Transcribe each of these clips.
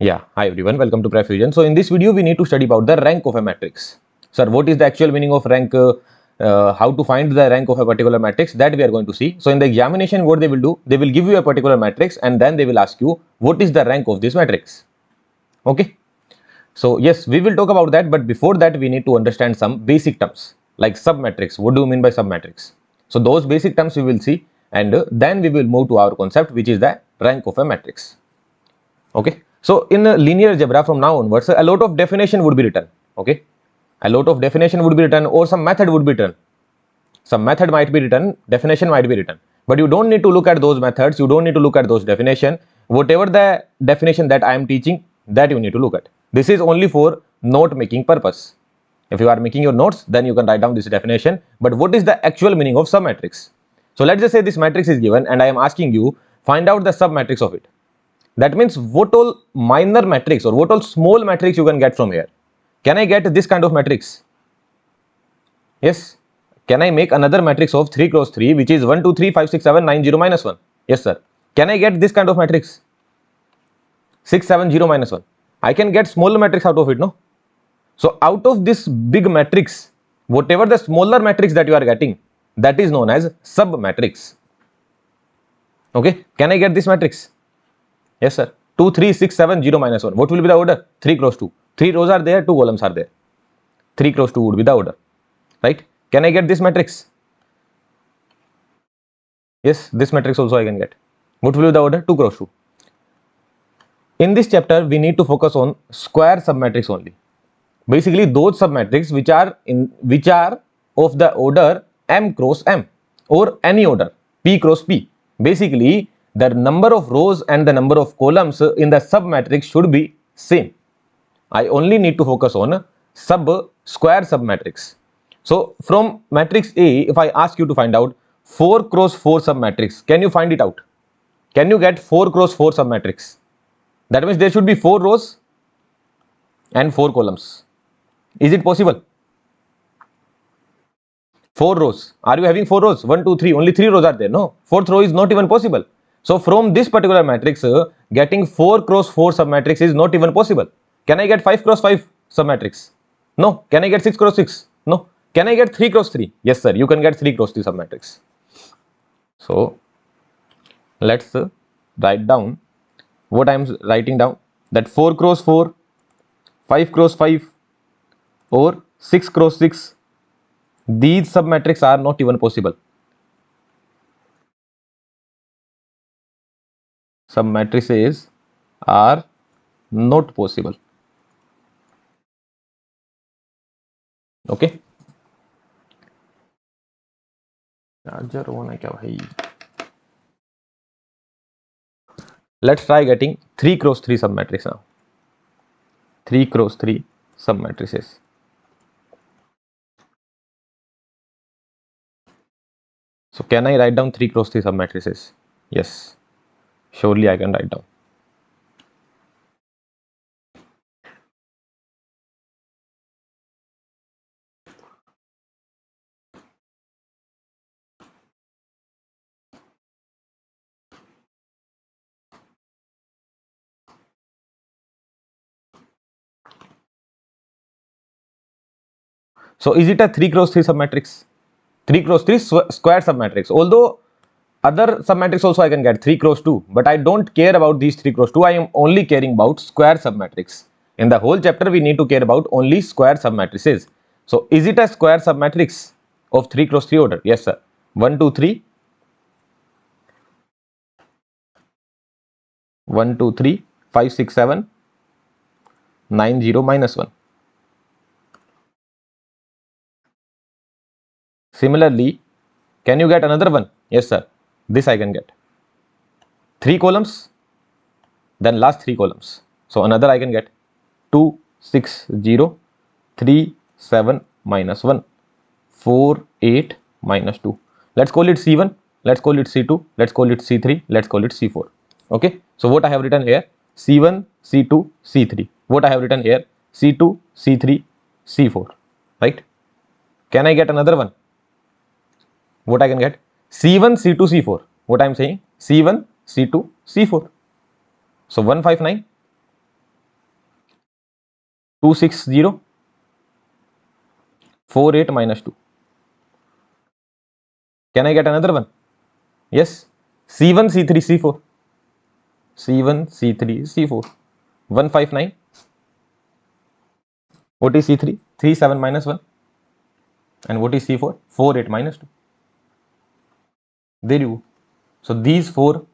Yeah, hi everyone, welcome to PrepFusion. So in this video, we need to study about the rank of a matrix. Sir, what is the actual meaning of rank? How to find the rank of a particular matrix, that we are going to see. So in the examination, what they will do, they will give you a particular matrix and then they will ask you, what is the rank of this matrix? Okay. So yes, we will talk about that, but before that, we need to understand some basic terms like submatrix. What do you mean by submatrix? So those basic terms we will see, and then we will move to our concept, which is the rank of a matrix. Okay. So in linear algebra from now onwards, a lot of definition would be written. Okay. A lot of definition would be written, or some method would be written. Some method might be written, definition might be written. But you don't need to look at those methods. You don't need to look at those definition. Whatever the definition that I am teaching, that you need to look at. This is only for note making purpose. If you are making your notes, then you can write down this definition. But what is the actual meaning of submatrix? So let's just say this matrix is given and I am asking you, find out the submatrix of it. That means what all minor matrix or what all small matrix you can get from here. Can I get this kind of matrix? Yes. Can I make another matrix of 3 cross 3 which is 1, 2, 3, 5, 6, 7, 9, 0, minus 1? Yes, sir. Can I get this kind of matrix? 6, 7, 0, minus 1. I can get smaller matrix out of it, no? So out of this big matrix, whatever the smaller matrix that you are getting, that is known as submatrix. Okay. Can I get this matrix? Yes, sir. 2, 3, 6, 7, 0, minus 1. What will be the order? 3 cross 2. 3 rows are there, 2 columns are there. 3 cross 2 would be the order. Right? Can I get this matrix? Yes, this matrix also I can get. What will be the order? 2 cross 2. In this chapter, we need to focus on square submatrix only. Basically, those submatrix which are of the order m cross m or any order p cross p. Basically, the number of rows and the number of columns in the submatrix should be same. I only need to focus on square submatrix. So from matrix A, if I ask you to find out 4 cross 4 submatrix, can you find it out? Can you get 4 cross 4 submatrix? That means there should be 4 rows and 4 columns. Is it possible? 4 rows. Are you having 4 rows? 1, 2, 3. Only 3 rows are there. No. 4th row is not even possible. So from this particular matrix, getting 4 cross 4 submatrix is not even possible. Can I get 5 cross 5 submatrix? No. Can I get 6 cross 6? No. Can I get 3 cross 3? Yes, sir. You can get 3 cross 3 submatrix. So let's write down what I am writing down, that 4 cross 4, 5 cross 5 or 6 cross 6. These submatrix are not even possible. Submatrices are not possible. Okay. Charger होना क्या भाई? Let's try getting 3 cross 3 submatrix now. 3 cross 3 submatrices. So can I write down 3 cross 3 submatrices? Yes. Surely I can write down. So is it a 3 cross 3 submatrix? 3 cross 3 square submatrix. Although other submatrix also I can get 3 cross 2, but I don't care about these 3 cross 2. I am only caring about square submatrix. In the whole chapter, we need to care about only square submatrices. So is it a square submatrix of 3 cross 3 order? Yes, sir. 1, 2, 3. 1, 2, 3, 5, 6, 7, 9, 0, minus 1. Similarly, can you get another one? Yes, sir. This I can get. 3 columns, then last 3 columns. So another I can get 2, 6, 0, 3, 7, minus 1, 4, 8, minus 2. Let's call it C1, let's call it C2, let's call it C3, let's call it C4. Okay. So what I have written here, C1, C2, C3. What I have written here, C2, C3, C4. Right? Can I get another one? What I can get? C1, C2, C4. What I am saying? C1, C2, C4. So 159. 260, 48 minus 2. Can I get another one? Yes. C1, C3, C4. C1, C3, C4. 159. What is C3? 37 minus 1. And what is C4? 48 minus 2. There you go. So these 4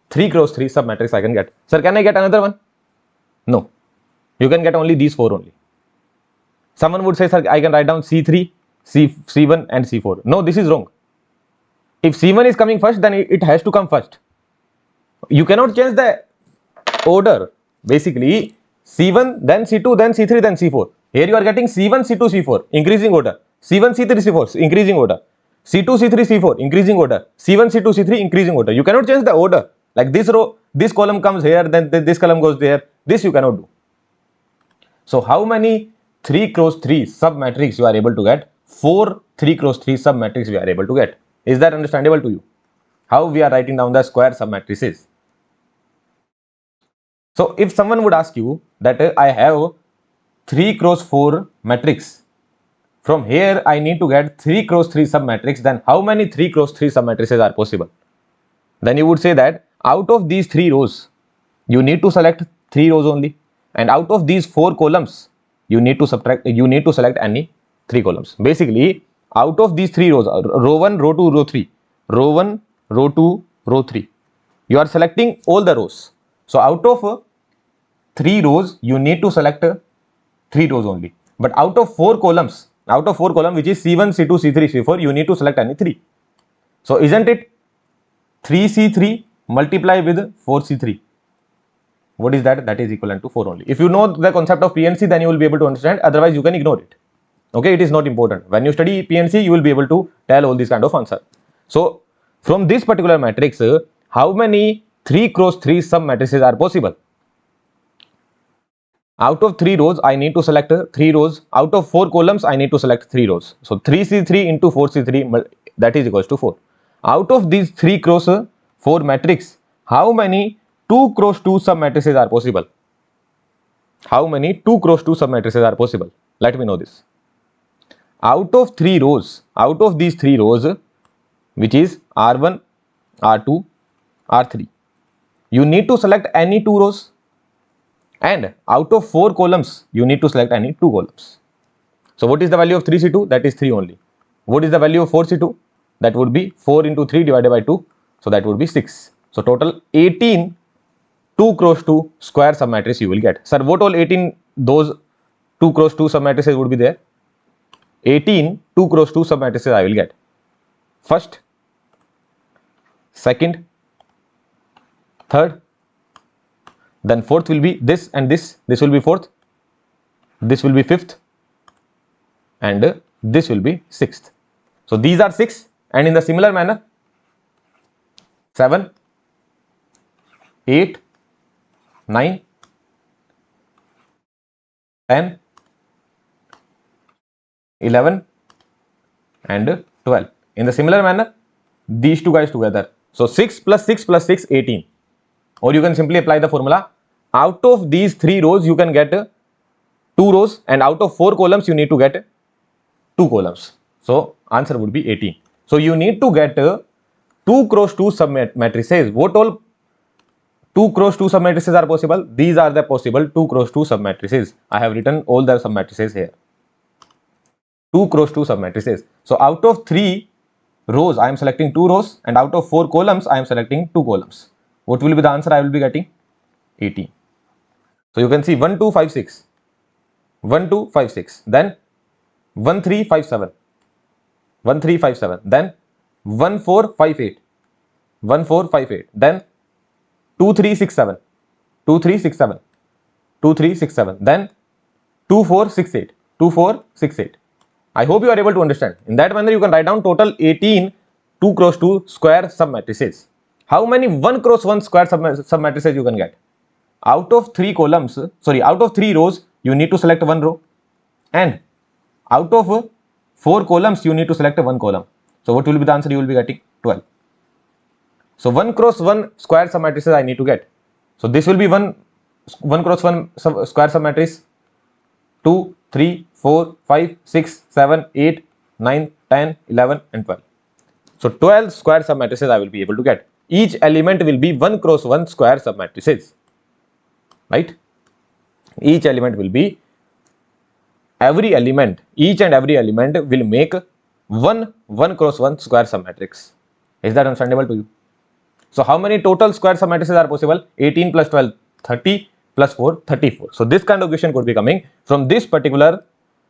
3 cross 3 submatrix I can get. Sir, can I get another one? No. You can get only these 4 only. Someone would say, sir, I can write down C3, C1 and C4. No, this is wrong. If C1 is coming first, then it has to come first. You cannot change the order. Basically, C1, then C2, then C3, then C4. Here you are getting C1, C2, C4, increasing order. C1, C3, C4, increasing order. C2, C3, C4, increasing order. C1, C2, C3, increasing order. You cannot change the order. Like this row, this column comes here, then this column goes there. This you cannot do. So how many 3 cross 3 submatrix you are able to get? 4 3 cross 3 submatrix we are able to get. Is that understandable to you? How we are writing down the square submatrices? So if someone would ask you that I have 3 cross 4 matrix, from here I need to get 3 cross 3 submatrix, then how many 3 cross 3 submatrices are possible? Then you would say that out of these 3 rows, you need to select 3 rows only, and out of these 4 columns, you need to select any 3 columns. Basically, out of these 3 rows, row 1, row 2, row 3, row 1, row 2, row 3, you are selecting all the rows. So out of 3 rows, you need to select 3 rows only. But out of 4 columns, which is C1, C2, C3, C4, you need to select any 3. So isn't it 3C3 multiply with 4C3? What is that? That is equivalent to 4 only. If you know the concept of PNC, then you will be able to understand. Otherwise, you can ignore it. Okay, it is not important. When you study PNC, you will be able to tell all these kind of answer. So from this particular matrix, how many 3 cross 3 submatrices are possible? Out of 3 rows, I need to select 3 rows. Out of 4 columns, I need to select 3 rows. So 3C3 into 4C3, that is equals to 4. Out of these 3 cross 4 matrix, how many 2 cross 2 submatrices are possible? How many 2 cross 2 submatrices are possible? Let me know this. Out of 3 rows, out of these 3 rows, which is R1, R2, R3, you need to select any 2 rows. And out of 4 columns, you need to select any 2 columns. So what is the value of 3C2? That is 3 only. What is the value of 4C2? That would be 4 into 3 divided by 2. So that would be 6. So total 18 2 cross 2 square submatrix you will get. Sir, what all 18 those 2 cross 2 submatrices would be there? 18 2 cross 2 submatrices I will get. First, second, third, then fourth will be this and this. This will be fourth, this will be fifth, and this will be sixth. So these are 6, and in the similar manner 7, 8, 9, 10, 11 and 12. In the similar manner, these 2 guys together. So 6 plus 6 plus 6, 18. Or you can simply apply the formula. Out of these 3 rows, you can get 2 rows, and out of 4 columns, you need to get 2 columns. So answer would be 18. So you need to get 2 cross 2 submatrices. What all 2 cross 2 submatrices are possible? These are the possible 2 cross 2 submatrices. I have written all the submatrices here. 2 cross 2 submatrices. So out of 3 rows, I am selecting 2 rows, and out of 4 columns, I am selecting 2 columns. What will be the answer I will be getting? 18. So you can see 1, 2, 5, 6. 1, 2, 5, 6. Then 1, 3, 5, 7. 1, 3, 5, 7. Then 1, 4, 5, 8. 1, 4, 5, 8. Then 2, 3, 6, 7. 2, 3, 6, 7. 2, 3, 6, 7. Then 2, 4, 6, 8. 2, 4, 6, 8. I hope you are able to understand. In that manner, you can write down total 18 2 cross 2 square submatrices. How many 1 cross 1 square submatrices you can get? Out of 3 columns, out of 3 rows, you need to select 1 row, and out of 4 columns, you need to select 1 column. So what will be the answer you will be getting? 12. So 1 cross 1 square submatrices I need to get. So this will be 1 cross 1 square submatrix. 2, 3, 4, 5, 6, 7, 8, 9, 10, 11 and 12. So 12 square submatrices I will be able to get. Each element will be 1 cross 1 square submatrices, right? Each element will be each and every element will make 1 cross 1 square submatrix. Is that understandable to you? So how many total square submatrices are possible? 18 plus 12, 30 plus 4, 34. So this kind of question could be coming from this particular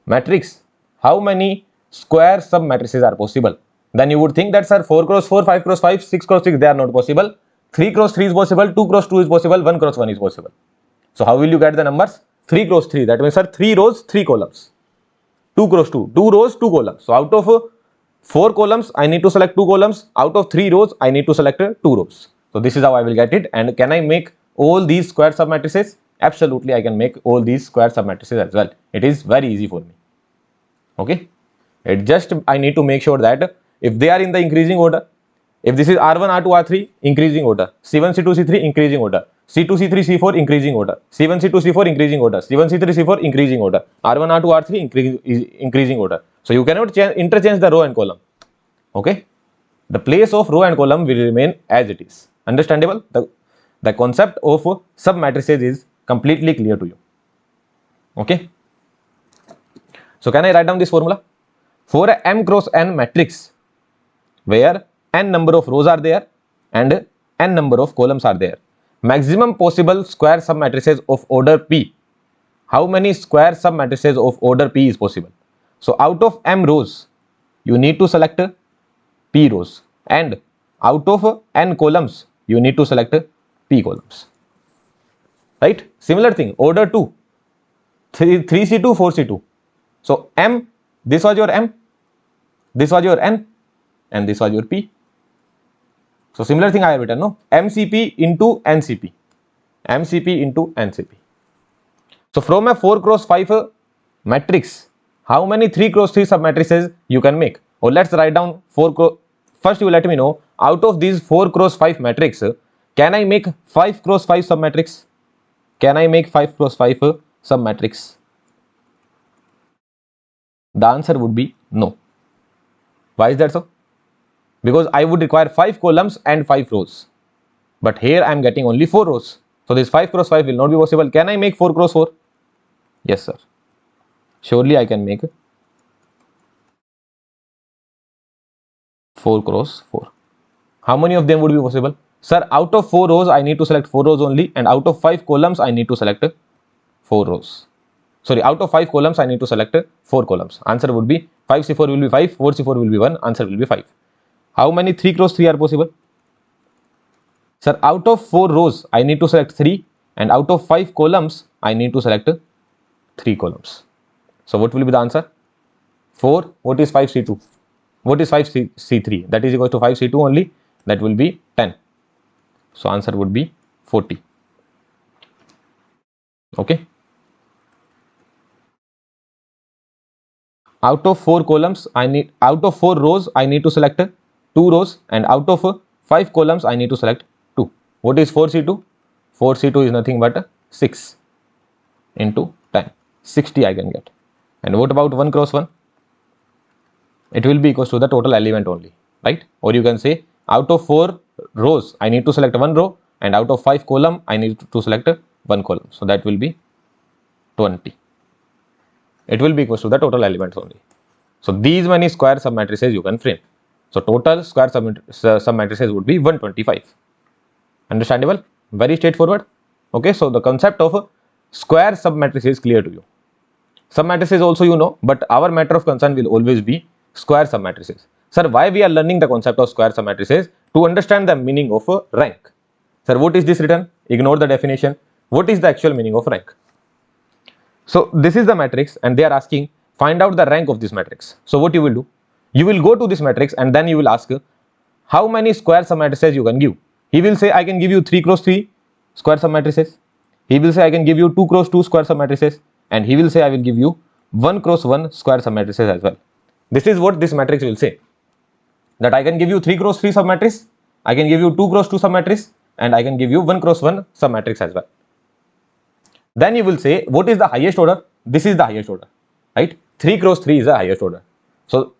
matrix. How many square submatrices are possible? Then you would think that, sir, 4 cross 4, 5 cross 5, 6 cross 6, they are not possible. 3 cross 3 is possible, 2 cross 2 is possible, 1 cross 1 is possible. So how will you get the numbers? 3 cross 3, that means, sir, 3 rows, 3 columns. 2 cross 2, 2 rows, 2 columns. So out of 4 columns, I need to select 2 columns. Out of 3 rows, I need to select 2 rows. So this is how I will get it. And can I make all these square submatrices? Absolutely, I can make all these square submatrices as well. It is very easy for me. Okay. It just, I need to make sure that if they are in the increasing order, if this is R1, R2, R3, increasing order, C1, C2, C3, increasing order, C2, C3, C4, increasing order, C1, C2, C4, increasing order, C1, C3, C4, increasing order, R1, R2, R3, increasing order. So you cannot interchange the row and column. Okay. The place of row and column will remain as it is. Understandable? The concept of submatrices is completely clear to you. Okay. So can I write down this formula? For a m cross n matrix, where n number of rows are there and n number of columns are there, maximum possible square submatrices of order P. How many square submatrices of order P is possible? So out of m rows, you need to select P rows, and out of n columns, you need to select P columns. Right? Similar thing, order 2, 3C2, 4C2. So m, this was your m, this was your n, and this was your p. So similar thing I have written, no? MCP into NCP. MCP into NCP. So from a 4 cross 5 matrix, how many 3 cross 3 submatrices you can make? Or let's write down 4 cross. First you let me know, out of these 4 cross 5 matrix, can I make 5 cross 5 submatrix? Can I make 5 cross 5 submatrix? The answer would be no. Why is that so? Because I would require 5 columns and 5 rows. But here I am getting only 4 rows. So this 5 cross 5 will not be possible. Can I make 4 cross 4? Yes, sir. Surely I can make 4 cross 4. How many of them would be possible? Sir, out of 4 rows, I need to select 4 rows only. And out of 5 columns, I need to select 4 rows. Sorry, out of 5 columns, I need to select 4 columns. Answer would be 5C4 will be 5, 4C4 will be 1. Answer will be 5. How many 3 cross 3 are possible? Sir, out of 4 rows, I need to select 3. And out of 5 columns, I need to select 3 columns. So what will be the answer? 4. What is 5C2? What is 5C3? That is equal to 5C2 only. That will be 10. So answer would be 40. Okay. Out of 4 columns, out of 4 rows, I need to select 2 rows, and out of 5 columns, I need to select 2. What is 4C2? 4C2 is nothing but 6 into 10. 60 I can get. And what about 1 cross 1? It will be equals to the total element only, right? Or you can say, out of 4 rows, I need to select 1 row, and out of 5 column, I need to select 1 column. So that will be 20. It will be equals to the total elements only. So these many square submatrices you can frame. So total square submatrices would be 125. Understandable? Very straightforward. Okay, so the concept of square submatrix is clear to you. Submatrices also you know, but our matter of concern will always be square submatrices. Sir, why we are learning the concept of square submatrices? To understand the meaning of rank. Sir, what is this written? Ignore the definition. What is the actual meaning of rank? So this is the matrix and they are asking, find out the rank of this matrix. So what you will do? You will go to this matrix and then you will ask, how many square submatrices you can give? He will say, I can give you 3 cross 3 square submatrices. He will say, I can give you 2 cross 2 square submatrices. And he will say, I will give you 1 cross 1 square submatrices as well. This is what this matrix will say. That I can give you 3 cross 3 submatrix, I can give you 2 cross 2 submatrix, and I can give you 1 cross 1 submatrix as well. Then you will say, what is the highest order? this is the highest order, right? 3 cross 3 is the highest order. So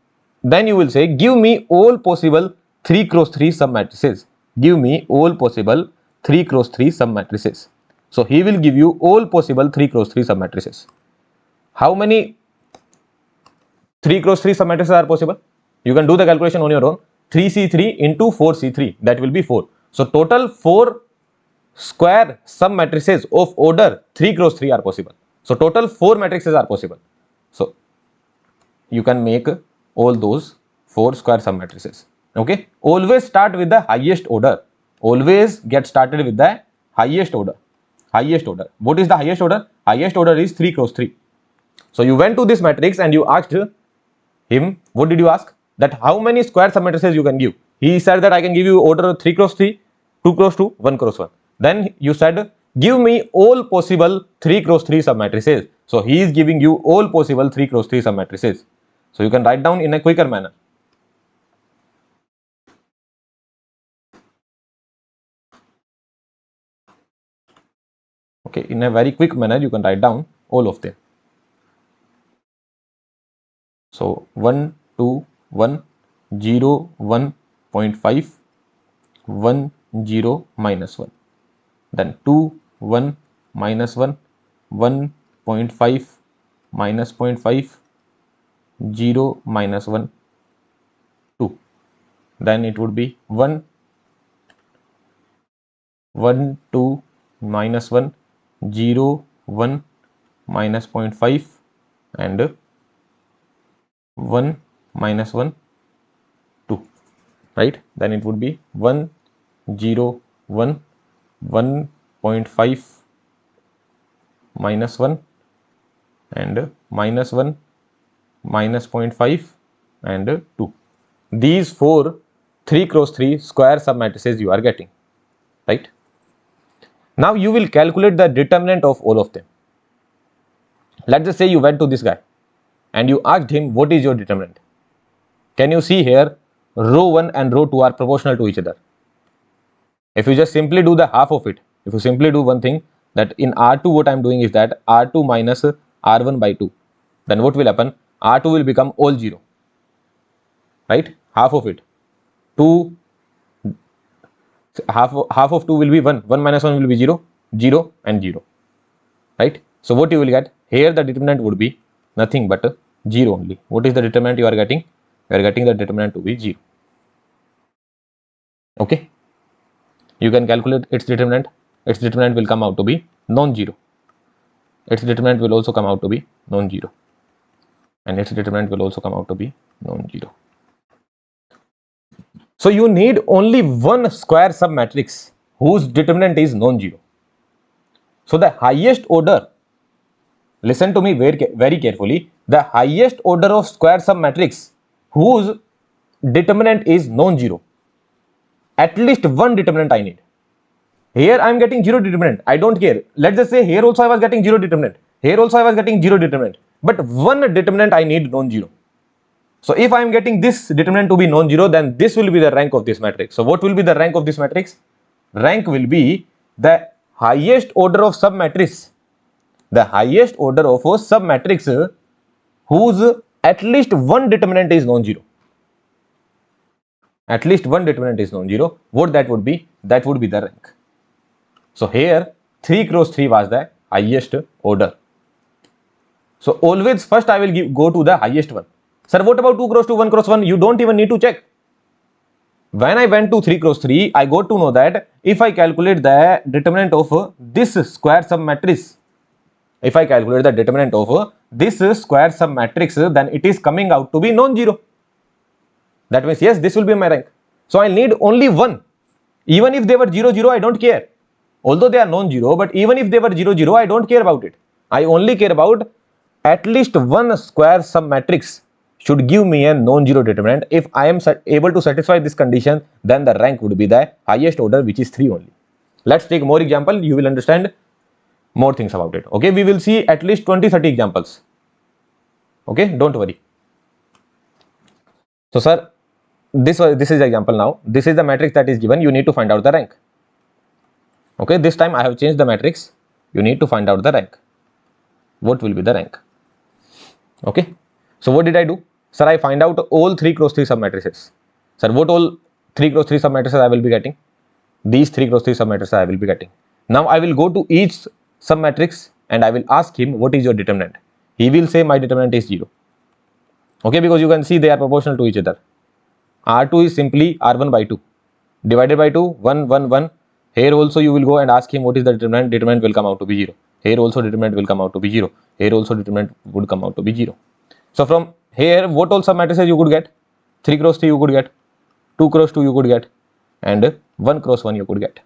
then you will say, give me all possible 3 cross 3 submatrices. Give me all possible 3 cross 3 submatrices. So he will give you all possible 3 cross 3 submatrices. How many 3 cross 3 submatrices are possible? You can do the calculation on your own. 3c3 into 4c3, that will be 4. So total 4 square submatrices of order 3 cross 3 are possible. So total 4 matrices are possible. So you can make all those 4 square submatrices. Okay, always start with the highest order. Always get started with the highest order. Highest order. What is the highest order? Highest order is 3 cross 3. So you went to this matrix and you asked him, what did you ask? That how many square submatrices you can give? He said that I can give you order 3 cross 3, 2 cross 2, 1 cross 1. Then you said, give me all possible 3 cross 3 submatrices. So he is giving you all possible 3 cross 3 submatrices. So you can write down in a quicker manner. Okay, in a very quick manner, you can write down all of them. So 1, 2, 1, 0, 1.5, 1, 0, minus 1. Then 2, 1, minus 1, 1.5, minus 0.5, 0, minus 1, 2. Then it would be 1, 1, 2, minus 1, 0, 1, minus 0.5 and 1, minus 1, 2, right? Then it would be 1, 0, 1, 1.5, minus 1 and minus 1, minus 0.5 and 2. These 4 3 cross 3 square submatrices you are getting, right? Now you will calculate the determinant of all of them. Let's just say you went to this guy and you asked him, what is your determinant? Can you see here, row 1 and row 2 are proportional to each other. If you just simply do the half of it, if you simply do one thing, that in R2 what I am doing is that R2 minus R1 by 2, then what will happen? R2 will become all 0, right? Half of it. 2, half of 2 will be 1, 1 minus 1 will be 0, 0 and 0, right? So what you will get here, the determinant would be nothing but 0 only. What is the determinant you are getting? You are getting the determinant to be 0. Okay, you can calculate its determinant. Its determinant will come out to be non-zero. Its determinant will also come out to be non-zero, and its determinant will also come out to be non-zero. So you need only one square submatrix whose determinant is non-zero. So the highest order, listen to me very carefully, the highest order of square submatrix whose determinant is non-zero, at least one determinant I need. Here I am getting 0 determinant, I don't care. Let's just say here also I was getting 0 determinant, here also I was getting 0 determinant, but one determinant I need non-zero. So if I am getting this determinant to be non-zero, then this will be the rank of this matrix. So what will be the rank of this matrix? Rank will be the highest order of submatrix, the highest order of a submatrix whose at least one determinant is non-zero. At least one determinant is non-zero. What that would be? That would be the rank. So here 3 cross 3 was the highest order. So always first I will go to the highest one. Sir, what about 2 cross 2, 1 cross 1? You don't even need to check. When I went to 3 cross 3, I got to know that if I calculate the determinant of this square submatrix, if I calculate the determinant of this square submatrix, then it is coming out to be non-zero. That means yes, this will be my rank. So I need only one. Even if they were 0, 0, I don't care. Although they are non-zero, but even if they were 0, 0, I don't care about it. I only care about at least one square submatrix should give me a non-zero determinant. If I am able to satisfy this condition, then the rank would be the highest order, which is 3 only. Let's take more example. You will understand more things about it. Okay, we will see at least 20-30 examples. Okay, don't worry. So sir, this is the example now. This is the matrix that is given. You need to find out the rank. Okay, this time I have changed the matrix. You need to find out the rank. what will be the rank. Okay, so what did I do? Sir, I find out all 3 cross 3 submatrices. Sir, what all 3 cross 3 submatrices I will be getting? These 3 cross 3 submatrices I will be getting. Now I will go to each submatrix and I will ask him what is your determinant. He will say my determinant is 0. Okay, because you can see they are proportional to each other. R2 is simply R1 by 2 divided by 2, 1, 1, 1. Here also you will go and ask him what is the determinant. Determinant will come out to be 0. Here also determinant will come out to be 0. Here also determinant would come out to be 0. So from here, what all submatrices you could get? 3 cross 3 you could get, 2 cross 2 you could get, and 1 cross 1 you could get.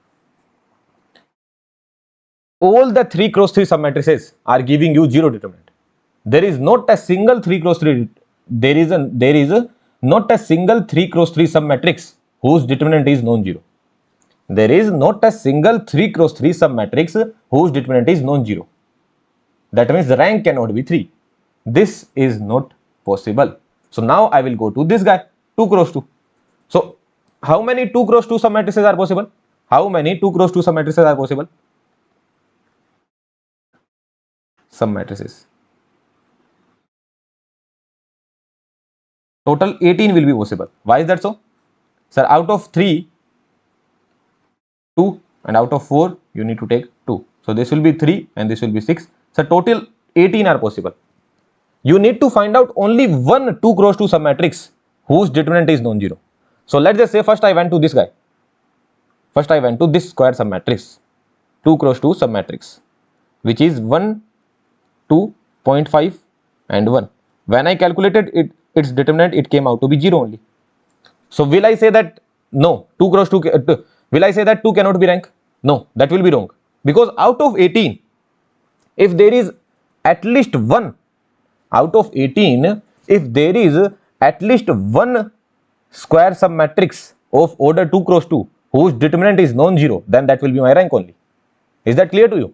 All the 3 cross 3 submatrices are giving you 0 determinant. There is not a single 3 cross 3. There is not a single 3 cross 3 submatrix whose determinant is non-zero. There is not a single 3 cross 3 submatrix whose determinant is non-zero. That means the rank cannot be 3. This is not possible. So now I will go to this guy, 2 cross 2. So how many 2 cross 2 submatrices are possible? How many 2 cross 2 submatrices are possible? Submatrices. Total 18 will be possible. Why is that so? Sir, out of 3, 2, and out of 4, you need to take 2. So this will be 3 and this will be 6. So total 18 are possible. You need to find out only one 2 cross 2 submatrix whose determinant is non-zero. So let's just say first I went to this guy. First I went to this square submatrix, 2 cross 2 submatrix, which is 1, 2, 0.5 and 1. When I calculated its determinant, it came out to be 0 only. So will I say that no, 2 cross 2, will I say that 2 cannot be rank? No, that will be wrong. Because out of 18, if there is at least one, out of 18, if there is at least one square submatrix of order 2 cross 2 whose determinant is non-zero, then that will be my rank only. Is that clear to you?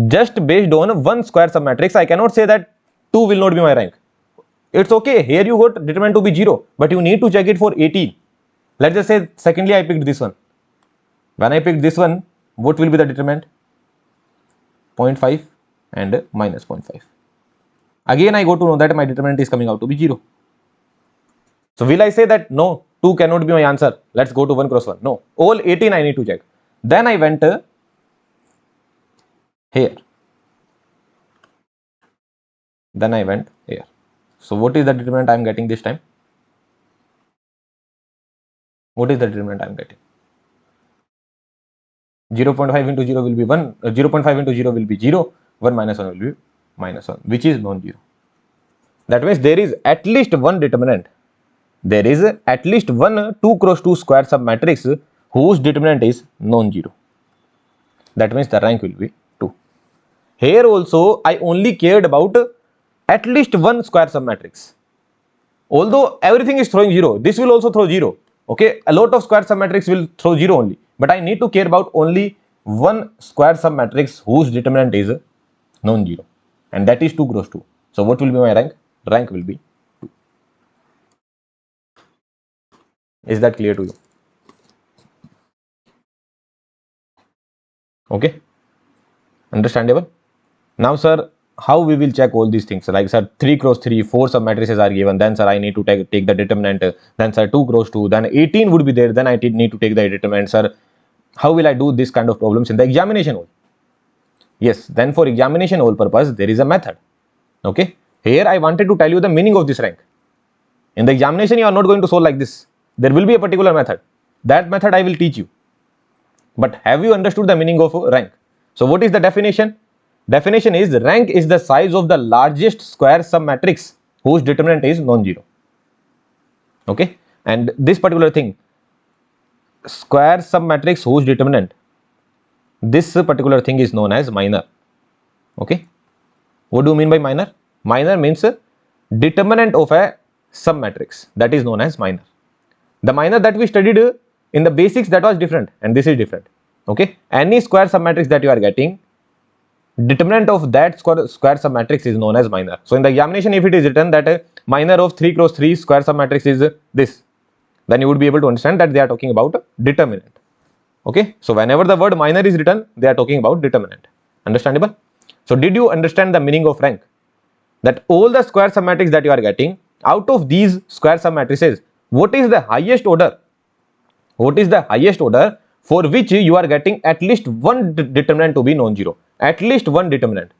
Just based on one square submatrix, I cannot say that 2 will not be my rank. It's okay, here you got determinant to be 0, but you need to check it for 18. Let's just say secondly I picked this one. When I picked this one, what will be the determinant? 0.5 and minus 0.5. Again I go to know that my determinant is coming out to be 0. So will I say that no, 2 cannot be my answer, let's go to 1 cross 1? No, all 18 I need to check. Then I went here. Then I went here. So what is the determinant I am getting this time? What is the determinant I am getting? 0.5 into 0 will be 1, 0.5 into 0 will be 0, 1 minus 1 will be minus 1, which is non-zero. That means there is at least one determinant. There is at least one 2 cross 2 square submatrix whose determinant is non-zero. That means the rank will be 2. Here also I only cared about at least one square submatrix. Although everything is throwing 0, this will also throw 0. Okay, a lot of square submatrix will throw 0 only. But I need to care about only one square submatrix whose determinant is non-zero. And that is 2 cross 2. So what will be my rank? Rank will be 2. Is that clear to you? Okay, understandable. Now sir, how we will check all these things? Like sir, 3 cross 3, 4 submatrices are given, then sir I need to take the determinant, then sir 2 cross 2, then 18 would be there, then I need to take the determinant. Sir, how will I do this kind of problems in the examination hall? Yes, then for examination hall purpose there is a method. Okay, here I wanted to tell you the meaning of this rank. In the examination you are not going to solve like this. There will be a particular method. That method I will teach you. But have you understood the meaning of rank? So what is the definition? Definition is rank is the size of the largest square submatrix whose determinant is non-zero. Okay, and this particular thing, square submatrix whose determinant, this particular thing is known as minor. Okay, what do you mean by minor? Minor means determinant of a submatrix, that is known as minor. The minor that we studied in the basics, that was different, and this is different. Okay, any square submatrix that you are getting, determinant of that square submatrix is known as minor. So in the examination, if it is written that a minor of 3 cross 3 square submatrix is this, then you would be able to understand that they are talking about determinant. Okay, so whenever the word minor is written, they are talking about determinant. Understandable? So did you understand the meaning of rank? That all the square submatrix that you are getting, out of these square submatrices, what is the highest order? What is the highest order for which you are getting at least one determinant to be non-zero? At least one determinant.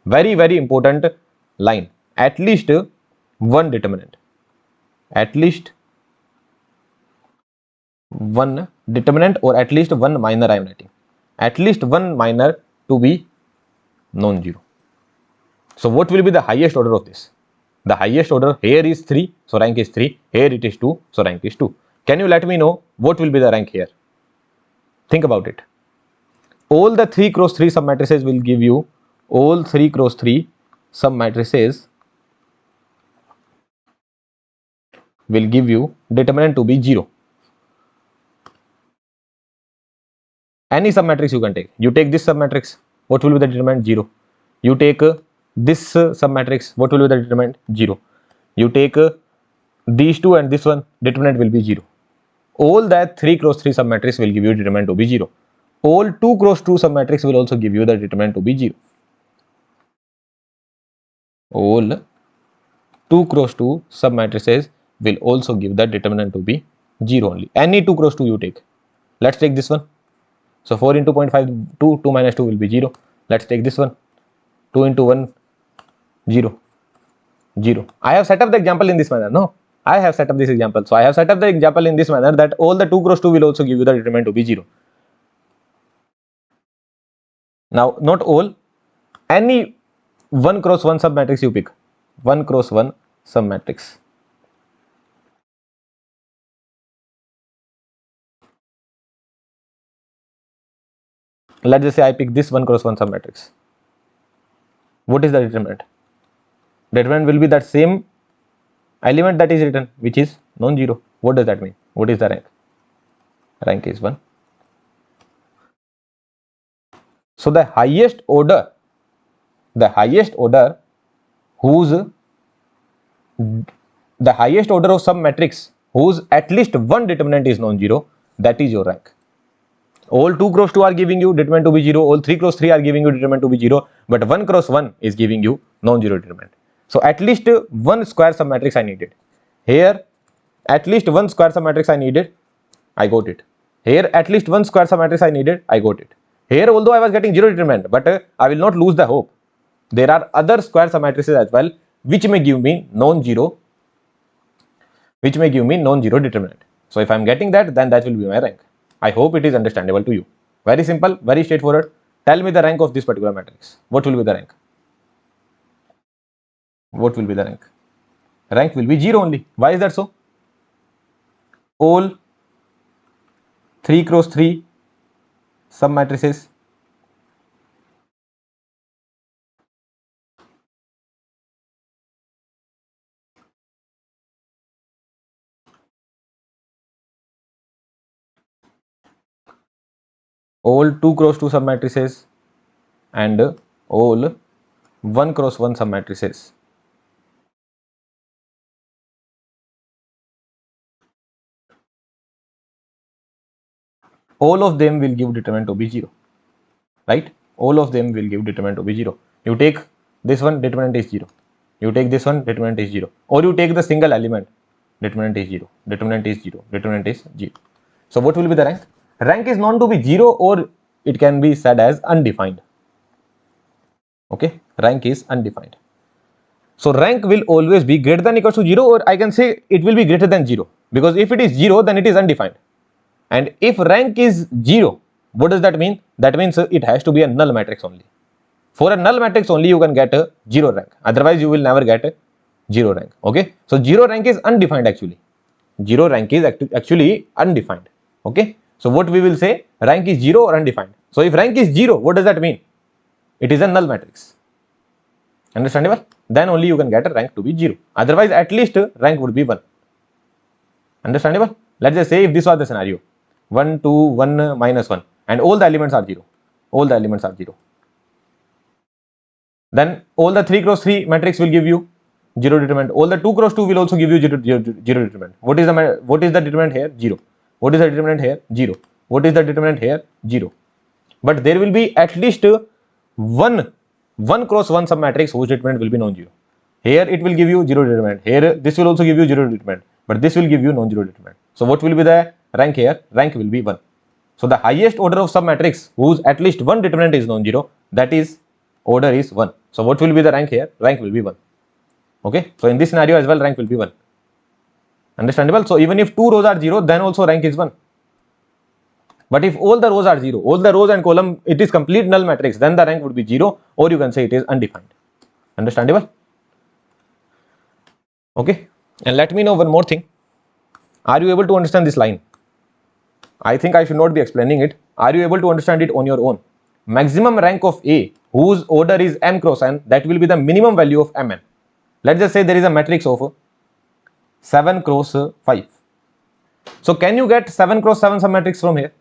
Very, very important line. At least one determinant. At least one determinant, or at least one minor I am writing. At least one minor to be non-zero. So what will be the highest order of this? The highest order here is 3, so rank is 3. Here it is 2, so rank is 2. Can you let me know what will be the rank here? Think about it. All the 3 cross 3 submatrices will give you, all 3 cross 3 submatrices will give you determinant to be 0. Any submatrix you can take. You take this submatrix, what will be the determinant? 0. You take this submatrix, what will be the determinant? 0. You take these two and this one, determinant will be 0. All that 3 cross 3 submatrix will give you determinant to be 0. All 2 cross 2 submatrix will also give you the determinant to be 0. All 2 cross 2 submatrices will also give the determinant to be 0 only. Any 2 cross 2 you take. Let's take this one. So 4 into 0.5, 2 minus 2 will be 0. Let's take this one. 2 into 1, 0. 0. I have set up the example in this manner. No, I have set up this example. So I have set up the example in this manner that all the 2 cross 2 will also give you the determinant to be 0. Now, not all, any 1 cross 1 submatrix you pick. 1 cross 1 submatrix. Let's just say I pick this 1 cross 1 submatrix. What is the determinant? Determinant will be that same element that is written, which is non-zero. What does that mean? What is the rank? Rank is 1. So the highest order whose the highest order of submatrix whose at least one determinant is non-zero, that is your rank. All 2 cross 2 are giving you determinant to be 0, all 3 cross 3 are giving you determinant to be 0, but 1 cross 1 is giving you non-zero determinant. So at least one square submatrix I needed. Here at least one square submatrix I needed, I got it. Here at least one square submatrix I needed, I got it. Here although I was getting 0 determinant, but I will not lose the hope. There are other square submatrices as well which may give me non-zero determinant. So if I am getting that, then that will be my rank. I hope it is understandable to you. Very simple, very straightforward. Tell me the rank of this particular matrix. What will be the rank? What will be the rank? Rank will be 0 only. Why is that so? All 3 cross 3 submatrices all 2 cross 2 submatrices and all 1 cross 1 submatrices all of them will give determinant to be 0, right? All of them will give determinant to be 0. You take this one, determinant is 0. You take this one, determinant is 0. Or you take the single element, determinant is 0, determinant is 0, determinant is 0. So what will be the rank? Rank is known to be 0, or it can be said as undefined. Okay, rank is undefined. So rank will always be greater than equals to 0, or I can say it will be greater than 0, because if it is 0, then it is undefined. And if rank is 0, what does that mean? That means it has to be a null matrix only. For a null matrix only you can get a 0 rank. Otherwise you will never get a 0 rank. Okay. So 0 rank is undefined actually. 0 rank is actually undefined. Okay. So what we will say, rank is 0 or undefined. So if rank is 0, what does that mean? It is a null matrix. Understandable? Then only you can get a rank to be 0. Otherwise at least rank would be 1. Understandable? Let's just say if this was the scenario, 1, 2, 1, minus 1, and all the elements are 0. All the elements are 0. Then all the 3 cross 3 matrix will give you 0 determinant. All the 2 cross 2 will also give you 0 determinant. What is the determinant here? 0. What is the determinant here? 0. What is the determinant here? 0. But there will be at least one 1 cross 1 submatrix whose determinant will be non-zero. Here it will give you zero determinant. Here this will also give you zero determinant, but this will give you non-zero determinant. So what will be the rank here? Rank will be 1. So the highest order of submatrix whose at least one determinant is non-zero, that is order is 1. So what will be the rank here? Rank will be 1. Okay. So in this scenario as well, rank will be 1. Understandable? So even if 2 rows are 0, then also rank is 1. But if all the rows are 0, all the rows and column, it is complete null matrix, then the rank would be 0, or you can say it is undefined. Understandable? Okay. And let me know one more thing. Are you able to understand this line? I think I should not be explaining it. Are you able to understand it on your own? Maximum rank of A, whose order is m cross n, that will be the minimum value of mn. Let's just say there is a matrix of 7 cross 5. So can you get 7 cross 7 submatrix from here?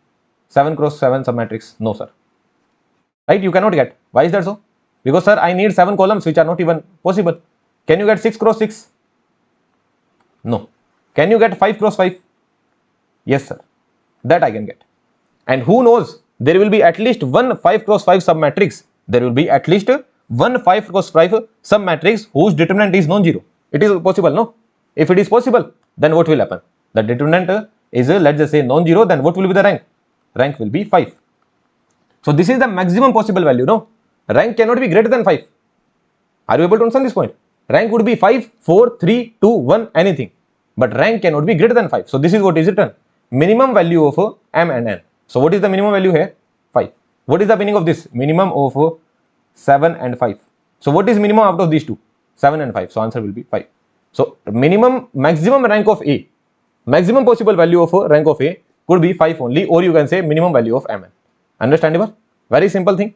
7 cross 7 submatrix? No, sir. Right? You cannot get. Why is that so? Because, sir, I need 7 columns which are not even possible. Can you get 6 cross 6? No. Can you get 5 cross 5? Yes, sir. That I can get. And who knows? There will be at least one 5 cross 5 submatrix. There will be at least one 5 cross 5 submatrix whose determinant is non-zero. It is possible, no? If it is possible, then what will happen? The determinant is, let's just say, non-zero, then what will be the rank? Rank will be 5. So this is the maximum possible value, no? Rank cannot be greater than 5. Are you able to understand this point? Rank would be 5, 4, 3, 2, 1, anything. But rank cannot be greater than 5. So this is what is written. Minimum value of m and n. So what is the minimum value here? 5. What is the meaning of this? Minimum of 7 and 5. So what is minimum out of these two? 7 and 5. So answer will be 5. So maximum rank of A, maximum possible value of rank of A could be 5 only, or you can say minimum value of mn. Understandable? Very simple thing,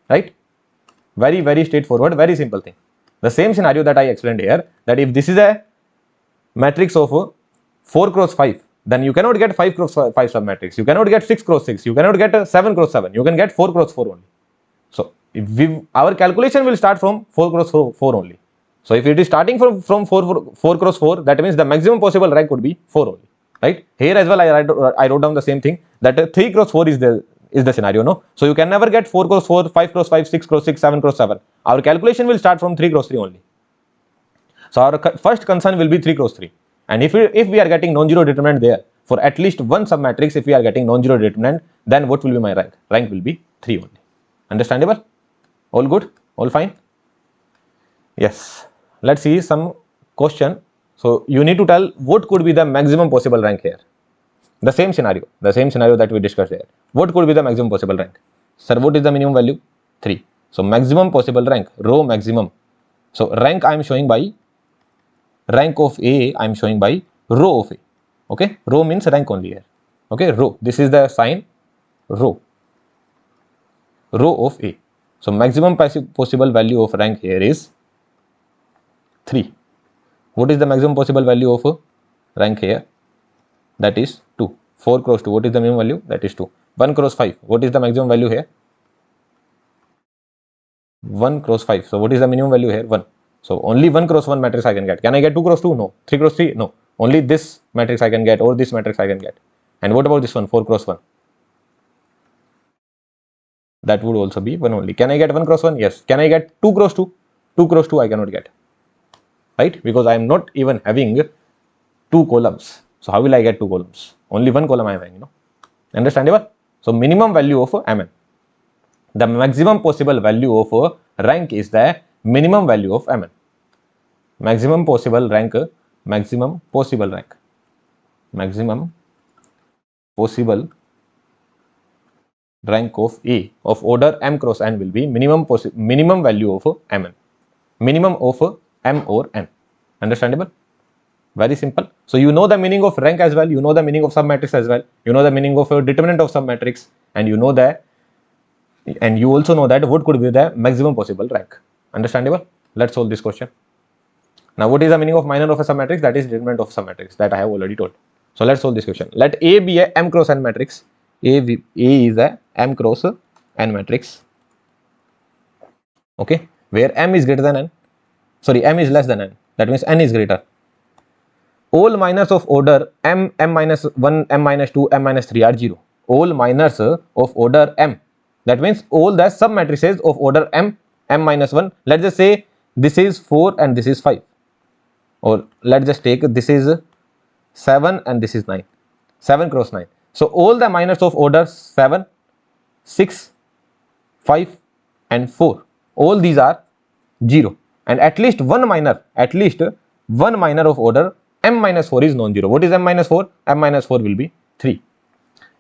right? Very, very straightforward, very simple thing. The same scenario that I explained here, that if this is a matrix of 4 cross 5, then you cannot get 5 cross 5 submatrix. You cannot get 6 cross 6. You cannot get 7 cross 7. You can get 4 cross 4 only. So if our calculation will start from 4 cross 4 only. So if it is starting from 4 cross 4, that means the maximum possible rank would be 4 only, right? Here as well, I wrote down the same thing, that 3 cross 4 is the scenario, no? So you can never get 4 cross 4, 5 cross 5, 6 cross 6, 7 cross 7. Our calculation will start from 3 cross 3 only. So our first concern will be 3 cross 3. And if we are getting non-zero determinant there, for at least one submatrix, if we are getting non-zero determinant, then what will be my rank? Rank will be 3 only. Understandable? All good? All fine? Yes. Let's see some question. So you need to tell what could be the maximum possible rank here. The same scenario that we discussed here. What could be the maximum possible rank? Sir, what is the minimum value? 3. So maximum possible rank, row maximum. So rank I am showing by rank of A, I am showing by row of A. Okay, row means rank only here. Okay, row. This is the sign row. Row of A. So maximum possible value of rank here is 3. What is the maximum possible value of rank here? That is 2. 4 cross 2. What is the minimum value? That is 2. 1 cross 5. What is the maximum value here? 1 cross 5. So what is the minimum value here? 1. So only 1 cross 1 matrix I can get. Can I get 2 cross 2? No. 3 cross 3? No. Only this matrix I can get, or this matrix I can get. And what about this one? 4 cross 1. That would also be 1 only. Can I get 1 cross 1? Yes. Can I get 2 cross 2? 2 cross 2 I cannot get. Right? Because I am not even having 2 columns. So how will I get 2 columns? Only 1 column I am having, you know. Understandable? So minimum value of mn. The maximum possible value of rank is the minimum value of mn. Maximum possible rank, maximum possible rank. Maximum possible rank of A of order m cross n will be minimum value of mn. Minimum of m or n. Understandable? Very simple. So you know the meaning of rank as well. You know the meaning of submatrix as well. You know the meaning of a determinant of submatrix, and you know that, and you also know that what could be the maximum possible rank. Understandable? Let's solve this question. Now, what is the meaning of minor of a submatrix? That is determinant of submatrix, that I have already told. So let's solve this question. Let A be a m cross n matrix. A is a m cross n matrix. Okay, where m is greater than n. Sorry, m is less than n. That means n is greater. All minors of order m, m minus 1, m minus 2, m minus 3 are 0. All minors of order m. That means all the submatrices of order m m minus 1. Let's just say this is 4 and this is 5, or let's just take this is 7 and this is 9, 7 cross 9. So all the minors of order 7, 6, 5 and 4, all these are 0, and at least one minor of order m minus 4 is non-zero. What is m minus 4? M minus 4 will be 3.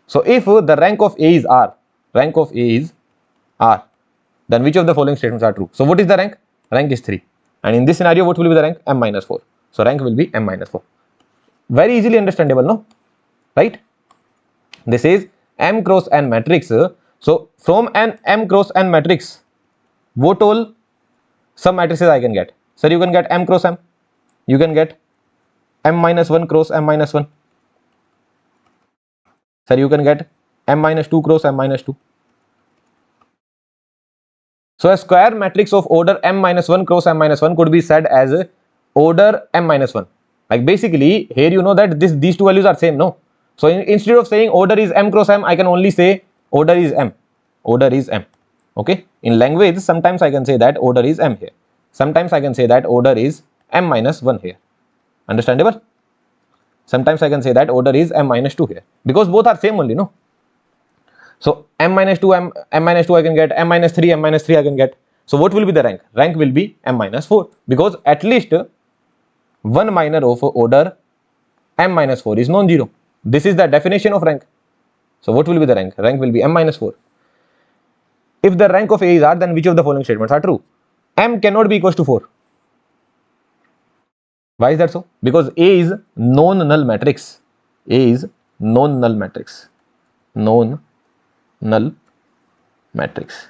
So if the rank of A is R, then which of the following statements are true? So what is the rank? Rank is 3, and in this scenario what will be the rank? M minus 4. So rank will be m minus 4. Very easily understandable, no? Right? This is m cross n matrix. So from an m cross n matrix, what all submatrices I can get? Sir, you can get m cross m, you can get m minus 1 cross m minus 1. Sir, you can get m minus 2 cross m minus 2. So a square matrix of order m minus 1 cross m minus 1 could be said as order m minus 1. Like basically here you know that these two values are same, no? So instead of saying order is m cross m, I can only say order is m. Okay? In language sometimes I can say that order is m here. Sometimes I can say that order is m minus 1 here. Understandable? Sometimes I can say that order is m minus 2 here, because both are same only, no? So m minus 2 m minus 2 I can get, m minus 3 I can get. So what will be the rank? Rank will be m minus 4, because at least one minor of order m minus 4 is non-zero. This is the definition of rank. So what will be the rank? Rank will be m minus 4. If the rank of A is R, then which of the following statements are true? M cannot be equals to 4. Why is that so? Because A is non-null matrix. A is non-null matrix. Non-null matrix.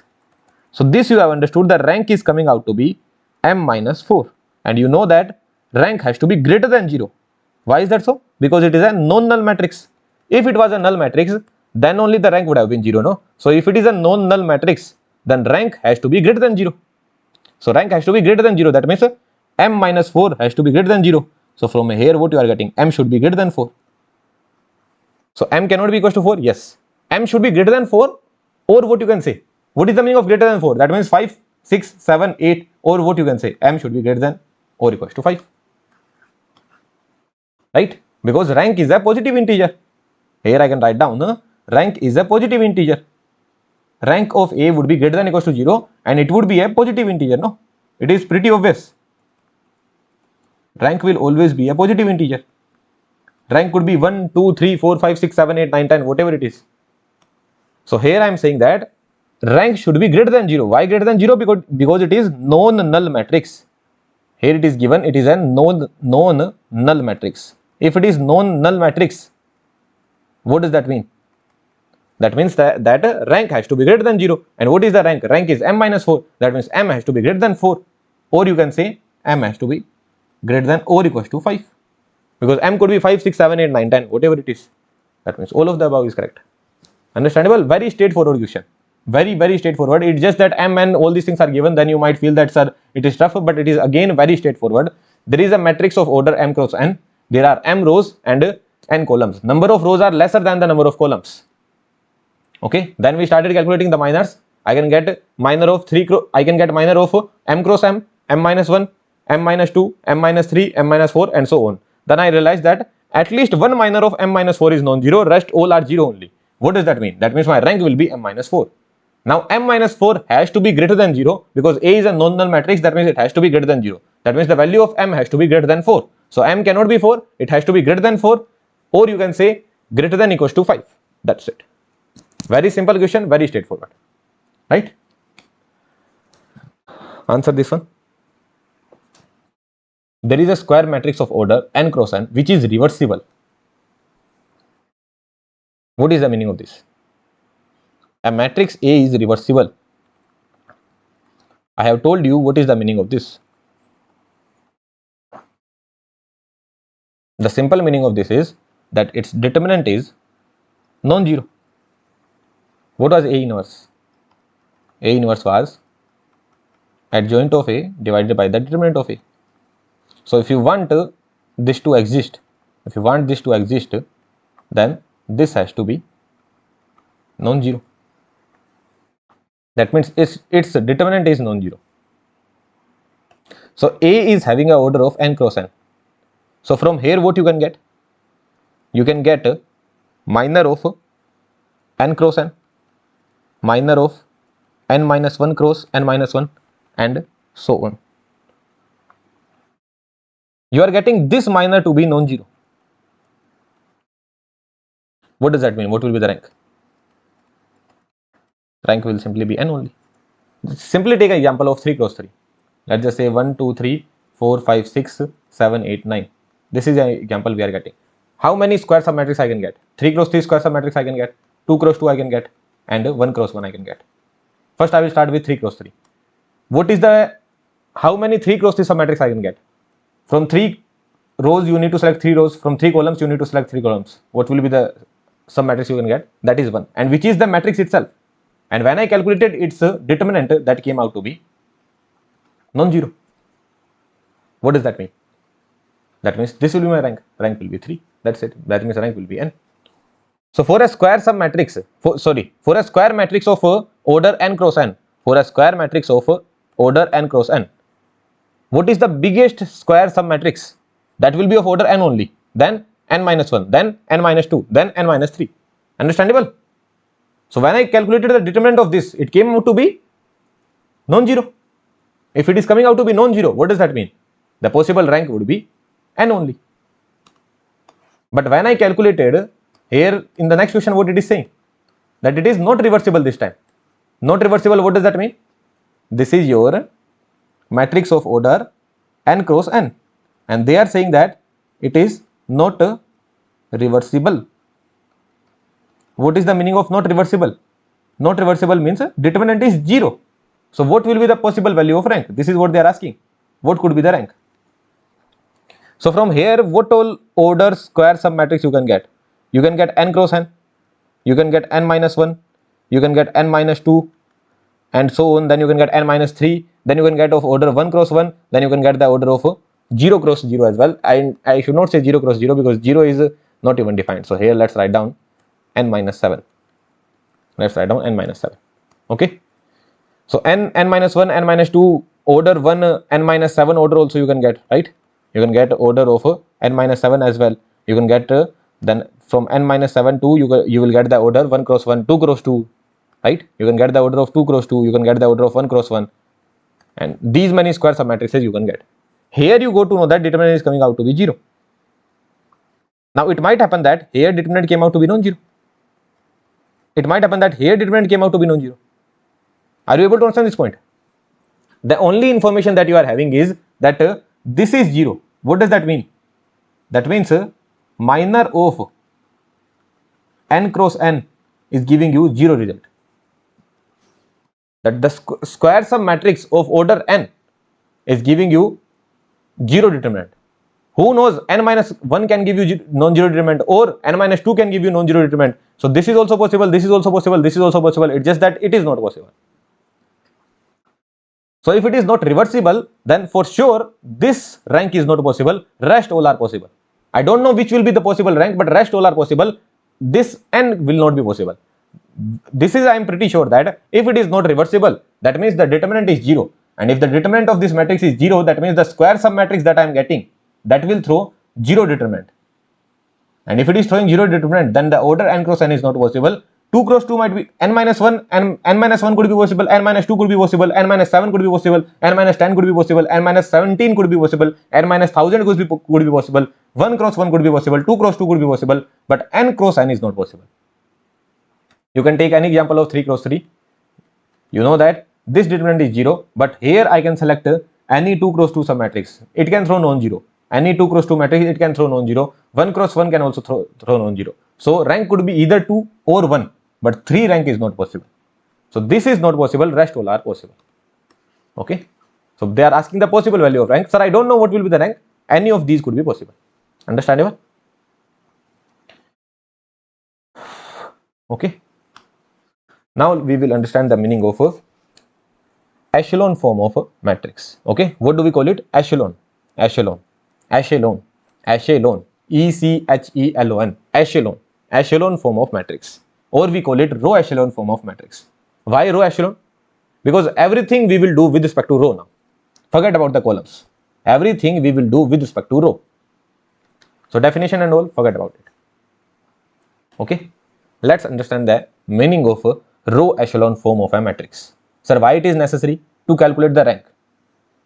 So this you have understood, the rank is coming out to be m minus 4. And you know that rank has to be greater than 0. Why is that so? Because it is a non-null matrix. If it was a null matrix, then only the rank would have been 0, no? So if it is a non-null matrix, then rank has to be greater than 0. So rank has to be greater than 0. That means m minus 4 has to be greater than 0. So from here what you are getting? M should be greater than 4. So m cannot be equal to 4. Yes. M should be greater than 4, or what you can say? What is the meaning of greater than 4? That means 5, 6, 7, 8, or what you can say? M should be greater than or equals to 5. Right? Because rank is a positive integer. Here I can write down, rank is a positive integer. Rank of A would be greater than or equals to 0, and it would be a positive integer, no? It is pretty obvious. Rank will always be a positive integer. Rank could be 1, 2, 3, 4, 5, 6, 7, 8, 9, 10, whatever it is. So here I am saying that rank should be greater than 0. Why greater than 0? Because it is non-null matrix. Here it is given, it is a non-null matrix. If it is non-null matrix, what does that mean? That means that rank has to be greater than 0. And what is the rank? Rank is m minus 4. That means m has to be greater than 4. Or you can say m has to be greater than or equals to 5. Because m could be 5, 6, 7, 8, 9, 10, whatever it is. That means all of the above is correct. Understandable? Very straightforward question. Very, very straightforward. It's just that m and all these things are given, then you might feel that, sir, it is tough, but it is again very straightforward. There is a matrix of order m cross n. There are m rows and n columns. Number of rows are lesser than the number of columns. Okay, then we started calculating the minors. I can get minor of 3, I can get minor of m cross m, m minus 1, m minus 2, m minus 3, m minus 4, and so on. Then I realized that at least one minor of m minus 4 is non-zero, rest all are 0 only. What does that mean? That means my rank will be m minus 4. Now m minus 4 has to be greater than 0, because A is a non-null matrix. That means it has to be greater than 0. That means the value of m has to be greater than 4. So m cannot be 4, it has to be greater than 4, or you can say greater than equals to 5. That's it. Very simple question, very straightforward. Right? Answer this one. There is a square matrix of order n cross n which is reversible. What is the meaning of this? A matrix A is reversible. I have told you what is the meaning of this. The simple meaning of this is that its determinant is non-zero. What was A inverse? A inverse was adjoint of A divided by the determinant of A. So if you want this to exist, then this has to be non-zero. That means its determinant is non-zero. So A is having a order of n cross n. So from here what you can get? You can get minor of n cross n, minor of n minus 1 cross n minus 1, and so on. You are getting this minor to be non-zero. What does that mean? What will be the rank? Rank will simply be n only. Simply take an example of 3 cross 3. Let's just say 1, 2, 3, 4, 5, 6, 7, 8, 9. This is an example we are getting. How many square submatrix I can get? 3 cross 3 square submatrix I can get, 2 cross 2 I can get, and 1 cross 1 I can get. First I will start with 3 cross 3. What is the, how many 3 cross 3 submatrix I can get? From 3 rows you need to select 3 rows, from 3 columns you need to select 3 columns. What will be the submatrix you can get? That is 1, and which is the matrix itself. And when I calculated its determinant, that came out to be non-zero. What does that mean? That means this will be my rank. Rank will be 3. That's it. That means rank will be n. So for a square submatrix, for a square matrix of order n cross n, for a square matrix of order n cross n, what is the biggest square submatrix? That will be of order n only. Then n minus 1, then n minus 2, then n minus 3. Understandable? So when I calculated the determinant of this, it came out to be non-zero. If it is coming out to be non-zero, what does that mean? The possible rank would be n only. But when I calculated here in the next question, what it is saying? That it is not reversible this time. Not reversible, what does that mean? This is your matrix of order n cross n, and they are saying that it is not reversible. What is the meaning of not reversible? Not reversible means determinant is 0. So what will be the possible value of rank? This is what they are asking. What could be the rank? So from here, what all order square submatrix you can get? You can get n cross n, you can get n minus 1, you can get n minus 2, and so on. Then you can get n minus 3, then you can get of order 1 cross 1, then you can get the order of 0 cross 0 as well. I should not say 0 cross 0 because 0 is not even defined. So here let's write down n minus 7. Let's write down n minus 7. Okay. So n minus 1, n minus 2, order 1, n minus 7 order also you can get, right? You can get order of n minus 7 as well. You can get then from n minus 7 to you will get the order 1 cross 1, 2 cross 2, right? You can get the order of 2 cross 2, you can get the order of 1 cross 1, and these many square submatrices you can get. Here you go to know that determinant is coming out to be 0. Now it might happen that here determinant came out to be non-zero. It might happen that here determinant came out to be non-zero. Are you able to understand this point? The only information that you are having is that this is 0. What does that mean? That means minor of n cross n is giving you 0 result. That the square submatrix of order n is giving you 0 determinant. Who knows, n minus 1 can give you non-zero determinant, or n minus 2 can give you non-zero determinant. So this is also possible, this is also possible, this is also possible. It's just that it is not possible. So if it is not reversible, then for sure this rank is not possible. Rest all are possible. I don't know which will be the possible rank, but rest all are possible. This n will not be possible. This is, I am pretty sure that if it is not reversible, that means the determinant is 0. And if the determinant of this matrix is 0, that means the square submatrix that I am getting, that will throw 0 determinant. And if it is throwing 0 determinant, then the order n cross n is not possible. 2 cross 2 might be n minus 1, and n minus 1 could be possible, n minus 2 could be possible, n minus 7 could be possible, n minus 10 could be possible, n minus 17 could be possible, n minus 1000 could be possible, 1 cross 1 could be possible, 2 cross 2 could be possible, but n cross n is not possible. You can take any example of 3 cross 3. You know that this determinant is 0, but here I can select any 2 cross 2 submatrix. It can throw non-zero. Any 2 cross 2 matrix, it can throw non-zero. 1 cross 1 can also throw non-zero. So rank could be either 2 or 1, but 3 rank is not possible. So this is not possible, rest all are possible. Okay. So they are asking the possible value of rank. Sir, I don't know what will be the rank. Any of these could be possible. Understandable? Okay. Now we will understand the meaning of a echelon form of a matrix. Okay. What do we call it? Echelon. Echelon. Echelon. Echelon. E-C-H-E-L-O-N. Echelon. Echelon form of matrix. Or we call it row echelon form of matrix. Why row echelon? Because everything we will do with respect to row now. Forget about the columns. Everything we will do with respect to row. So definition and all, forget about it. Okay, let's understand the meaning of a row echelon form of a matrix. Sir, why it is necessary to calculate the rank?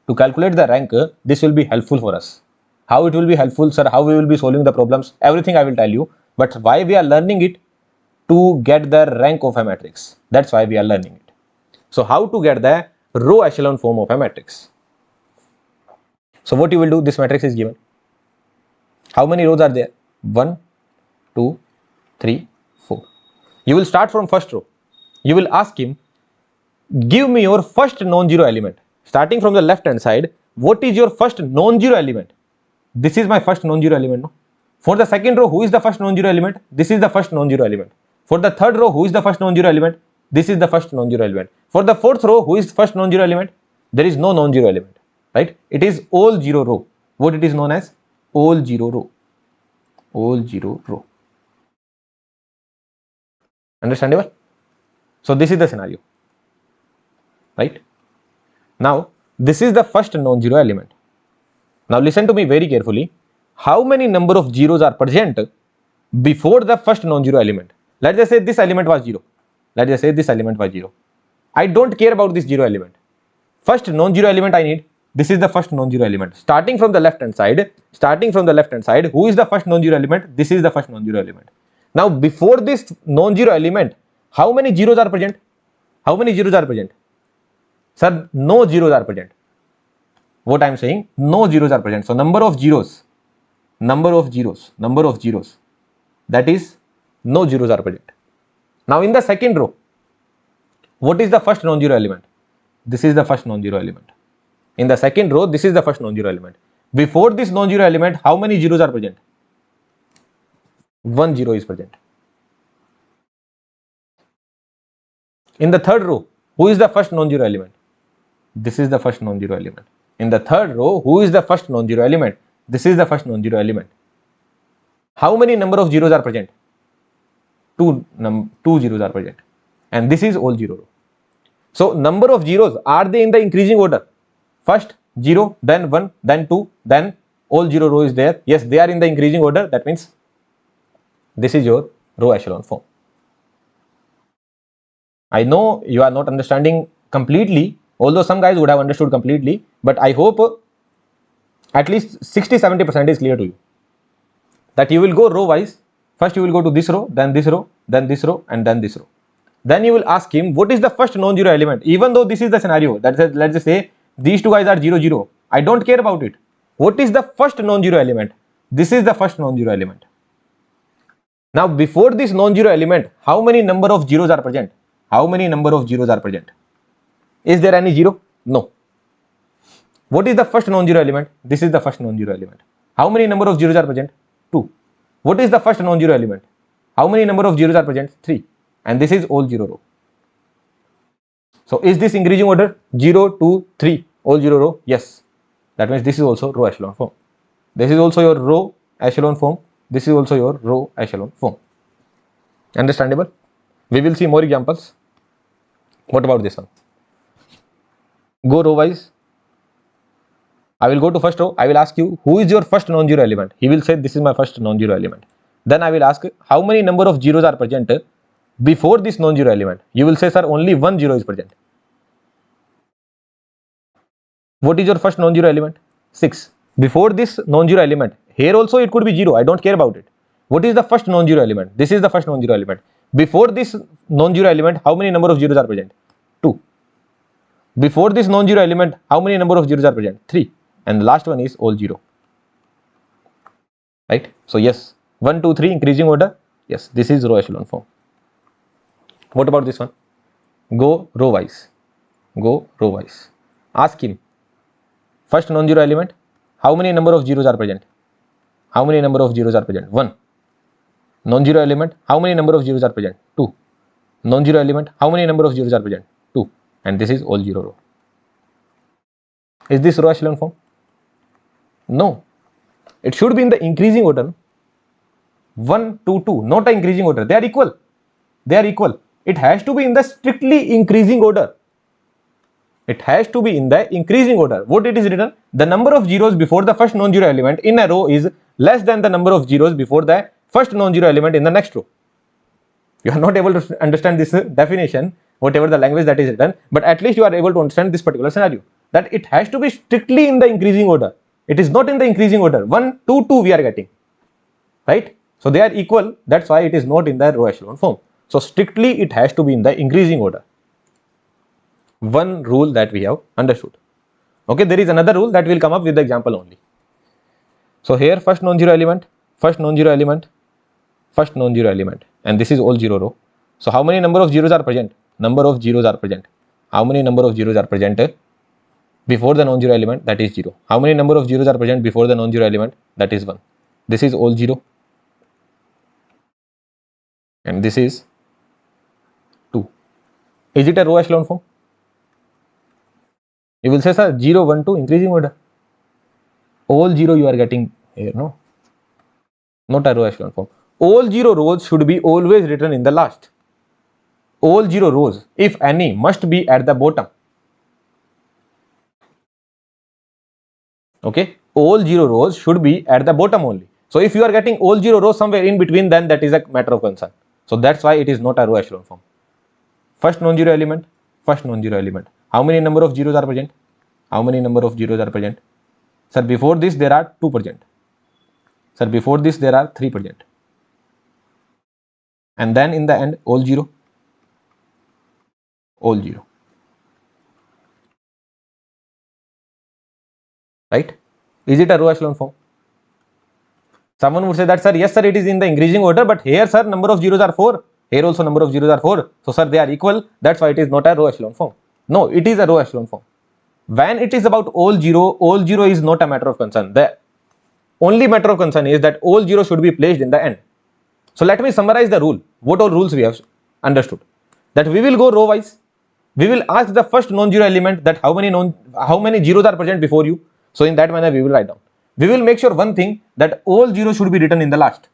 To calculate the rank, this will be helpful for us. How it will be helpful, sir? How we will be solving the problems? Everything I will tell you. But why we are learning it? To get the rank of a matrix. That's why we are learning it. So how to get the row echelon form of a matrix? So what you will do? This matrix is given. How many rows are there? 1, 2, 3, 4. You will start from first row. You will ask him, give me your first non-zero element. Starting from the left hand side, what is your first non-zero element? This is my first non-zero element. No? For the second row, who is the first non-zero element? This is the first non-zero element. For the third row, who is the first non-zero element? This is the first non-zero element. For the fourth row, who is first non-zero element? There is no non-zero element, right? It is all zero row. What it is known as? All zero row. All zero row. Understandable? So this is the scenario, right? Now, this is the first non-zero element. Now listen to me very carefully. How many number of zeros are present before the first non-zero element? Let's just say this element was 0. Let's just say this element was 0. I don't care about this 0 element. First non-zero element I need. This is the first non-zero element. Starting from the left hand side, who is the first non-zero element? This is the first non-zero element. Now before this non-zero element, how many zeros are present? How many zeros are present? Sir, no zeros are present. What I am saying, no zeros are present. So number of zeros, that is no zeros are present. Now in the second row, what is the first non-zero element? This is the first non-zero element. In the second row, this is the first non-zero element. Before this non-zero element, how many zeros are present? 1 zero is present. In the third row, who is the first non-zero element? This is the first non-zero element. In the third row, who is the first non-zero element? This is the first non-zero element. How many number of zeros are present? Two zeros are present. And this is all zero row. So number of zeros, are they in the increasing order? First 0, then 1, then 2, then all zero row is there. Yes, they are in the increasing order. That means this is your row echelon form. I know you are not understanding completely, although some guys would have understood completely, but I hope at least 60-70% is clear to you. That you will go row wise. First you will go to this row, then this row, then this row, and then this row. Then you will ask him, what is the first non-zero element? Even though this is the scenario, that is, let's just say these two guys are 0, 0. I don't care about it. What is the first non-zero element? This is the first non-zero element. Now before this non-zero element, how many number of zeros are present? How many number of zeros are present? Is there any zero? No. What is the first non-zero element? This is the first non-zero element. How many number of zeros are present? 2. What is the first non-zero element? How many number of zeros are present? 3. And this is all zero row. So is this increasing order? 0, 2, 3, all zero row? Yes. That means this is also row echelon form. This is also your row echelon form. This is also your row echelon form. Understandable? We will see more examples. What about this one? Go row wise. I will go to first row. I will ask you, who is your first non-zero element? He will say, this is my first non-zero element. Then I will ask, how many number of zeros are present before this non-zero element? You will say, sir, only 1 zero is present. What is your first non-zero element? 6. Before this non-zero element, here also it could be 0. I don't care about it. What is the first non-zero element? This is the first non-zero element. Before this non-zero element, how many number of zeros are present? 2. Before this non-zero element, how many number of zeros are present? 3. And the last one is all 0. Right? So yes, 1, 2, 3 increasing order. Yes, this is row echelon form. What about this one? Go row wise. Go row wise. Ask him, first non-zero element, how many number of zeros are present? How many number of zeros are present? 1. Non-zero element, how many number of zeros are present? 2. Non-zero element, how many number of zeros are present? 2. And this is all zero row. Is this row echelon form? No. It should be in the increasing order. 1, 2, 2. Not an increasing order. They are equal. They are equal. It has to be in the strictly increasing order. It has to be in the increasing order. What it is written? The number of zeros before the first non-zero element in a row is less than the number of zeros before the first non-zero element in the next row. You are not able to understand this definition, whatever the language that is written, but at least you are able to understand this particular scenario, that it has to be strictly in the increasing order. It is not in the increasing order. 1, 2, 2 we are getting, right? So they are equal. That's why it is not in the row echelon form. So strictly it has to be in the increasing order. One rule that we have understood. Okay, there is another rule that will come up with the example only. So here first non-zero element, first non-zero element, first non-zero element, and this is all zero row. So how many number of zeros are present? Number of zeros are present. How many number of zeros are present before the non-zero element? That is 0. How many number of zeros are present before the non-zero element? That is 1. This is all 0 and this is 2. Is it a row echelon form? You will say, sir, 0, 1, 2 increasing order. All 0 you are getting here, no? Not a row echelon form. All 0 rows should be always written in the last. All 0 rows, if any, must be at the bottom. Okay, all 0 rows should be at the bottom only. So if you are getting all 0 rows somewhere in between, then that is a matter of concern. So that's why it is not a row echelon form. First non-zero element, first non-zero element. How many number of zeros are present? How many number of zeros are present? Sir, before this there are 2 present. Sir, before this there are 3 present. And then in the end, all 0. All 0. Right? Is it a row echelon form? Someone would say that, sir, yes, sir, it is in the increasing order, but here, sir, number of zeros are 4. Here also number of zeros are 4. So, sir, they are equal. That's why it is not a row echelon form. No, it is a row echelon form. When it is about all 0 is not a matter of concern. The only matter of concern is that all 0 should be placed in the end. So, let me summarize the rule. What all rules we have understood? That we will go row wise. We will ask the first non-zero element that how many zeros are present before you. So, in that manner, we will write down. We will make sure one thing, that all 0 should be written in the last.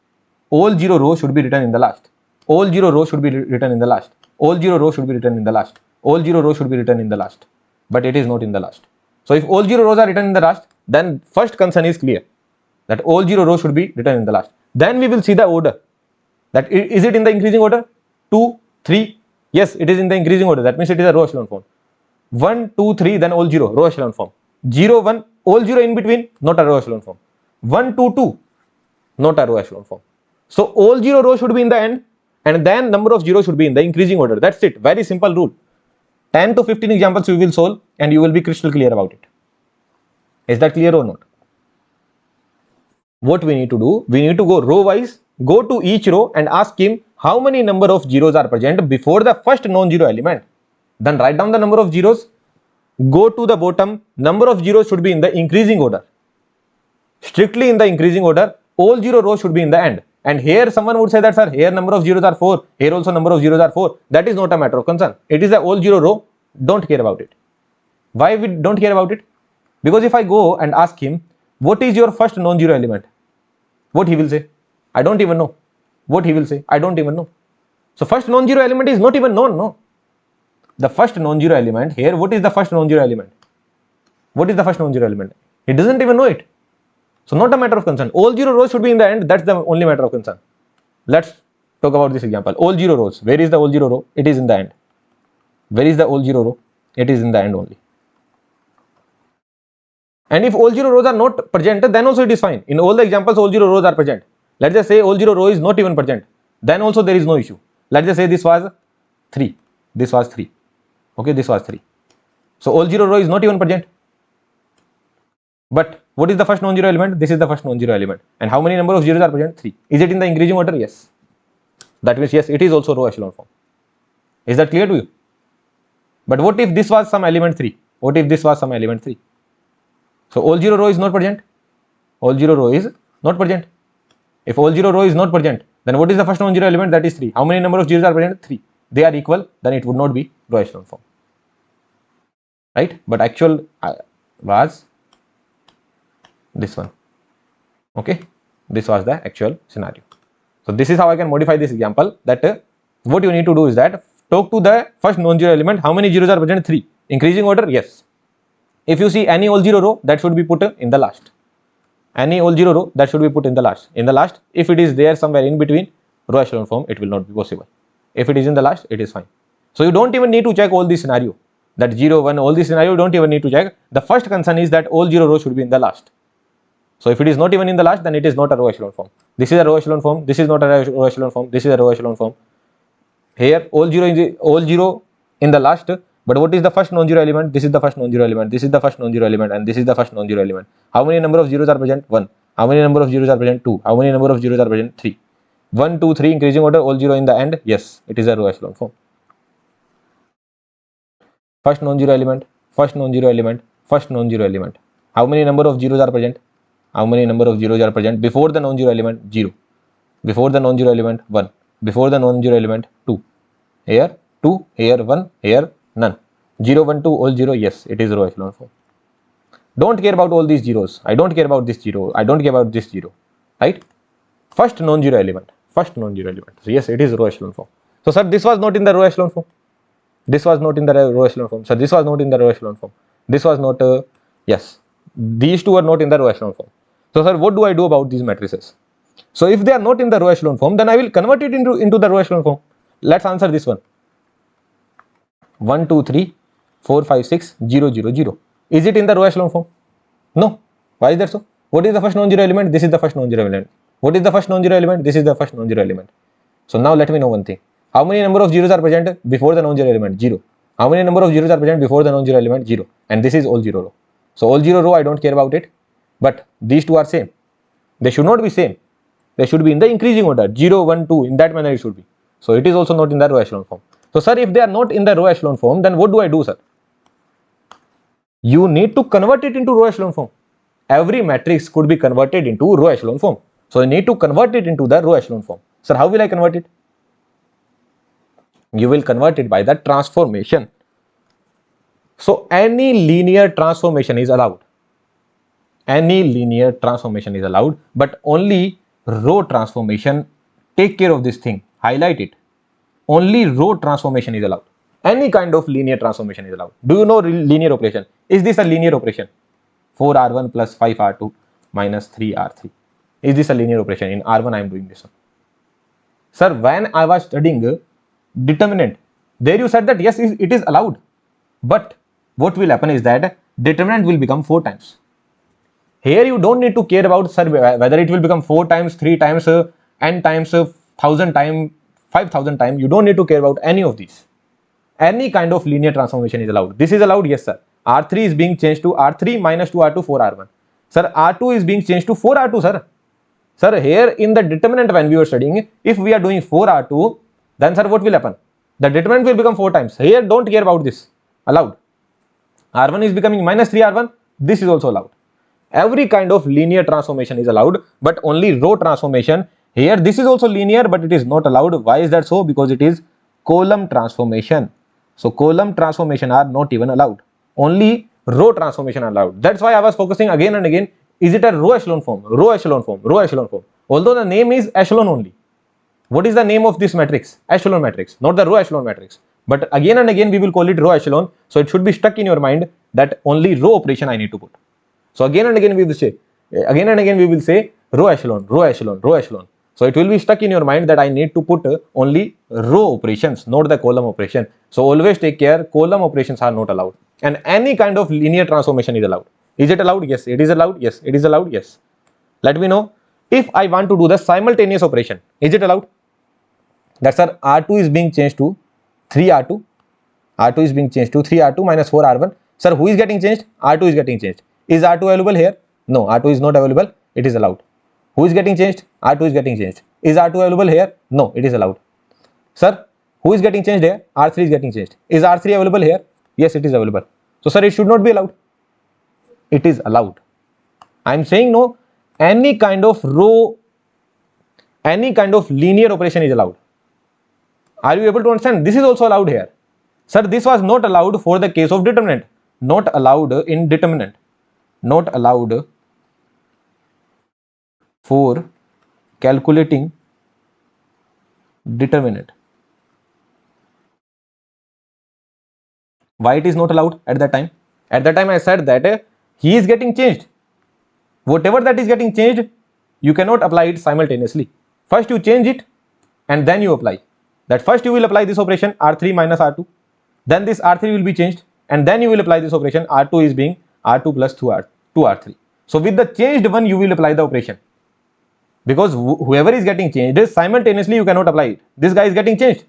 All 0 rows should be written in the last. All 0 rows should be written in the last. All 0 rows should be written in the last. All 0 rows should be written in the last. But it is not in the last. So if all 0 rows are written in the last, then first concern is clear, that all 0 rows should be written in the last. Then we will see the order. That is it in the increasing order? 2, 3. Yes, it is in the increasing order. That means it is a row echelon form. 1, 2, 3, then all 0, row echelon form. 0, 1, all 0 in between, not a row echelon form. 1, 2, 2, not a row echelon form. So all 0 rows should be in the end, and then number of zeros should be in the increasing order. That's it. Very simple rule. 10 to 15 examples we will solve, and you will be crystal clear about it. Is that clear or not? What we need to do, we need to go row wise, go to each row and ask him how many number of zeros are present before the first non-zero element. Then write down the number of zeros, go to the bottom, number of zeros should be in the increasing order. Strictly in the increasing order, all 0 rows should be in the end. And here someone would say that, sir, here number of zeros are 4, here also number of zeros are 4. That is not a matter of concern. It is a all 0 row, don't care about it. Why we don't care about it? Because if I go and ask him, what is your first non-zero element? What he will say? I don't even know. What he will say? I don't even know. So first non-zero element is not even known, no. The first non-zero element here, what is the first non-zero element? What is the first non-zero element? He doesn't even know it. So not a matter of concern. All 0 rows should be in the end. That's the only matter of concern. Let's talk about this example. All 0 rows. Where is the all 0 row? It is in the end. Where is the all 0 row? It is in the end only. And if all 0 rows are not present, then also it is fine. In all the examples, all 0 rows are present. Let's just say all 0 row is not even present. Then also there is no issue. Let's just say this was 3. This was 3. Okay, this was 3. So all 0 row is not even present. But what is the first non-zero element? This is the first non-zero element. And how many number of zeros are present? 3. Is it in the increasing order? Yes. That means yes, it is also row echelon form. Is that clear to you? But what if this was some element 3? What if this was some element 3? So all 0 row is not present. All 0 row is not present. If all 0 row is not present, then what is the first non-zero element? That is 3. How many number of zeros are present? 3. They are equal, then it would not be row echelon form. Right? But actual was this one. Okay, this was the actual scenario. So this is how I can modify this example, that what you need to do is that talk to the first non-zero element, how many zeros are present? 3. Increasing order, yes. If you see any all 0 row, that should be put in the last. Any all 0 row, that should be put in the last. In the last, if it is there somewhere in between row echelon form, it will not be possible. If it is in the last, it is fine. So you don't even need to check all this scenario, that 0, 1, all this scenario, you don't even need to check. The first concern is that all 0 rows should be in the last. So if it is not even in the last, then it is not a row echelon form. This is a row echelon form. This is not a row echelon form. This is a row echelon form. Here all 0 in the last, but what is the first non-zero element? This is the first non-zero element. This is the first non-zero element, and this is the first non-zero element. How many number of zeros are present? 1. How many number of zeros are present? 2. How many number of zeros are present? 3. 1, 2, 3 increasing order, all 0 in the end. Yes, it is a row echelon form. First non-zero element, first non-zero element, first non-zero element. How many number of zeros are present? How many number of zeros are present before the non-zero element? 0. Before the non-zero element, 1. Before the non-zero element, 2. Here 2, here 1, here none. 0, 1, 2, all 0, yes, it is row echelon form. Don't care about all these zeros. I don't care about this 0. I don't care about this 0. Right? First non-zero element. First non-zero element. So yes, it is row echelon form. So sir, this was not in the row echelon form. This was not in the row echelon form. So this was not in the row echelon form. This was not, yes. These two are not in the row echelon form. So sir, what do I do about these matrices? So if they are not in the row echelon form, then I will convert it into the row echelon form. Let's answer this one. 1, 2, 3, 4, 5, 6, 0, 0, 0. Is it in the row echelon form? No. Why is that so? What is the first non-zero element? This is the first non-zero element. What is the first non-zero element? This is the first non-zero element. So now let me know one thing. How many number of zeros are present before the non-zero element? 0. How many number of zeros are present before the non-zero element? 0. And this is all 0 row. So all 0 row, I don't care about it. But these two are same. They should not be same. They should be in the increasing order. 0, 1, 2. In that manner it should be. So it is also not in the row echelon form. So sir, if they are not in the row echelon form, then what do I do, sir? You need to convert it into row echelon form. Every matrix could be converted into row echelon form. So you need to convert it into the row echelon form. Sir, how will I convert it? You will convert it by the transformation. So any linear transformation is allowed. Any linear transformation is allowed, but only row transformation. Take care of this thing. Highlight it. Only row transformation is allowed. Any kind of linear transformation is allowed. Do you know linear operation? Is this a linear operation? 4r1 plus 5r2 minus 3r3. Is this a linear operation? In r1 I am doing this one. Sir, when I was studying determinant, there you said that yes, it is allowed. But what will happen is that determinant will become 4 times. Here you don't need to care about, sir, whether it will become 4 times, 3 times, n times, 1000 times, 5000 times. You don't need to care about any of these. Any kind of linear transformation is allowed. This is allowed, yes sir. R3 is being changed to R3 minus 2R2 4R1. Sir, R2 is being changed to 4R2, sir. Sir, here in the determinant when we were studying, if we are doing 4R2, then sir, what will happen? The determinant will become 4 times. Here, don't care about this. Allowed. R1 is becoming minus 3R1. This is also allowed. Every kind of linear transformation is allowed, but only row transformation. Here, this is also linear, but it is not allowed. Why is that so? Because it is column transformation. So column transformation are not even allowed. Only row transformation are allowed. That's why I was focusing again and again. Is it a row echelon form? Row echelon form. Row echelon form. Although the name is echelon only. What is the name of this matrix? Echelon matrix, not the row echelon matrix. But again and again we will call it row echelon. So it should be stuck in your mind that only row operation I need to put. So again and again we will say, row echelon, row echelon, row echelon. So it will be stuck in your mind that I need to put only row operations, not the column operation. So always take care, column operations are not allowed. And any kind of linear transformation is allowed. Is it allowed? Yes. It is allowed. Yes. It is allowed. Yes. Let me know if I want to do the simultaneous operation. Is it allowed? That sir, R2 is being changed to 3R2. R2 is being changed to 3R2 minus 4R1. Sir, who is getting changed? R2 is getting changed. Is R2 available here? No, R2 is not available. It is allowed. Who is getting changed? R2 is getting changed. Is R2 available here? No, it is allowed. Sir, who is getting changed here? R3 is getting changed. Is R3 available here? Yes, it is available. So sir, it should not be allowed. It is allowed. I am saying no, any kind of row, any kind of linear operation is allowed. Are you able to understand? This is also allowed here. Sir, this was not allowed for the case of determinant. Not allowed in determinant. Not allowed for calculating determinant. Why it is not allowed at that time? At that time I said that he is getting changed. Whatever that is getting changed, you cannot apply it simultaneously. First you change it and then you apply. That first you will apply this operation R3 minus R2. Then this R3 will be changed and then you will apply this operation R2 is being R2 plus 2R3. So with the changed one you will apply the operation. Because whoever is getting changed, simultaneously you cannot apply it. This guy is getting changed,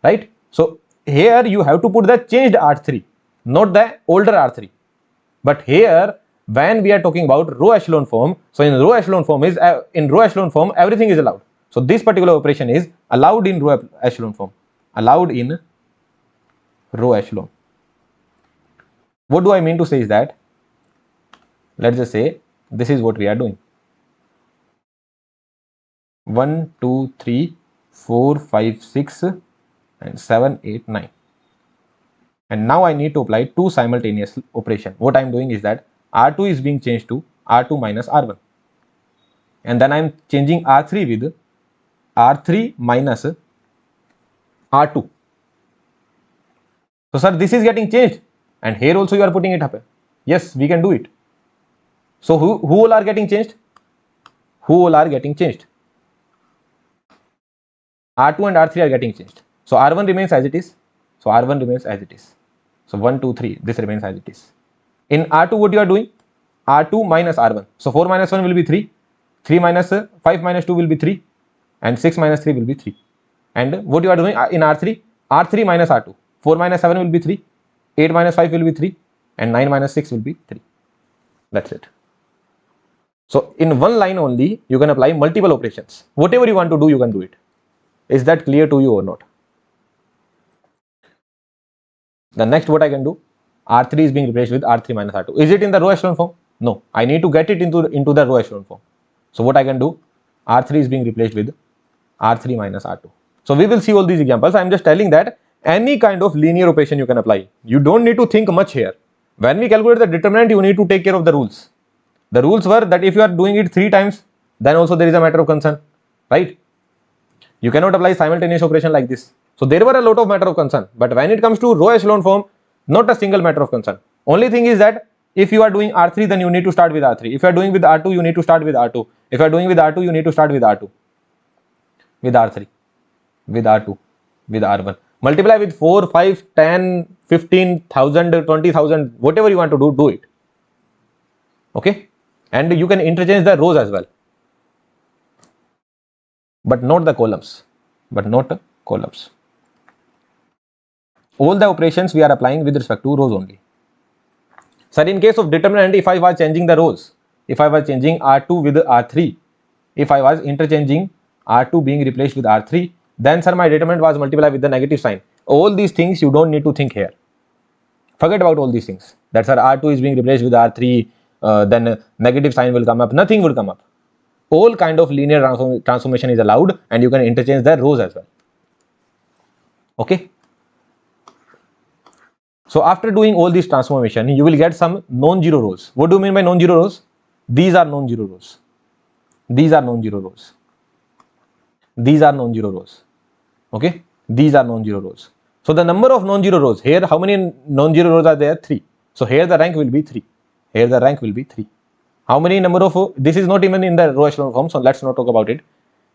right? So here you have to put the changed R3, not the older R3. But here when we are talking about row echelon form, so in row echelon form everything is allowed. So this particular operation is allowed in row echelon form, allowed in row echelon. What do I mean to say is that, let's just say this is what we are doing. 1 2 3 4 5 6 and 7 8 9, and now I need to apply two simultaneous operation. What I am doing is that R2 is being changed to R2 minus R1, and then I am changing R3 with R3 minus R2. So sir, this is getting changed and here also you are putting it up. Yes, we can do it. So who all are getting changed? Who all are getting changed? R2 and R3 are getting changed. So R1 remains as it is. So R1 remains as it is. So 1 2 3, this remains as it is. In R2 what you are doing? R2 minus R1. So 4 minus 1 will be 3. 3 minus 5 minus 2 will be 3. And 6 minus 3 will be 3. And what you are doing in R3? R3 minus R2. 4 minus 7 will be 3. 8 minus 5 will be 3. And 9 minus 6 will be 3. That's it. So in one line only you can apply multiple operations. Whatever you want to do, you can do it. Is that clear to you or not? The next what I can do, R3 is being replaced with R3 minus R2. Is it in the row echelon form? No, I need to get it into the row echelon form. So what I can do, R3 is being replaced with R3 minus R2. So we will see all these examples. I am just telling that any kind of linear operation you can apply. You don't need to think much here. When we calculate the determinant, you need to take care of the rules. The rules were that if you are doing it 3 times, then also there is a matter of concern, right? You cannot apply simultaneous operation like this. So there were a lot of matter of concern. But when it comes to row echelon form, not a single matter of concern. Only thing is that if you are doing R3, then you need to start with R3. If you are doing with R2, you need to start with R2. If you are doing with R2, you need to start with R2. With R3. With R2. With R1. Multiply with 4, 5, 10, 15,000, 20,000, whatever you want to do it. Okay? And you can interchange the rows as well. But not the columns. But not the columns. All the operations we are applying with respect to rows only. Sir, in case of determinant, if I was changing the rows, if I was changing R2 with R3, if I was interchanging R2 being replaced with R3, then sir, my determinant was multiplied with the negative sign. All these things you don't need to think here. Forget about all these things. That sir, R2 is being replaced with R3, then negative sign will come up. Nothing will come up. All kind of linear transformation is allowed, and you can interchange the rows as well. Okay. So after doing all this transformation, you will get some non-zero rows. What do you mean by non-zero rows? These are non-zero rows. These are non-zero rows. These are non-zero rows. Okay. These are non-zero rows. So the number of non-zero rows here, how many non-zero rows are there? 3. So here the rank will be 3. Here the rank will be 3. How many number of, this is not even in the row echelon form, so let's not talk about it.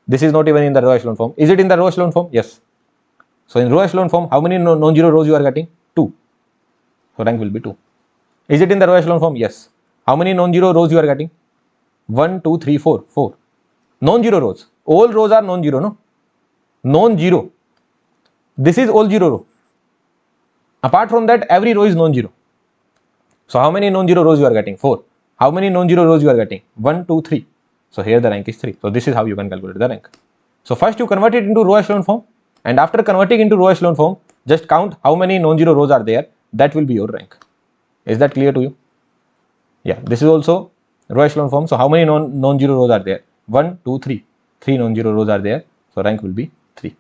This is not even in the row echelon form. Is it in the row echelon form? Yes. So in row echelon form, how many non-zero rows you are getting? 2. So rank will be 2. Is it in the row echelon form? Yes. How many non-zero rows you are getting? 1, 2, 3, 4. 4. Non-zero rows. All rows are non-zero, no? Non-zero. This is all zero row. Apart from that, every row is non-zero. So how many non-zero rows you are getting? 4. How many non-zero rows you are getting? 1, 2, 3. So here the rank is 3. So this is how you can calculate the rank. So first you convert it into row echelon form, and after converting into row echelon form, just count how many non-zero rows are there. That will be your rank. Is that clear to you? Yeah, this is also row echelon form. So how many non-zero rows are there? 1, 2, 3. 3 non-zero rows are there. So rank will be 3.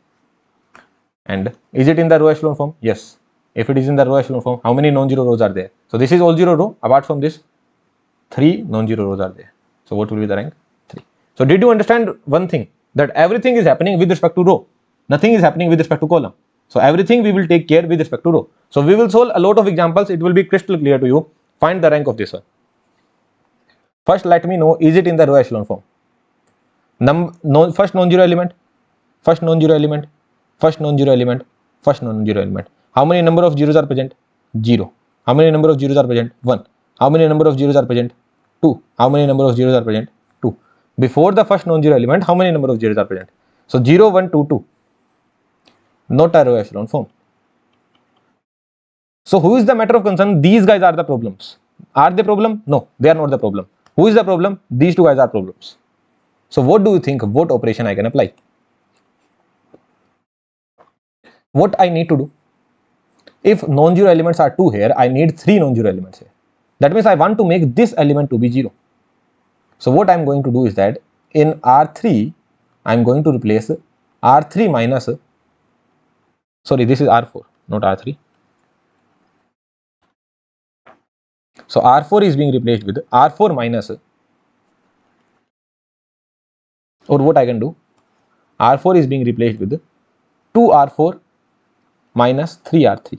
And is it in the row echelon form? Yes. If it is in the row echelon form, how many non-zero rows are there? So this is all zero row. Apart from this, 3 non-zero rows are there. So what will be the rank? 3. So did you understand one thing? That everything is happening with respect to row. Nothing is happening with respect to column. So everything we will take care with respect to row. So we will solve a lot of examples. It will be crystal clear to you. Find the rank of this one. First, let me know, is it in the row echelon form? First non-zero element, first non-zero element, first non-zero element, first non-zero element. How many number of zeros are present? 0. How many number of zeros are present? 1. How many number of zeros are present? 2. How many number of zeros are present? 2. Before the first non-zero element, how many number of zeros are present? So 0, 1, 2, 2. Not a row echelon form. So who is the matter of concern? These guys are the problems. Are they problem? No, they are not the problem. Who is the problem? These two guys are problems. So what do you think? What operation I can apply? What I need to do? If non-zero elements are 2 here, I need 3 non-zero elements here. That means I want to make this element to be 0. So what I am going to do is that in R3, I am going to replace R3 minus, sorry, this is R4, not R3. So R4 is being replaced with R4 minus, or what I can do, R4 is being replaced with 2R4 minus 3R3.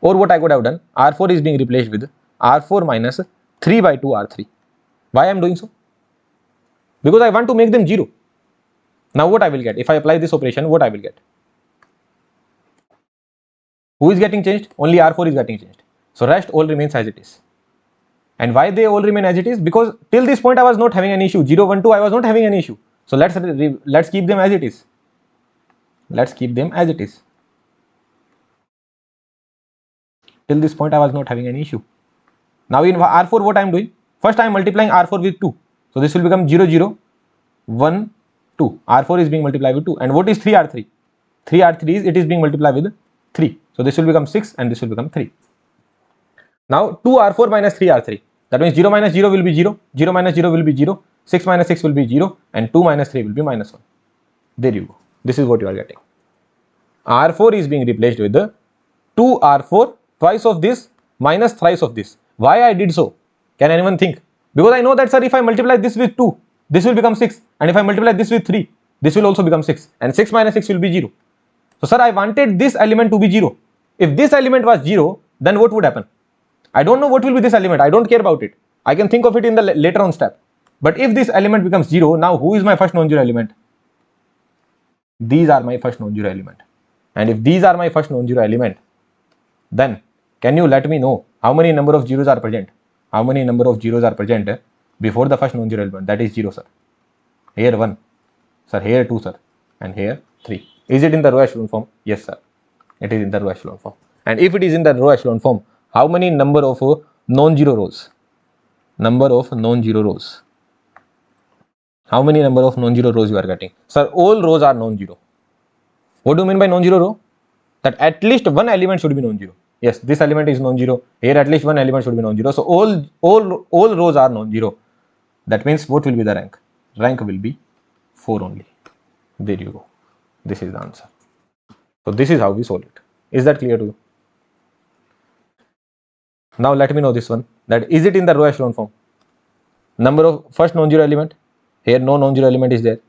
Or what I could have done, R4 is being replaced with R4 minus 3 by 2 R3. Why I am doing so? Because I want to make them 0. Now what I will get? If I apply this operation, what I will get? Who is getting changed? Only R4 is getting changed. So rest all remains as it is. And why they all remain as it is? Because till this point I was not having any issue. 0, 1, 2 I was not having any issue. So let's keep them as it is. Let's keep them as it is. Till this point I was not having any issue. Now in R4 what I am doing? First I am multiplying R4 with 2. So this will become 0, 0, 1, 2. R4 is being multiplied with 2. And what is 3R3? 3R3 is, it is being multiplied with 3. So this will become 6 and this will become 3. Now 2R4 minus 3R3. That means 0 minus 0 will be 0. 0 minus 0 will be 0. 6 minus 6 will be 0. And 2 minus 3 will be minus 1. There you go. This is what you are getting. R4 is being replaced with the 2R4 twice of this minus thrice of this. Why I did so? Can anyone think? Because I know that, sir, if I multiply this with 2, this will become 6. And if I multiply this with 3, this will also become 6. And 6 minus 6 will be 0. So, sir, I wanted this element to be 0. If this element was 0, then what would happen? I don't know what will be this element. I don't care about it. I can think of it in the later on step. But if this element becomes 0, now who is my first non-zero element? These are my first non-zero element. And if these are my first non-zero element, then can you let me know how many number of zeros are present? How many number of zeros are present before the first non-zero element? That is 0, sir. Here 1, sir, here 2, sir, and here 3. Is it in the row echelon form? Yes, sir. It is in the row echelon form. And if it is in the row echelon form, how many number of non-zero rows? Number of non-zero rows. How many number of non-zero rows you are getting? Sir, all rows are non-zero. What do you mean by non-zero row? That at least one element should be non-zero. Yes, this element is non-zero. Here at least one element should be non-zero. So all rows are non-zero. That means what will be the rank? Rank will be 4 only. There you go. This is the answer. So this is how we solve it. Is that clear to you? Now let me know this one. That is it in the row echelon form? Number of first non-zero element. Here no non-zero element is there.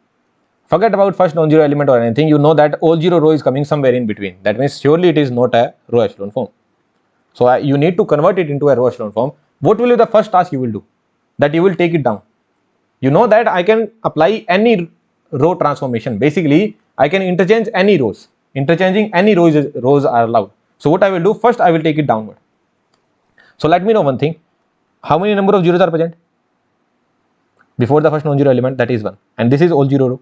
Forget about first non-zero element or anything. You know that all zero row is coming somewhere in between. That means surely it is not a row echelon form. So you need to convert it into a row echelon form. What will be the first task you will do? That you will take it down. You know that I can apply any row transformation. Basically, I can interchange any rows. Interchanging any rows are allowed. So what I will do? First, I will take it downward. So let me know one thing. How many number of zeros are present before the first non-zero element? That is 1. And this is all zero row.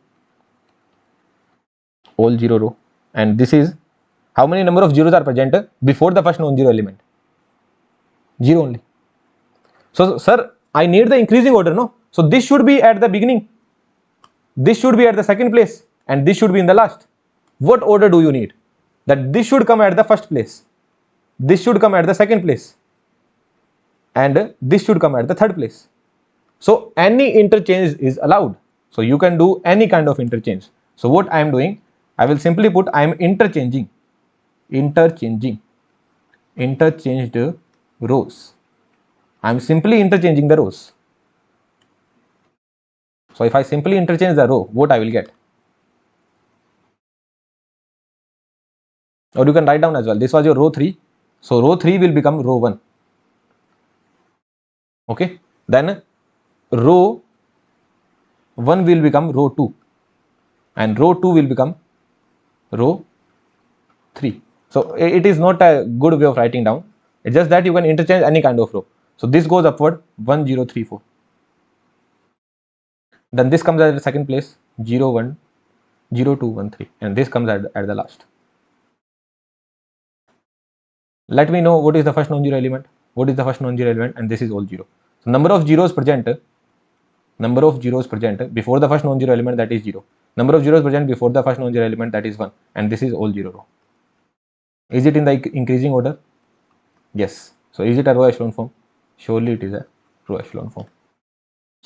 All zero row. And this is how many number of zeros are present before the first non-zero element? 0 only. So, sir, I need the increasing order, no? So this should be at the beginning. This should be at the second place. And this should be in the last. What order do you need? That this should come at the first place. This should come at the second place. And this should come at the third place. So any interchange is allowed. So you can do any kind of interchange. So what I am doing, I will simply put I am interchanged rows. I am simply interchanging the rows. So if I simply interchange the row, what I will get? or you can write down as well. This was your row 3. So row 3 will become row 1. Okay. Then row 1 will become row 2. And row 2 will become row 3. So it is not a good way of writing down. It's just that you can interchange any kind of row. So this goes upward 1, 0, 3, 4. Then this comes at the second place 0, 1, 0, 2, 1, 3. And this comes at the last. Let me know what is the first non-zero element. What is the first non-zero element? And this is all 0. So number of zeros present before the first non-zero element, that is 0. Number of zeros present before the first non-zero element, that is 1. And this is all 0 row. Is it in the increasing order? Yes. So is it a row echelon form? Surely it is a row echelon form.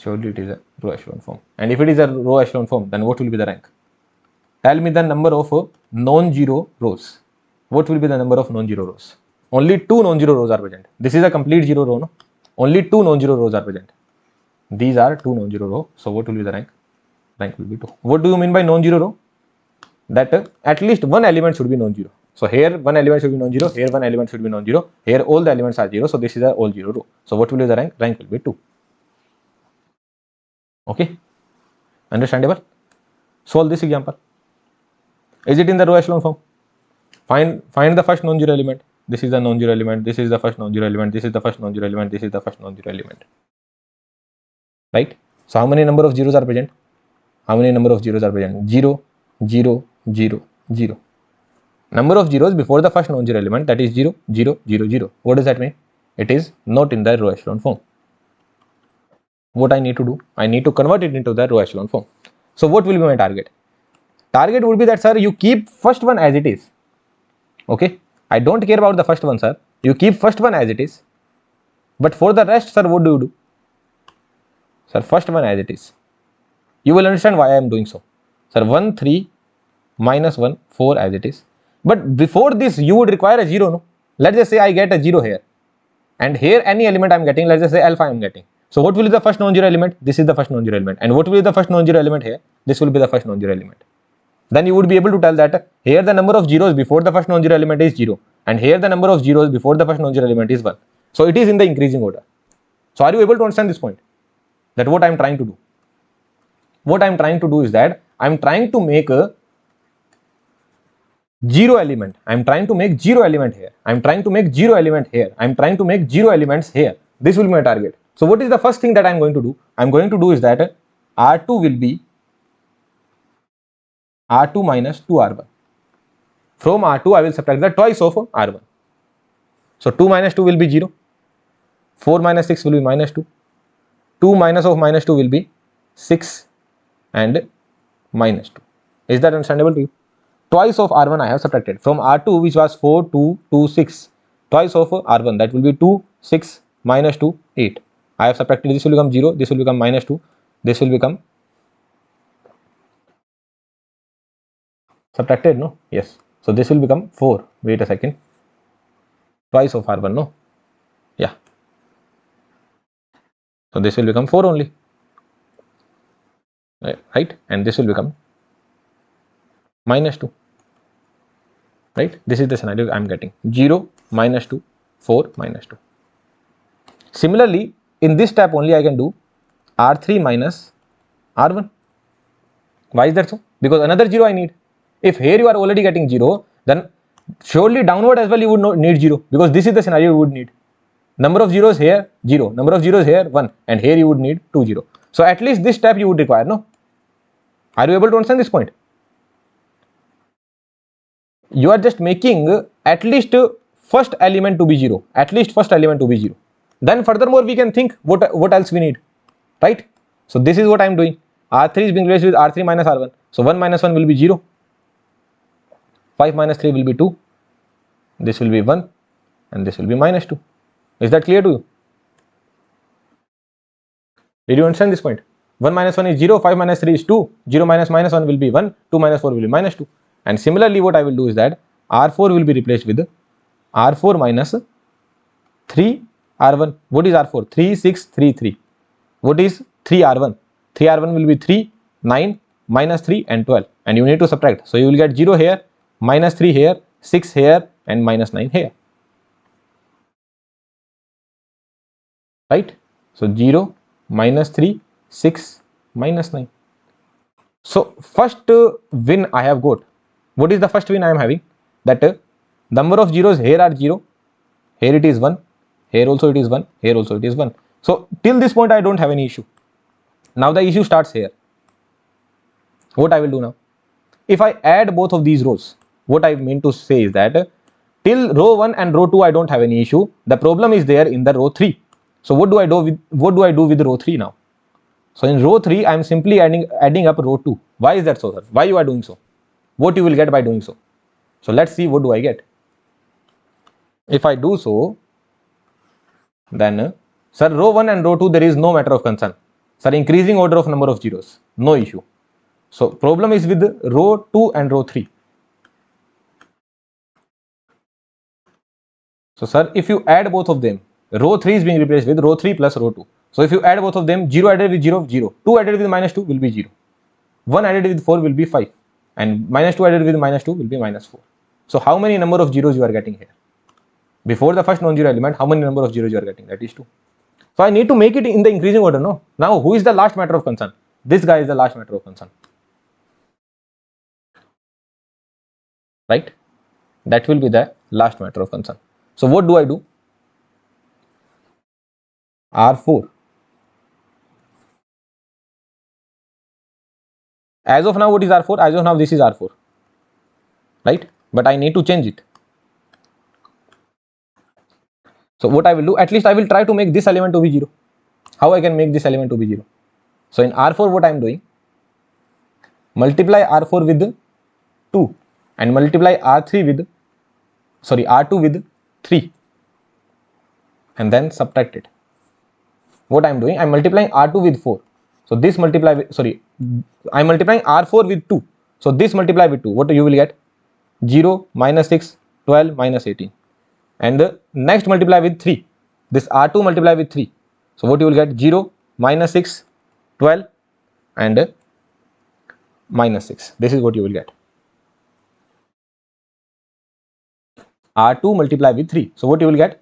Surely it is a row echelon form. And if it is a row echelon form, then what will be the rank? Tell me the number of non-zero rows. What will be the number of non-zero rows? Only 2 non-zero rows are present. This is a complete 0 row, no? Only 2 non-zero rows are present. These are 2 non-zero rows. So what will be the rank? Rank will be 2. What do you mean by non-zero row? That at least one element should be non-zero. So here one element should be non-zero, here one element should be non-zero, here all the elements are 0. So this is a all 0 row. So what will be the rank? Rank will be 2. Okay, understandable? Solve this example. Is it in the row echelon form? Find the first non-zero element. This is the non-zero element, this is the first non-zero element, this is the first non-zero element, this is the first non-zero element. Right? So how many number of zeros are present? How many number of zeros are present? 0, 0, 0, 0. Number of zeros before the first non-zero element, that is 0, 0, 0, 0. What does that mean? It is not in the row echelon form. What I need to do? I need to convert it into the row echelon form. So what will be my target? Target would be that, sir, you keep first one as it is. Okay, I don't care about the first one, sir. You keep first one as it is. But for the rest, sir, what do you do? Sir, first one as it is. You will understand why I am doing so. Sir, 1, 3, minus 1, 4 as it is. But before this, you would require a 0, no? Let's just say I get a 0 here. And here any element I am getting, let's just say alpha I am getting. So what will be the first non-zero element? This is the first non-zero element. And what will be the first non-zero element here? This will be the first non-zero element. Then you would be able to tell that here the number of zeros before the first non-zero element is 0. And here the number of zeros before the first non-zero element is 1. So it is in the increasing order. So are you able to understand this point? That what I am trying to do? What I am trying to do is that I am trying to make a 0 element. I am trying to make 0 element here. I am trying to make 0 element here. I am trying to make 0 elements here. This will be my target. So what is the first thing that I am going to do? I am going to do is that R2 will be R2 minus 2R1. From R2 I will subtract the twice of R1. So 2 minus 2 will be 0. 4 minus 6 will be minus 2. 2 minus of minus 2 will be 6 and minus 2. Is that understandable to you? Twice of R1 I have subtracted. From R2 which was 4, 2, 2, 6. Twice of R1, that will be 2, 6, minus 2, 8. I have subtracted, this will become 0, this will become minus 2, this will become subtracted, no? Yes. So this will become 4. Wait a second. Twice of R1, no? Yeah. So this will become 4 only. Right? And this will become minus 2. Right? This is the scenario I am getting. 0, minus 2, 4, minus 2. Similarly, in this step only I can do R3 minus R1. Why is that so? Because another 0 I need. If here you are already getting 0, then surely downward as well you would not need 0, because this is the scenario you would need. Number of zeros here 0, number of zeros here 1, and here you would need 2 0. So at least this step you would require, no? Are you able to understand this point? You are just making at least first element to be 0, at least first element to be 0. Then furthermore we can think what else we need, right? So this is what I am doing. R3 is being replaced with R3 minus R1. So 1 minus 1 will be 0. 5 minus 3 will be 2. This will be 1 and this will be minus 2. Is that clear to you? Did you understand this point? 1 minus 1 is 0, 5 minus 3 is 2, 0 minus minus 1 will be 1, 2 minus 4 will be minus 2. And similarly what I will do is that R4 will be replaced with R4 minus 3 R1. What is R4? 3, 6, 3, 3. What is 3 R1? 3 R1 will be 3, 9, minus 3 and 12. And you need to subtract. So you will get 0 here, minus 3 here, 6 here and minus 9 here, right? So 0, minus 3, 6, minus 9. So first win I have got. What is the first win I am having? That number of zeros here are 0, here it is 1, here also it is 1, here also it is 1. So till this point I don't have any issue. Now the issue starts here. What I will do now? If I add both of these rows, what I mean to say is that till row 1 and row 2 I don't have any issue. The problem is there in the row 3. So what do I do with row 3 now? So in row 3 I am simply adding up row 2. Why is that so, sir? Why you are doing so? What you will get by doing so? So let's see what do I get. If I do so, then sir, row 1 and row 2 there is no matter of concern. Sir, increasing order of number of zeros, no issue. So problem is with row 2 and row 3. So sir, if you add both of them, row 3 is being replaced with row 3 plus row 2. So if you add both of them, 0 added with 0, 0. 2 added with minus 2 will be 0. 1 added with 4 will be 5. And minus 2 added with minus 2 will be minus 4. So how many number of zeros you are getting here? Before the first non-zero element, how many number of zeros you are getting? That is 2. So I need to make it in the increasing order, no? Now who is the last matter of concern? This guy is the last matter of concern. Right? That will be the last matter of concern. So what do I do? R4. As of now, what is R4? As of now, this is R4. Right? But I need to change it. So what I will do, at least I will try to make this element to be 0. How I can make this element to be 0? So in R4, what I am doing? Multiply R4 with 2 and multiply R2 with 3 and then subtract it. What I am doing? I am multiplying R2 with 4. So this multiply with, I am multiplying R4 with 2. So this multiply with 2. What you will get? 0, minus 6, 12, minus 18. And the next multiply with 3. This R2 multiply with 3. So what you will get? 0, minus 6, 12 and minus 6. This is what you will get. R2 multiply with 3. So what you will get?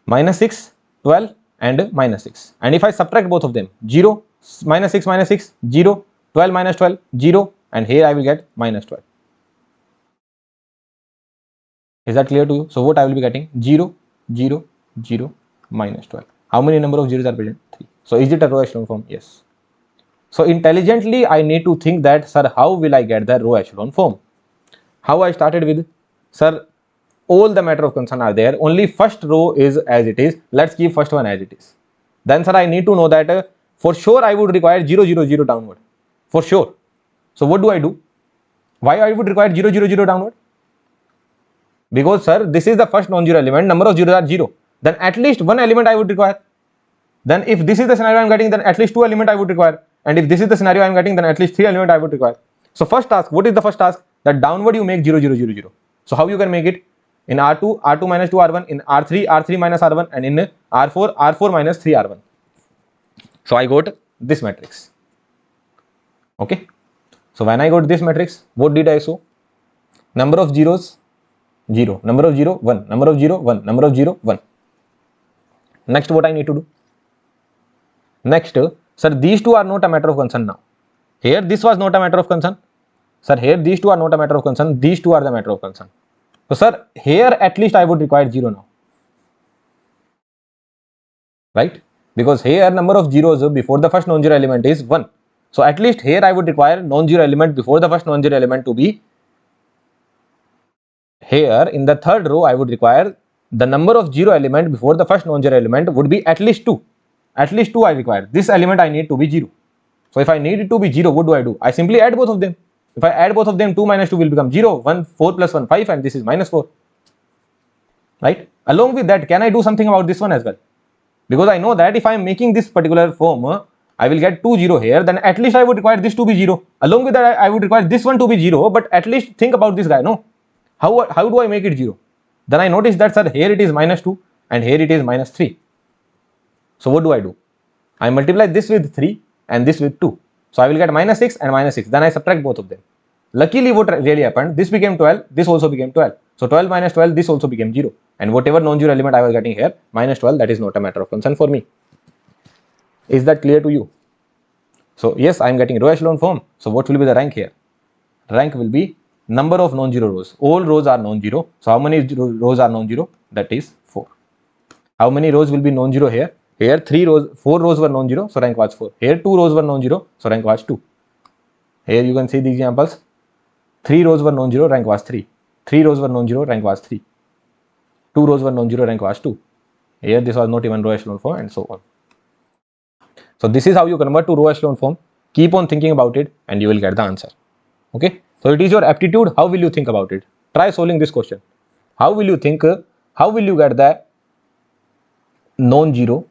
Minus 6, 12 and minus 6. And if I subtract both of them, 0, minus 6, 0, 12 minus 12, 0, and here I will get minus 12. Is that clear to you? So what I will be getting? 0, 0, 0, minus 12. How many number of zeros are present? 3. So is it a row echelon form? Yes. So intelligently I need to think that, sir, how will I get the row echelon form? How I started with, sir, all the matter of concern are there, only first row is as it is. Let's keep first one as it is. Then sir, I need to know that for sure I would require 0, 0, 0 downward, for sure. So what do I do? Why I would require 0, 0, 0 downward? Because sir, this is the first non-zero element, number of zeros are 0. Then at least one element I would require. Then if this is the scenario I am getting, then at least 2 elements I would require. And if this is the scenario I am getting, then at least 3 elements I would require. So first task, what is the first task? That downward you make 0, 0, 0, 0. So how you can make it? In R2, R2 minus 2 R1, in R3, R3 minus R1, and in R4, R4 minus 3 R1. So I got this matrix. Okay. So when I got this matrix, what did I show? Number of zeros, 0. Number of 0, 1. Number of 0, 1. Number of 0, 1. Next, what I need to do? Next, sir, these two are not a matter of concern now. Here, this was not a matter of concern. Sir, here, these two are not a matter of concern. These two are the matter of concern. So, sir, here at least I would require 0 now. Right? Because here number of zeros before the first non-zero element is 1. So, at least here I would require non-zero element before the first non-zero element to be. Here in the third row I would require the number of 0 element before the first non-zero element would be at least 2. At least 2 I require. This element I need to be 0. So, if I need it to be 0, what do? I simply add both of them. If I add both of them, 2 minus 2 will become 0, 1, 4 plus 1, 5, and this is minus 4. Right? Along with that, can I do something about this one as well? Because I know that if I am making this particular form, I will get 2, 0 here, then at least I would require this to be 0. Along with that, I would require this one to be 0, but at least think about this guy, no? How do I make it 0? Then I notice that, sir, here it is minus 2 and here it is minus 3. So what do? I multiply this with 3 and this with 2. So I will get minus 6 and minus 6. Then I subtract both of them. Luckily, what really happened, this became 12, this also became 12. So 12 minus 12, this also became 0. And whatever non-zero element I was getting here, minus 12, that is not a matter of concern for me. Is that clear to you? So yes, I am getting row echelon form. So what will be the rank here? Rank will be number of non-zero rows. All rows are non-zero. So how many rows are non-zero? That is 4. How many rows will be non-zero here? Here 4 rows were non-zero, so rank was 4. Here 2 rows were non-zero, so rank was 2. Here you can see the examples. 3 rows were non-zero, rank was 3. 3 rows were non-zero, rank was 3. 2 rows were non-zero, rank was 2. Here this was not even row echelon form, and so on. So this is how you convert to row echelon form. Keep on thinking about it and you will get the answer. Okay. So it is your aptitude. How will you think about it? Try solving this question. How will you think? How will you get the non-zero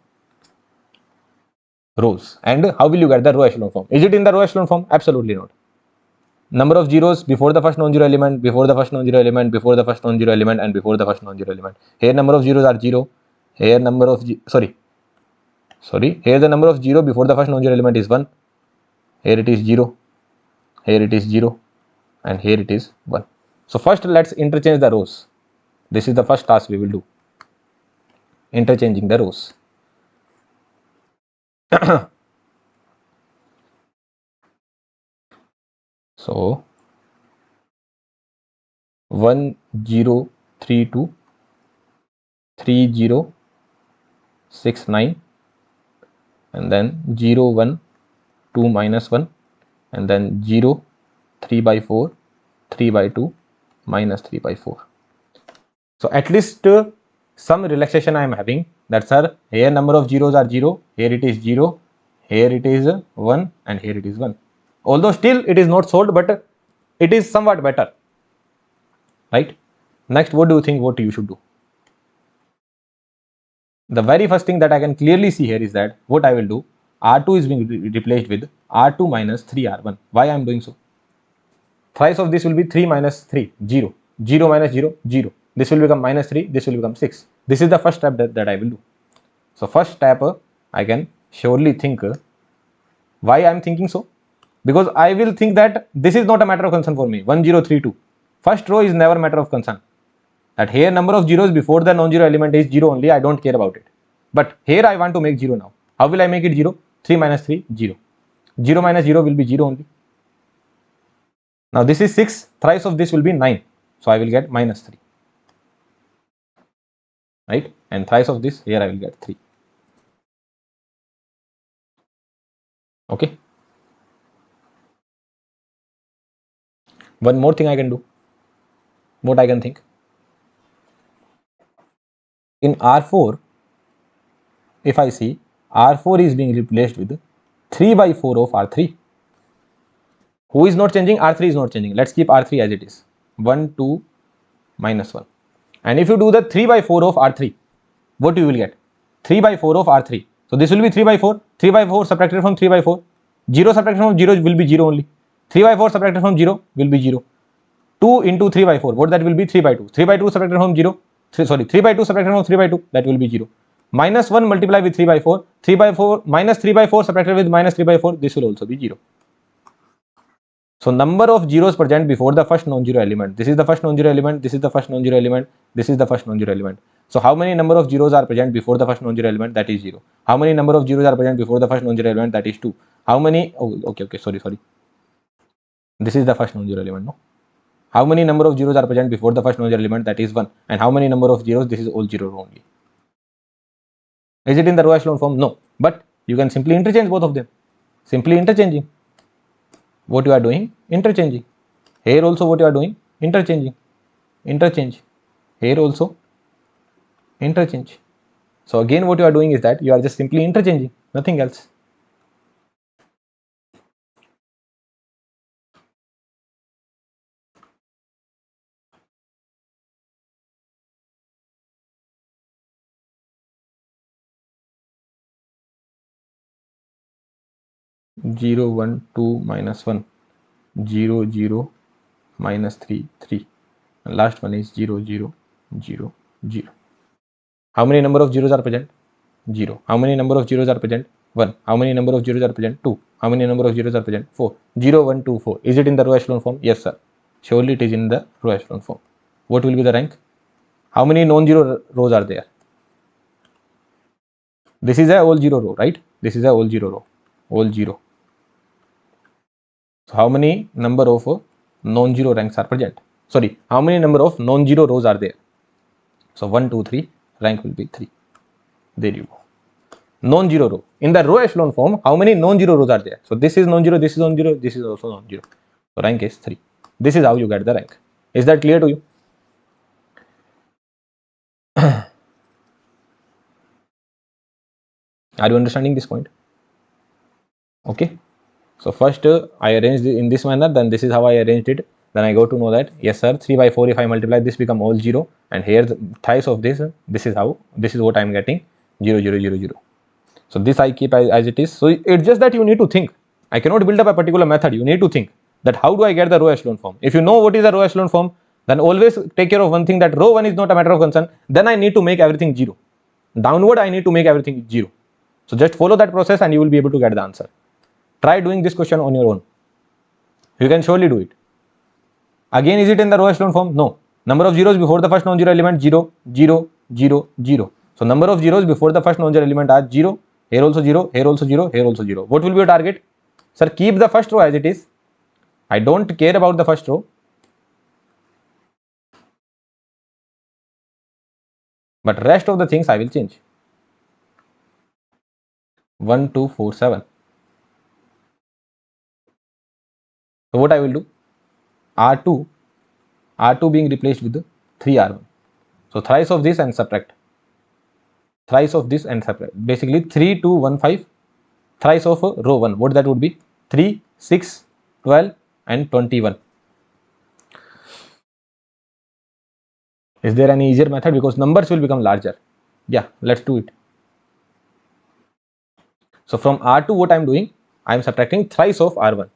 rows? And how will you get the row echelon form? Is it in the row echelon form? Absolutely not. Number of zeros before the first non-zero element, before the first non-zero element, before the first non-zero element, and before the first non-zero element. Here number of zeros are 0. Here number of here the number of 0 before the first non-zero element is 1. Here it is 0. Here it is 0. And here it is 1. So first let's interchange the rows. This is the first task we will do. Interchanging the rows. So 1 0 3 2 3 0 6 9 and then 0 1 2 minus 1 and then 0 3 by 4 3 by 2 minus 3 by 4. So at least some relaxation I am having, that sir, here number of zeros are 0, here it is 0, here it is 1 and here it is 1. Although still it is not solved, but it is somewhat better, right? Next, what do you think what you should do? The very first thing that I can clearly see here is that what I will do, R2 is being replaced with R2 minus 3R1. Why I am doing so? Thrice of this will be 3 minus 3, 0. 0 minus 0, 0. This will become minus 3, this will become 6. This is the first step that I will do. So first step, I can surely think. Why I am thinking so? Because I will think that this is not a matter of concern for me. 1032. First row is never a matter of concern. That here number of zeros before the non-zero element is 0 only, I don't care about it. But here I want to make 0 now. How will I make it 0? 3 minus 3, 0. 0 minus 0 will be 0 only. Now this is 6, thrice of this will be 9. So I will get minus 3. Right? And thrice of this, here I will get 3. Okay. One more thing I can do. What I can think. In R4, if I see, R4 is being replaced with 3 by 4 of R3. Who is not changing? R3 is not changing. Let's keep R3 as it is. 1, 2, minus 1. And if you do the 3 by 4 of R3, what you will get? 3 by 4 of R3. So this will be 3 by 4. 3 by 4 subtracted from 3 by 4. 0 subtracted from 0 will be 0 only. 3 by 4 subtracted from 0 will be 0. 2 into 3 by 4. What that will be? 3 by 2. 3 by 2 subtracted from 0. 3 by 2 subtracted from 3 by 2. That will be 0. Minus 1 multiplied with 3 by 4. 3 by 4 minus 3 by 4 subtracted with minus 3 by 4. This will also be 0. So number of zeros present before the first non-zero element. This is the first non-zero element. This is the first non-zero element. This is the first non-zero element. So how many number of zeros are present before the first non-zero element? That is 0. How many number of zeros are present before the first non-zero element? That is 2. How many? Oh, okay. Sorry. This is the first non-zero element. No. How many number of zeros are present before the first non-zero element? That is 1. And how many number of zeros? This is all 0 only. Is it in the row echelon form? No. But you can simply interchange both of them. Simply interchanging. What you are doing? Interchanging. Here also what you are doing? Interchanging. Interchange. Here also interchange. So again what you are doing is that you are just simply interchanging, nothing else. Zero, 1, 2, minus 1, 0, 0, minus 3, 3. And last one is 0, 0, 0, 0. How many number of zeros are present? 0. How many number of zeros are present? 1. How many number of zeros are present? 2. How many number of zeros are present? 4. 0, 1, 2, 4. Is it in the row echelon form? Yes, sir. Surely it is in the row echelon form. What will be the rank? How many non-zero rows are there? This is a all zero row, right? This is a all zero row. All zero. So how many number of non-zero ranks are present? Sorry, how many number of non-zero rows are there? So 1, 2, 3. Rank will be 3. There you go. Non-zero row. In the row echelon form, how many non-zero rows are there? So this is non-zero, this is non-zero, this is also non-zero. So rank is 3. This is how you get the rank. Is that clear to you? Are you understanding this point? Okay. So first I arranged it in this manner, then this is how I arranged it. Then I go to know that yes sir, 3 by 4 if I multiply this become all 0, and here the thrice of this, this is what I am getting, 0 0 0 0. So this I keep as it is. So it's just that you need to think. I cannot build up a particular method. You need to think that how do I get the row echelon form. If you know what is the row echelon form, then always take care of one thing, that row 1 is not a matter of concern. Then I need to make everything 0. Downward I need to make everything 0. So just follow that process and you will be able to get the answer. Try doing this question on your own. You can surely do it. Again, is it in the row echelon form? No. Number of zeros before the first non-zero element 0, 0, 0, 0. So number of zeros before the first non-zero element are 0. Here also 0, here also 0, here also 0. What will be your target? Sir, keep the first row as it is. I don't care about the first row. But rest of the things I will change. 1, 2, 4, 7. So what I will do? R2 being replaced with 3R1. So thrice of this and subtract. Thrice of this and subtract. Basically 3, 2, 1, 5. Thrice of row 1. What that would be? 3, 6, 12 and 21. Is there any easier method? Because numbers will become larger. Yeah, let's do it. So from R2 what I am doing? I am subtracting thrice of R1.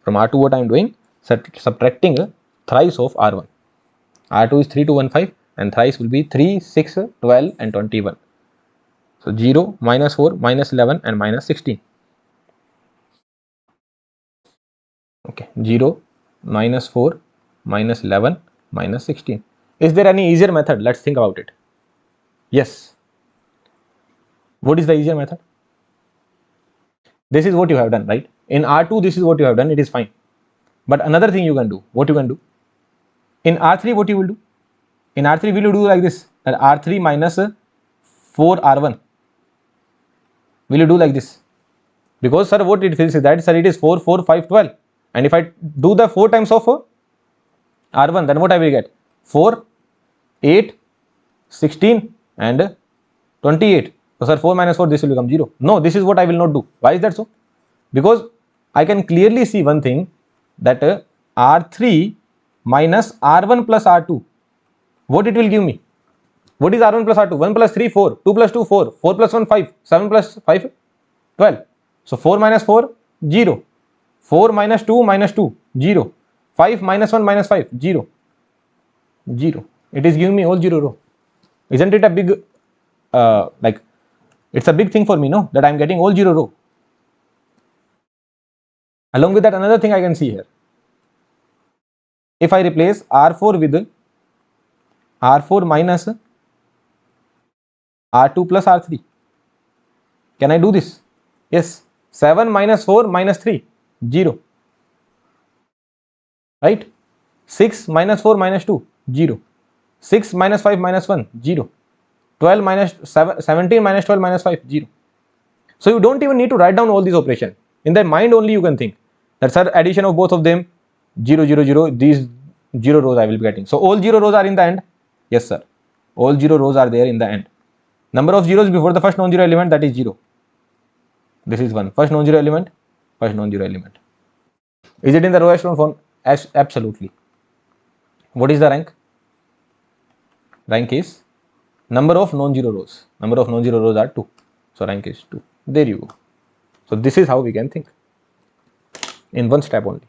From R2 what I am doing? Subtracting thrice of R1. R2 is 3, 2, 1, 5 and thrice will be 3, 6, 12 and 21. So 0, minus 4, minus 11 and minus 16. Okay, 0, minus 4, minus 11, minus 16. Is there any easier method? Let's think about it. Yes. What is the easier method? This is what you have done, right? In R2, this is what you have done. It is fine. But another thing you can do. What you can do? In R3, what you will do? In R3, will you do like this? That R3 minus 4R1. Will you do like this? Because sir, what it feels is that sir, it is 4, 4, 5, 12. And if I do the 4 times of R1, then what I will get? 4, 8, 16 and 28. So sir, 4 minus 4, this will become 0. No, this is what I will not do. Why is that so? Because I can clearly see one thing, that R3 minus R1 plus R2. What it will give me? What is R1 plus R2? 1 plus 3, 4. 2 plus 2, 4. 4 plus 1, 5. 7 plus 5, 12. So 4 minus 4, 0. 4 minus 2, minus 2, 0. 5 minus 1, minus 5, 0. 0. It is giving me all 0 row. Isn't it a big, it's a big thing for me, no? That I am getting all 0 row. Along with that, another thing I can see here. If I replace R4 with R4 minus R2 plus R3, can I do this? Yes. 7 minus 4 minus 3, 0. Right? 6 minus 4 minus 2, 0. 6 minus 5 minus 1, 0. 12 minus 17 minus 12 minus 5, 0. So you don't even need to write down all these operations. In the mind only you can think that sir, addition of both of them 0 0 0, these 0 rows I will be getting. So all 0 rows are in the end. Yes sir, all 0 rows are there in the end. Number of zeros before the first non-zero element, that is 0. This is 1. First non-zero element, first non-zero element. Is it in the row echelon form? Absolutely. What is the rank? Rank is number of non-zero rows. Number of non-zero rows are 2. So rank is 2. There you go. So this is how we can think in one step only.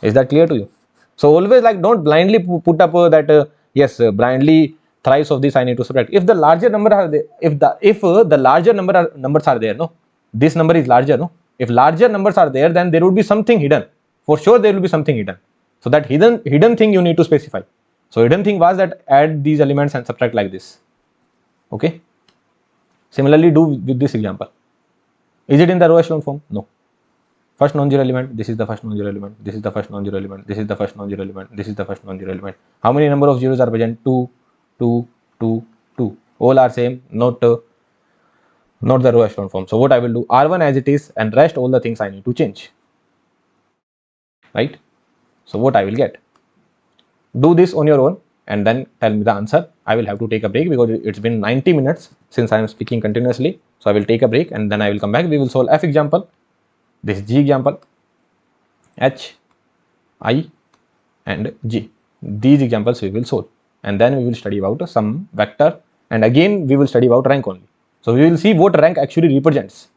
Is that clear to you? So always don't blindly put up that yes, blindly thrice of this I need to subtract. If the larger number are there, if the larger numbers are there, no, this number is larger, no? If larger numbers are there, then there would be something hidden. For sure there will be something hidden. So that hidden thing you need to specify. So hidden thing was that add these elements and subtract like this. Okay. Similarly, do with this example. Is it in the row echelon form? No. First non-zero element, this is the first non-zero element, this is the first non-zero element, this is the first non-zero element, this is the first non-zero element. How many number of zeros are present? 2, 2, 2, 2. All are same, not the row echelon form. So what I will do, R1 as it is, and rest all the things I need to change. Right? So what I will get? Do this on your own and then tell me the answer. I will have to take a break because it's been 90 minutes since I am speaking continuously. So I will take a break and then I will come back. We will solve F example, this G example, H, I and J. These examples we will solve and then we will study about some vector and again we will study about rank only. So we will see what rank actually represents.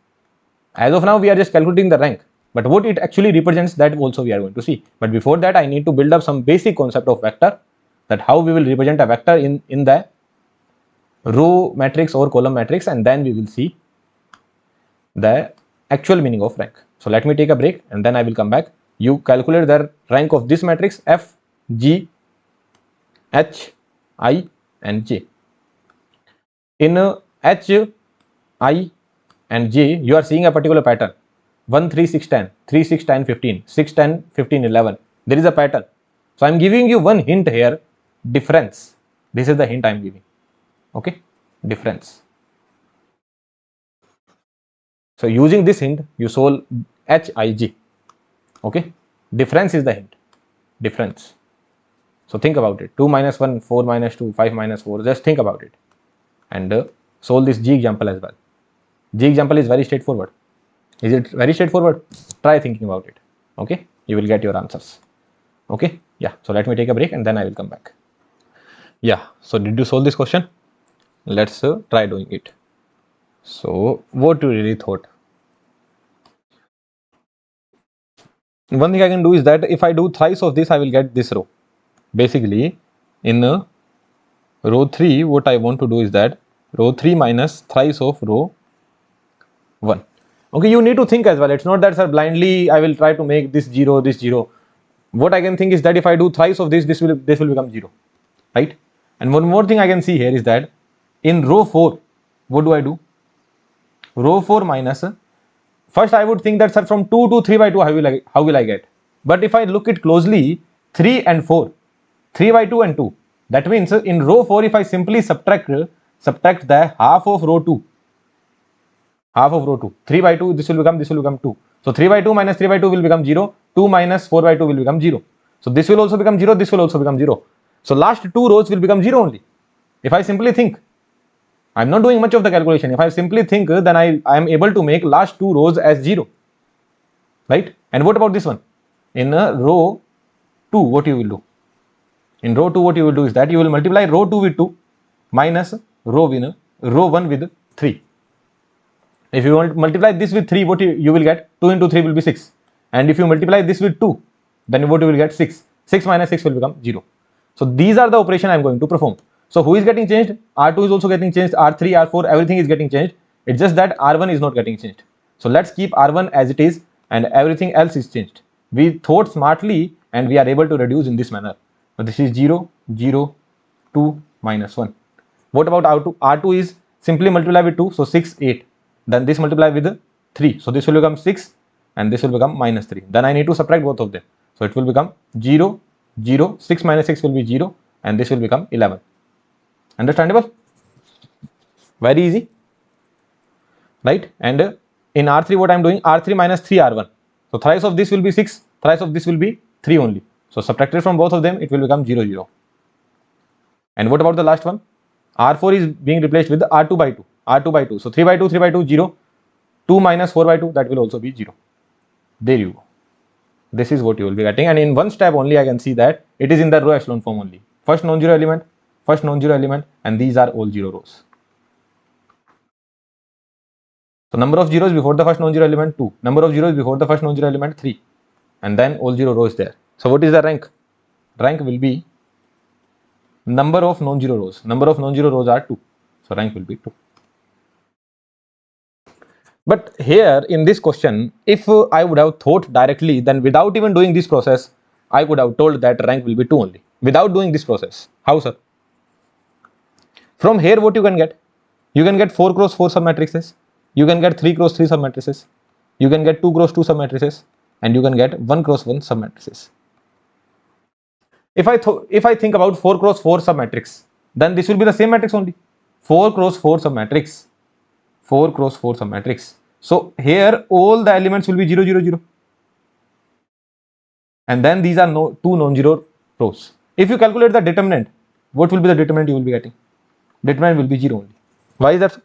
As of now we are just calculating the rank, but what it actually represents, that also we are going to see. But before that I need to build up some basic concept of vector, that how we will represent a vector in the row matrix or column matrix, and then we will see the actual meaning of rank. So let me take a break and then I will come back. You calculate the rank of this matrix F, G, H, I and J. In H, I and J, you are seeing a particular pattern. 1, 3, 6, 10, 3, 6, 10, 15, 6, 10, 15, 11. There is a pattern. So I am giving you one hint here, difference. This is the hint I am giving. Okay, difference. So using this hint, you solve Hij. Okay, difference is the hint. Difference. So think about it. 2 minus 1, 4 minus 2, 5 minus 4. Just think about it. And solve this G example as well. G example is very straightforward. Is it very straightforward? Try thinking about it. Okay, you will get your answers. Okay, yeah. So let me take a break and then I will come back. Yeah, so did you solve this question? Let's try doing it. So what you really thought? One thing I can do is that if I do thrice of this, I will get this row. Basically, in row 3, what I want to do is that row 3 minus thrice of row 1. Okay, you need to think as well. It's not that, sir, blindly I will try to make this 0, this 0. What I can think is that if I do thrice of this, this will become 0, right? And one more thing I can see here is that in row 4, what do I do? Row 4 minus, first I would think that, sir, from 2 to 3 by 2, how will I get? But if I look it closely, 3 and 4, 3 by 2 and 2. That means in row 4, if I simply subtract the half of row 2, 3 by 2, this will become 2. So 3 by 2 minus 3 by 2 will become 0. 2 minus 4 by 2 will become 0. So this will also become 0. This will also become 0. So last two rows will become 0 only. If I simply think, I'm not doing much of the calculation. If I simply think, then I am able to make last two rows as 0. Right? And what about this one? In row 2, what you will do? In row 2, what you will do is that you will multiply row 2 with 2 minus row 1 with 3. If you multiply this with 3, what you will get? 2 into 3 will be 6. And if you multiply this with 2, then what you will get? 6. 6 minus 6 will become 0. So these are the operation I am going to perform. So who is getting changed? R2 is also getting changed. R3, R4, everything is getting changed. It's just that R1 is not getting changed. So let's keep R1 as it is and everything else is changed. We thought smartly and we are able to reduce in this manner. So this is 0, 0, 2, minus 1. What about R2? R2 is simply multiply with 2. So 6, 8. Then this multiply with 3. So this will become 6 and this will become minus 3. Then I need to subtract both of them. So it will become 0, 0. 6 minus 6 will be 0 and this will become 11. Understandable? Very easy. Right? And in R3 what I am doing? R3 minus 3 R1. So thrice of this will be 6. Thrice of this will be 3 only. So subtracted from both of them, it will become 0, 0. And what about the last one? R4 is being replaced with R2 by 2. R2 by 2. So 3 by 2, 3 by 2, 0. 2 minus 4 by 2, that will also be 0. There you go. This is what you will be getting. And in one step only, I can see that it is in the row echelon form only. First non-zero element, and these are all 0 rows. So number of zeros before the first non-zero element 2. Number of zeros before the first non-zero element 3. And then all 0 rows there. So what is the rank? Rank will be number of non-zero rows. Number of non-zero rows are 2. So rank will be 2. But here in this question, if I would have thought directly, then without even doing this process, I would have told that rank will be 2 only. Without doing this process. How, sir? From here, what you can get? You can get 4 cross 4 submatrices. You can get 3 cross 3 submatrices. You can get 2 cross 2 submatrices. And you can get 1 cross 1 submatrices. If I think about 4 cross 4 submatrix, then this will be the same matrix only. 4 cross 4 submatrix. 4 cross 4 submatrix. So here all the elements will be 0, 0, 0. And then these are two non-zero rows. If you calculate the determinant, what will be the determinant you will be getting? Determinant will be 0 only. Why is that?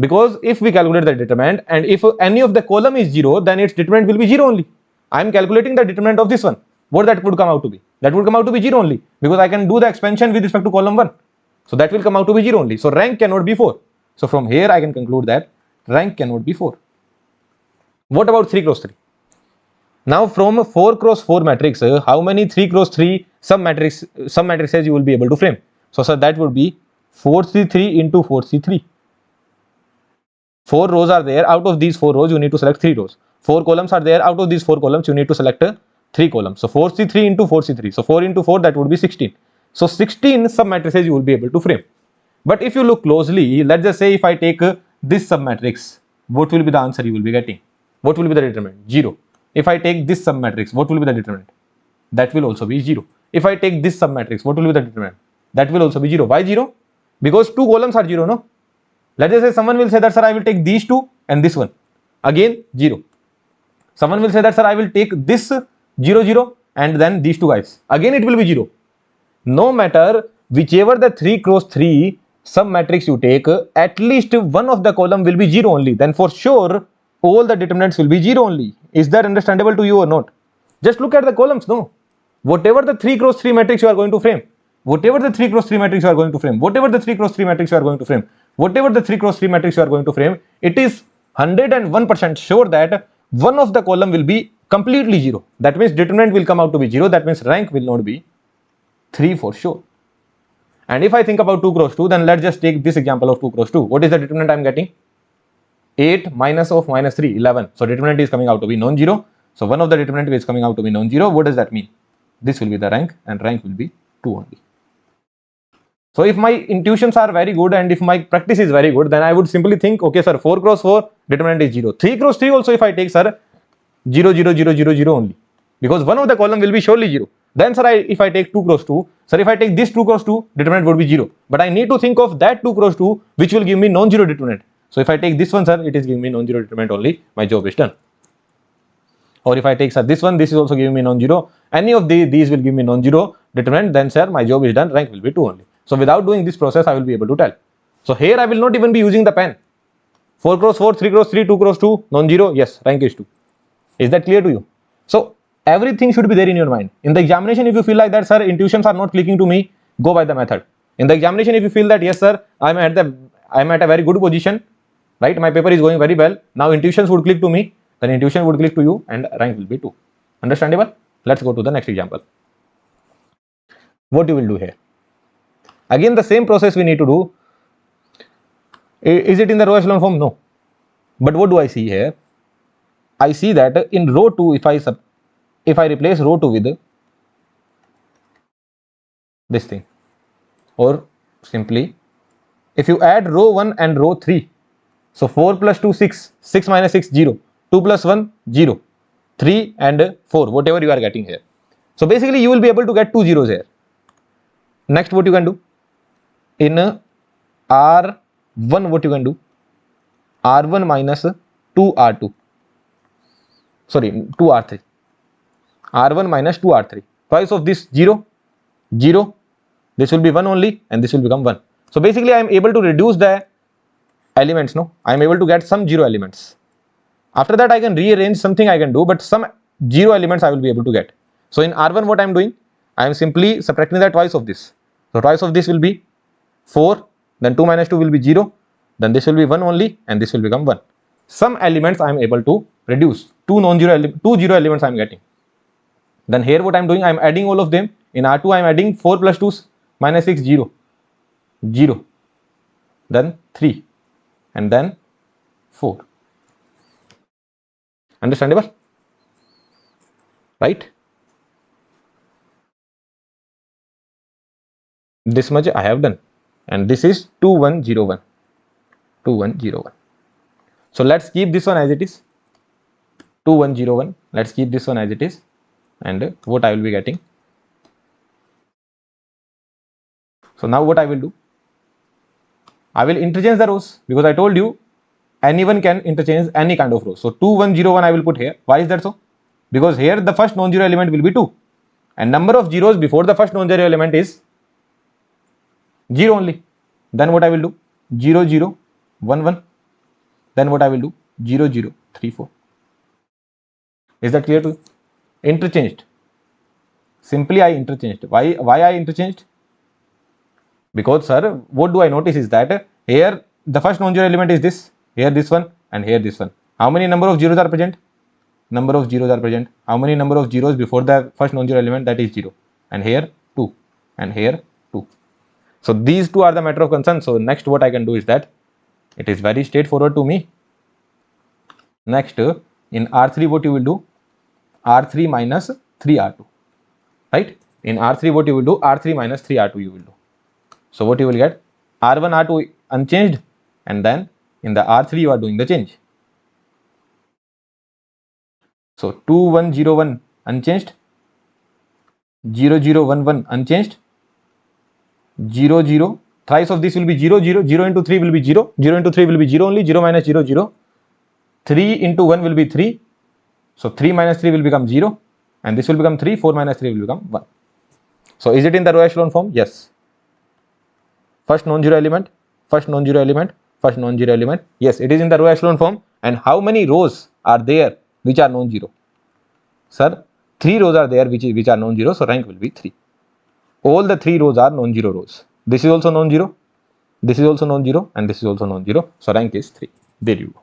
Because if we calculate the determinant and if any of the column is 0, then its determinant will be 0 only. I am calculating the determinant of this one. What that would come out to be? That would come out to be 0 only, because I can do the expansion with respect to column 1. So that will come out to be 0 only. So rank cannot be 4. So from here I can conclude that rank cannot be 4. What about 3 cross 3? Now from 4 cross 4 matrix, how many 3 cross 3 submatrices you will be able to frame? So sir, that would be 4c3 into 4c3. 4 rows are there. Out of these 4 rows, you need to select 3 rows. 4 columns are there. Out of these 4 columns, you need to select 3 columns. So 4c3 into 4c3. So 4 into 4, that would be 16. So 16 submatrices you will be able to frame. But if you look closely, let's just say if I take this submatrix, what will be the answer you will be getting? What will be the determinant? 0. If I take this submatrix, what will be the determinant? That will also be 0. If I take this submatrix, what will be the determinant? That will also be 0. Why 0? Because 2 columns are 0, no? Let's just say someone will say that, sir, I will take these 2 and this one. Again, 0. Someone will say that, sir, I will take this 0, 0 and then these 2 guys. Again, it will be 0. No matter whichever the 3 cross 3 submatrix you take, at least one of the column will be 0 only. Then for sure, all the determinants will be 0 only. Is that understandable to you or not? Just look at the columns, no? Whatever the 3 cross 3 matrix you are going to frame, whatever the 3 cross 3 matrix you are going to frame, whatever the 3 cross 3 matrix you are going to frame, whatever the 3 cross 3 matrix you are going to frame, it is 101% sure that one of the column will be completely 0. That means determinant will come out to be 0. That means rank will not be 3 for sure. And if I think about 2 cross 2, then let's just take this example of 2 cross 2. What is the determinant I am getting? 8 minus of minus 3, 11. So determinant is coming out to be non-zero. So one of the determinant is coming out to be non-zero. What does that mean? This will be the rank, and rank will be 2 only. So if my intuitions are very good and if my practice is very good, then I would simply think, okay, sir, 4 cross 4 determinant is 0. 3 cross 3 also if I take, sir, 0, 0, 0, 0, 0 only. Because one of the column will be surely 0. Then, sir, if I take 2 cross 2, sir, if I take this 2 cross 2, determinant would be 0. But I need to think of that 2 cross 2, which will give me non-zero determinant. So if I take this one, sir, it is giving me non-zero determinant only. My job is done. Or if I take, sir, this one, this is also giving me non-zero. Any of these will give me non-zero determinant. Then, sir, my job is done. Rank will be 2 only. So without doing this process, I will be able to tell. So here I will not even be using the pen. 4 cross 4, 3 cross 3, 2 cross 2, non-zero. Yes, rank is 2. Is that clear to you? So everything should be there in your mind. In the examination, if you feel like that, sir, intuitions are not clicking to me, go by the method. In the examination, if you feel that, yes, sir, I'm at a very good position, right? My paper is going very well. Now intuitions would click to me, then intuition would click to you, and rank will be 2. Understandable? Let's go to the next example. What you will do here? Again, the same process we need to do. Is it in the row echelon form? No. But what do I see here? I see that in row 2, if I replace row 2 with this thing, or simply if you add row 1 and row 3, so 4 plus 2, 6, 6 minus 6, 0, 2 plus 1, 0, 3 and 4, whatever you are getting here. So basically you will be able to get 2 zeros here. Next, what you can do? In R1, what you can do? R1 minus 2R2. Sorry, 2R3. R1 minus 2R3. Twice of this 0, 0. This will be 1 only, and this will become 1. So basically I am able to reduce the elements, no? I am able to get some 0 elements. After that I can rearrange something I can do, but some 0 elements I will be able to get. So in R1 what I am doing? I am simply subtracting the twice of this. So twice of this will be 4, then 2 minus 2 will be 0, then this will be 1 only, and this will become 1. Some elements I am able to reduce. 2 0 elements I am getting. Then here what I am doing? I am adding all of them. In R2 I am adding 4 plus 2 minus 6, 0, 0, then 3, and then 4. Understandable, right? This much I have done, and this is 2101, 2101. So let's keep this one as it is, 2101. Let's keep this one as it is, and what I will be getting. So now what I will do, I will interchange the rows, because I told you anyone can interchange any kind of row. So 2101 I will put here. Why is that so? Because here the first non-zero element will be 2, and number of zeros before the first non-zero element is 0 only. Then what I will do, 0 0 1 1. Then what I will do, 0 0 3 4. Is that clear to you? Interchanged. Simply I interchanged. Why I interchanged? Because sir, what do I notice is that here the first non-zero element is this, here this one, and here this one. How many number of zeros are present? Number of zeros are present. How many number of zeros before the first non-zero element? That is 0. And here 2, and here 2. So these two are the matter of concern. So next what I can do is that it is very straightforward to me. Next, in R3 what you will do, R3 minus 3R2, right? In R3 what you will do, R3 minus 3R2 you will do. So what you will get, R1 R2 unchanged, and then in the R3 you are doing the change. So 2101 unchanged, 0011 unchanged, 00, thrice of this will be 0 0, 0 into 3 will be 0, 0 into 3 will be 0 only, 0 minus 0 0, 3 into 1 will be 3, so 3 minus 3 will become 0, and this will become 3, 4 minus 3 will become 1. So is it in the row echelon form? Yes. First non-zero element, first non-zero element, first non-zero element. Yes, it is in the row echelon form. And how many rows are there which are non-zero? Sir, 3 rows are there which are non-zero, so rank will be 3. All the 3 rows are non-zero rows. This is also non-zero, this is also non-zero, and this is also non-zero, so rank is 3. There you go.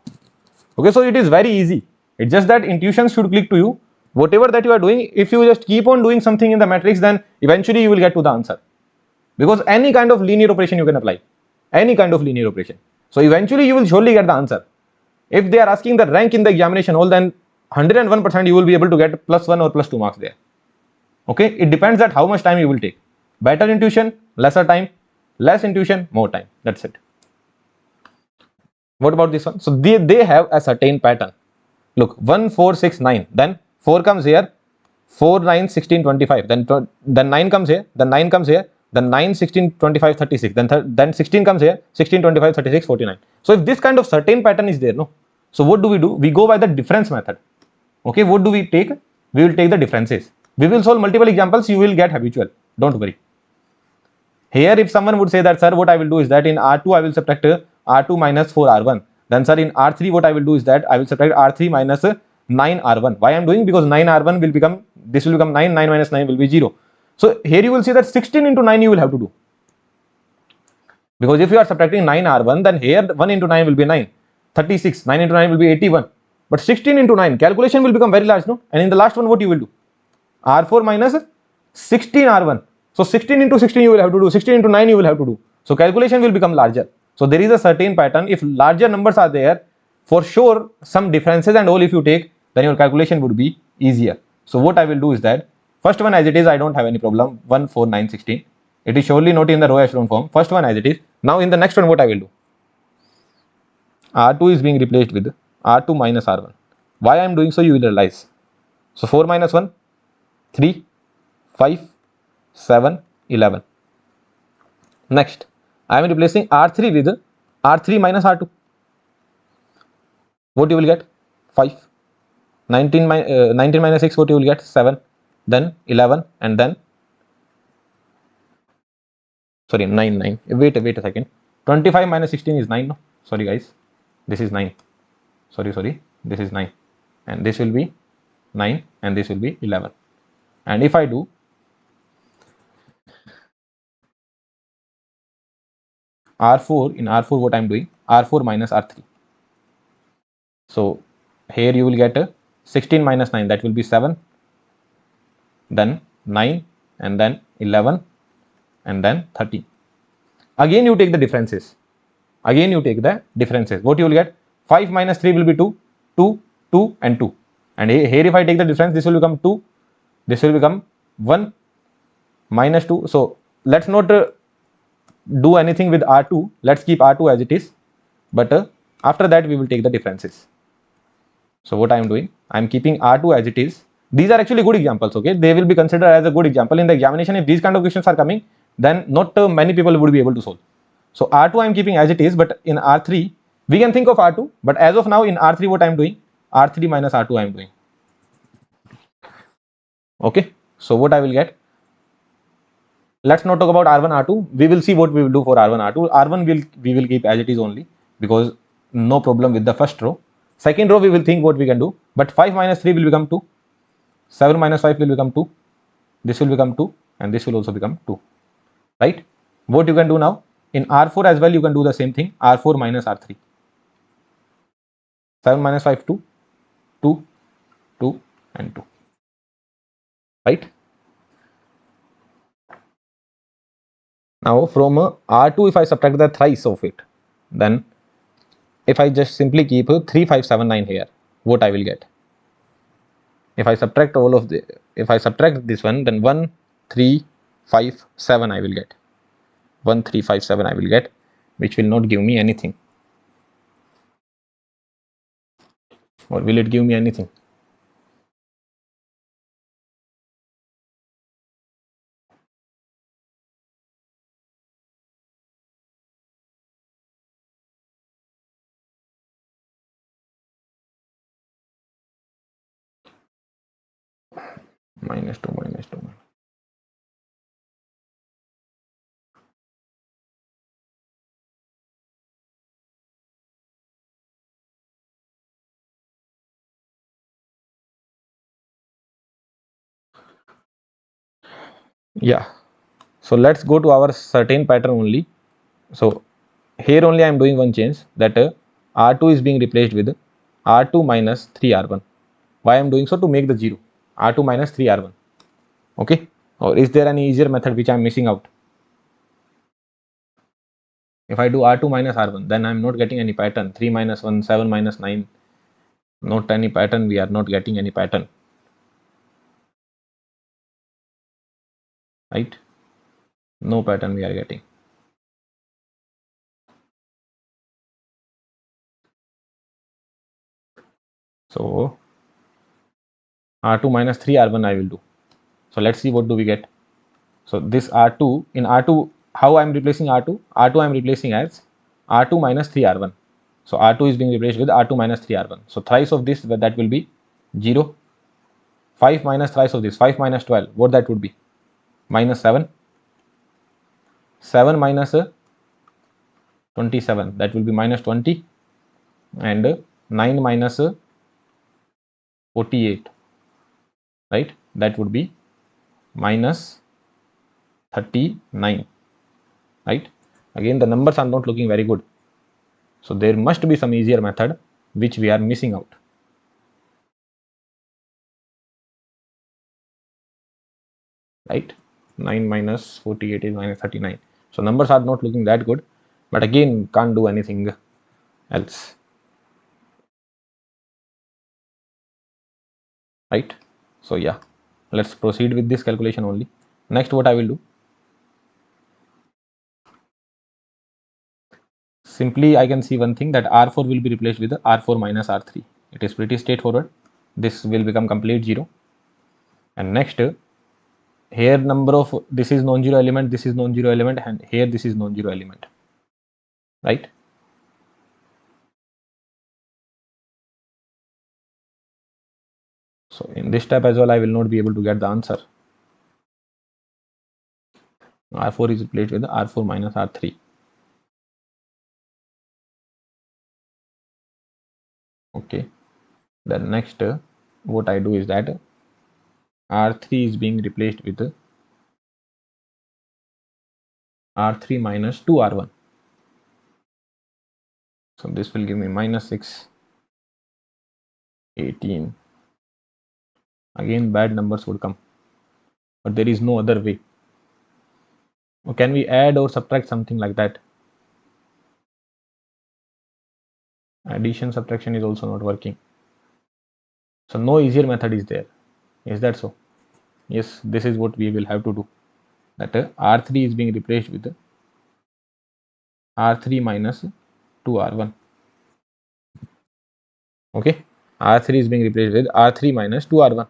Okay, so it is very easy. It's just that intuition should click to you. Whatever that you are doing, if you just keep on doing something in the matrix, then eventually you will get to the answer. Because any kind of linear operation you can apply, any kind of linear operation. So eventually you will surely get the answer. If they are asking the rank in the examination hall, then 101% you will be able to get +1 or +2 marks there. Okay, it depends that how much time you will take. Better intuition, lesser time, less intuition, more time. That's it. What about this one? So they have a certain pattern. Look, 1 4 6 9, then 4 comes here, 4 9 16 25, then 9 comes here, then 9 comes here, then 9 16 25 36, then 16 comes here, 16 25 36 49. So if this kind of certain pattern is there, no, so what do? We go by the difference method. Okay, what do we take? We will take the differences. We will solve multiple examples, you will get habitual, don't worry. Here if someone would say that, sir, what I will do is that in R2 I will subtract R2 minus 4R1, then sir in R3 what I will do is that I will subtract R3 minus 9R1. Why I am doing? Because 9R1 will become, this will become 9, 9 minus 9 will be 0. So here you will see that 16 into 9 you will have to do. Because if you are subtracting 9R1, then here 1 into 9 will be 9, 36, 9 into 9 will be 81. But 16 into 9, calculation will become very large, no? And in the last one, what you will do? R4 minus 16R1. So 16 into 16 you will have to do, 16 into 9 you will have to do. So calculation will become larger. So there is a certain pattern. If larger numbers are there, for sure some differences and all if you take, then your calculation would be easier. So what I will do is that, first one as it is, I don't have any problem, 1 4 9 16. It is surely not in the row echelon form. First one as it is. Now in the next one what I will do? R2 is being replaced with R2 minus R1. Why I am doing so you will realize. So 4 minus 1, 3, 5, 7, 11. Next, I am replacing R3 with R3 minus R2. What you will get? 5. 19 minus 6, what you will get? 7. Then 11, and then, sorry, 9, 9. Wait a second. 25 minus 16 is 9, no? Sorry guys, this is 9. Sorry, this is 9. And this will be 9, and this will be 11. And if I do R4, in R4 what I am doing? R4 minus R3. So here you will get 16 minus 9, that will be 7, then 9, and then 11, and then 13. Again you take the differences. What you will get? 5 minus 3 will be 2, 2, 2, and 2. And here if I take the difference, this will become 2, this will become 1 minus 2. So let's not do anything with R2, let's keep R2 as it is, but after that we will take the differences. So what I am doing, I am keeping R2 as it is. These are actually good examples, okay? They will be considered as a good example in the examination. If these kind of questions are coming, then not many people would be able to solve. So R2 I am keeping as it is, but in R3 we can think of R2, but as of now in R3 what I am doing, R3 minus R2 I am doing. Okay, so what I will get, let's not talk about R1 R2, we will see what we will do for R1 R2. R1 we will keep as it is only, because no problem with the first row. Second row we will think what we can do, but 5 minus 3 will become 2, 7 minus 5 will become 2, this will become 2, and this will also become 2, right? What you can do now, in R4 as well you can do the same thing, R4 minus R3. 7 minus 5 2, 2, 2 and 2, right? Now from R2 if I subtract the thrice of it, then if I just simply keep 3 5 7 9 here, what I will get? If I subtract all of the, if I subtract this one, then 1 3 5 7 I will get, 1 3 5 7 I will get, which will not give me anything. Or will it give me anything? Minus 2 minus 2. Yeah, so let's go to our certain pattern only. So here only I am doing one change, that R2 is being replaced with R2 minus 3R1. Why I am doing so? To make the 0, R2 minus 3R1. Okay, or is there any easier method which I am missing out? If I do R2 minus R1, then I am not getting any pattern. 3 minus 1, 7 minus 9, not any pattern, we are not getting any pattern, right? No pattern we are getting. So R2 minus 3R1 I will do. So let's see what do we get. So this R2, in R2, how I am replacing R2? R2 I am replacing as R2 minus 3R1. So R2 is being replaced with R2 minus 3R1. So thrice of this, that will be 0. 5 minus thrice of this, 5 minus 12, what that would be? Minus 7. 7 minus 27, that will be minus 20. And 9 minus 48, right? That would be minus 39, right? Again, the numbers are not looking very good. So there must be some easier method which we are missing out. Right? 9 minus 48 is minus 39. So numbers are not looking that good, but again can't do anything else. Right? So yeah, let's proceed with this calculation only. Next, what I will do, simply I can see one thing, that R4 will be replaced with R4 minus R3. It is pretty straightforward. This will become complete 0. And next, here number of, this is non-zero element, this is non-zero element, and here this is non-zero element, right? So in this step as well, I will not be able to get the answer. R4 is replaced with R4 minus R3. Okay. Then next, what I do is that R3 is being replaced with R3 minus 2R1. So this will give me minus 6, 18. Again, bad numbers would come, but there is no other way. Or can we add or subtract something like that? Addition, subtraction is also not working. So no easier method is there. Is that so? Yes, this is what we will have to do. That R3 is being replaced with R3 minus 2R1. Okay, R3 is being replaced with R3 minus 2R1.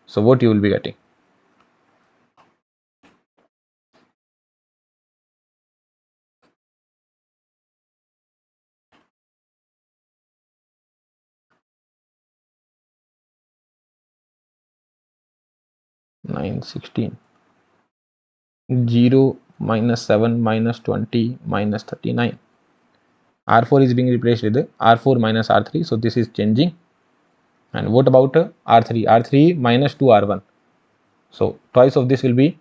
So what you will be getting? Nine 16. 0 minus 7 minus 20 minus 39. R4 is being replaced with R4 minus R3. So this is changing. And what about R3? R3 minus 2R1. So twice of this will be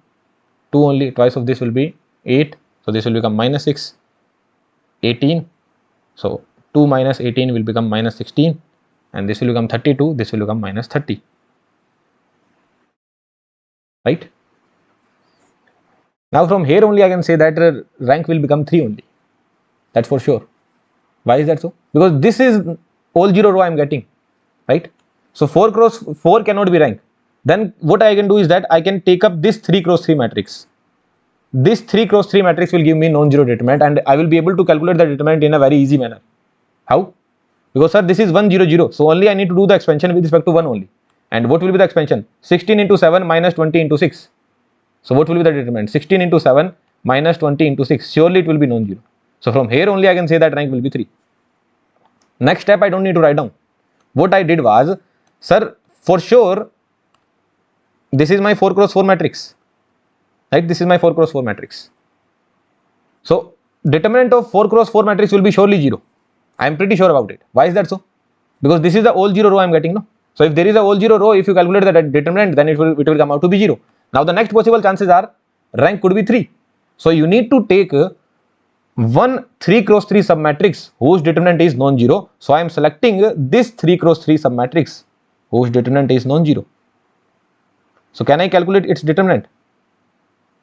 2 only. Twice of this will be 8. So this will become minus 6. 18. So 2 minus 18 will become minus 16. And this will become 32. This will become minus 30. Right? Now from here only I can say that rank will become 3 only. That's for sure. Why is that so? Because this is all 0 row I am getting. Right? So 4 cross 4 cannot be rank. Then what I can do is that I can take up this 3 cross 3 matrix. This 3 cross 3 matrix will give me non-zero determinant, and I will be able to calculate the determinant in a very easy manner. How? Because sir, this is 1 0 0. So only I need to do the expansion with respect to 1 only. And what will be the expansion? 16 into 7 minus 20 into 6. So what will be the determinant? 16 into 7 minus 20 into 6. Surely it will be non-zero. So from here only I can say that rank will be 3. Next step I don't need to write down. What I did was, sir, for sure, this is my 4 cross 4 matrix. Right? This is my 4 cross 4 matrix. So determinant of 4 cross 4 matrix will be surely 0. I am pretty sure about it. Why is that so? Because this is the all 0 row I am getting, no? So if there is a all 0 row, if you calculate the determinant, then it will come out to be 0. Now the next possible chances are rank could be 3. So you need to take one 3 cross 3 submatrix whose determinant is non-zero. So I am selecting this 3 cross 3 submatrix whose determinant is non-zero. So can I calculate its determinant?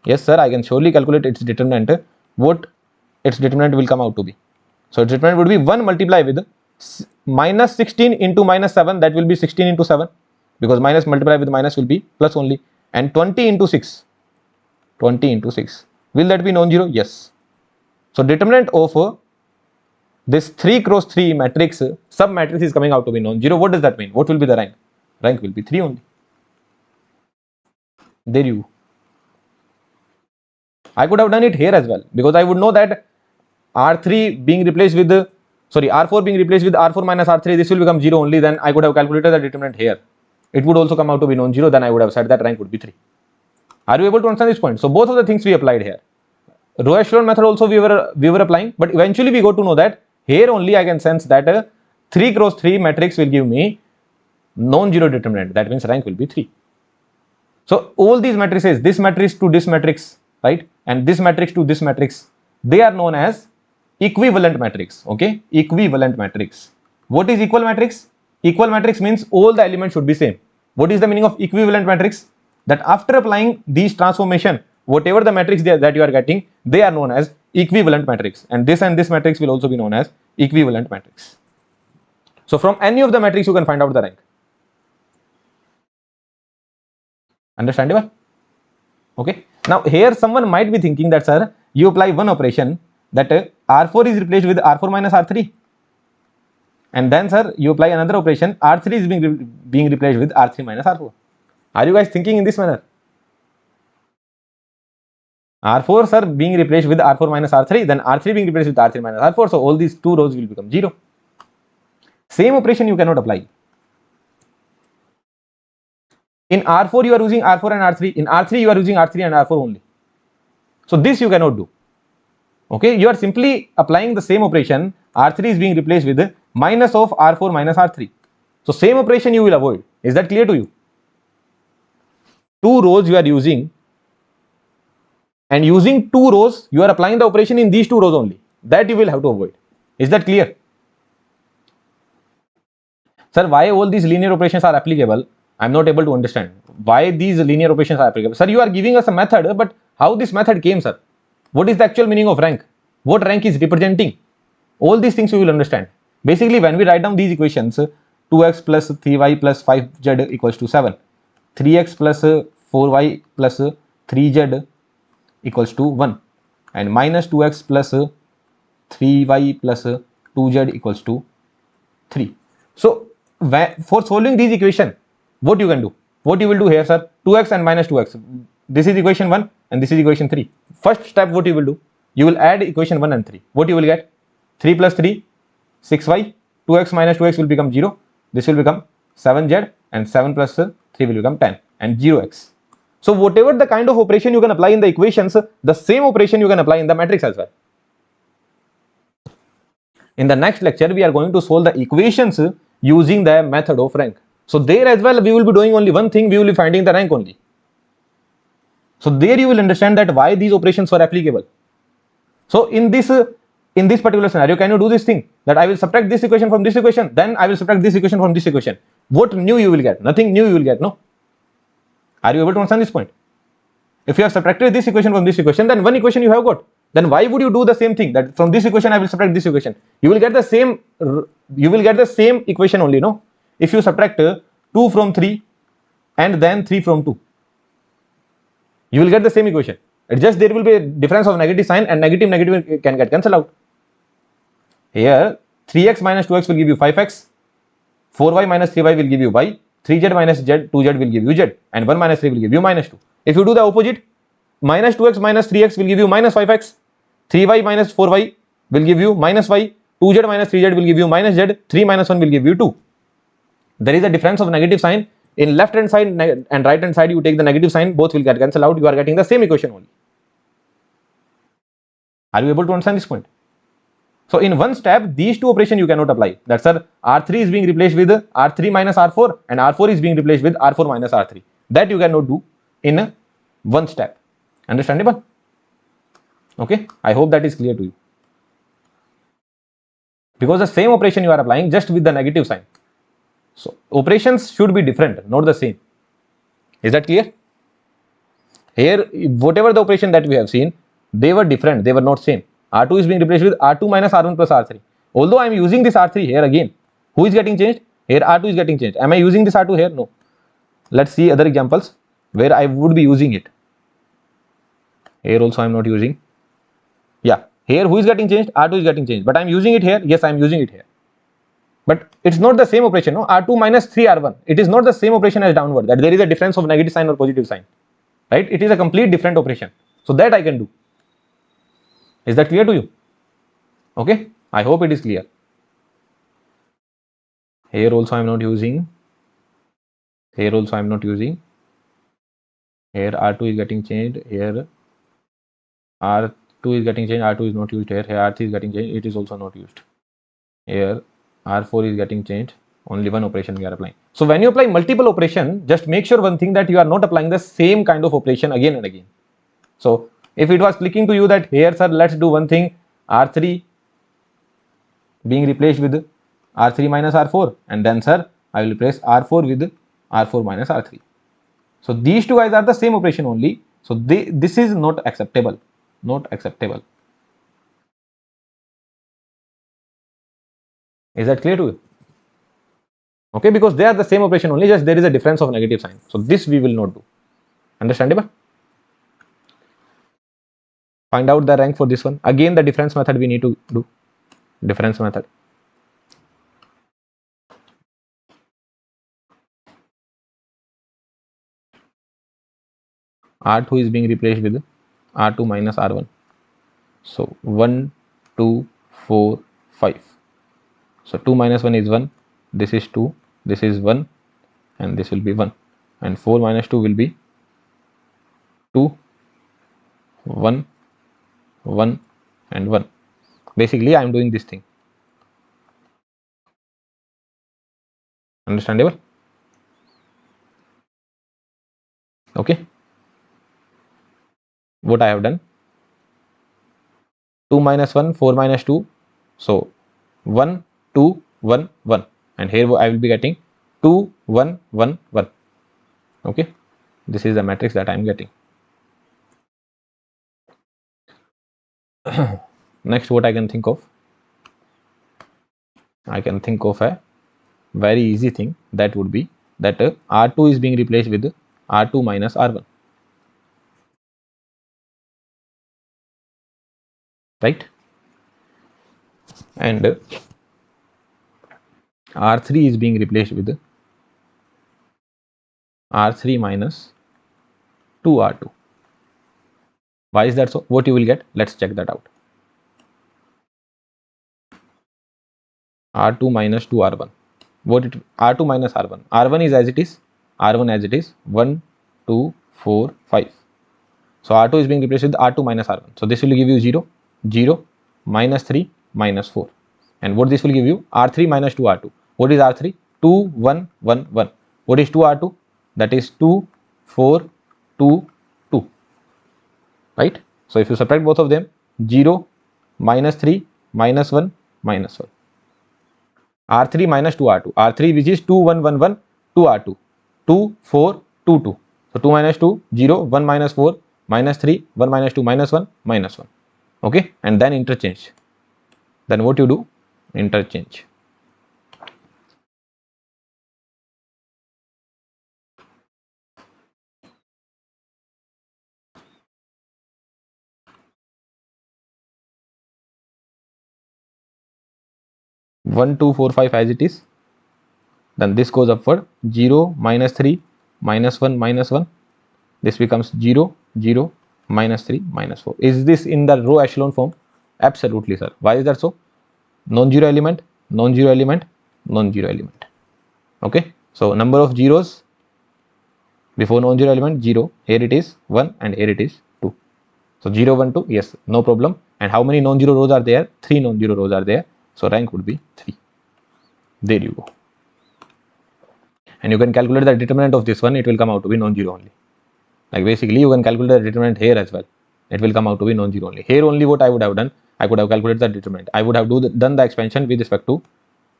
Yes sir, I can surely calculate its determinant. What its determinant will come out to be? So its determinant would be 1 multiplied with minus 16 into minus 7, that will be 16 into 7, because minus multiplied with minus will be plus only, and 20 into 6. 20 into 6. Will that be non-zero? Yes. So determinant of this 3 cross 3 matrix, submatrix is coming out to be non-zero. What does that mean? What will be the rank? Rank will be 3 only. There you. I could have done it here as well, because I would know that R3 being replaced with R4 being replaced with R4 minus R3, this will become 0 only. Then I could have calculated the determinant here. It would also come out to be non-zero. Then I would have said that rank would be 3. Are you able to understand this point? So both of the things we applied here. Row echelon method also we were applying, but eventually we got to know that here only I can sense that 3 cross 3 matrix will give me non-zero determinant. That means rank will be 3. So all these matrices, this matrix to this matrix, right, and this matrix to this matrix, they are known as equivalent matrix. Okay, equivalent matrix. What is equal matrix? Equal matrix means all the elements should be same. What is the meaning of equivalent matrix? That after applying these transformation, whatever the matrix that you are getting, they are known as equivalent matrix, and this matrix will also be known as equivalent matrix. So from any of the matrix you can find out the rank. Understandable? Okay. Now here someone might be thinking that, sir, you apply one operation, that R4 is replaced with R4 minus R3, and then sir you apply another operation, R3 is being replaced with R3 minus R4. Are you guys thinking in this manner? R4 sir being replaced with R4 minus R3, then R3 being replaced with R3 minus R4. So all these two rows will become 0. Same operation you cannot apply. In R4 you are using R4 and R3. In R3 you are using R3 and R4 only. So this you cannot do. Okay, you are simply applying the same operation. R3 is being replaced with minus of R4 minus R3. So same operation you will avoid. Is that clear to you? Two rows you are using, and using two rows you are applying the operation in these two rows only. That you will have to avoid. Is that clear? Sir, why all these linear operations are applicable? I am not able to understand. Why these linear operations are applicable? Sir, you are giving us a method, but how this method came, sir? What is the actual meaning of rank? What rank is representing? All these things you will understand. Basically, when we write down these equations, 2x plus 3y plus 5z equals to 7. 3x plus 4y plus 3z equals to 1. And minus 2x plus 3y plus 2z equals to 3. So for solving these equation, what you can do? What you will do here, sir? 2x and minus 2x. This is equation 1 and this is equation 3. First step, what you will do? You will add equation 1 and 3. What you will get? 3 plus 3, 6y. 2x minus 2x will become 0. This will become 7z, and 7 plus 3 will become 10, and 0x. So whatever the kind of operation you can apply in the equations, the same operation you can apply in the matrix as well. In the next lecture, we are going to solve the equations using the method of rank. So there as well, we will be doing only one thing, we will be finding the rank only. So there you will understand that why these operations were applicable. So in this particular scenario, can you do this thing that I will subtract this equation from this equation, then I will subtract this equation from this equation? What new you will get? Nothing new you will get, no? Are you able to understand this point? If you have subtracted this equation from this equation, then one equation you have got. Then why would you do the same thing, that from this equation I will subtract this equation? You will get the same equation only, no? If you subtract 2 from 3 and then 3 from 2, you will get the same equation. It's just there will be a difference of negative sign, and negative can get cancelled out. Here 3x minus 2x will give you 5x, 4y minus 3y will give you y, 3z minus z, 2z will give you z, and 1 minus 3 will give you minus 2. If you do the opposite, minus 2x minus 3x will give you minus 5x, 3y minus 4y will give you minus y, 2z minus 3z will give you minus z, 3 minus 1 will give you 2. There is a difference of negative sign. In left hand side and right hand side, you take the negative sign, both will get cancelled out. You are getting the same equation only. Are you able to understand this point? So in one step, these two operations you cannot apply. That's R3 is being replaced with R3 minus R4, and R4 is being replaced with R4 minus R3. That you cannot do in one step. Understandable? Okay, I hope that is clear to you. Because the same operation you are applying, just with the negative sign. So operations should be different, not the same. Is that clear? Here, whatever the operation that we have seen, they were different, they were not same. R2 is being replaced with R2 minus R1 plus R3. Although I am using this R3 here again, who is getting changed? Here R2 is getting changed. Am I using this R2 here? No. Let's see other examples where I would be using it. Here also I am not using. Yeah, here who is getting changed? R2 is getting changed. But I am using it here. Yes, I am using it here. But it's not the same operation, no? R2 minus 3R1. It is not the same operation as downward, that there is a difference of negative sign or positive sign. Right? It is a complete different operation. So that I can do. Is that clear to you? Okay, I hope it is clear. Here also I am not using. Here also I am not using. Here R2 is getting changed. Here R2 is getting changed. R2 is not used here. Here R3 is getting changed. It is also not used. Here R4 is getting changed. Only one operation we are applying. So when you apply multiple operation, just make sure one thing, that you are not applying the same kind of operation again and again. So if it was clicking to you that here, sir, let's do one thing, R3 being replaced with R3 minus R4, and then, sir, I will replace R4 with R4 minus R3. So these two guys are the same operation only. So this is not acceptable. Not acceptable. Is that clear to you? Okay, because they are the same operation only, just there is a difference of negative sign. So this we will not do. Understandable? Find out the rank for this one. Again, the difference method we need to do. Difference method. R2 is being replaced with R2 minus R1. So 1, 2, 4, 5. So 2 minus 1 is 1. This is 2. This is 1. And this will be 1. And 4 minus 2 will be 2, 1, 1 and 1. Basically, I am doing this thing. Understandable? Okay. What I have done? 2 minus 1, 4 minus 2. So 1, 2, 1, 1. And here I will be getting 2, 1, 1, 1. Okay. This is the matrix that I am getting. Next, what I can think of? I can think of a very easy thing, that would be that R2 is being replaced with R2 minus R1, right? And R3 is being replaced with R3 minus 2R2. Why is that so? What you will get? Let's check that out. R2 minus 2R1. What it R2 minus R1. R1 is as it is. R1 as it is. 1, 2, 4, 5. So R2 is being replaced with R2 minus R1. So this will give you 0, 0, minus 3, minus 4. And what this will give you? R3 minus 2R2. What is R3? 2, 1, 1, 1. What is 2R2? That is 2, 4, 2, 2. Right? So if you subtract both of them, 0, minus 3, minus 1, minus 1. R3 minus 2R2. R3 which is 2, 1, 1, 1, 2R2. 2, 4, 2, 2. So 2 minus 2, 0, 1 minus 4, minus 3, 1 minus 2, minus 1, minus 1. Okay, and then interchange. Then what you do? Interchange. One, 2, 4, 5 as it is. Then this goes upward. 0, minus 3, minus 1, minus 1. This becomes 0, 0, minus 3, minus 4. Is this in the row echelon form? Absolutely, sir. Why is that so? Non-zero element, non-zero element, non-zero element. Okay, so number of zeros before non-zero element 0, here it is 1 and here it is 2. So 0, 1, 2, yes, no problem. And how many non-zero rows are there? 3 non-zero rows are there. So rank would be 3. There you go. And you can calculate the determinant of this one, it will come out to be non-zero only. Like basically you can calculate the determinant here as well. It will come out to be non-zero only. Here only what I would have done, I could have calculated the determinant. I would have done the expansion with respect to,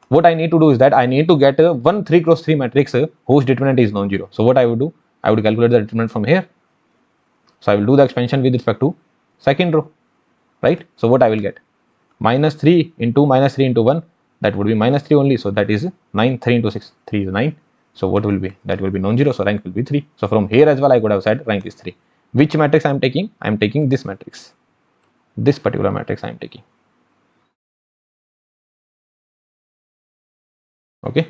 what I need to do is that I need to get one 3 cross 3 matrix whose determinant is non-zero. So what I would do, I would calculate the determinant from here. So I will do the expansion with respect to second row, right? So what I will get? Minus 3 into minus 3 into 1, that would be minus 3 only. So that is 9, 3 into 6, 3 is 9. So what will be? That will be non-zero. So rank will be 3. So from here as well, I could have said rank is 3. Which matrix I am taking? I am taking this matrix. This particular matrix I am taking. Okay.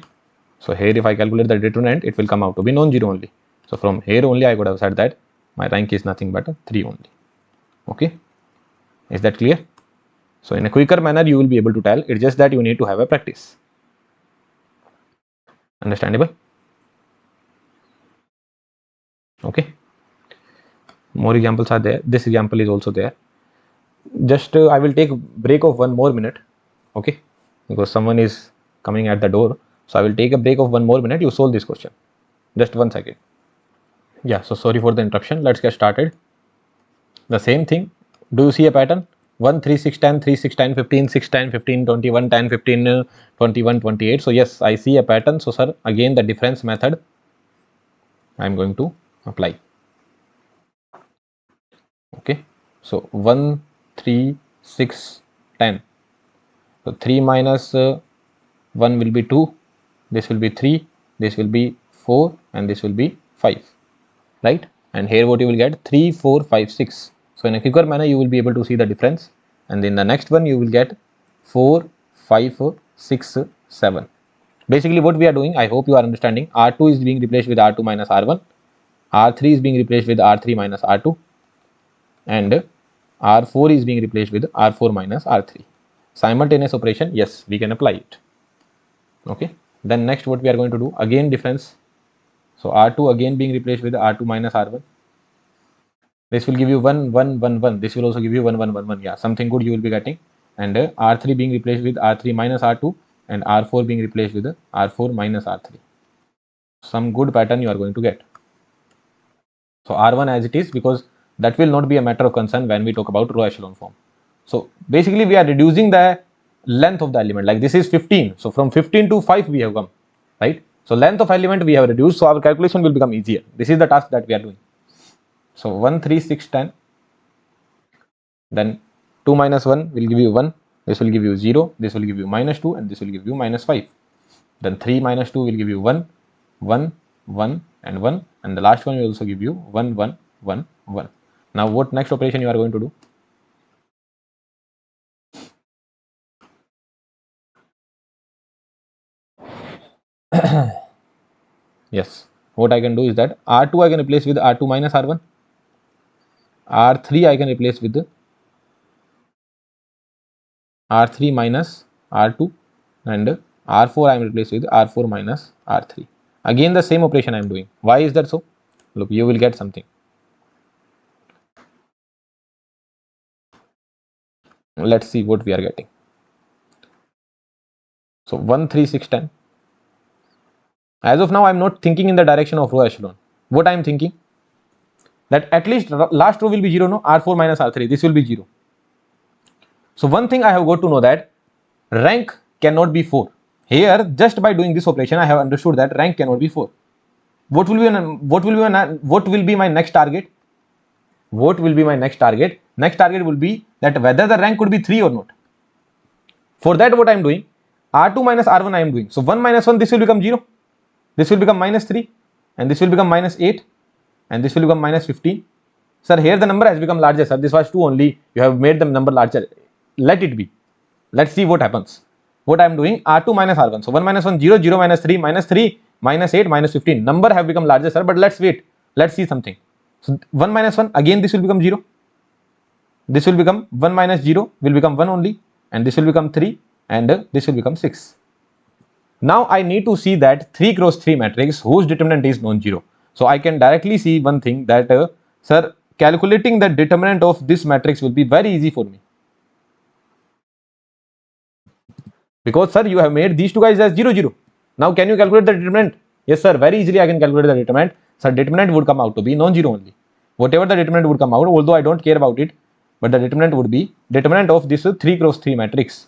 So here if I calculate the determinant, it will come out to be non-zero only. So from here only I could have said that my rank is nothing but 3 only. Okay. Is that clear? So in a quicker manner you will be able to tell. It's just that you need to have a practice. Understandable? Okay. More examples are there. This example is also there. Just I will take break of 1 more minute. Okay. Because someone is coming at the door. So I will take a break of 1 more minute. You solve this question. Just 1 second. Yeah. So sorry for the interruption. Let's get started. The same thing. Do you see a pattern? 1, 3, 6, 10, 3, 6, 10, 15, 6, 10, 15, 21, 10, 15, 21, 28. So yes, I see a pattern. So sir, again the difference method I am going to apply. Okay. So 1, 3, 6, 10. So 3 minus 1 will be 2. This will be 3. This will be 4 and this will be 5. Right? And here what you will get? 3, 4, 5, 6. So in a quicker manner you will be able to see the difference, and in the next one you will get 4, 5, 6, 7. Basically what we are doing, I hope you are understanding, R2 is being replaced with R2 minus R1, R3 is being replaced with R3 minus R2, and R4 is being replaced with R4 minus R3. Simultaneous operation, yes, we can apply it. Okay. Then next what we are going to do, again difference. So R2 again being replaced with R2 minus R1. This will give you 1, 1, 1, 1. This will also give you 1, 1, 1, 1. Yeah, something good you will be getting. And R3 being replaced with R3 minus R2, and R4 being replaced with R4 minus R3. Some good pattern you are going to get. So R1 as it is, because that will not be a matter of concern when we talk about row echelon form. So basically we are reducing the length of the element. Like this is 15. So from 15 to 5 we have come, right? So length of element we have reduced. So our calculation will become easier. This is the task that we are doing. So 1, 3, 6, 10. Then 2 minus 1 will give you 1. This will give you 0. This will give you minus 2. And this will give you minus 5. Then 3 minus 2 will give you 1, 1, 1 and 1, and the last one will also give you 1, 1, 1, 1. Now what next operation you are going to do? Yes, what I can do is that R2 I can replace with R2 minus R1, R3 I can replace with R3 minus R2, and R4 I am replaced with R4 minus R3. Again the same operation I am doing. Why is that so? Look, you will get something. Let's see what we are getting. So 1, 3, 6, 10. As of now I am not thinking in the direction of row echelon. What I am thinking, that at least last row will be 0, no? R4 minus R3, this will be 0. So one thing I have got to know, that rank cannot be 4. Here, just by doing this operation, I have understood that rank cannot be 4. What will be my next target? What will be my next target? Next target will be that whether the rank could be 3 or not. For that, what I am doing, R2 minus R1 I am doing. So 1 minus 1, this will become 0. This will become minus 3, and this will become minus 8, and this will become minus 15. Sir, here the number has become larger, sir. This was 2 only. You have made the number larger. Let it be. Let's see what happens. What I am doing, R2 minus R1. So 1 minus 1, 0, 0 minus 3, minus 8, minus 15. Number have become larger, sir, but let's wait. Let's see something. So 1 minus 1, again this will become 0. This will become 1 minus 0, will become 1 only. And this will become 3, and this will become 6. Now I need to see that 3 cross 3 matrix whose determinant is non-zero. So I can directly see one thing, that sir, calculating the determinant of this matrix will be very easy for me. Because sir, you have made these two guys as 0, 0. Now can you calculate the determinant? Yes sir, very easily I can calculate the determinant. Sir, determinant would come out to be non-zero only. Whatever the determinant would come out, although I don't care about it, but the determinant would be determinant of this 3 cross 3 matrix.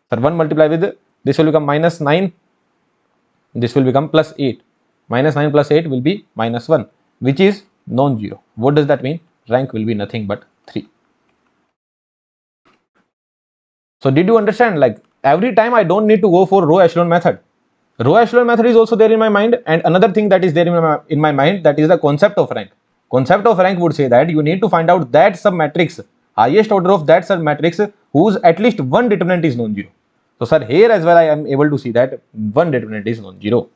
Sir, 1 multiply with, this will become minus 9, this will become plus 8. Minus 9 plus 8 will be minus 1, which is non-zero. What does that mean? Rank will be nothing but 3. So did you understand? Like, every time I don't need to go for row echelon method. Row echelon method is also there in my mind, and another thing that is there in my mind, that is the concept of rank. Concept of rank would say that you need to find out that submatrix, highest order of that submatrix whose at least one determinant is non-zero. So sir, here as well I am able to see that one determinant is non-zero.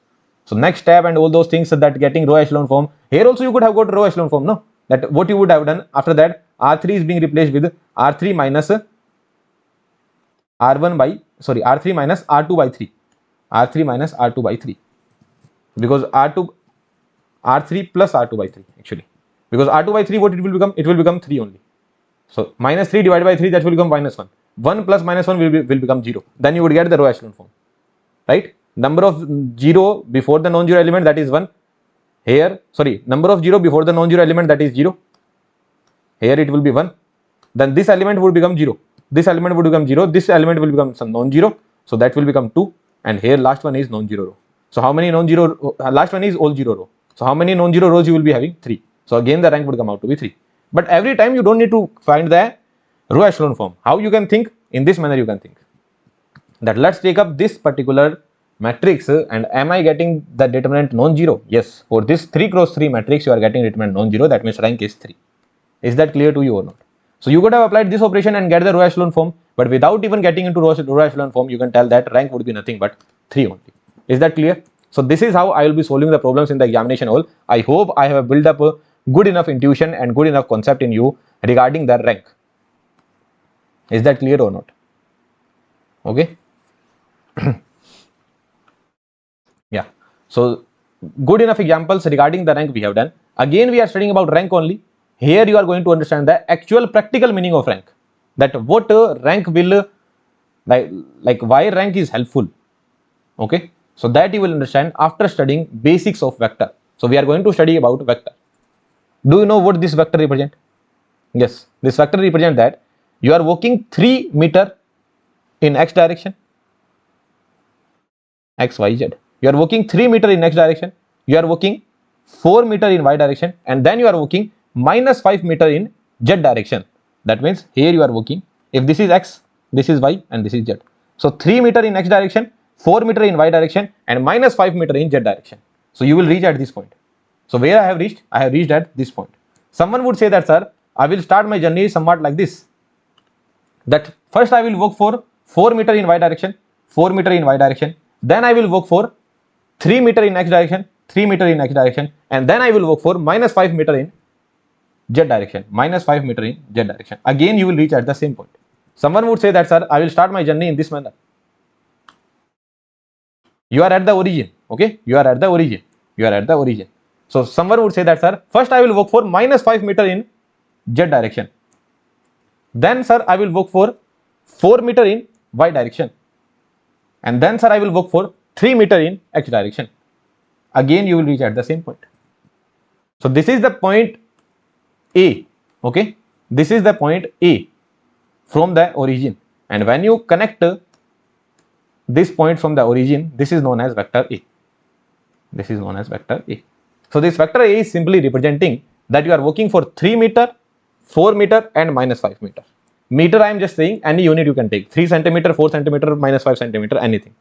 So next step and all those things, that getting row echelon form, here also you could have got row echelon form, no? That what you would have done after that, R3 is being replaced with R3 minus R1 by, sorry, R3 minus R2 by 3. R3 minus R2 by 3. Because R3 plus R2 by 3 actually. Because R2 by 3, what it will become? It will become 3 only. So minus 3 divided by 3, that will become minus 1. 1 plus minus 1 will become 0. Then you would get the row echelon form. Right? Number of 0 before the non-zero element, that is 1. Here, sorry, number of 0 before the non-zero element, that is 0. Here it will be 1. Then this element would become 0. This element would become 0. This element will become some non-zero. So that will become 2. And here last one is non-zero row. So how many non-zero, last one is all 0 row. So how many non-zero rows you will be having? 3. So again the rank would come out to be 3. But every time you don't need to find the row echelon form. How you can think? In this manner you can think. That let's take up this particular matrix, and am I getting the determinant non-zero? Yes. For this 3 cross 3 matrix you are getting determinant non-zero. That means rank is 3. Is that clear to you or not? So you could have applied this operation and get the row echelon form, but without even getting into row echelon form, you can tell that rank would be nothing but 3 only. Is that clear? So this is how I will be solving the problems in the examination hall. I hope I have built up a good enough intuition and good enough concept in you regarding the rank. Is that clear or not? Okay. Yeah. So good enough examples regarding the rank we have done. Again, we are studying about rank only. Here you are going to understand the actual practical meaning of rank. That what rank will, like why rank is helpful. Okay. So that you will understand after studying basics of vector. So we are going to study about vector. Do you know what this vector represent? Yes. This vector represent that you are walking 3 meter in x direction. X, Y, Z. You are walking 3 meter in x direction. You are walking 4 meter in y direction, and then you are walking minus 5 meter in z direction. That means here you are walking, if this is x, this is y, and this is z. So 3 meter in x direction, 4 meter in y direction and minus 5 meter in z direction. So you will reach at this point. So where I have reached? I have reached at this point. Someone would say that, sir, I will start my journey somewhat like this. That first I will work for 4 meter in y direction, 4 meter in y direction. Then I will work for 3 meter in x direction, 3 meter in x direction. And then I will work for minus 5 meter in z direction, minus 5 meter in z direction. Again, you will reach at the same point. Someone would say that, sir, I will start my journey in this manner. You are at the origin, okay? You are at the origin. You are at the origin. So someone would say that, sir, first I will work for minus 5 meter in z direction. Then, sir, I will work for 4 meter in y direction. And then, sir, I will work for 3 meter in x direction. Again, you will reach at the same point. So this is the point A, okay? This is the point A from the origin. And when you connect this point from the origin, this is known as vector A. This is known as vector A. So this vector A is simply representing that you are working for 3 meter, 4 meter and minus 5 meter. Meter, I am just saying any unit you can take, 3 centimeter, 4 centimeter, minus 5 centimeter, anything.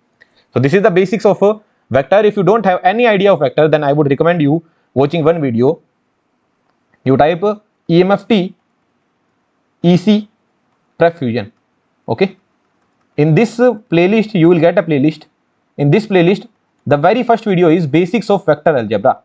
So this is the basics of a vector. If you don't have any idea of vector, then I would recommend you watching one video. You type EMFT EC PrepFusion, okay? In this playlist, you will get a playlist. In this playlist, the very first video is basics of vector algebra.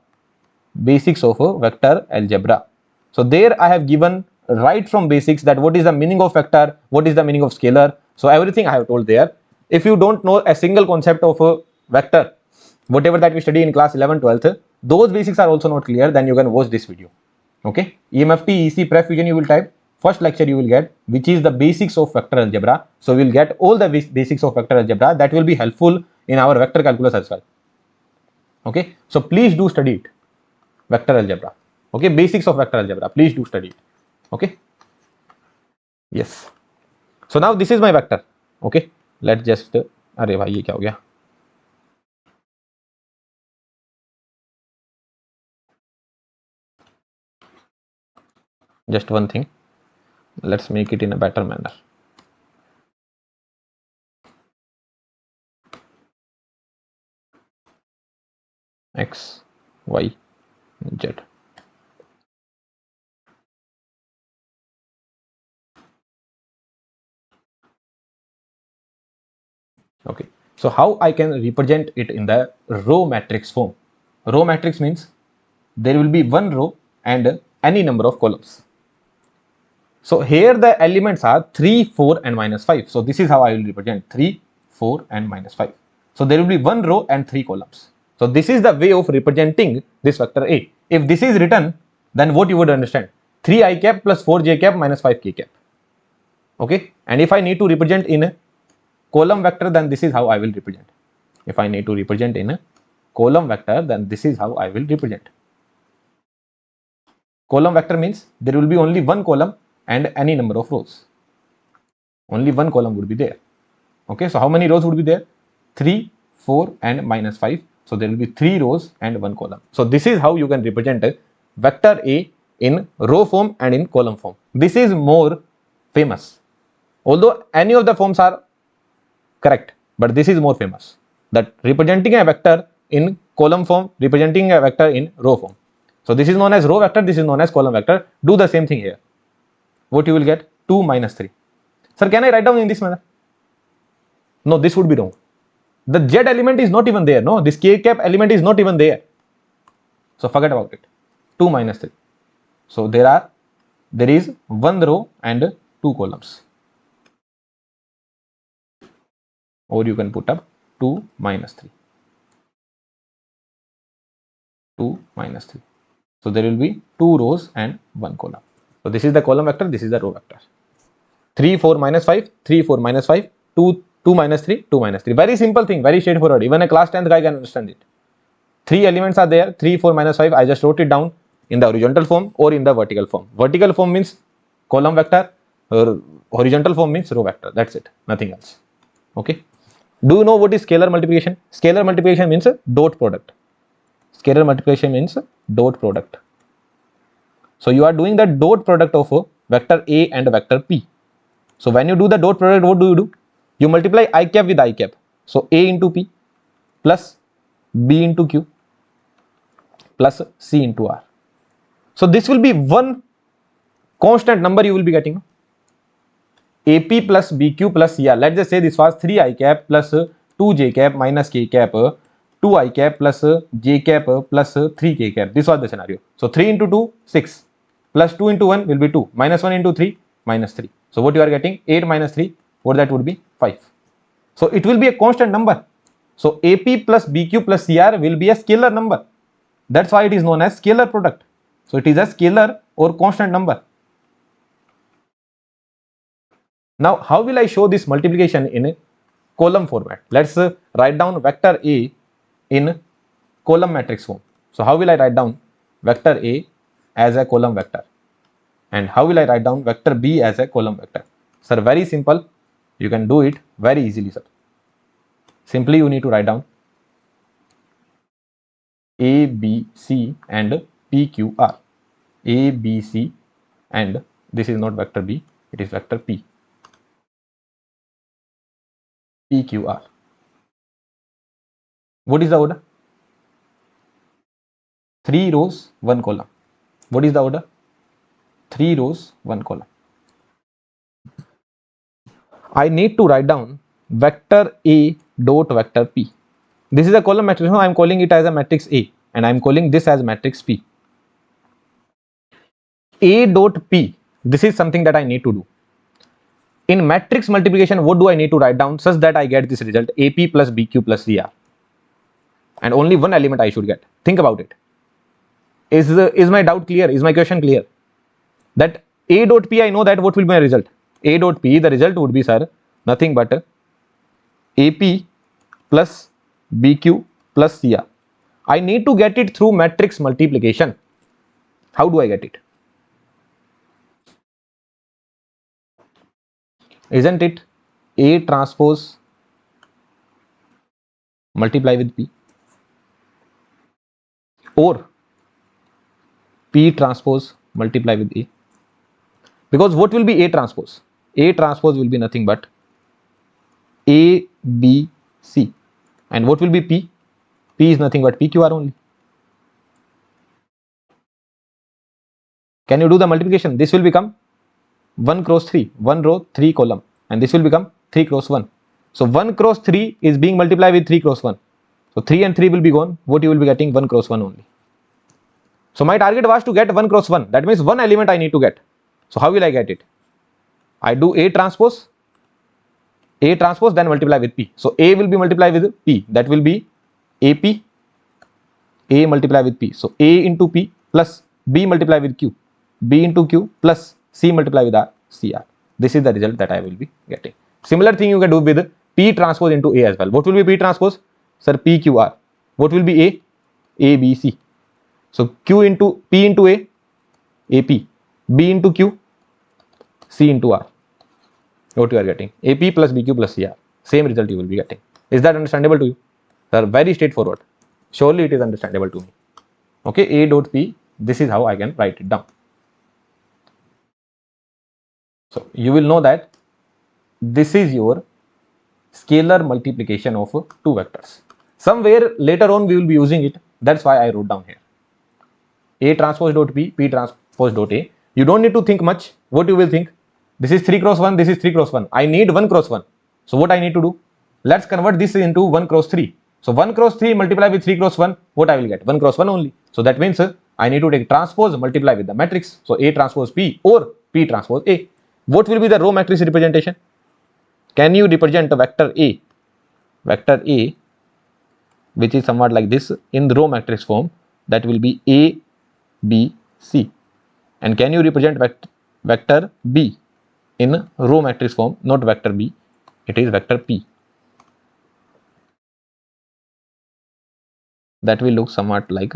Basics of vector algebra. So there I have given right from basics that what is the meaning of vector, what is the meaning of scalar. So everything I have told there. If you don't know a single concept of a vector, whatever that we study in class 11, 12th, those basics are also not clear, then you can watch this video. Okay, EMFT EC PrepFusion you will type. First lecture you will get, which is the basics of vector algebra. So we will get all the basics of vector algebra that will be helpful in our vector calculus as well. Okay, so please do study it. Vector algebra. Okay, basics of vector algebra. Please do study it. Okay. Yes. So now this is my vector. Okay. Let's just. अरे भाई ये क्या हो गया? Just one thing. Let's make it in a better manner. X, Y, Z. Okay. So how I can represent it in the row matrix form? Row matrix means there will be one row and any number of columns. So here the elements are 3, 4 and minus 5. So this is how I will represent 3, 4 and minus 5. So there will be one row and 3 columns. So this is the way of representing this vector A. If this is written, then what you would understand? 3i cap plus 4j cap minus 5k cap. Okay. And if I need to represent in a column vector, then this is how I will represent. If I need to represent in a column vector, then this is how I will represent. Column vector means there will be only one column and any number of rows. Only one column would be there. Okay, so how many rows would be there? 3, 4 and minus 5. So there will be 3 rows and 1 column. So this is how you can represent a vector A in row form and in column form. This is more famous. Although any of the forms are correct, but this is more famous. That representing a vector in column form, representing a vector in row form. So this is known as row vector, this is known as column vector. Do the same thing here. What you will get? 2 minus 3. Sir, can I write down in this manner? No, this would be wrong. The Z element is not even there. No, this K cap element is not even there. So forget about it. 2 minus 3. So there is one row and 2 columns. Or you can put up 2 minus 3. 2 minus 3. So there will be 2 rows and 1 column. So this is the column vector, this is the row vector. 3, 4 minus 5, 3, 4 minus 5, 2, 2 minus 3, 2 minus 3. Very simple thing, very straightforward. Even a class 10th guy can understand it. 3 elements are there, 3, 4 minus 5. I just wrote it down in the horizontal form or in the vertical form. Vertical form means column vector, horizontal form means row vector. That's it, nothing else. Okay. Do you know what is scalar multiplication? Scalar multiplication means dot product. Scalar multiplication means dot product. So you are doing the dot product of vector A and vector P. So when you do the dot product, what do? You multiply I cap with I cap. So A into P plus B into Q plus C into R. So this will be one constant number you will be getting. AP plus BQ plus CR. Let's just say this was 3I cap plus 2J cap minus K cap, 2I cap plus J cap plus 3K cap. This was the scenario. So 3 into 2, 6 plus 2 into 1 will be 2 minus 1 into 3 minus 3. So what you are getting? 8 minus 3, what that would be? 5. So it will be a constant number. So AP plus BQ plus CR will be a scalar number. That's why it is known as scalar product. So it is a scalar or constant number. Now, how will I show this multiplication in a column format? Let's write down vector A in column matrix form. So how will I write down vector A as a column vector? And how will I write down vector B as a column vector? Sir, very simple. You can do it very easily, sir. Simply you need to write down A, B, C and P, Q, R. A, B, C and this is not vector B, it is vector P. P, Q, R. What is the order? 3 rows, 1 column. What is the order? 3 rows, 1 column. I need to write down vector A dot vector P. This is a column matrix. I am calling it as a matrix A and I am calling this as matrix P. A dot P. This is something that I need to do. In matrix multiplication, what do I need to write down such that I get this result AP plus BQ plus CR? And only one element I should get. Think about it. Is my doubt clear? Is my question clear? That A dot P, I know that what will be my result. A dot P, the result would be, sir, nothing but AP plus BQ plus CR. I need to get it through matrix multiplication. How do I get it? Isn't it A transpose multiply with P or P transpose multiply with A? Because what will be A transpose? A transpose will be nothing but A, B, C. And what will be P? P is nothing but PQR only. Can you do the multiplication? This will become 1 cross 3, 1 row, 3 column, and this will become 3 cross 1. So 1 cross 3 is being multiplied with 3 cross 1. So 3 and 3 will be gone. What you will be getting? 1 cross 1 only. So my target was to get 1 cross 1. That means one element I need to get. So how will I get it? I do A transpose, then multiply with P. So A will be multiplied with P. That will be AP, A multiply with P. So A into P plus B multiply with Q, B into Q plus C multiply with R, CR. This is the result that I will be getting. Similar thing you can do with P transpose into A as well. What will be P transpose? Sir, PQR. What will be A? A, B, C. So Q into P into A, AP, B into Q, C into R. What you are getting? AP plus BQ plus CR. Same result you will be getting. Is that understandable to you? Sir, very straightforward. Surely it is understandable to me. Okay, A dot P. This is how I can write it down. So you will know that this is your scalar multiplication of two vectors. Somewhere later on we will be using it. That's why I wrote down here. A transpose dot P, P transpose dot A. You don't need to think much. What you will think? This is 3 cross 1, this is 3 cross 1. I need 1 cross 1. So what I need to do? Let's convert this into 1 cross 3. So 1 cross 3 multiply with 3 cross 1. What I will get? 1 cross 1 only. So that means I need to take transpose multiply with the matrix. So A transpose P or P transpose A. What will be the row matrix representation? Can you represent a vector A? Vector A, which is somewhat like this in the row matrix form, that will be A, B, C. And can you represent vector B in row matrix form? Not vector B, it is vector P. That will look somewhat like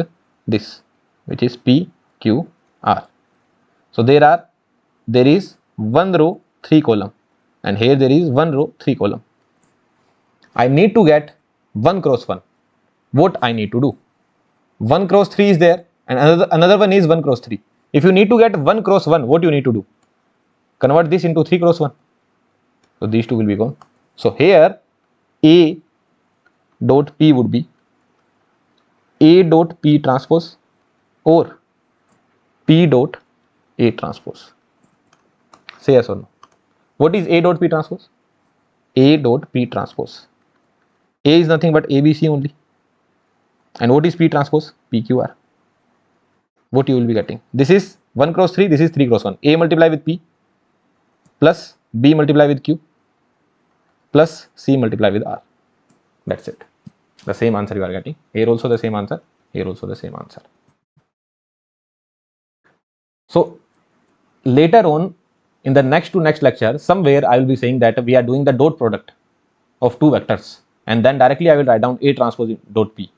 this, which is P, Q, R. So there is 1 row, 3 column, and here there is 1 row, 3 column. I need to get 1 cross 1. What I need to do? 1 cross 3 is there, and another one is 1 cross 3. If you need to get 1 cross 1, what you need to do? Convert this into 3 cross 1. So these two will be gone. So here A dot P would be A dot P transpose or P dot A transpose? Say yes or no. What is A dot P transpose? A dot P transpose. A is nothing but ABC only. And what is P transpose? PQR. What you will be getting? This is 1 cross 3, this is 3 cross 1. A multiply with P plus B multiply with Q plus C multiply with R. That's it. The same answer you are getting. Here also the same answer. Here also the same answer. So later on in the next lecture, somewhere I will be saying that we are doing the dot product of two vectors, and then directly I will write down A transpose dot P,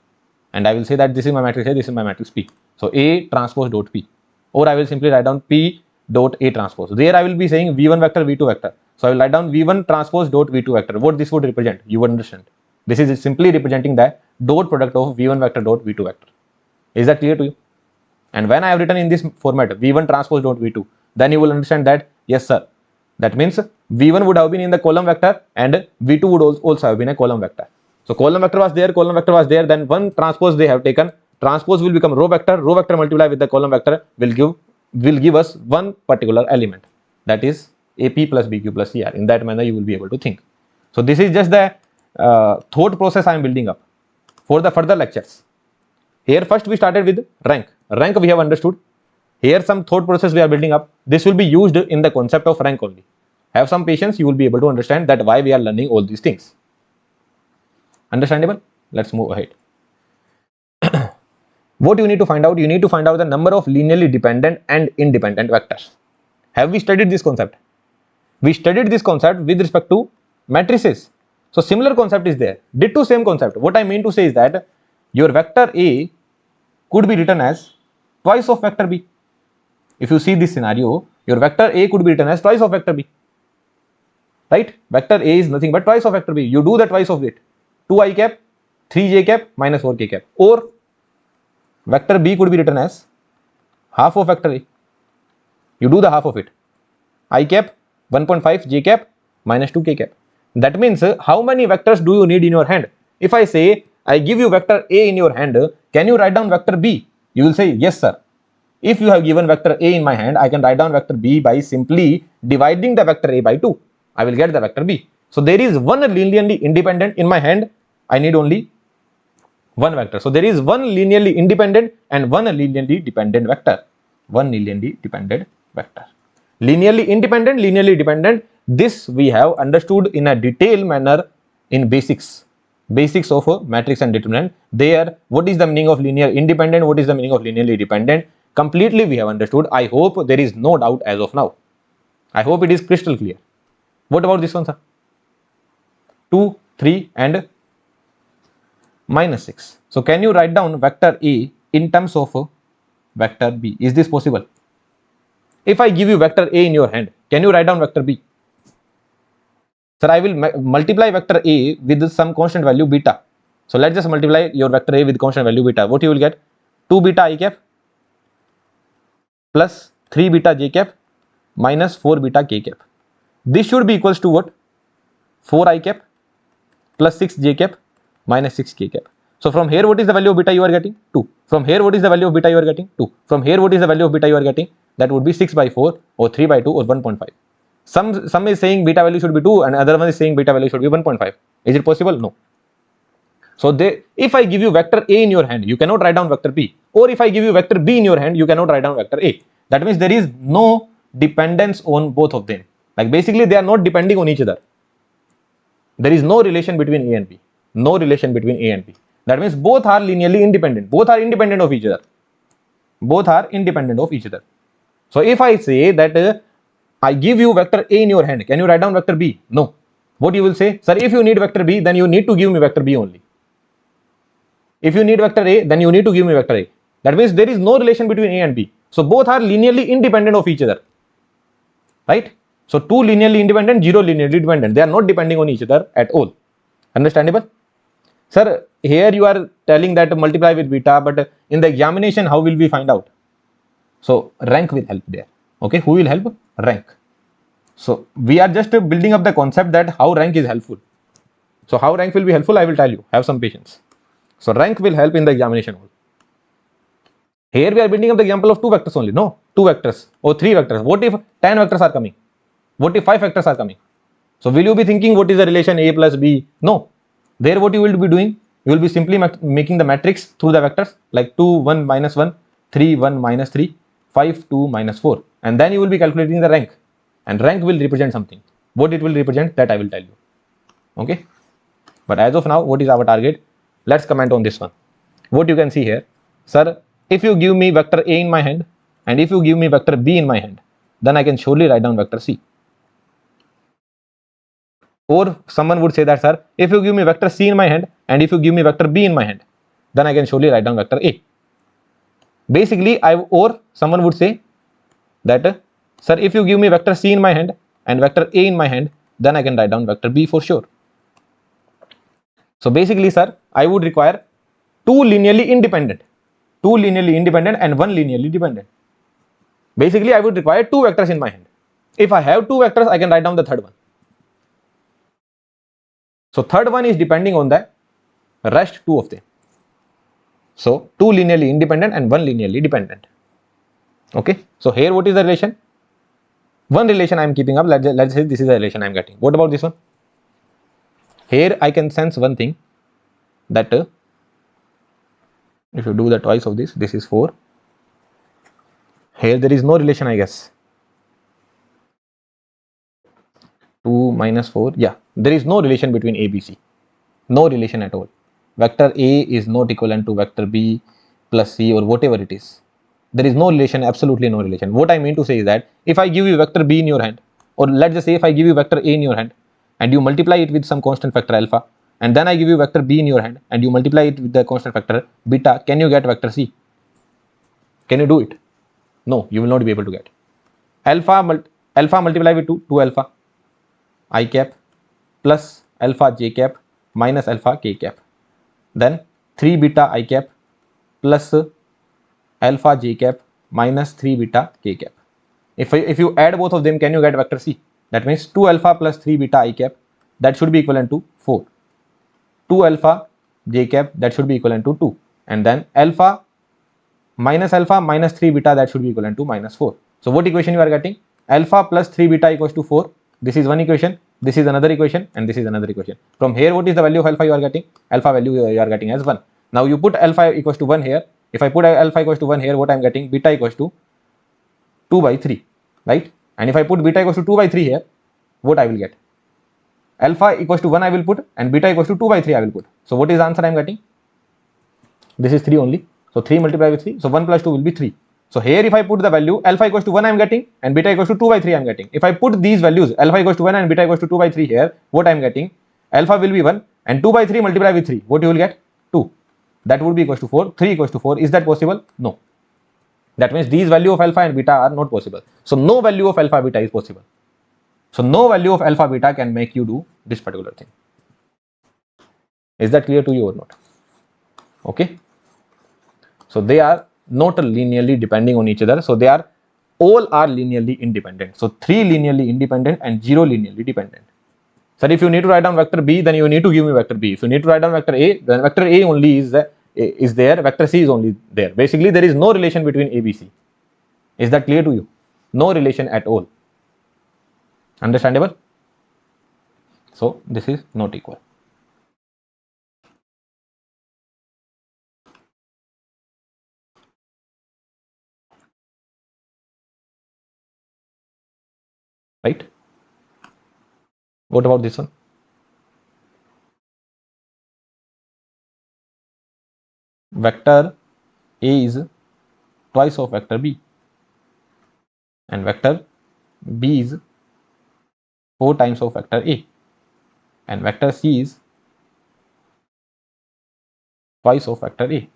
and I will say that this is my matrix A, this is my matrix P. So A transpose dot P, or I will simply write down P dot A transpose. There I will be saying V1 vector, V2 vector. So I will write down V1 transpose dot V2 vector. What this would represent, you would understand. This is simply representing the dot product of V1 vector dot V2 vector. Is that clear to you? And when I have written in this format V1 transpose dot V2, then you will understand that yes sir, that means V1 would have been in the column vector and V2 would also have been a column vector. So column vector was there, then one transpose they have taken, transpose will become row vector multiply with the column vector will give us one particular element, that is AP plus BQ plus CR. In that manner you will be able to think. So this is just the thought process I am building up for the further lectures. Here first we started with rank we have understood. Here some thought process we are building up. This will be used in the concept of rank only. Have some patience, you will be able to understand that why we are learning all these things. Understandable? Let's move ahead. What you need to find out? You need to find out the number of linearly dependent and independent vectors. Have we studied this concept? We studied this concept with respect to matrices. So similar concept is there. Ditto same concept. What I mean to say is that your vector A could be written as twice of vector B. If you see this scenario, your vector A could be written as twice of vector B. Right? Vector A is nothing but twice of vector B. You do the twice of it. 2i cap, 3j cap, minus 4k cap. Or vector B could be written as half of vector A. You do the half of it. I cap, 1.5, j cap, minus 2k cap. That means how many vectors do you need in your hand? If I say I give you vector A in your hand, can you write down vector B? You will say yes sir. If you have given vector A in my hand, I can write down vector B by simply dividing the vector A by 2. I will get the vector B. So there is one linearly independent in my hand. I need only one vector. So there is one linearly independent and one linearly dependent vector. One linearly dependent vector. Linearly independent, linearly dependent. This we have understood in a detailed manner in basics of a matrix and determinant. There, what is the meaning of linear independent? What is the meaning of linearly dependent? Completely we have understood. I hope there is no doubt as of now. I hope it is crystal clear. What about this one, sir? 2, 3 and minus 6. So can you write down vector A in terms of vector B? Is this possible? If I give you vector A in your hand, can you write down vector B? Sir, I will multiply vector A with some constant value beta. So let's just multiply your vector A with constant value beta. What you will get? 2 beta I cap plus 3 beta j cap minus 4 beta k cap. This should be equals to what? 4 I cap plus 6 j cap minus 6 k cap. So from here, what is the value of beta you are getting? 2. From here, what is the value of beta you are getting? 2. From here, what is the value of beta you are getting? That would be 6 by 4 or 3 by 2 or 1.5. Some is saying beta value should be 2 and other one is saying beta value should be 1.5. Is it possible? No. So if I give you vector A in your hand, you cannot write down vector B. Or if I give you vector B in your hand, you cannot write down vector A. That means there is no dependence on both of them. Like basically they are not depending on each other. There is no relation between A and B. No relation between A and B. That means both are linearly independent. Both are independent of each other. Both are independent of each other. So if I say that I give you vector A in your hand, can you write down vector B? No. What you will say? Sir, if you need vector B, then you need to give me vector B only. If you need vector A, then you need to give me vector A. That means there is no relation between A and B. So both are linearly independent of each other. Right? So 2 linearly independent, 0 linearly dependent. They are not depending on each other at all. Understandable? Sir, here you are telling that multiply with beta, but in the examination, how will we find out? So rank will help there. Okay, who will help? Rank. So we are just building up the concept that how rank is helpful. So how rank will be helpful, I will tell you, have some patience. So rank will help in the examination. Here we are building up the example of two vectors only. No, two vectors or three vectors. What if 10 vectors are coming? What if 5 vectors are coming? So will you be thinking what is the relation A plus B? No. There what you will be doing, you will be simply making the matrix through the vectors like 2, 1, minus 1, 3, 1, minus 3, 5, 2, minus 4. And then you will be calculating the rank. And rank will represent something. What it will represent, that I will tell you. Okay. But as of now, what is our target? Let's comment on this one. What you can see here, sir, if you give me vector A in my hand and if you give me vector B in my hand, then I can surely write down vector C. Or someone would say that, sir, if you give me vector C in my hand and if you give me vector B in my hand, then I can surely write down vector A. Basically, or someone would say that, sir, if you give me vector C in my hand and vector A in my hand, then I can write down vector B for sure. So basically, sir, I would require two linearly independent and one linearly dependent. Basically, I would require two vectors in my hand. If I have two vectors, I can write down the third one. So third one is depending on the rest two of them. So two linearly independent and one linearly dependent. Okay. So here what is the relation? One relation I am keeping up. Let's say this is the relation I am getting. What about this one? Here I can sense one thing, that if you do the twice of this, this is 4. Here there is no relation, I guess. 2 minus 4. Yeah, there is no relation between A, B, C. No relation at all. Vector A is not equivalent to vector B plus C or whatever it is. There is no relation, absolutely no relation. What I mean to say is that if I give you vector B in your hand, or let's just say if I give you vector A in your hand and you multiply it with some constant factor alpha, and then I give you vector B in your hand and you multiply it with the constant factor beta, can you get vector C? Can you do it? No, you will not be able to get. Alpha multiply with 2 alpha I cap plus alpha j cap minus alpha k cap. Then 3 beta I cap plus alpha j cap minus 3 beta k cap. If you add both of them, can you get vector C? That means 2 alpha plus 3 beta I cap, that should be equivalent to 4. 2 alpha j cap, that should be equivalent to 2. And then alpha minus 3 beta, that should be equivalent to minus 4. So what equation you are getting? Alpha plus 3 beta equals to 4. This is one equation, this is another equation, and this is another equation. From here, what is the value of alpha you are getting? Alpha value you are getting as 1. Now you put alpha equals to 1 here. If I put alpha equals to 1 here, what I am getting? Beta equals to 2 by 3, right? And if I put beta equals to 2 by 3 here, what I will get? Alpha equals to 1 I will put and beta equals to 2 by 3 I will put. So what is the answer I am getting? This is 3 only. So 3 multiplied with 3. So 1 plus 2 will be 3. So here if I put the value alpha equals to 1 I am getting and beta equals to 2 by 3 I am getting. If I put these values alpha equals to 1 and beta equals to 2 by 3 here, what I am getting? Alpha will be 1 and 2 by 3 multiplied with 3. What you will get? 2. That would be equals to 4. 3 equals to 4. Is that possible? No. That means these value of alpha and beta are not possible. So no value of alpha beta is possible. So no value of alpha beta can make you do this particular thing. Is that clear to you or not? Okay. So they are not linearly depending on each other. So they are all are linearly independent. So 3 linearly independent and 0 linearly dependent. So if you need to write down vector B, then you need to give me vector B. If you need to write down vector A, then vector A only is there, vector C is only there. Basically, there is no relation between A, B, C. Is that clear to you? No relation at all. Understandable? So this is not equal. Right? What about this one? Vector A is twice of vector B and vector B is 4 times of vector A and vector C is twice of vector A.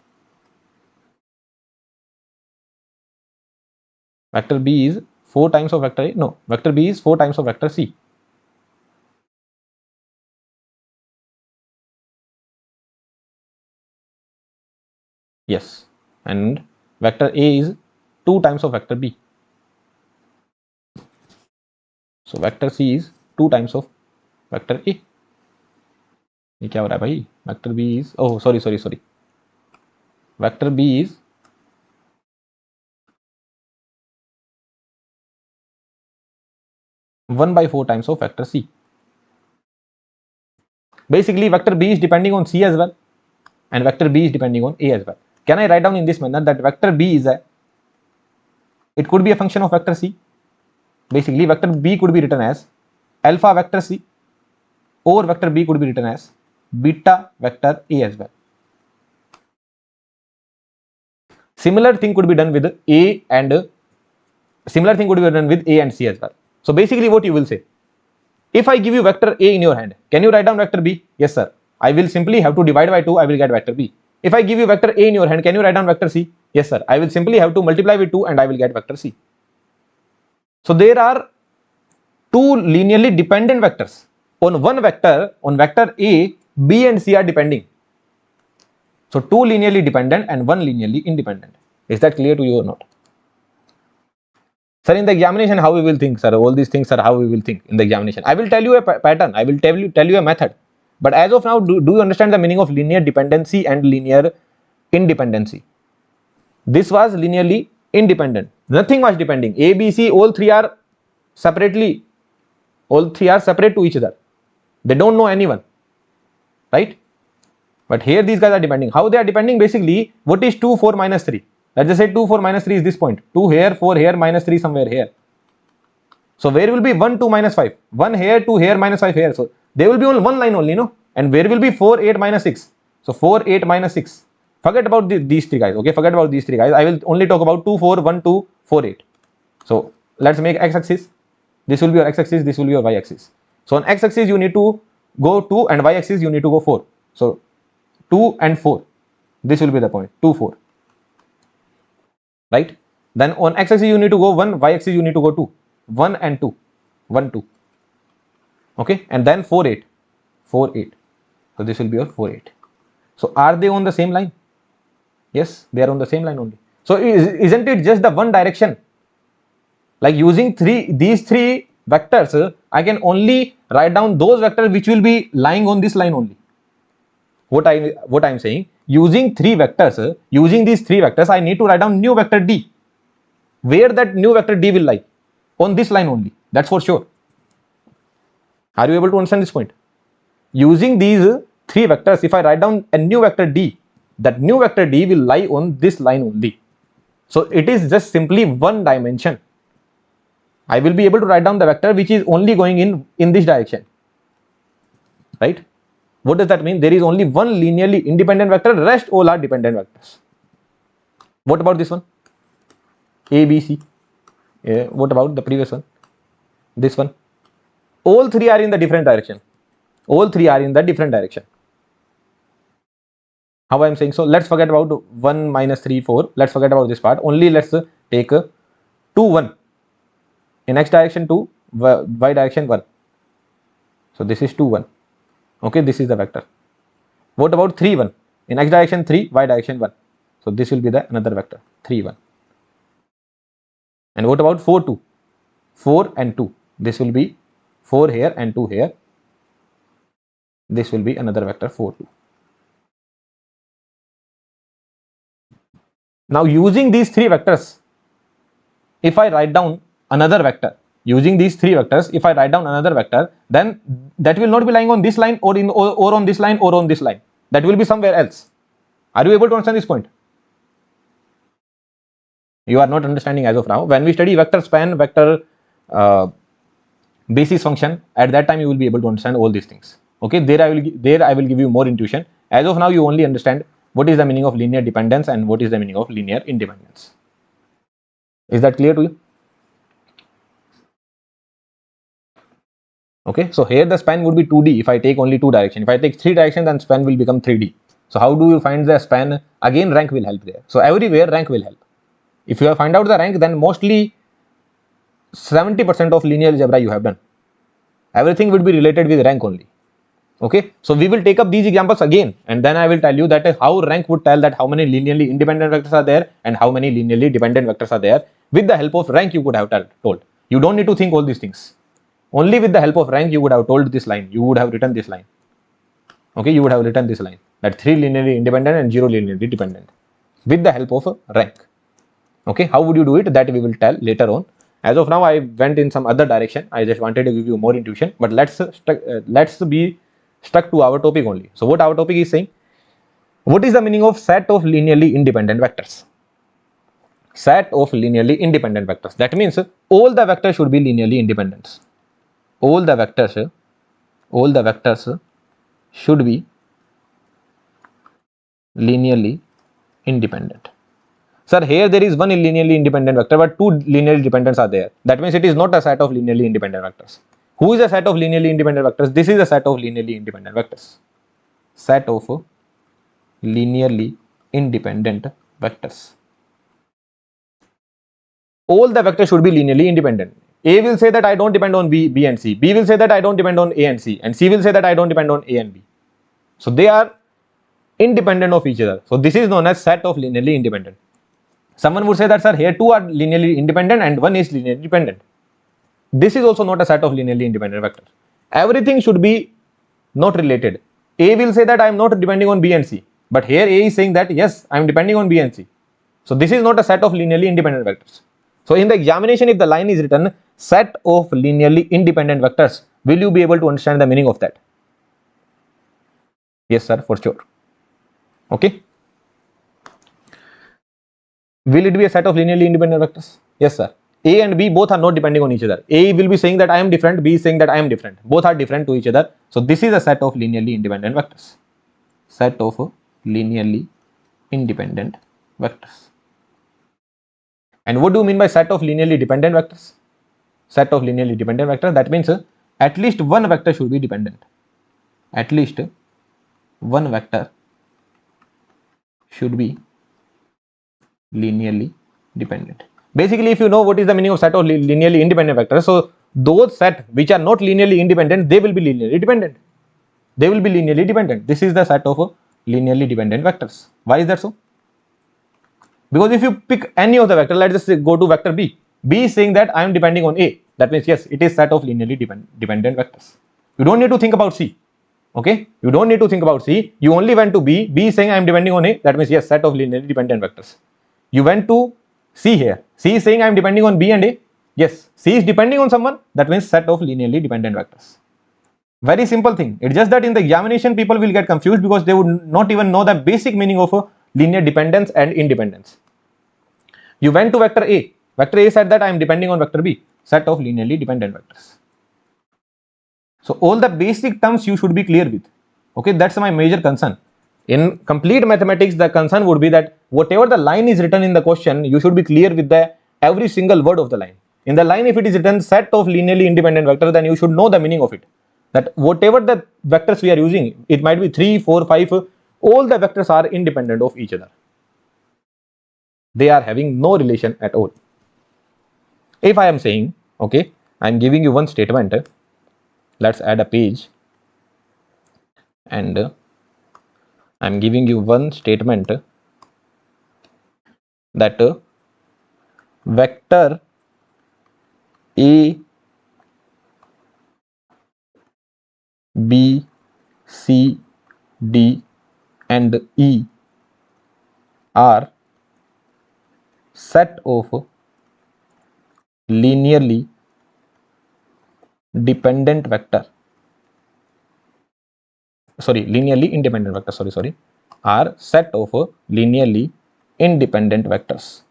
Vector B is 4 times of vector A. No, vector B is 4 times of vector C. Yes, and vector A is 2 times of vector B. So vector C is 2 times of vector A. ये क्या हो रहा है भाई? Vector B is, oh sorry, vector B is one by four times of vector C. Basically, vector b is depending on c as well, and vector b is depending on a as well. Can I write down in this manner that vector b is it could be a function of vector c. Basically, vector b could be written as alpha vector c, or vector b could be written as beta vector a as well. Similar thing could be done with a and c as well. So basically, what you will say, if I give you vector a in your hand, can you write down vector b? Yes, sir. I will simply have to divide by 2, I will get vector b. If I give you vector a in your hand, can you write down vector c? Yes, sir. I will simply have to multiply with 2 and I will get vector c. So there are two linearly dependent vectors. On one vector, on vector a, b and c are depending. So two linearly dependent and one linearly independent. Is that clear to you or not? Sir, in the examination, how we will think, sir? All these things are how we will think in the examination. I will tell you a pattern. I will tell you a method. But as of now, do you understand the meaning of linear dependency and linear independency? This was linearly independent. Nothing was depending. A, B, C, all three are separate to each other. They don't know anyone, right? But here these guys are depending. How they are depending? Basically, what is 2, 4, minus 3? Let's just say 2, 4, minus 3 is this point. 2 here, 4 here, minus 3 somewhere here. So where will be 1, 2, minus 5? 1 here, 2 here, minus 5 here. So they will be on one line only, no? And where will be 4, 8, minus 6? So 4, 8, minus 6. Forget about these three guys, okay? Forget about these three guys. I will only talk about 2, 4, 1, 2, 4, 8. So let's make x-axis. This will be your x-axis, this will be your y-axis. So on x-axis you need to go 2 and y-axis you need to go 4. So 2 and 4. This will be the point, 2, 4. Right? Then on x-axis you need to go 1, y-axis you need to go 2. 1 and 2. 1, 2. Okay? And then 4, 8. 4, 8. So this will be your 4, 8. So are they on the same line? Yes, they are on the same line only. So isn't it just the one direction? Like using these three vectors, I can only write down those vectors which will be lying on this line only. What I'm saying, using these three vectors, I need to write down new vector d. Where that new vector d will lie? On this line only. That's for sure. Are you able to understand this point? Using these three vectors, if I write down a new vector d, that new vector d will lie on this line only. So it is just simply one dimension. I will be able to write down the vector which is only going in this direction. Right? What does that mean? There is only one linearly independent vector, rest all are dependent vectors. What about this one? A, B, C. What about the previous one? This one. All three are in the different direction. All three are in the different direction. How I am saying? So let's forget about 1, minus 3, 4. Let's forget about this part. Only let's take 2, 1. In x direction 2, y direction 1. So this is 2, 1. Okay, this is the vector. What about 3, 1? In x direction 3, y direction 1. So this will be the another vector, 3, 1. And what about 4, 2? 4 and 2. This will be 4 here and 2 here. This will be another vector, 4, 2. Now using these three vectors, if I write down another vector, then that will not be lying on this line or on this line or on this line. That will be somewhere else. Are you able to understand this point? You are not understanding as of now. When we study vector span, vector basis function, at that time you will be able to understand all these things. Okay, there I will give you more intuition. As of now, you only understand what is the meaning of linear dependence and what is the meaning of linear independence. Is that clear to you? Okay, so here the span would be 2D if I take only two directions. If I take three directions, then span will become 3D. So how do you find the span? Again, rank will help there. So everywhere rank will help. If you have find out the rank, then mostly 70% of linear algebra you have done. Everything would be related with rank only. Okay, so we will take up these examples again, and then I will tell you that how rank would tell that how many linearly independent vectors are there and how many linearly dependent vectors are there. With the help of rank, you could have told. You don't need to think all these things. Only with the help of rank, you would have told this line. You would have written this line. Okay, you would have written this line that 3 linearly independent and 0 linearly dependent with the help of rank. Okay, how would you do it? That we will tell later on. As of now, I went in some other direction. I just wanted to give you more intuition, but let's be stuck to our topic only. So what our topic is saying? What is the meaning of set of linearly independent vectors? Set of linearly independent vectors. That means all the vectors should be linearly independent. All the vectors should be linearly independent. Sir, here there is one linearly independent vector, but two linearly dependents are there. That means it is not a set of linearly independent vectors. Who is a set of linearly independent vectors? This is a set of linearly independent vectors. Set of linearly independent vectors. All the vectors should be linearly independent. A will say that I don't depend on B and C. B will say that I don't depend on A and C. And C will say that I don't depend on A and B. So they are independent of each other. So this is known as set of linearly independent. Someone would say that, sir, here two are linearly independent and one is linearly dependent. This is also not a set of linearly independent vectors. Everything should be not related. A will say that I am not depending on B and C. But here A is saying that, yes, I am depending on B and C. So this is not a set of linearly independent vectors. So in the examination, if the line is written set of linearly independent vectors, will you be able to understand the meaning of that? Yes, sir, for sure. Okay. Will it be a set of linearly independent vectors? Yes, sir. A and B both are not depending on each other. A will be saying that I am different, B is saying that I am different. Both are different to each other. So this is a set of linearly independent vectors. Set of linearly independent vectors. And what do you mean by set of linearly dependent vectors? Set of linearly dependent vectors, that means at least one vector should be dependent. At least one vector should be linearly dependent. Basically, if you know what is the meaning of set of linearly independent vectors, so those set which are not linearly independent, they will be linearly dependent. They will be linearly dependent. This is the set of linearly dependent vectors. Why is that so? Because if you pick any of the vector, let's just say go to vector B. B is saying that I am depending on A. That means yes, it is set of linearly dependent vectors. You don't need to think about C. Okay, you don't need to think about C. You only went to B. B is saying I am depending on A. That means yes, set of linearly dependent vectors. You went to C here. C is saying I am depending on B and A. Yes, C is depending on someone. That means set of linearly dependent vectors. Very simple thing. It's just that in the examination, people will get confused because they would not even know the basic meaning of linear dependence and independence. You went to vector A. Vector A said that I am depending on vector B. Set of linearly dependent vectors. So all the basic terms you should be clear with. Okay, that's my major concern. In complete mathematics, the concern would be that whatever the line is written in the question, you should be clear with the every single word of the line. In the line, if it is written set of linearly independent vectors, then you should know the meaning of it. That whatever the vectors we are using, it might be 3, 4, 5, all the vectors are independent of each other. They are having no relation at all. If I am saying, okay, I am giving you one statement, let's add a page, and I am giving you one statement that vector A, B, C, D and E are set of linearly dependent vector. Linearly independent vectors, are set of linearly independent vectors.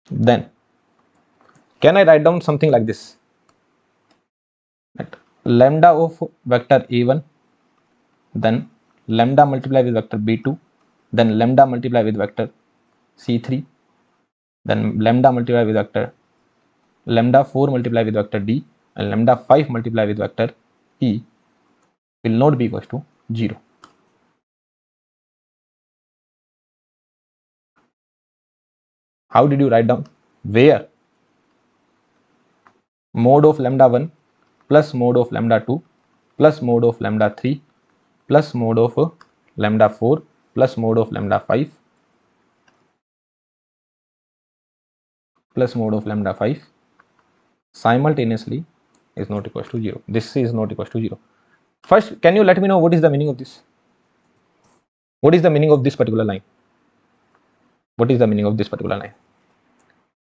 Then, can I write down something like this? That lambda of vector A1, then lambda multiplied with vector B2, then lambda multiplied with vector C3, then lambda multiplied with vector lambda 4 multiplied with vector D, and lambda 5 multiplied with vector E will not be equals to 0. How did you write down? Where mod of lambda 1 plus mod of lambda 2 plus mod of lambda 3 plus mod of lambda 4 plus mod of lambda 5 plus mod of lambda 5 simultaneously is not equals to 0. This is not equals to 0. First, can you let me know what is the meaning of this? What is the meaning of this particular line? What is the meaning of this particular line?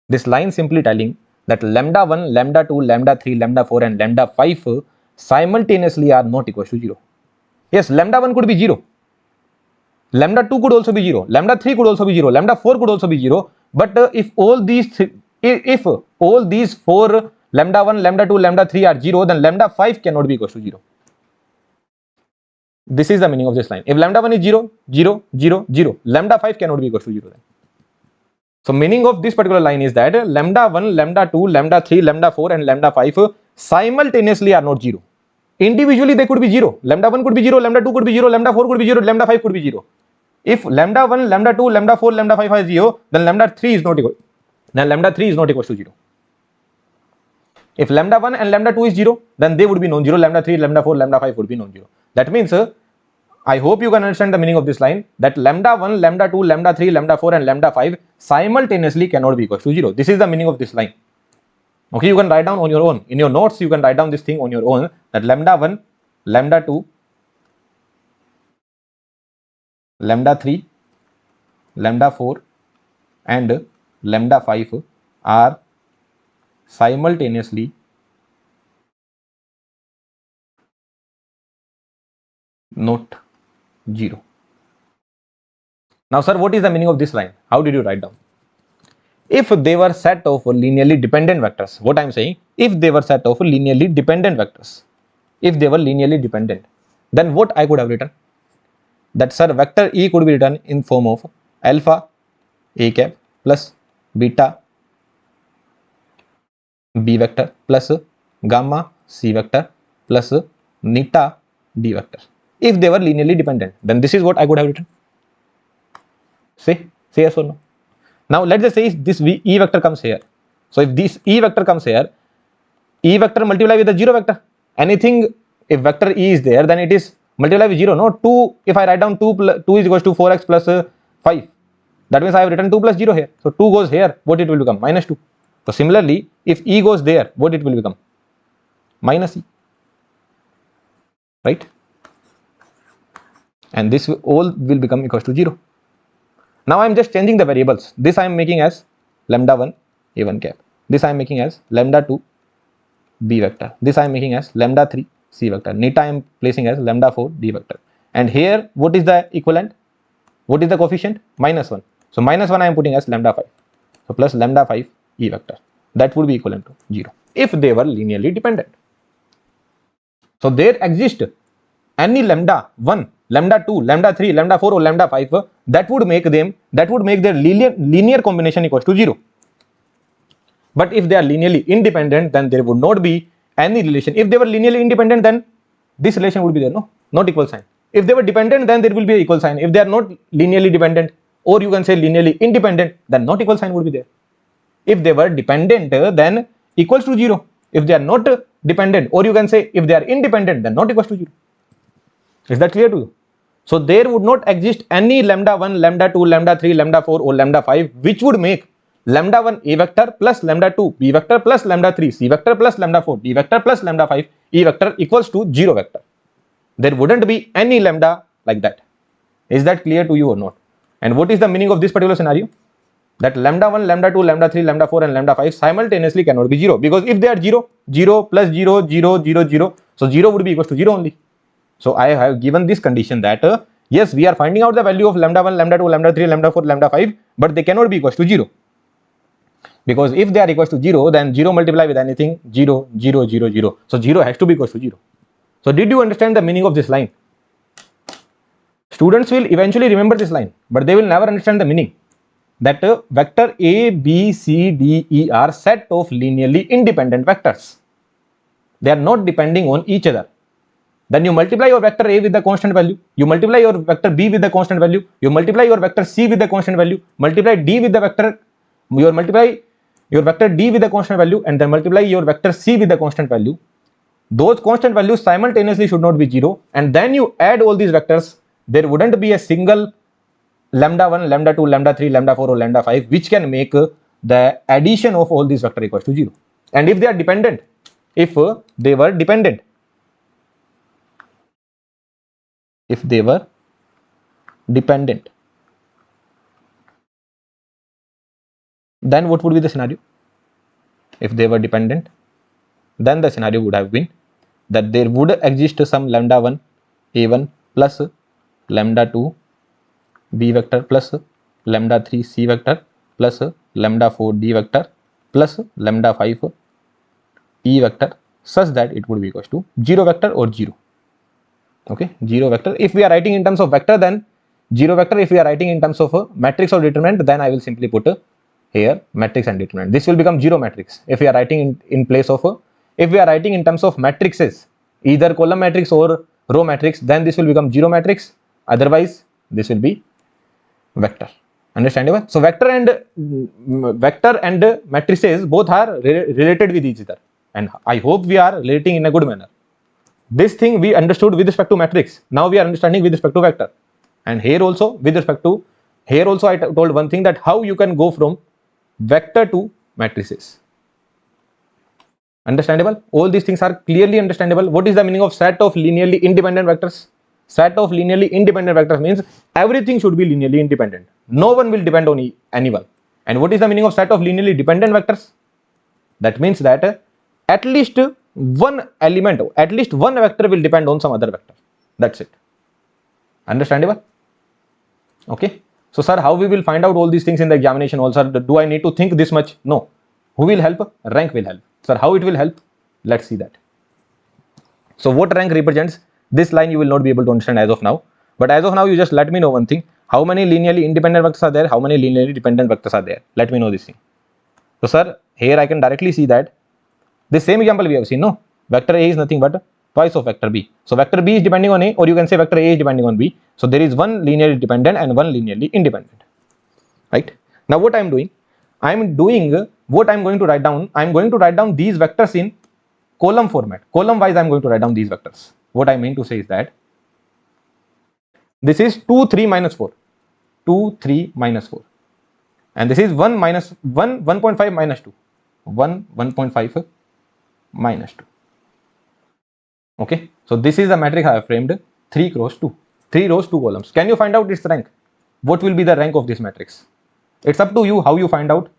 This line simply telling that lambda 1, lambda 2, lambda 3, lambda 4 and lambda 5 simultaneously are not equals to 0. Yes, lambda 1 could be 0. Lambda 2 could also be 0. Lambda 3 could also be 0. Lambda 4 could also be 0. But if all these four lambda 1, lambda 2, lambda 3 are 0, then lambda 5 cannot be equals to 0. This is the meaning of this line. If lambda 1 is 0, 0, 0, 0, lambda 5 cannot be equals to 0 then. So meaning of this particular line is that lambda 1, lambda 2, lambda 3, lambda 4 and lambda 5 simultaneously are not 0. Individually they could be 0. Lambda 1 could be 0, lambda 2 could be 0, lambda 4 could be 0, lambda 5 could be 0. If lambda 1, lambda 2, lambda 4, lambda 5 is 0, then lambda 3 is not equal. Then lambda 3 is not equal to 0. If lambda 1 and lambda 2 is 0, then they would be non-zero. Lambda 3, lambda 4, lambda 5 would be non-zero. That means, I hope you can understand the meaning of this line, that lambda 1, lambda 2, lambda 3, lambda 4 and lambda 5 simultaneously cannot be equal to 0. This is the meaning of this line. Okay, you can write down on your own. In your notes, you can write down this thing on your own, that lambda 1, lambda 2, lambda 3, lambda 4 and lambda 5 are simultaneously not 0. Now sir, what is the meaning of this line? How did you write down? If they were set of linearly dependent vectors, what I am saying, if they were set of linearly dependent vectors, if they were linearly dependent, then what I could have written? That sir, vector E could be written in form of alpha A cap plus beta B vector plus gamma C vector plus neta D vector. If they were linearly dependent, then this is what I could have written. Say yes or no. Now let's just say this E vector comes here. So if this E vector comes here, E vector multiply with the 0 vector. Anything, if vector E is there, then it is multiply with 0. No, 2, if I write down 2 is equals to 4x plus 5. That means I have written 2 plus 0 here. So 2 goes here, what it will become? Minus 2. So similarly, if E goes there, what it will become? Minus E. Right? And this all will become equals to 0. Now I am just changing the variables. This I am making as lambda 1 A1 cap. This I am making as lambda 2 B vector. This I am making as lambda 3 C vector. Neta I am placing as lambda 4 D vector. And here, what is the equivalent? What is the coefficient? Minus 1. So minus 1 I am putting as lambda 5. So plus lambda 5 E vector. That would be equivalent to 0 if they were linearly dependent. So there exists any lambda 1, lambda 2, lambda 3, lambda 4 or lambda 5 that would make their linear combination equals to 0. But if they are linearly independent, then there would not be any relation. If they were linearly independent, then this relation would be there, no, not equal sign. If they were dependent, then there will be an equal sign. If they are not linearly dependent, or you can say linearly independent, then not equal sign would be there. If they were dependent, then equals to 0. If they are not dependent, or you can say if they are independent, then not equals to 0. Is that clear to you? So there would not exist any lambda 1, lambda 2, lambda 3, lambda 4 or lambda 5 which would make lambda 1 A vector plus lambda 2 B vector plus lambda 3 C vector plus lambda 4 D vector plus lambda 5 E vector equals to 0 vector. There wouldn't be any lambda like that. Is that clear to you or not? And what is the meaning of this particular scenario? That lambda 1, lambda 2, lambda 3, lambda 4 and lambda 5 simultaneously cannot be 0, because if they are 0, 0 plus 0, 0, 0, 0, so 0 would be equals to 0 only. So I have given this condition that yes, we are finding out the value of lambda 1, lambda 2, lambda 3, lambda 4, lambda 5, but they cannot be equals to 0. Because if they are equals to 0, then 0 multiply with anything, 0, 0, 0, 0. So 0 has to be equals to 0. So did you understand the meaning of this line? Students will eventually remember this line, but they will never understand the meaning. That vector A, B, C, D, E are set of linearly independent vectors. They are not depending on each other. Then you multiply your vector A with the constant value, you multiply your vector B with the constant value, you multiply your vector C with the constant value, multiply D with the vector, you multiply your vector D with the constant value, and then multiply your vector C with the constant value. Those constant values simultaneously should not be 0, and then you add all these vectors. There wouldn't be a single lambda 1, lambda 2, lambda 3, lambda 4 or lambda 5 which can make the addition of all these vector equals to 0. And if they are dependent, if they were dependent, then what would be the scenario? If they were dependent, then the scenario would have been that there would exist some lambda 1 a1 plus lambda 2 b vector plus lambda 3 c vector plus lambda 4 d vector plus lambda 5 e vector, such that it would be equals to 0 vector or 0. Okay, 0 vector. If we are writing in terms of vector, then 0 vector. If we are writing in terms of a matrix or determinant, then I will simply put here matrix and determinant. This will become 0 matrix. If we are writing in place of if we are writing in terms of matrices, either column matrix or row matrix, then this will become 0 matrix. Otherwise, this will be vector. Understandable? So vector and matrices both are related with each other, and I hope we are relating in a good manner. This thing we understood with respect to matrix. Now we are understanding with respect to vector. And here also with respect to, here also I told one thing, that how you can go from vector to matrices. Understandable? All these things are clearly understandable. What is the meaning of set of linearly independent vectors? Set of linearly independent vectors means everything should be linearly independent. No one will depend on anyone. And what is the meaning of set of linearly dependent vectors? That means that at least one element, at least one vector will depend on some other vector. That's it. Understandable? Okay. So sir, how we will find out all these things in the examination also? Do I need to think this much? No. Who will help? Rank will help. Sir, how it will help? Let's see that. So what rank represents? This line you will not be able to understand as of now. But as of now, you just let me know one thing. How many linearly independent vectors are there? How many linearly dependent vectors are there? Let me know this thing. So sir, here I can directly see that the same example we have seen, no? Vector A is nothing but twice of vector B. So vector B is depending on A, or you can say vector A is depending on B. So there is one linearly dependent and one linearly independent. Right? Now what I am doing? What I am going to write down. I am going to write down these vectors in column format. Column wise I am going to write down these vectors. What I mean to say is that this is 2, 3, minus 4. 2, 3, minus 4. And this is 1, minus 1, 1.5, minus 2. 1, 1.5, minus 2. Okay. So this is the matrix I have framed 3 cross 2. 3 rows, 2 columns. Can you find out its rank? What will be the rank of this matrix? It's up to you how you find out.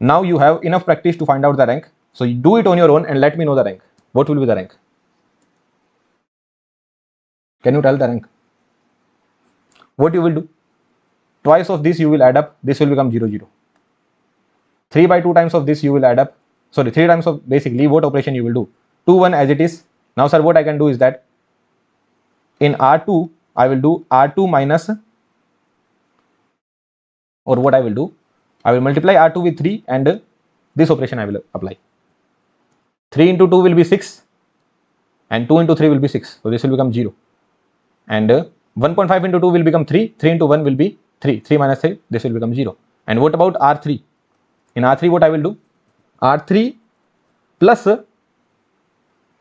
Now you have enough practice to find out the rank. So you do it on your own and let me know the rank. What will be the rank? Can you tell the rank? What you will do? Twice of this you will add up. This will become 0, 0. 3 by 2 times of this you will add up. Sorry, 3 times of basically what operation you will do? 2, 1 as it is. Now sir, what I can do is that in R2 I will do R2 minus, or what I will do, I will multiply R2 with 3 and this operation I will apply. 3 into 2 will be 6 and 2 into 3 will be 6. So this will become 0. And 1.5 into 2 will become 3. 3 into 1 will be 3. 3 minus 3, this will become 0. And what about R3? In R3 what I will do? R3 plus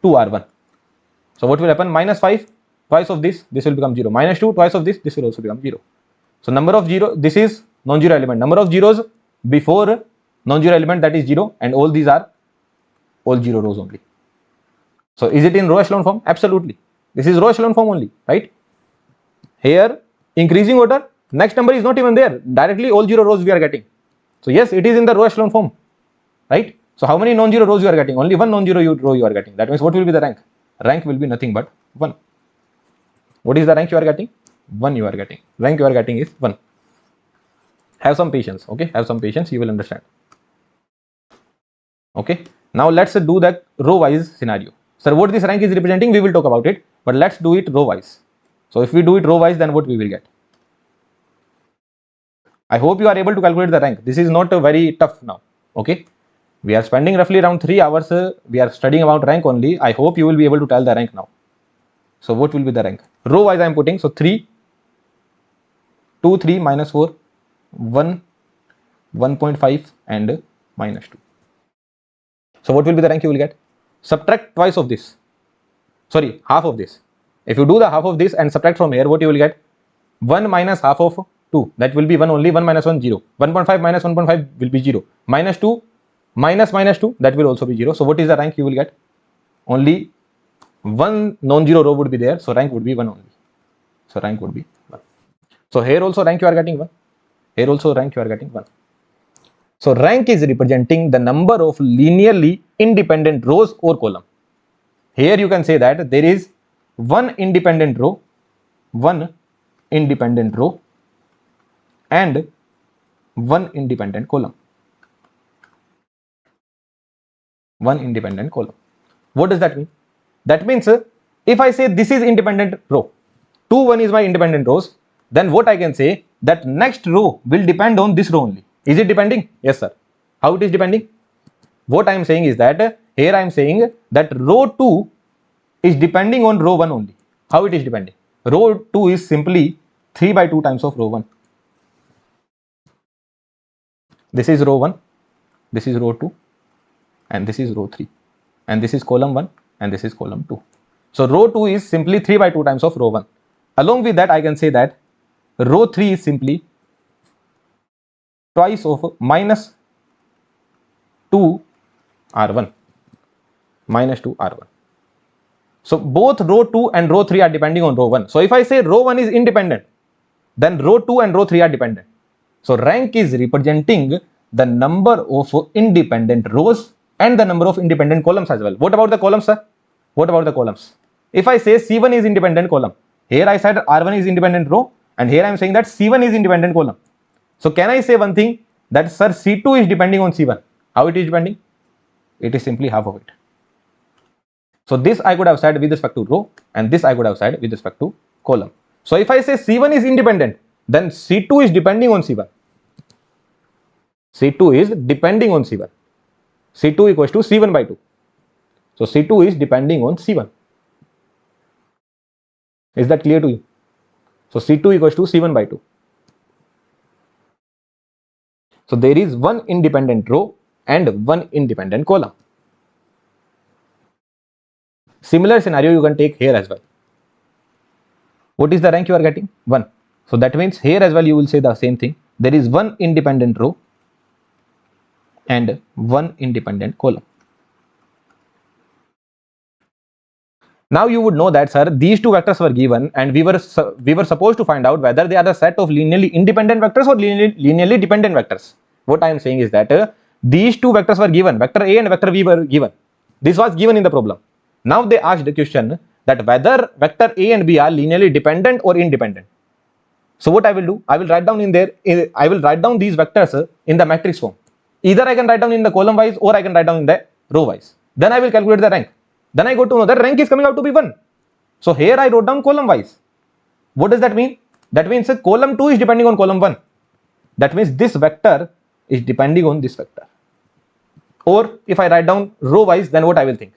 2R1. So what will happen? Minus 5, twice of this will become 0. Minus 2, twice of this will also become 0. So number of 0, this is non-zero element. Number of zeros before non-zero element, that is 0, and all these are all 0 rows only. So is it in row echelon form? Absolutely. This is row echelon form only, right? Here increasing order, next number is not even there. Directly all 0 rows we are getting. So yes, it is in the row echelon form, right? So how many non-zero rows you are getting? Only one non-zero row you are getting. That means what will be the rank? Rank will be nothing but 1. What is the rank you are getting? 1 you are getting. Rank you are getting is 1. Have some patience, okay? Have some patience, you will understand. Okay. Now let's do that row wise scenario. Sir, what this rank is representing, we will talk about it, but let's do it row wise. So if we do it row wise, then what we will get? I hope you are able to calculate the rank. This is not very tough now, okay? We are spending roughly around 3 hours. We are studying about rank only. I hope you will be able to tell the rank now. So what will be the rank? Row wise I am putting. So 3, 2, 3, minus 4, 1, 1.5 and minus 2. So what will be the rank you will get? Subtract twice of this. Sorry, half of this. If you do the half of this and subtract from here, what you will get? 1 minus half of 2. That will be 1 only. 1 minus 1, 0. 1.5 minus 1.5 will be 0. Minus 2 minus minus 2, that will also be 0. So what is the rank you will get? Only one non-zero row would be there. So rank would be 1 only. So rank would be 1. So here also rank you are getting 1. Here also rank you are getting 1. So rank is representing the number of linearly independent rows or column. Here you can say that there is one independent row and one independent column. One independent column. What does that mean? That means if I say this is independent row, 2, 1 is my independent rows, then what I can say that next row will depend on this row only. Is it depending? Yes, sir. How it is depending? What I am saying is that here I am saying that row 2 is depending on row 1 only. How it is depending? Row 2 is simply 3 by 2 times of row 1. This is row 1, this is row 2, and this is row 3, and this is column 1, and this is column 2. So row 2 is simply 3 by 2 times of row 1. Along with that, I can say that row 3 is simply twice of minus 2 R1. Minus 2 R1. So both row 2 and row 3 are depending on row 1. So if I say row 1 is independent, then row 2 and row 3 are dependent. So rank is representing the number of independent rows and the number of independent columns as well. What about the columns, sir? What about the columns? If I say C1 is independent column, here I said R1 is independent row, and here I am saying that C1 is independent column. So can I say one thing that sir C2 is depending on C1? How it is depending? It is simply half of it. So this I could have said with respect to row, and this I could have said with respect to column. So if I say C1 is independent, then C2 is depending on C1. C2 is depending on C1. C2 equals to C1 by 2. So C2 is depending on C1. Is that clear to you? So C2 equals to C1 by 2. So there is one independent row and one independent column. Similar scenario you can take here as well. What is the rank you are getting? 1. So that means here as well you will say the same thing. There is one independent row and one independent column. Now you would know that sir, these two vectors were given and we were supposed to find out whether they are the set of linearly independent vectors or linearly dependent vectors. What I am saying is that these two vectors were given, vector A and vector B were given. This was given in the problem. Now they asked the question that whether vector A and B are linearly dependent or independent. So what I will do, I will write down in there, I will write down these vectors in the matrix form. Either I can write down in the column wise or I can write down in the row wise. Then I will calculate the rank. Then I go to know that rank is coming out to be 1. So here I wrote down column wise. What does that mean? That means column 2 is depending on column 1. That means this vector is depending on this vector. Or if I write down row wise, then what I will think?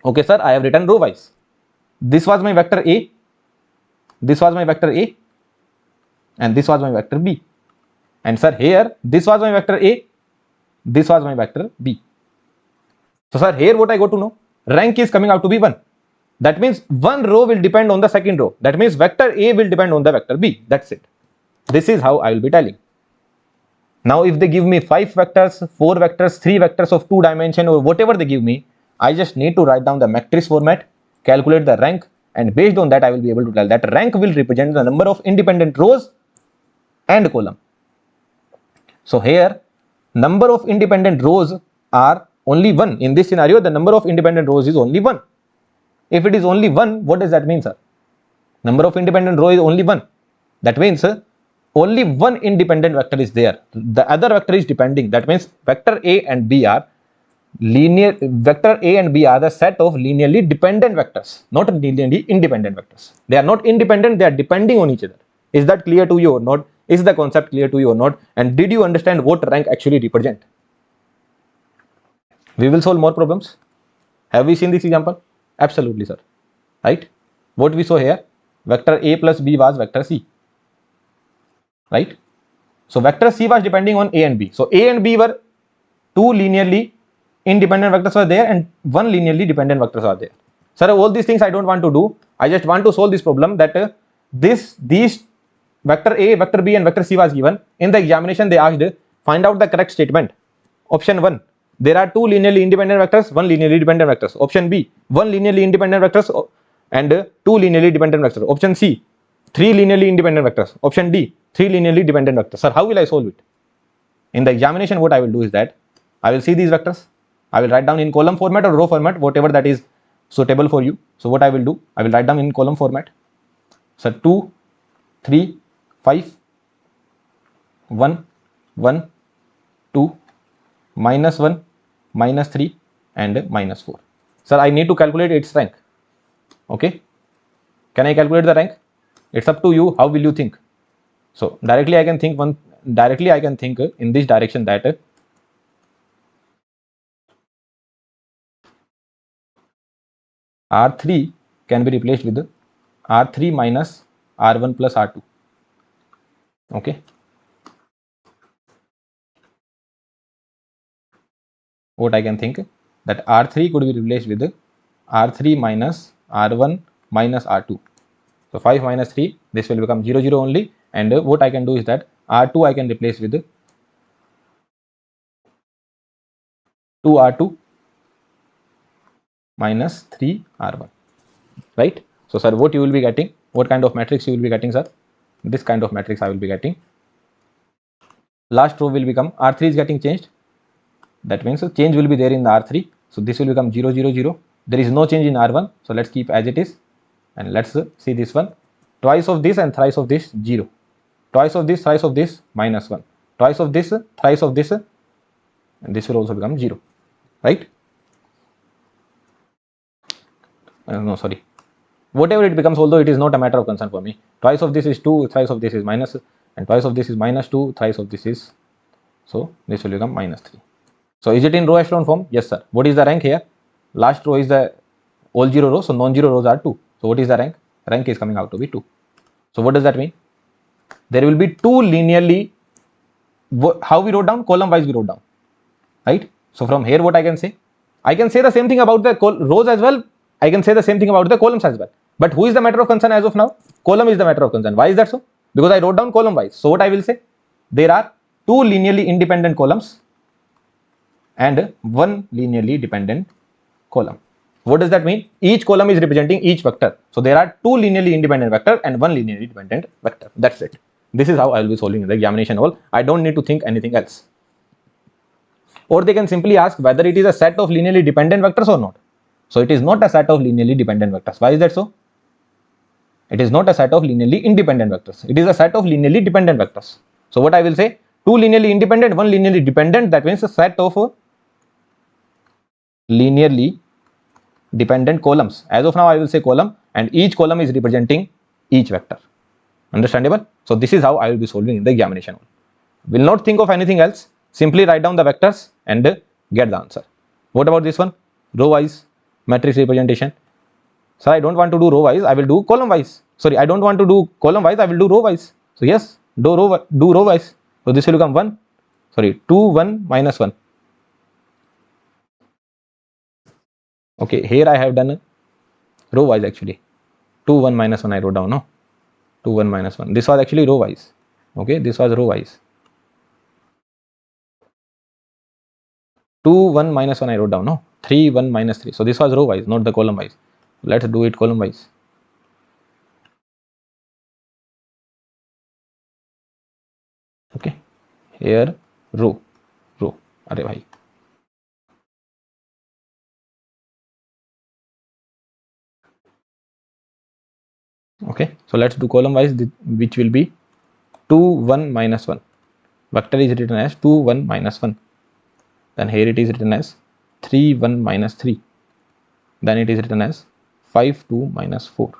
Okay sir, I have written row wise. This was my vector A. This was my vector A. And this was my vector B. And sir, here this was my vector A. This was my vector B. So sir, here what I go to know? Rank is coming out to be 1. That means one row will depend on the second row. That means vector A will depend on the vector B. That's it. This is how I will be telling. Now if they give me 5 vectors, 4 vectors, 3 vectors of 2 dimension or whatever they give me, I just need to write down the matrix format, calculate the rank, and based on that I will be able to tell that rank will represent the number of independent rows and column. So here number of independent rows are only 1. In this scenario the number of independent rows is only 1. If it is only 1, what does that mean, sir? Number of independent row is only 1. That means only one independent vector is there. The other vector is depending. That means vector A and B are linear. Vector A and B are the set of linearly dependent vectors, not linearly independent vectors. They are not independent, they are depending on each other. Is that clear to you or not? Is the concept clear to you or not? And did you understand what rank actually represent? We will solve more problems. Have we seen this example? Absolutely, sir. Right? What we saw here, vector A plus B was vector C. Right? So vector C was depending on A and B. So A and B were two linearly independent vectors were there and one linearly dependent vectors are there. Sir, all these things I don't want to do. I just want to solve this problem that these vector A, vector B and vector C was given. In the examination they asked, find out the correct statement. Option 1, there are 2 linearly independent vectors, 1 linearly dependent vectors. Option B, 1 linearly independent vectors and 2 linearly dependent vectors. Option C, 3 linearly independent vectors. Option D, 3 linearly dependent vectors. Sir, how will I solve it? In the examination, what I will do is that I will see these vectors, I will write down in column format or row format, whatever that is suitable for you. So what I will do, I will write down in column format. So 2, 3, 5, 1, 1, 2, minus 1, minus 3 and minus 4. Sir, I need to calculate its rank. Okay, can I calculate the rank? It's up to you. How will you think? So directly I can think in this direction that R3 can be replaced with R3 minus R1 plus R2. Okay, what I can think that R3 could be replaced with R3 minus R1 minus R2. So 5 minus 3, this will become 0 0 only, and what I can do is that R2 I can replace with 2R2 minus 3R1, right? So sir, what you will be getting, what kind of matrix you will be getting, sir? This kind of matrix I will be getting. Last row will become R3 is getting changed, that means change will be there in the R3, so this will become 0 0 0. There is no change in R1, so let's keep as it is, and let's see this one. Twice of this and thrice of this 0, twice of this, thrice of this minus 1, twice of this, thrice of this, and this will also become 0, right? No, sorry, whatever it becomes, although it is not a matter of concern for me. Twice of this is 2, thrice of this is minus, and twice of this is minus 2, thrice of this is, so this will become minus 3. So is it in row echelon form? Yes sir. What is the rank here? Last row is the all 0 rows, so non-zero rows are 2. So what is the rank? Rank is coming out to be 2. So what does that mean? There will be 2 linearly, how we wrote down? Column wise we wrote down, right? So from here what I can say? I can say the same thing about the rows as well. I can say the same thing about the columns as well. But who is the matter of concern as of now? Column is the matter of concern. Why is that so? Because I wrote down column wise. So what I will say? There are 2 linearly independent columns and 1 linearly dependent column. What does that mean? Each column is representing each vector. So there are 2 linearly independent vector and 1 linearly dependent vector. That's it. This is how I will be solving the examination hall. I don't need to think anything else. Or they can simply ask whether it is a set of linearly dependent vectors or not. So it is not a set of linearly dependent vectors. Why is that so? It is not a set of linearly independent vectors. It is a set of linearly dependent vectors. So what I will say? 2 linearly independent, 1 linearly dependent. That means a set of linearly dependent columns. As of now I will say column, and each column is representing each vector. Understandable? So this is how I will be solving in the examination. Will not think of anything else. Simply write down the vectors and get the answer. What about this one? Row wise matrix representation. So I don't want to do row wise, I will do column wise. Sorry, I don't want to do column wise, I will do row wise. So yes, do row wise. So this will become 1, sorry, 2, 1, minus 1. Okay, here I have done row wise actually. 2, 1, minus 1 I wrote down, no? 2, 1, minus 1. This was actually row wise. Okay, this was row wise. 2, 1, minus 1 I wrote down, no? 3, 1, minus 3. So this was row wise, not the column wise. Let's do it column wise. Okay, here row. Arey bhai. Okay, so let's do column wise, which will be 2, 1, minus 1. Vector is written as 2, 1, minus 1. Then here it is written as 3, 1, minus 3. Then it is written as 5, 2, minus 4.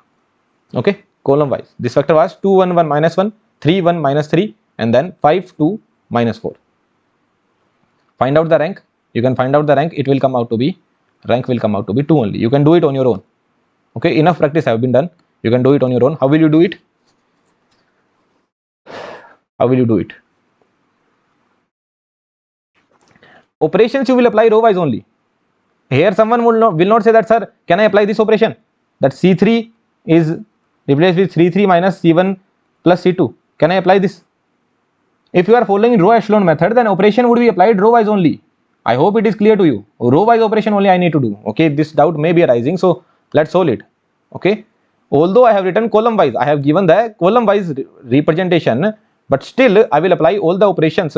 Okay, column wise. This vector was 2, 1, 1, minus 1, 3, 1, minus 3, and then 5, 2, minus 4. Find out the rank. You can find out the rank. It will come out to be, rank will come out to be 2 only. You can do it on your own. Okay, enough practice have been done. You can do it on your own. How will you do it? How will you do it? Operations you will apply row wise only. Here someone will not say that, sir, can I apply this operation? That C3 is replaced with C3 minus C1 plus C2. Can I apply this? If you are following row echelon method, then operation would be applied row wise only. I hope it is clear to you. Row wise operation only I need to do. Okay, this doubt may be arising, so let's solve it. Okay, although I have written column wise, I have given the column wise representation, but still I will apply all the operations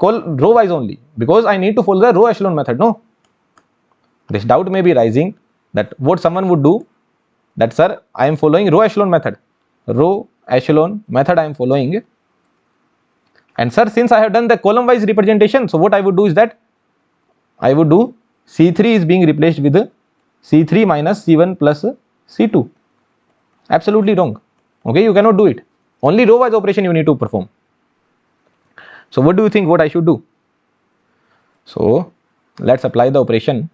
row wise only, because I need to follow the row echelon method. No, this doubt may be rising that what someone would do, that sir, I am following row echelon method. Row echelon method I am following. And sir, since I have done the column wise representation, so what I would do is that I would do C3 is being replaced with C3 minus C1 plus C2. Absolutely wrong. Okay, you cannot do it. Only row wise operation you need to perform. So what do you think what I should do? So let's apply the operation.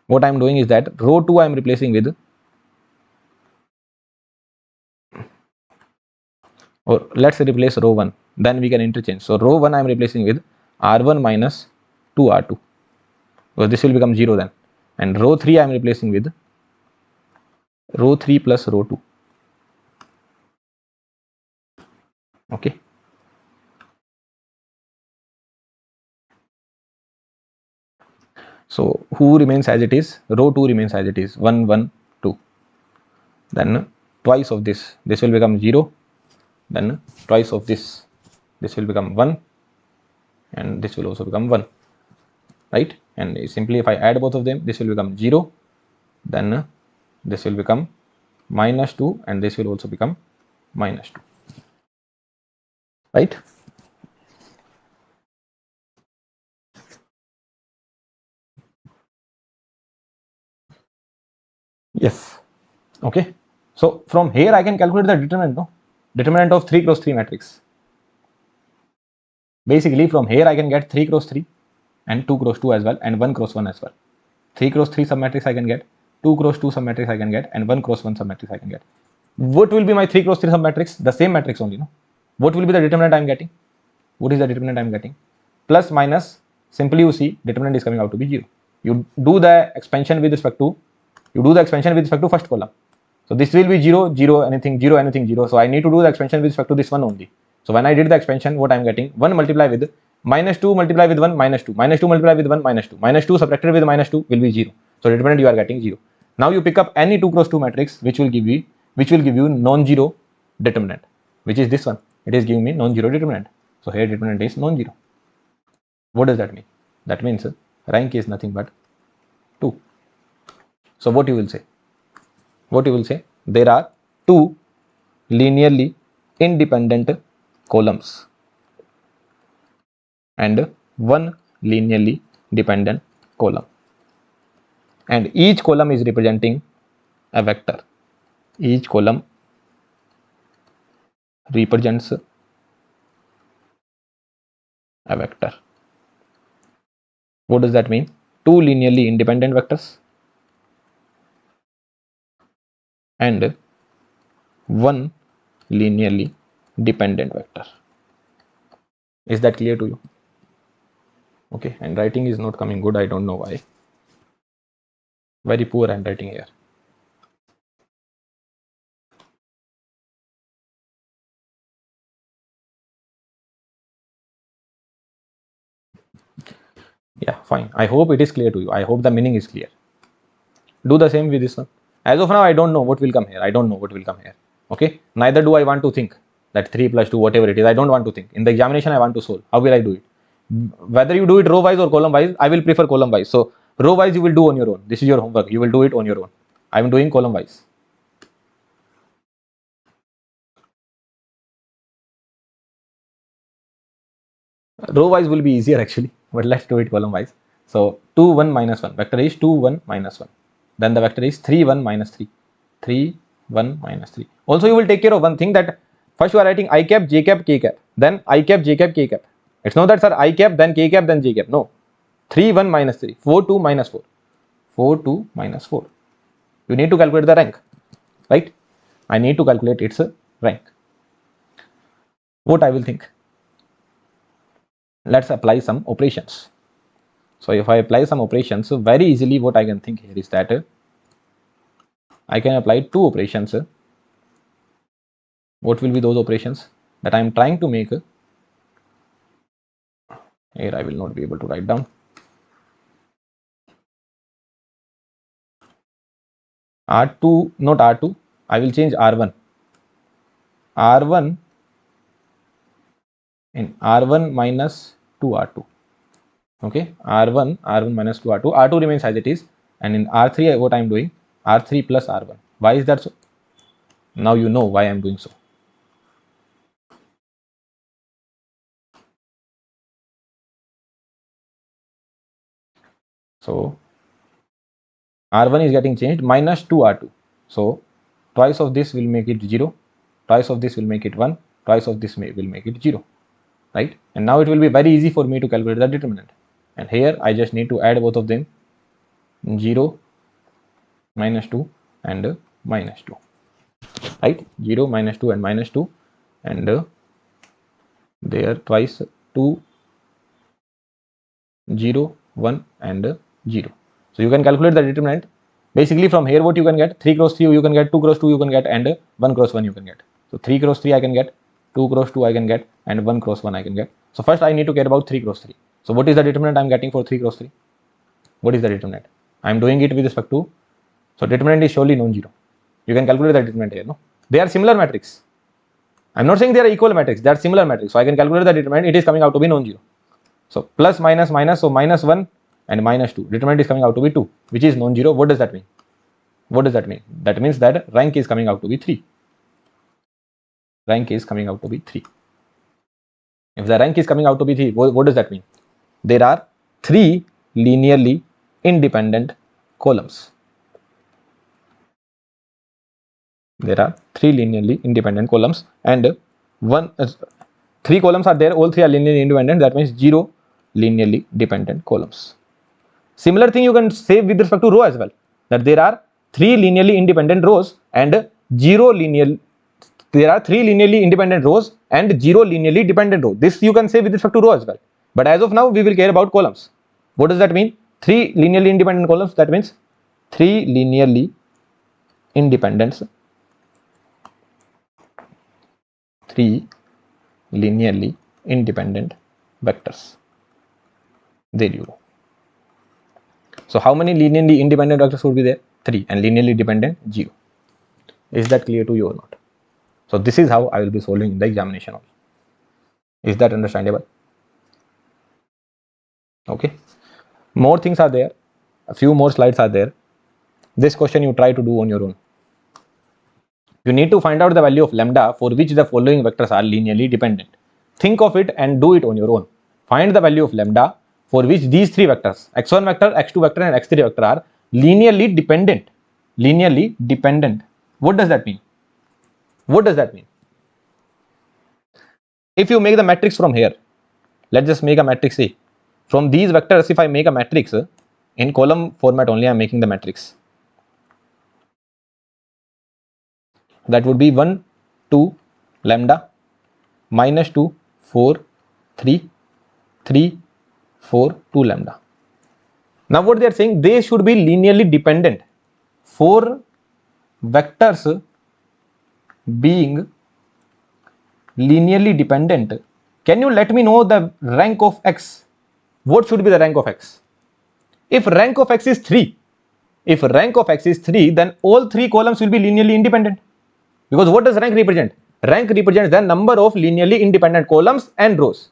What I am doing is that row 2 I am replacing with, or let's replace row 1, then we can interchange. So row 1 I am replacing with R1 minus 2R2, because this will become 0 then, and row 3 I am replacing with row 3 plus row 2. Okay, so who remains as it is? Row 2 remains as it is, 1 1 2. Then twice of this will become 0, then twice of this will become 1, and this will also become 1, right? And simply if I add both of them, this will become 0, then this will become minus 2, and this will also become minus 2, right? Yes. Okay, so from here I can calculate the determinant, no? Determinant of 3 cross 3 matrix. Basically from here I can get 3 cross 3 and 2 cross 2 as well, and 1 cross 1 as well. 3 cross 3 submatrix I can get, 2 cross 2 submatrix I can get, and 1 cross 1 submatrix I can get. What will be my 3 cross 3 submatrix? The same matrix only, no? What will be the determinant I am getting? What is the determinant I am getting? Plus minus, simply you see determinant is coming out to be 0. You do the expansion with respect to first column. So this will be 0 0 anything 0 anything 0. So I need to do the expansion with respect to this one only. So when I did the expansion, what I am getting? 1 multiply with minus 2 multiply with 1 minus 2, minus 2 multiply with 1 minus 2, minus 2 subtracted with minus 2 will be 0. So determinant you are getting 0. Now you pick up any 2 cross 2 matrix which will give you non-zero determinant, which is this one. It is giving me non-zero determinant. So here determinant is non-zero. What does that mean? That means rank is nothing but 2. So what you will say? There are 2 linearly independent columns and 1 linearly dependent column, and each column is representing a vector. Each column represents a vector. What does that mean? 2 linearly independent vectors and 1 linearly dependent vector. Is that clear to you? Okay, and writing is not coming good. I don't know why. Very poor handwriting here. Yeah, fine. I hope it is clear to you. I hope the meaning is clear. Do the same with this one. As of now, I don't know what will come here. Okay, neither do I want to think that 3 plus 2 whatever it is. I don't want to think. In the examination I want to solve. How will I do it? Whether you do it row wise or column wise, I will prefer column wise. So row wise you will do on your own. This is your homework. You will do it on your own. I am doing column wise. Row wise will be easier actually, but let's do it column wise. So 2 1 minus 1, vector is 2 1 minus 1, then the vector is 3 1 minus 3, 3 1 minus 3. Also you will take care of one thing, that first you are writing I cap, j cap, k cap, then I cap, j cap, k cap. It's not that sir I cap then k cap then j cap. No, 3 1 minus 3, 4 2 minus 4, 4 2 minus 4. You need to calculate the rank, right? I need to calculate its rank. What I will think? Let's apply some operations. So if I apply some operations, so very easily what I can think here is that I can apply 2 operations What will be those operations that I am trying to make? Here I will not be able to write down. R2, not R2, I will change R1. R1 in R1 minus 2R2. Okay, R1 minus 2R2. R2 remains as it is, and in R3 what I am doing? R3 plus R1. Why is that so? Now you know why I am doing so. So R1 is getting changed minus 2R2. So twice of this will make it 0, twice of this will make it 1, twice of this will make it 0, right? And now it will be very easy for me to calculate the determinant. And here I just need to add both of them, 0, minus 2 and minus 2, right? 0, minus 2 and minus 2, and there twice 2, 0, 1 and 0. So you can calculate the determinant. Basically from here what you can get, 3 cross 3 you can get, 2 cross 2 you can get, and 1 cross 1 you can get. So 3 cross 3 I can get, 2 cross 2 I can get, and 1 cross 1 I can get. So first I need to care about 3 cross 3. So what is the determinant I am getting for 3 cross 3? What is the determinant? I am doing it with respect to, so determinant is surely non-zero. You can calculate the determinant here, no? They are similar matrix. I am not saying they are equal matrix, they are similar matrix. So I can calculate the determinant, it is coming out to be non-zero. So plus minus minus, so minus 1 and minus 2. Determinant is coming out to be 2, which is non-zero. What does that mean? What does that mean? That means that rank is coming out to be 3. Rank is coming out to be 3. If the rank is coming out to be 3, what does that mean? There are 3 linearly independent columns. There are 3 linearly independent columns, and 3 columns are there, all 3 are linearly independent. That means 0 linearly dependent columns. Similar thing you can say with respect to row as well, that there are 3 linearly independent rows and 0 linear. There are 3 linearly independent rows and 0 linearly dependent row. This you can say with respect to row as well. But as of now, we will care about columns. What does that mean? 3 linearly independent columns. That means 3 linearly independent. 3 linearly independent vectors. There you go. So how many linearly independent vectors would be there? 3, and linearly dependent 0. Is that clear to you or not? So this is how I will be solving in the examination also. Is that understandable? Okay. More things are there. A few more slides are there. This question you try to do on your own. You need to find out the value of lambda for which the following vectors are linearly dependent. Think of it and do it on your own. Find the value of lambda for which these 3 vectors, x1 vector, x2 vector and x3 vector are linearly dependent. Linearly dependent. What does that mean? What does that mean? If you make the matrix from here, let's just make a matrix A. From these vectors, if I make a matrix in column format only, I am making the matrix. That would be 1, 2, lambda, minus 2, 4, 3, 3, 4, 2 lambda. Now what they are saying, they should be linearly dependent. 4 vectors being linearly dependent. Can you let me know the rank of x? What should be the rank of x? If rank of x is 3, then all 3 columns will be linearly independent. Because what does rank represent? Rank represents the number of linearly independent columns and rows.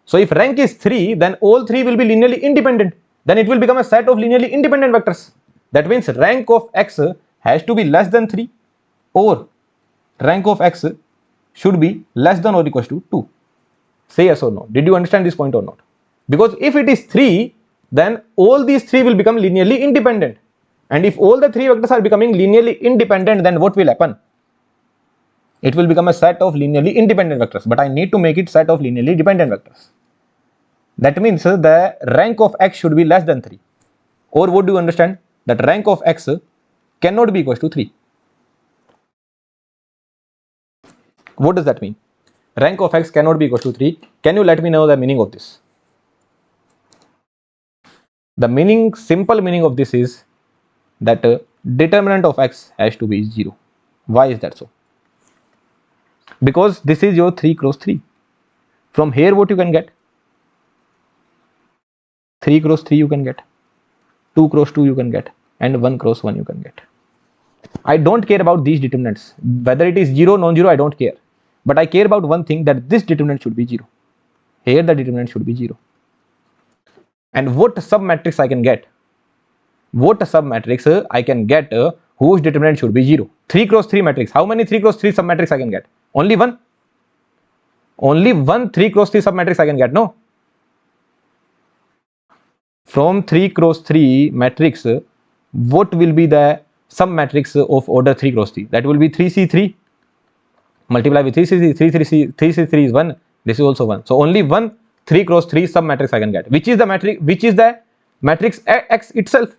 So if rank is 3, then all 3 will be linearly independent. Then it will become a set of linearly independent vectors. That means rank of x has to be less than 3, or rank of x should be less than or equals to 2. Say yes or no. Did you understand this point or not? Because if it is 3, then all these 3 will become linearly independent. And if all the 3 vectors are becoming linearly independent, then what will happen? It will become a set of linearly independent vectors. But I need to make it set of linearly dependent vectors. That means the rank of x should be less than 3. Or what do you understand? That rank of x cannot be equals to 3. What does that mean? Rank of x cannot be equals to 3. Can you let me know the meaning of this? The meaning, simple meaning of this is that determinant of x has to be 0. Why is that so? because this is your 3 cross 3. From here what you can get? 3 cross 3 you can get, 2 cross 2 you can get, and 1 cross 1 you can get. I don't care about these determinants. Whether it is 0, non-zero, I don't care. But I care about one thing, that this determinant should be 0. Here the determinant should be 0. And what submatrix I can get? What submatrix I can get whose determinant should be 0? 3 cross 3 matrix. How many 3 cross 3 submatrix I can get? Only one. Only one 3 cross 3 submatrix I can get, no? From 3 cross 3 matrix, what will be the submatrix of order 3 cross 3? That will be 3c3 multiply with 3c3, 3c3 is 1, this is also 1. So only one 3 cross 3 submatrix I can get. Which is the matrix X itself.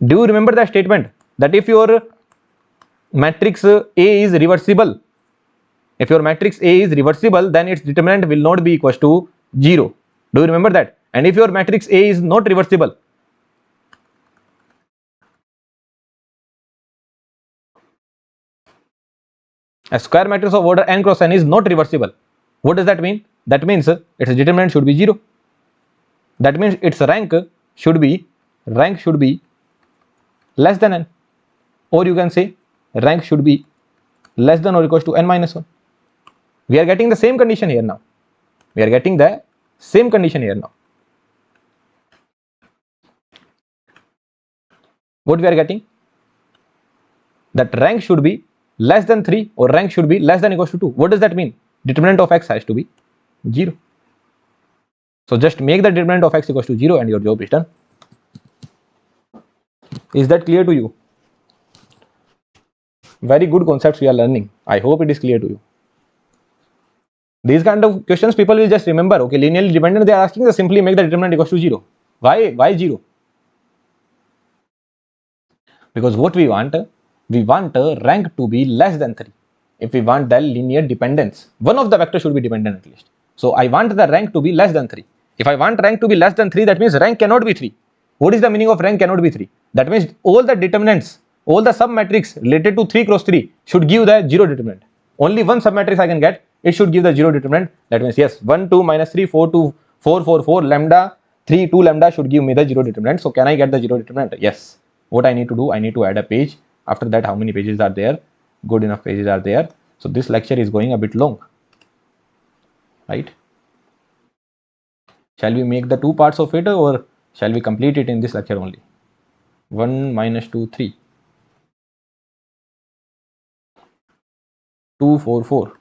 Do you remember the statement that if your matrix A is reversible, then its determinant will not be equals to 0. Do you remember that? And if your matrix A is not reversible, a square matrix of order n cross n is not reversible. What does that mean? That means its determinant should be 0. That means its rank should be less than n, or you can say rank should be less than or equals to n minus 1. We are getting the same condition here now. What we are getting? That rank should be less than 3 or rank should be less than or equals to 2. What does that mean? Determinant of x has to be 0. So just make the determinant of x equals to 0 and your job is done. Is that clear to you? Very good concepts we are learning. I hope it is clear to you. These kind of questions people will just remember. Okay, linearly dependent, they are asking, just simply make the determinant equals to 0. Why 0? Because what we want rank to be less than 3. If we want the linear dependence, one of the vectors should be dependent at least. So I want the rank to be less than 3. If I want rank to be less than 3, that means rank cannot be 3. What is the meaning of rank cannot be 3? That means all the determinants, all the submatrix related to 3 cross 3 should give the 0 determinant. Only one submatrix I can get, it should give the 0 determinant. That means yes, 1, 2, minus 3, 4, 2, 4, 4, 4, lambda, 3, 2 lambda should give me the 0 determinant. So can I get the 0 determinant? Yes. What I need to do, I need to add a page. After that, how many pages are there? Good enough pages are there. So this lecture is going a bit long, right? Shall we make the 2 parts of it, or shall we complete it in this lecture only? 1 minus 2, 3. 2, 4, 4.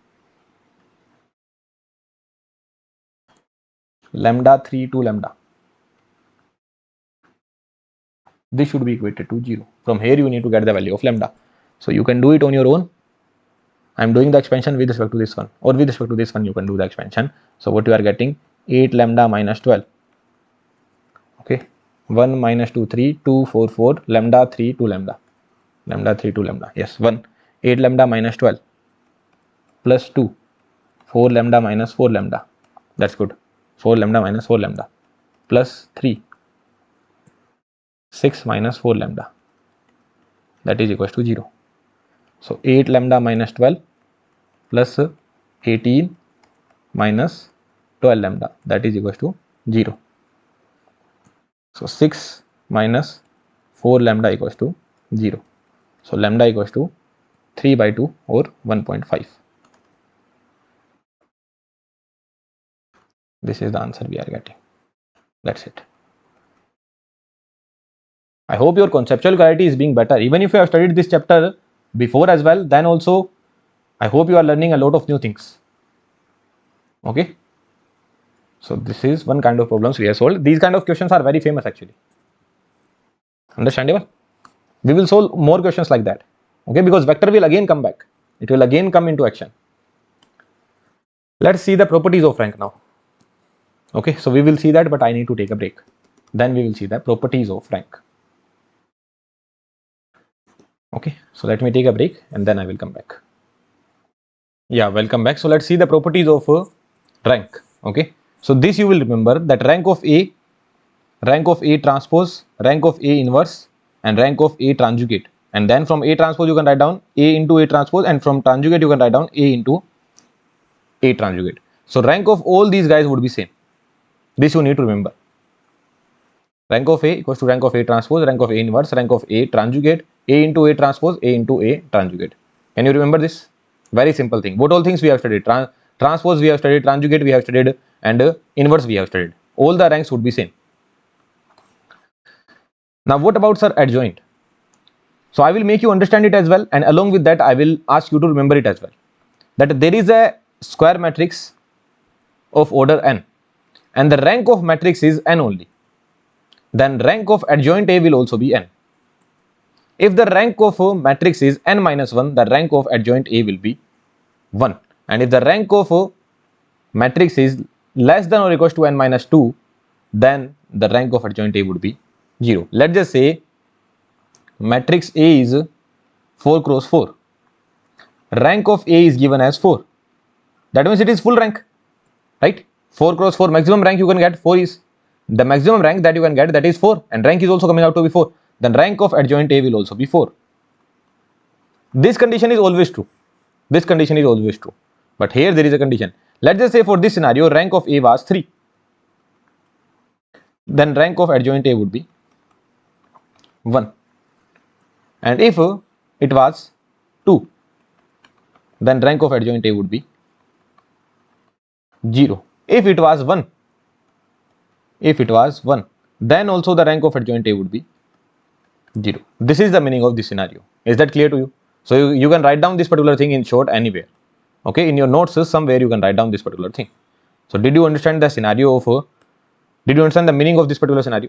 Lambda 3, 2 lambda. This should be equated to 0. From here you need to get the value of lambda. So you can do it on your own. I am doing the expansion with respect to this one, or with respect to this one you can do the expansion. So what you are getting, 8 lambda minus 12. Okay, 1 minus 2, 3, 2, 4, 4, lambda 3, 2 lambda. Lambda 3, 2 lambda. Yes, 1. 8 lambda minus 12 plus 2. 4 lambda minus 4 lambda. That's good. 4 lambda minus 4 lambda plus 3. 6 minus 4 lambda. That is equals to 0. So 8 lambda minus 12 plus 18 minus 12 lambda, that is equals to 0. So 6 minus 4 lambda equals to 0. So lambda equals to 3 by 2 or 1.5. This is the answer we are getting. That's it. I hope your conceptual clarity is being better. Even if you have studied this chapter before as well, then also I hope you are learning a lot of new things. Okay. So this is one kind of problems we have solved. These kind of questions are very famous actually. Understandable? We will solve more questions like that. Okay, because vector will again come back. It will again come into action. Let's see the properties of rank now. Okay, so we will see that, but I need to take a break. Then we will see the properties of rank. Okay, so let me take a break and then I will come back. Yeah, welcome back. So let's see the properties of rank. Okay, so this you will remember that rank of A transpose, rank of A inverse, and rank of A conjugate, and then from A transpose you can write down A into A transpose, and from conjugate you can write down A into A conjugate. So rank of all these guys would be same. This you need to remember. Rank of A equals to rank of A transpose, rank of A inverse, rank of A conjugate, A into A transpose, A into A conjugate. Can you remember this? Very simple thing. What all things we have studied? Transpose we have studied, conjugate we have studied, and inverse we have studied. All the ranks would be same. Now what about sir adjoint? So I will make you understand it as well, and along with that I will ask you to remember it as well. That there is a square matrix of order n, and the rank of matrix is n only. Then rank of adjoint A will also be n. If the rank of a matrix is n minus 1, the rank of adjoint A will be 1. And if the rank of a matrix is less than or equals to n minus 2, then the rank of adjoint A would be 0. Let's just say matrix A is 4 cross 4. Rank of A is given as 4. That means it is full rank, right? 4 cross 4, maximum rank you can get 4 is. The maximum rank that you can get, that is 4, and rank is also coming out to be 4. Then rank of adjoint A will also be 4. This condition is always true. This condition is always true. But here there is a condition. Let's just say for this scenario rank of A was 3. Then rank of adjoint A would be 1. And if it was 2, then rank of adjoint A would be 0. If it was 1, then also the rank of adjoint A would be 0. This is the meaning of this scenario. Is that clear to you? So you can write down this particular thing in short anywhere. Okay, in your notes somewhere you can write down this particular thing. So did you understand the scenario of did you understand the meaning of this particular scenario?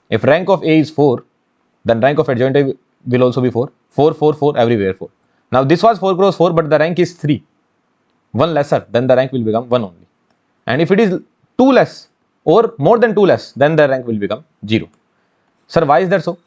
If rank of A is 4, then rank of adjoint A will also be 4. 4, 4, 4, everywhere 4. Now this was 4 cross 4, but the rank is 3. 1 lesser, then the rank will become 1 only. And if it is 2 less or more than 2 less, then the rank will become 0. Sir, why is that so?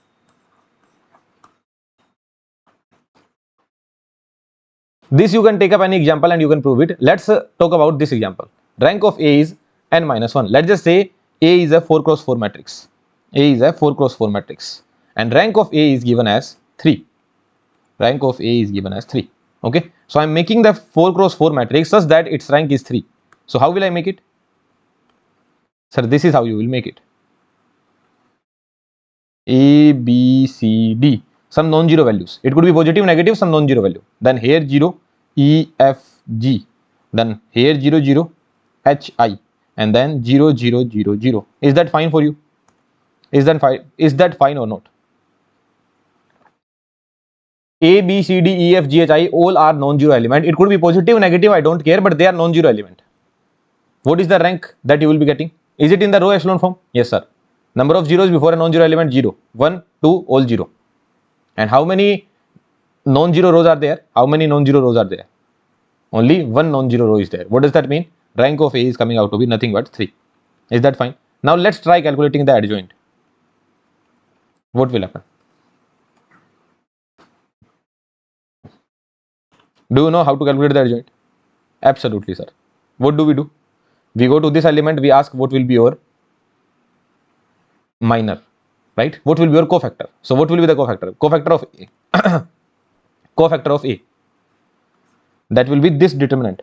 This you can take up any example and you can prove it. Let's talk about this example. Rank of A is n minus 1. Let's just say A is a 4 cross 4 matrix. A is a 4 cross 4 matrix. And rank of A is given as 3. Rank of A is given as 3. Okay. So I am making the 4 cross 4 matrix such that its rank is 3. So how will I make it? Sir, this is how you will make it. A, B, C, D. Some non-zero values. It could be positive, negative, some non-zero value. Then here 0, E, F, G. Then here 0, 0, H, I. And then 0, 0, 0, 0. Is that fine for you? Is that fine or not? A, B, C, D, E, F, G, H, I all are non-zero element. It could be positive, negative, I don't care, but they are non-zero element. What is the rank that you will be getting? Is it in the row echelon form? Yes, sir. Number of zeros before a non-zero element 0. 1, 2, all 0. And how many non-zero rows are there? How many non-zero rows are there? Only one non-zero row is there. What does that mean? Rank of A is coming out to be nothing but 3. Is that fine? Now let's try calculating the adjoint. What will happen? Do you know how to calculate the adjoint? Absolutely, sir. What do? We go to this element, we ask what will be your minor, right? What will be your cofactor? So what will be the cofactor? Cofactor of A. Cofactor of A. That will be this determinant.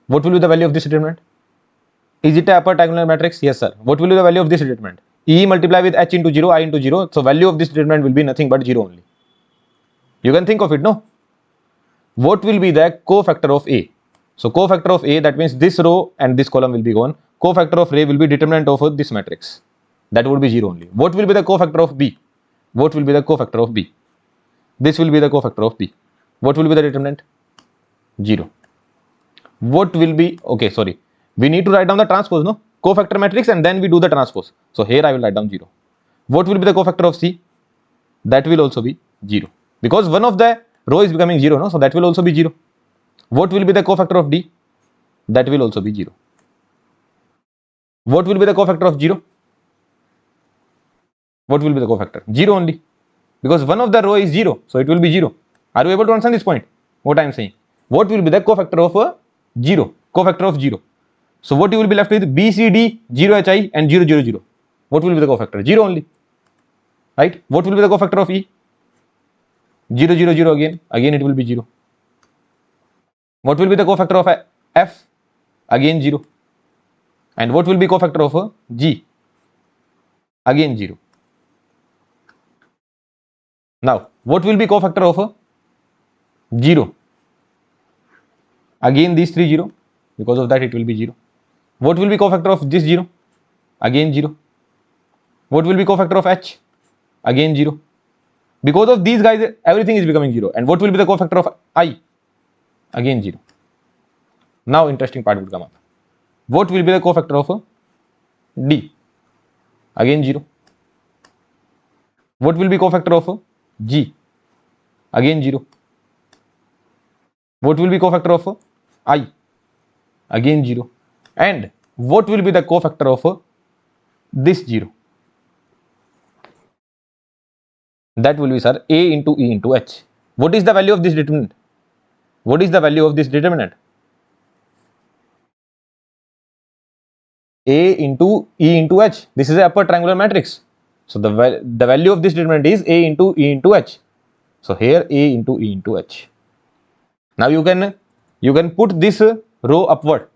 What will be the value of this determinant? Is it a upper diagonal matrix? Yes, sir. What will be the value of this determinant? E multiply with H into 0, I into 0. So value of this determinant will be nothing but 0 only. You can think of it, no? What will be the cofactor of A? So cofactor of A, that means this row and this column will be gone. Cofactor of A will be determinant of this matrix. That would be 0 only. What will be the cofactor of B? What will be the cofactor of B? This will be the cofactor of B. What will be the determinant? 0. What will be, okay, sorry. We need to write down the transpose, no? Cofactor matrix and then we do the transpose. So here I will write down 0. What will be the cofactor of C? That will also be 0. Because one of the row is becoming 0, no? So that will also be 0. What will be the cofactor of D? That will also be 0. What will be the cofactor of 0? What will be the cofactor? 0 only. Because one of the row is 0, so it will be 0. Are you able to understand this point? What I am saying? What will be the cofactor of 0? Cofactor of 0. So what you will be left with? B, C, D, 0, Hi and 0, 0, 0. What will be the cofactor? 0 only. Right? What will be the cofactor of E? 0, 0, 0 again it will be 0. What will be the cofactor of f? Again 0. And what will be cofactor of g? Again 0. Now, what will be cofactor of 0? Again these 3 0. Because of that it will be 0. What will be cofactor of this 0? Again 0. What will be cofactor of h? Again 0. Because of these guys, everything is becoming 0. And what will be the cofactor of I? Again 0. Now interesting part would come up. What will be the cofactor of d? Again 0. What will be cofactor of g? Again 0. What will be cofactor of I? Again 0. And what will be the cofactor of this 0? That will be, sir, a into e into h. What is the value of this determinant? What is the value of this determinant? A into e into h. This is an upper triangular matrix. So the value of this determinant is a into e into h. So here a into e into h. Now you can put this row upward,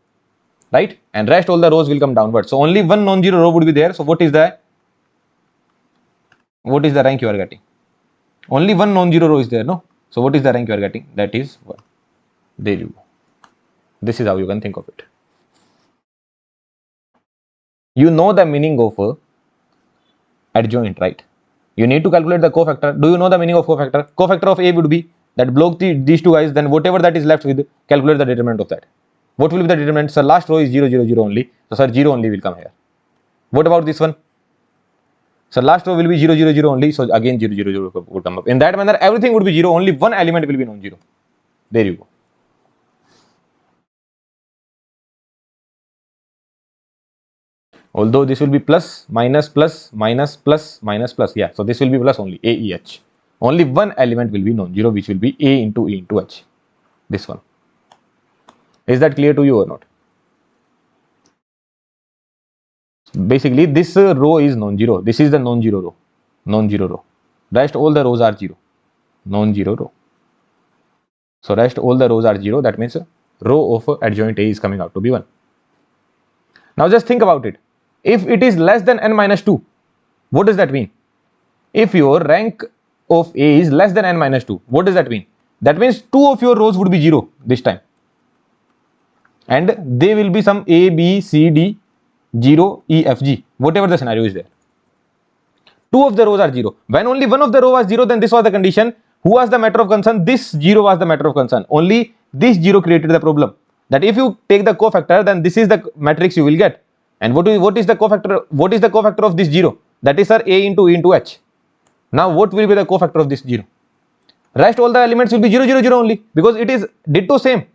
right? And rest all the rows will come downward. So only one non-zero row would be there. So what is the rank you are getting? Only one non-zero row is there, no? So what is the rank you are getting? That is 1. There you go. This is how you can think of it. You know the meaning of adjoint, right? You need to calculate the cofactor. Do you know the meaning of cofactor? Cofactor of a would be that block these two guys, then whatever that is left with, calculate the determinant of that. What will be the determinant? So last row is 0, 0, 0 only. So sir, 0 only will come here. What about this one? So last row will be 0, 0, 0 only. So again 0, 0, 0 would come up. In that manner, everything would be 0. Only one element will be non-zero. There you go. Although this will be plus, minus, plus, minus, plus, minus, plus. Yeah, so this will be plus only, A, E, H. Only one element will be non-zero, which will be A into E into H. This one. Is that clear to you or not? Basically, this row is non-zero. This is the non-zero row. Non-zero row. Rest all the rows are 0. Non-zero row. So rest all the rows are 0. That means row of adjoint A is coming out to be 1. Now just think about it. If it is less than n minus 2, what does that mean? If your rank of A is less than n minus 2, what does that mean? That means 2 of your rows would be 0 this time. And they will be some A, B, C, D, 0, E, F, G, whatever the scenario is there. 2 of the rows are 0. When only one of the row was 0, then this was the condition. Who was the matter of concern? This 0 was the matter of concern. Only this 0 created the problem. That if you take the cofactor, then this is the matrix you will get. And what is the cofactor? What is the cofactor of this 0? That is, sir, A into E into H. Now what will be the cofactor of this 0? Rest all the elements will be 0, 0, 0 only, because it is ditto same.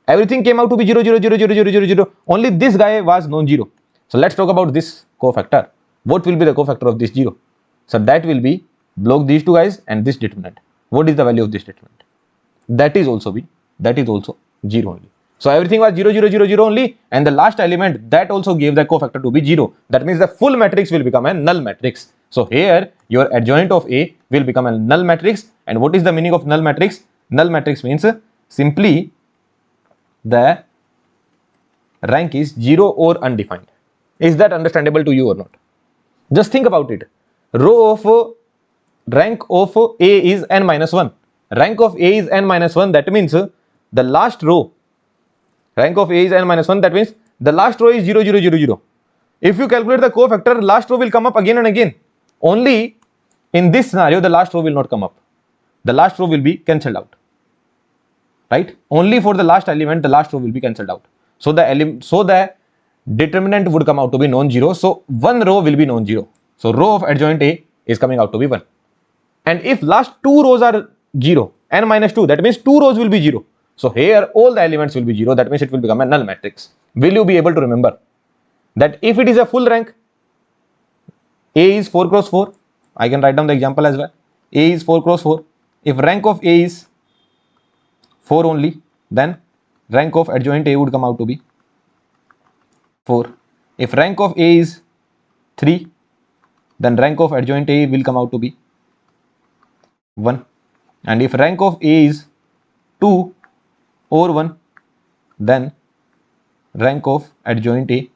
Everything came out to be 0, 0, 0, 0, 0, 0, 0. Only this guy was non-zero. So let's talk about this cofactor. What will be the cofactor of this 0? So that will be block these two guys and this determinant. What is the value of this determinant? That is also 0 only. So everything was 0, 0, 0, 0 only, and the last element that also gave the cofactor to be 0. That means the full matrix will become a null matrix. So here your adjoint of A will become a null matrix. And what is the meaning of null matrix? Null matrix means simply the rank is 0 or undefined. Is that understandable to you or not? Just think about it. Row of rank of A is n minus 1. Rank of A is n minus 1. That means the last row, rank of A is n minus 1. That means the last row is 0, 0, 0, 0. If you calculate the cofactor, last row will come up again and again. Only in this scenario, the last row will not come up. The last row will be cancelled out. Right? Only for the last element, the last row will be cancelled out. So the determinant would come out to be non-zero. So one row will be non-zero. So row of adjoint A is coming out to be 1. And if last 2 rows are 0, n minus 2, that means 2 rows will be 0. So here all the elements will be 0. That means it will become a null matrix. Will you be able to remember that if it is a full rank, A is 4 cross 4. I can write down the example as well. A is 4 cross 4. If rank of A is 4 only, then rank of adjoint A would come out to be 4. If rank of A is 3, then rank of adjoint A will come out to be 1. And if rank of A is 2 or 1, then rank of adjoint A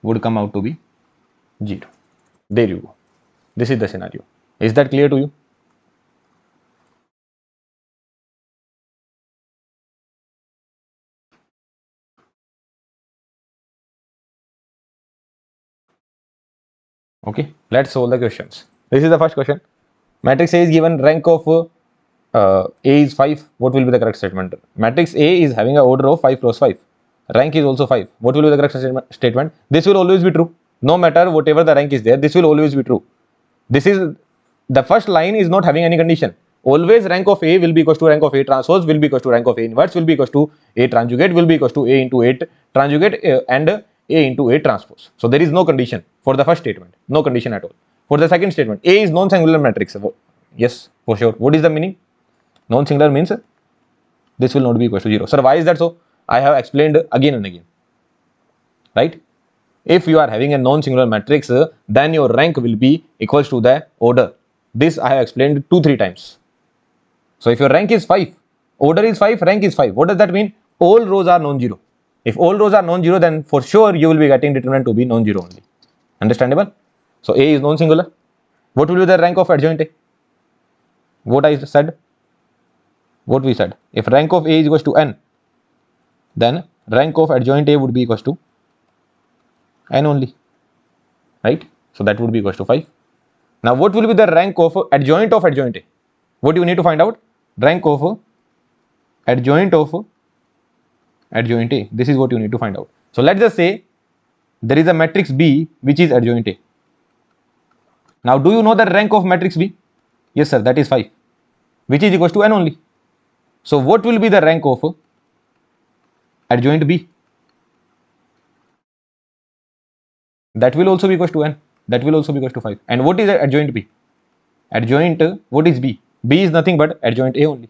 would come out to be 0. There you go. This is the scenario. Is that clear to you? Okay, let's solve the questions. This is the first question. Matrix A is given rank of A is 5. What will be the correct statement? Matrix A is having an order of 5 cross 5. Rank is also 5. What will be the correct statement? This will always be true. No matter whatever the rank is there, this will always be true. This is the first line is not having any condition. Always rank of A will be equal to rank of A transpose will be equal to rank of A inverse will be equal to A conjugate will be equal to A into A conjugate and A into A transpose. So there is no condition for the first statement. No condition at all. For the second statement, A is non-singular matrix. Yes, for sure. What is the meaning? Non-singular means this will not be equal to 0. Sir, why is that so? I have explained again and again. Right? If you are having a non-singular matrix, then your rank will be equals to the order. This I have explained 2-3 times. So if your rank is 5, order is 5, rank is 5. What does that mean? All rows are non-zero. If all rows are non-zero, then for sure you will be getting determinant to be non-zero only. Understandable? So A is non-singular. What will be the rank of adjoint A? What I said? What we said? If rank of A is equals to n, then rank of adjoint A would be equals to n only. Right? So that would be equals to 5. Now what will be the rank of adjoint A? What do you need to find out? Rank of adjoint A. This is what you need to find out. So let's just say there is a matrix B which is adjoint A. Now do you know the rank of matrix B? Yes sir, that is 5, which is equals to n only. So what will be the rank of adjoint B? That will also be equals to n. That will also be equals to 5. And what is adjoint B? Adjoint, what is B? B is nothing but adjoint A only.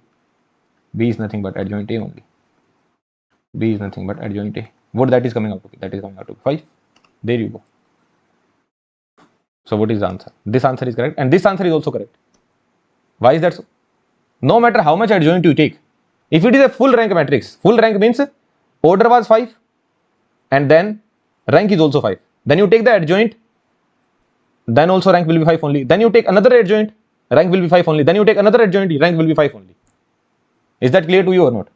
B is nothing but adjoint A only. B is nothing but adjoint A. What that is coming out to be? That is coming out to be 5. There you go. So what is the answer? This answer is correct and this answer is also correct. Why is that so? No matter how much adjoint you take, if it is a full rank matrix, full rank means order was 5 and then rank is also 5. Then you take the adjoint, then also rank will be 5 only. Then you take another adjoint, rank will be 5 only. Then you take another adjoint, rank will be 5 only. Is that clear to you or not?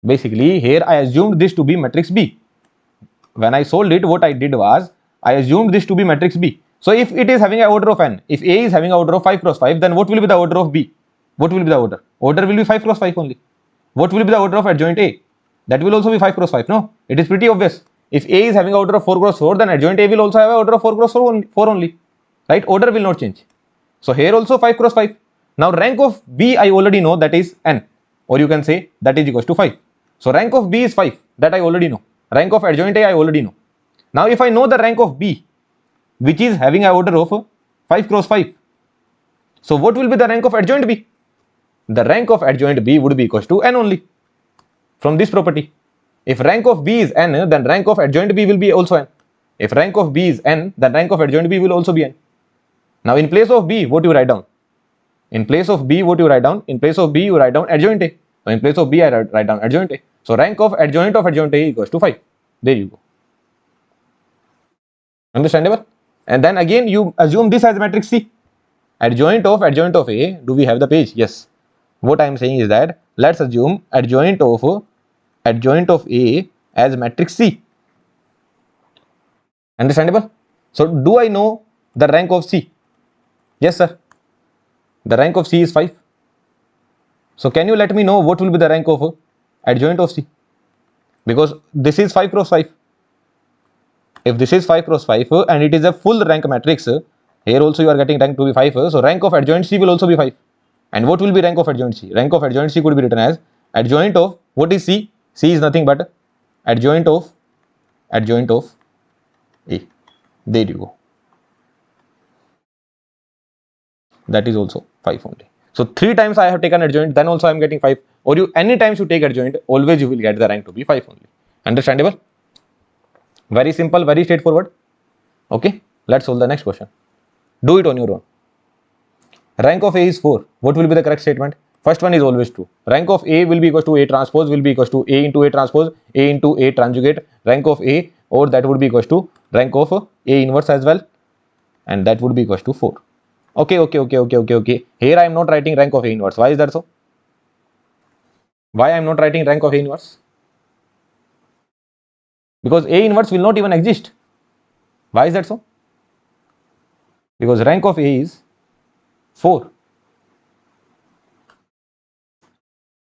Basically, here I assumed this to be matrix B. When I solved it, what I did was, I assumed this to be matrix B. So if it is having an order of n, if A is having an order of 5 cross 5, then what will be the order of B? What will be the order? Order will be 5 cross 5 only. What will be the order of adjoint A? That will also be 5 cross 5, no? It is pretty obvious. If A is having an order of 4 cross 4, then adjoint A will also have an order of 4 cross 4 only. Right? Order will not change. So here also 5 cross 5. Now rank of B I already know, that is n. Or you can say that is equals to 5. So rank of B is 5. That I already know. Rank of adjoint A I already know. Now if I know the rank of B, which is having an order of 5 cross 5. So what will be the rank of adjoint B? The rank of adjoint B would be equals to n only. From this property. If rank of B is n, then rank of adjoint B will be also n. If rank of B is n, then rank of adjoint B will also be n. Now in place of B, what you write down? In place of B, what you write down? In place of B, you write down adjoint A. So in place of B, I write down adjoint A. So rank of adjoint A equals to 5. There you go. Understandable? And then again, you assume this as matrix C. Adjoint of A. Do we have the page? Yes. What I am saying is that let's assume adjoint of A as matrix C. Understandable? So do I know the rank of C? Yes, sir. The rank of C is 5. So can you let me know what will be the rank of adjoint of C? Because this is 5 cross 5. If this is 5 cross 5 and it is a full rank matrix, here also you are getting rank to be 5. So rank of adjoint C will also be 5. And what will be rank of adjoint C? Rank of adjoint C could be written as adjoint of, what is C? C is nothing but adjoint of A. There you go. That is also 5 only. So 3 times I have taken adjoint, then also I am getting 5. Or you any times you take adjoint, always you will get the rank to be 5 only. Understandable? Very simple, very straightforward. Okay, let's solve the next question. Do it on your own. Rank of A is 4. What will be the correct statement? First one is always true. Rank of A will be equals to A transpose will be equals to A into A transpose, A into A conjugate, rank of A, or that would be equals to rank of A inverse as well, and that would be equals to 4. Okay. Here I am not writing rank of A inverse. Why is that so? Why I am not writing rank of A inverse? Because A inverse will not even exist. Why is that so? Because rank of A is 4.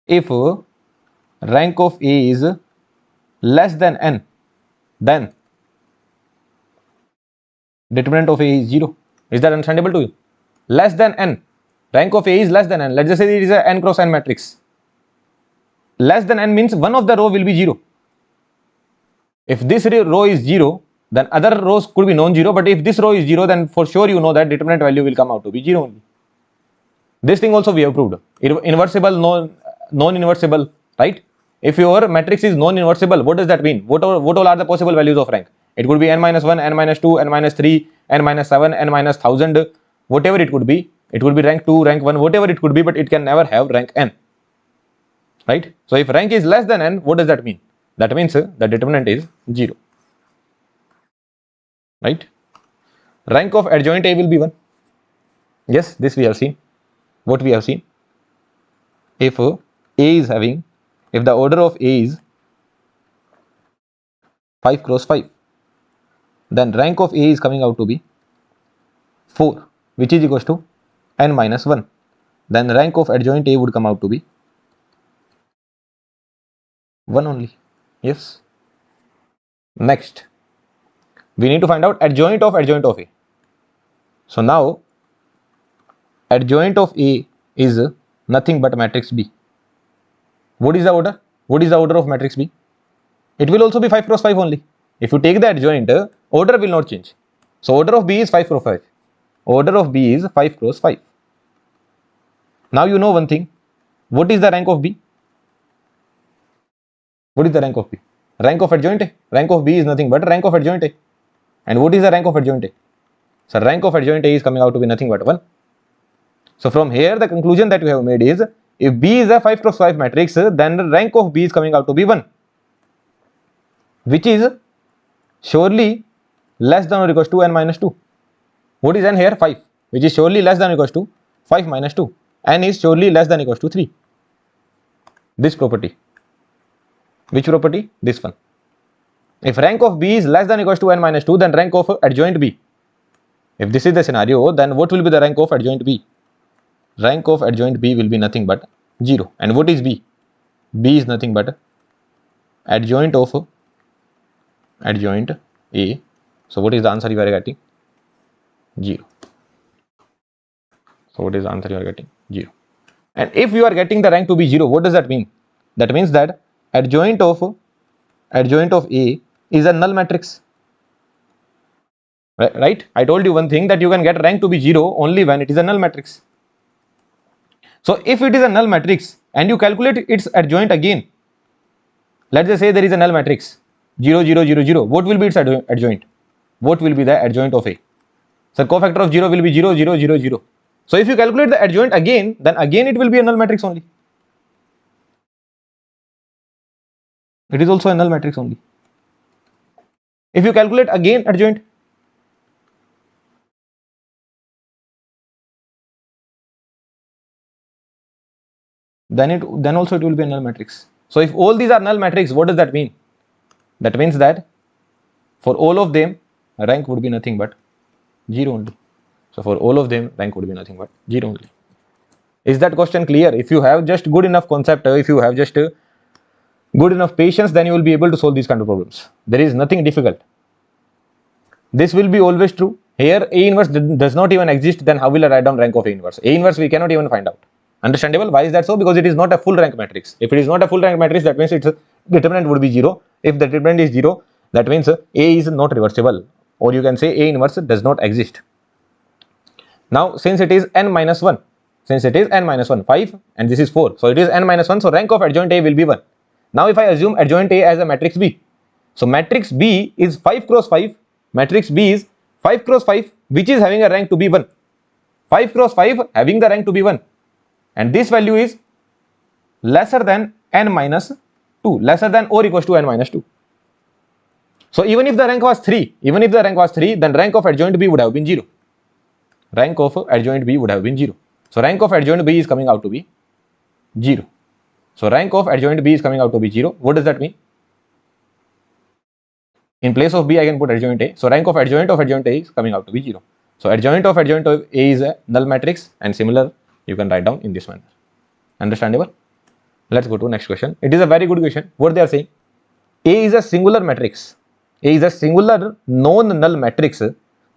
If rank of A is less than n, then determinant of A is 0. Is that understandable to you? Less than n. Rank of A is less than n. Let's just say it is a n cross n matrix. Less than n means one of the row will be 0. If this row is 0, then other rows could be non-zero, but if this row is 0, then for sure you know that determinant value will come out to be 0 only. This thing also we have proved. Inversible, non-inversible, right? If your matrix is non-inversible, what does that mean? What all are the possible values of rank? It could be n minus 1, n minus 2, n minus 3, n minus 7, n minus 1000, whatever it could be. It could be rank 2, rank 1, whatever it could be, but it can never have rank n. Right? So if rank is less than n, what does that mean? That means the determinant is 0. Right? Rank of adjoint A will be 1. Yes, this we have seen. What we have seen? If A is having, if the order of A is 5 cross 5, then rank of A is coming out to be 4, which is equals to n minus 1. Then rank of adjoint A would come out to be 1 only. Yes. Next, we need to find out adjoint of A. So now adjoint of A is nothing but matrix B. What is the order? What is the order of matrix B? It will also be 5 cross 5 only. If you take the adjoint, order will not change. So order of B is 5 cross 5. Order of B is 5 cross 5. Now you know one thing. What is the rank of B? What is the rank of B? Rank of adjoint A. Rank of B is nothing but rank of adjoint A. And what is the rank of adjoint A? So rank of adjoint A is coming out to be nothing but 1. So from here the conclusion that we have made is, if B is a 5 cross 5 matrix, then the rank of B is coming out to be 1, which is surely less than or equals to n minus 2. What is n here? 5, which is surely less than or equals to 5 minus 2. N is surely less than or equals to 3. This property. Which property? This one. If rank of B is less than or equals to n minus 2, then rank of adjoint B. If this is the scenario, then what will be the rank of adjoint B? Rank of adjoint B will be nothing but 0. And what is B? B is nothing but adjoint of adjoint A. So what is the answer you are getting? 0. So what is the answer you are getting? 0. And if you are getting the rank to be 0, what does that mean? That means that adjoint of A is a null matrix. Right? I told you one thing, that you can get rank to be 0 only when it is a null matrix. So if it is a null matrix and you calculate its adjoint again, let's just say there is a null matrix 0, 0, 0, 0. What will be its adjoint? What will be the adjoint of A? So cofactor of 0 will be 0, 0, 0, 0. So if you calculate the adjoint again, then again it will be a null matrix only. It is also a null matrix only. If you calculate again adjoint, then also it will be a null matrix. So if all these are null matrix, what does that mean? That means that for all of them rank would be nothing but 0 only. So for all of them rank would be nothing but 0 only. Is that question clear? If you have just good enough concept, if you have just good enough patience, then you will be able to solve these kind of problems. There is nothing difficult. This will be always true. Here A inverse does not even exist, then how will I write down rank of A inverse? A inverse we cannot even find out. Understandable? Why is that so? Because it is not a full rank matrix. If it is not a full rank matrix, that means its determinant would be 0. If the determinant is 0, that means A is not reversible, or you can say A inverse does not exist. Now since it is n minus 1, 5 and this is 4, so it is n minus 1, so rank of adjoint A will be 1. Now if I assume adjoint A as a matrix B, so matrix B is 5 cross 5, matrix B is 5 cross 5, which is having a rank to be 1. 5 cross 5 having the rank to be 1, and this value is lesser than n minus 2, lesser than or equals to n minus 2. So even if the rank was 3, then rank of adjoint B would have been 0. Rank of adjoint B would have been 0. So rank of adjoint B is coming out to be 0. So rank of adjoint B is coming out to be 0. What does that mean? In place of B, I can put adjoint A. So rank of adjoint A is coming out to be 0. So adjoint of A is a null matrix, and similar you can write down in this manner. Understandable? Let's go to next question. It is a very good question. What they are saying? A is a singular matrix. A is a singular non-null matrix,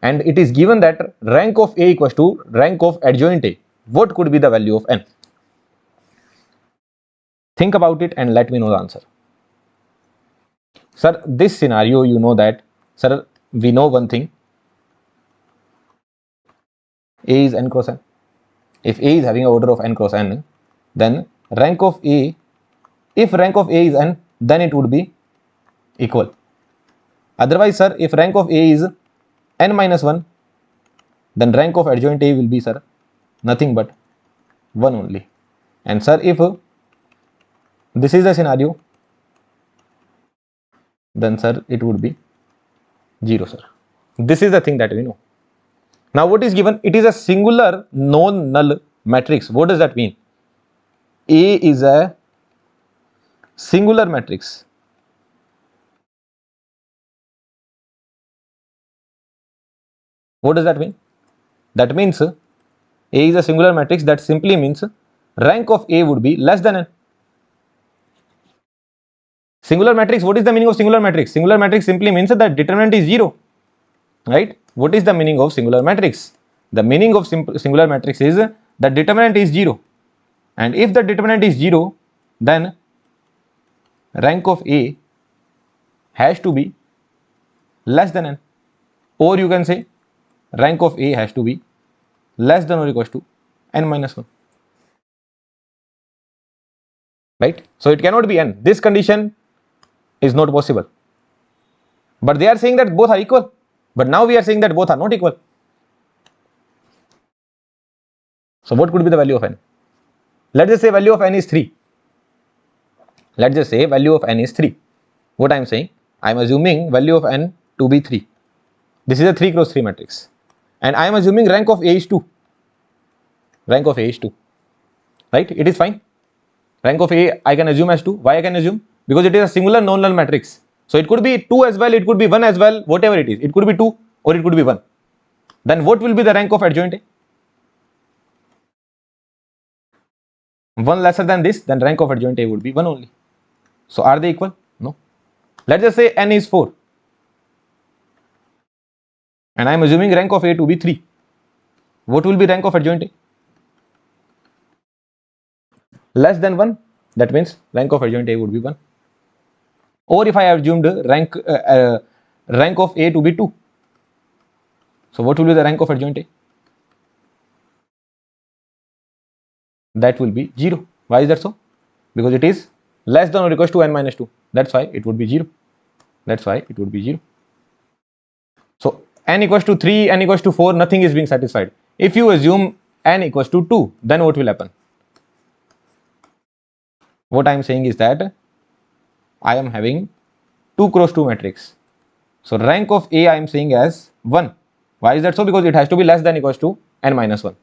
and it is given that rank of A equals to rank of adjoint A. What could be the value of n? Think about it and let me know the answer. Sir, this scenario, you know that, sir, we know one thing. A is n cross n. If A is having an order of n cross n, then rank of A, if rank of A is n, then it would be equal. Otherwise, sir, if rank of A is n minus 1, then rank of adjoint A will be, sir, nothing but 1 only. And sir, if this is the scenario, then sir, it would be 0, sir. This is the thing that we know. Now what is given? It is a singular non-null matrix. What does that mean? A is a singular matrix. What does that mean? That means A is a singular matrix. That simply means rank of A would be less than n. Singular matrix, what is the meaning of singular matrix? Singular matrix simply means that determinant is 0, right? What is the meaning of singular matrix? The meaning of singular matrix is that determinant is 0, and if the determinant is 0, then rank of A has to be less than n, or you can say rank of A has to be less than or equals to n minus 1, right? So it cannot be n. This condition is not possible, but they are saying that both are equal, but now we are saying that both are not equal. So what could be the value of n? Let's just say value of n is 3. Let's just say value of n is 3. What I am saying, I am assuming value of n to be 3. This is a 3 cross 3 matrix, and I am assuming rank of A is 2. Rank of A is 2, right? It is fine. Rank of A I can assume as 2. Why I can assume? Because it is a singular non-null matrix. So it could be 2 as well, it could be 1 as well, whatever it is. It could be 2 or it could be 1. Then what will be the rank of adjoint A? 1 lesser than this, then rank of adjoint A would be 1 only. So are they equal? No. Let's just say n is 4, and I am assuming rank of A to be 3. What will be rank of adjoint A? Less than 1. That means rank of adjoint A would be 1. Or if I assumed rank of A to be 2, so what will be the rank of adjoint A? That will be 0. Why is that so? Because it is less than or equals to n minus 2. That's why it would be 0. That's why it would be 0. So n equals to 3, n equals to 4, nothing is being satisfied. If you assume n equals to 2, then what will happen? What I am saying is that I am having 2 cross 2 matrix. So rank of A I am saying as 1. Why is that so? Because it has to be less than equals to n minus 1.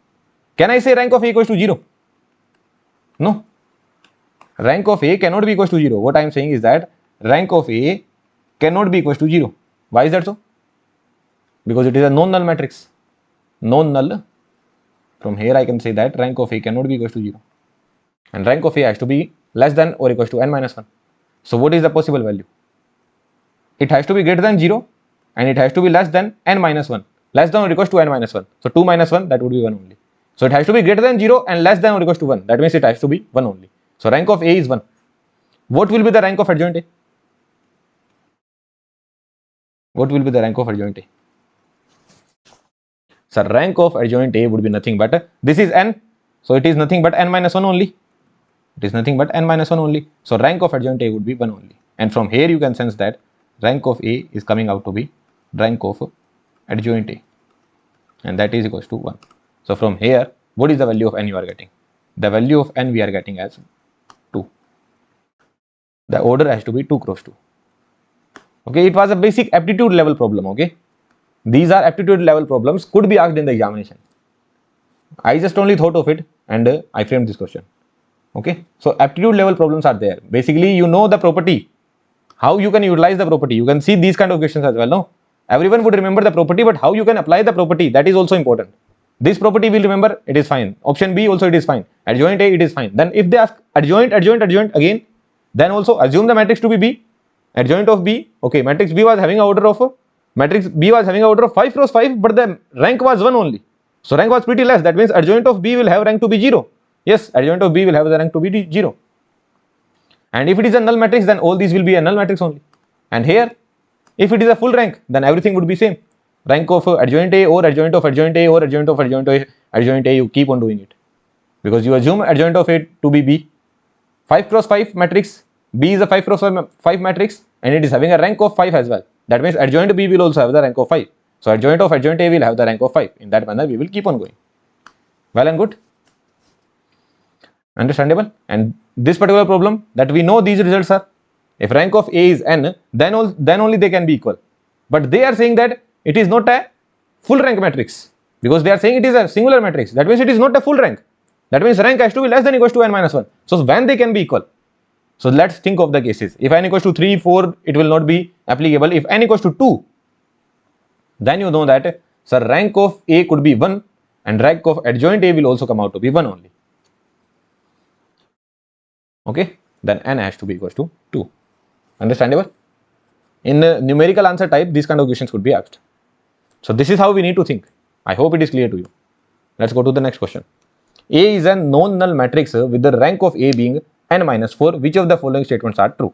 Can I say rank of A equals to 0? No. Rank of A cannot be equals to 0. What I am saying is that rank of A cannot be equals to 0. Why is that so? Because it is a non-null matrix. Non-null. From here I can say that rank of A cannot be equals to 0. And rank of A has to be less than or equals to n minus 1. So what is the possible value? It has to be greater than 0, and it has to be less than n minus 1. Less than or equals to n minus 1. So 2 minus 1, that would be 1 only. So it has to be greater than 0 and less than or equals to 1. That means it has to be 1 only. So rank of A is 1. What will be the rank of adjoint A? What will be the rank of adjoint A? So rank of adjoint A would be nothing but, this is n, so it is nothing but n minus 1 only. It is nothing but n minus 1 only. So rank of adjoint A would be 1 only. And from here you can sense that rank of A is coming out to be rank of adjoint A, and that is equals to 1. So from here, what is the value of n you are getting? The value of n we are getting as 2. The order has to be 2 cross 2. Okay, it was a basic aptitude level problem. Okay, these are aptitude level problems, could be asked in the examination. I just only thought of it and I framed this question. Okay, so aptitude level problems are there. Basically, you know the property, how you can utilize the property. You can see these kind of questions as well. No, everyone would remember the property, but how you can apply the property, that is also important. This property will remember, it is fine. Option B also it is fine. Adjoint A, it is fine. Then if they ask adjoint again, then also assume the matrix to be B. Adjoint of B, okay, matrix B was having an order of matrix B was having an order of 5 cross 5, but the rank was 1 only. So rank was pretty less. That means adjoint of B will have rank to be 0. Yes, adjoint of B will have the rank to be 0. And if it is a null matrix, then all these will be a null matrix only. And here, if it is a full rank, then everything would be same. Rank of adjoint A or adjoint of adjoint A or adjoint of adjoint A, you keep on doing it. Because you assume adjoint of A to be B. 5 cross 5 matrix, B is a 5 cross 5 matrix and it is having a rank of 5 as well. That means adjoint B will also have the rank of 5. So adjoint of adjoint A will have the rank of 5. In that manner, we will keep on going. Well and good. Understandable? And this particular problem, that we know these results are, if rank of A is n, then only they can be equal. But they are saying that it is not a full rank matrix, because they are saying it is a singular matrix. That means it is not a full rank. That means rank has to be less than equals to n minus 1. So when they can be equal? So let's think of the cases. If n equals to 3, 4, it will not be applicable. If n equals to 2, then you know that sir, rank of A could be 1 and rank of adjoint A will also come out to be 1 only. Okay, then n has to be equals to 2. Understandable? In numerical answer type, these kind of questions could be asked. So this is how we need to think. I hope it is clear to you. Let's go to the next question. A is a non-null matrix with the rank of A being n minus 4. Which of the following statements are true?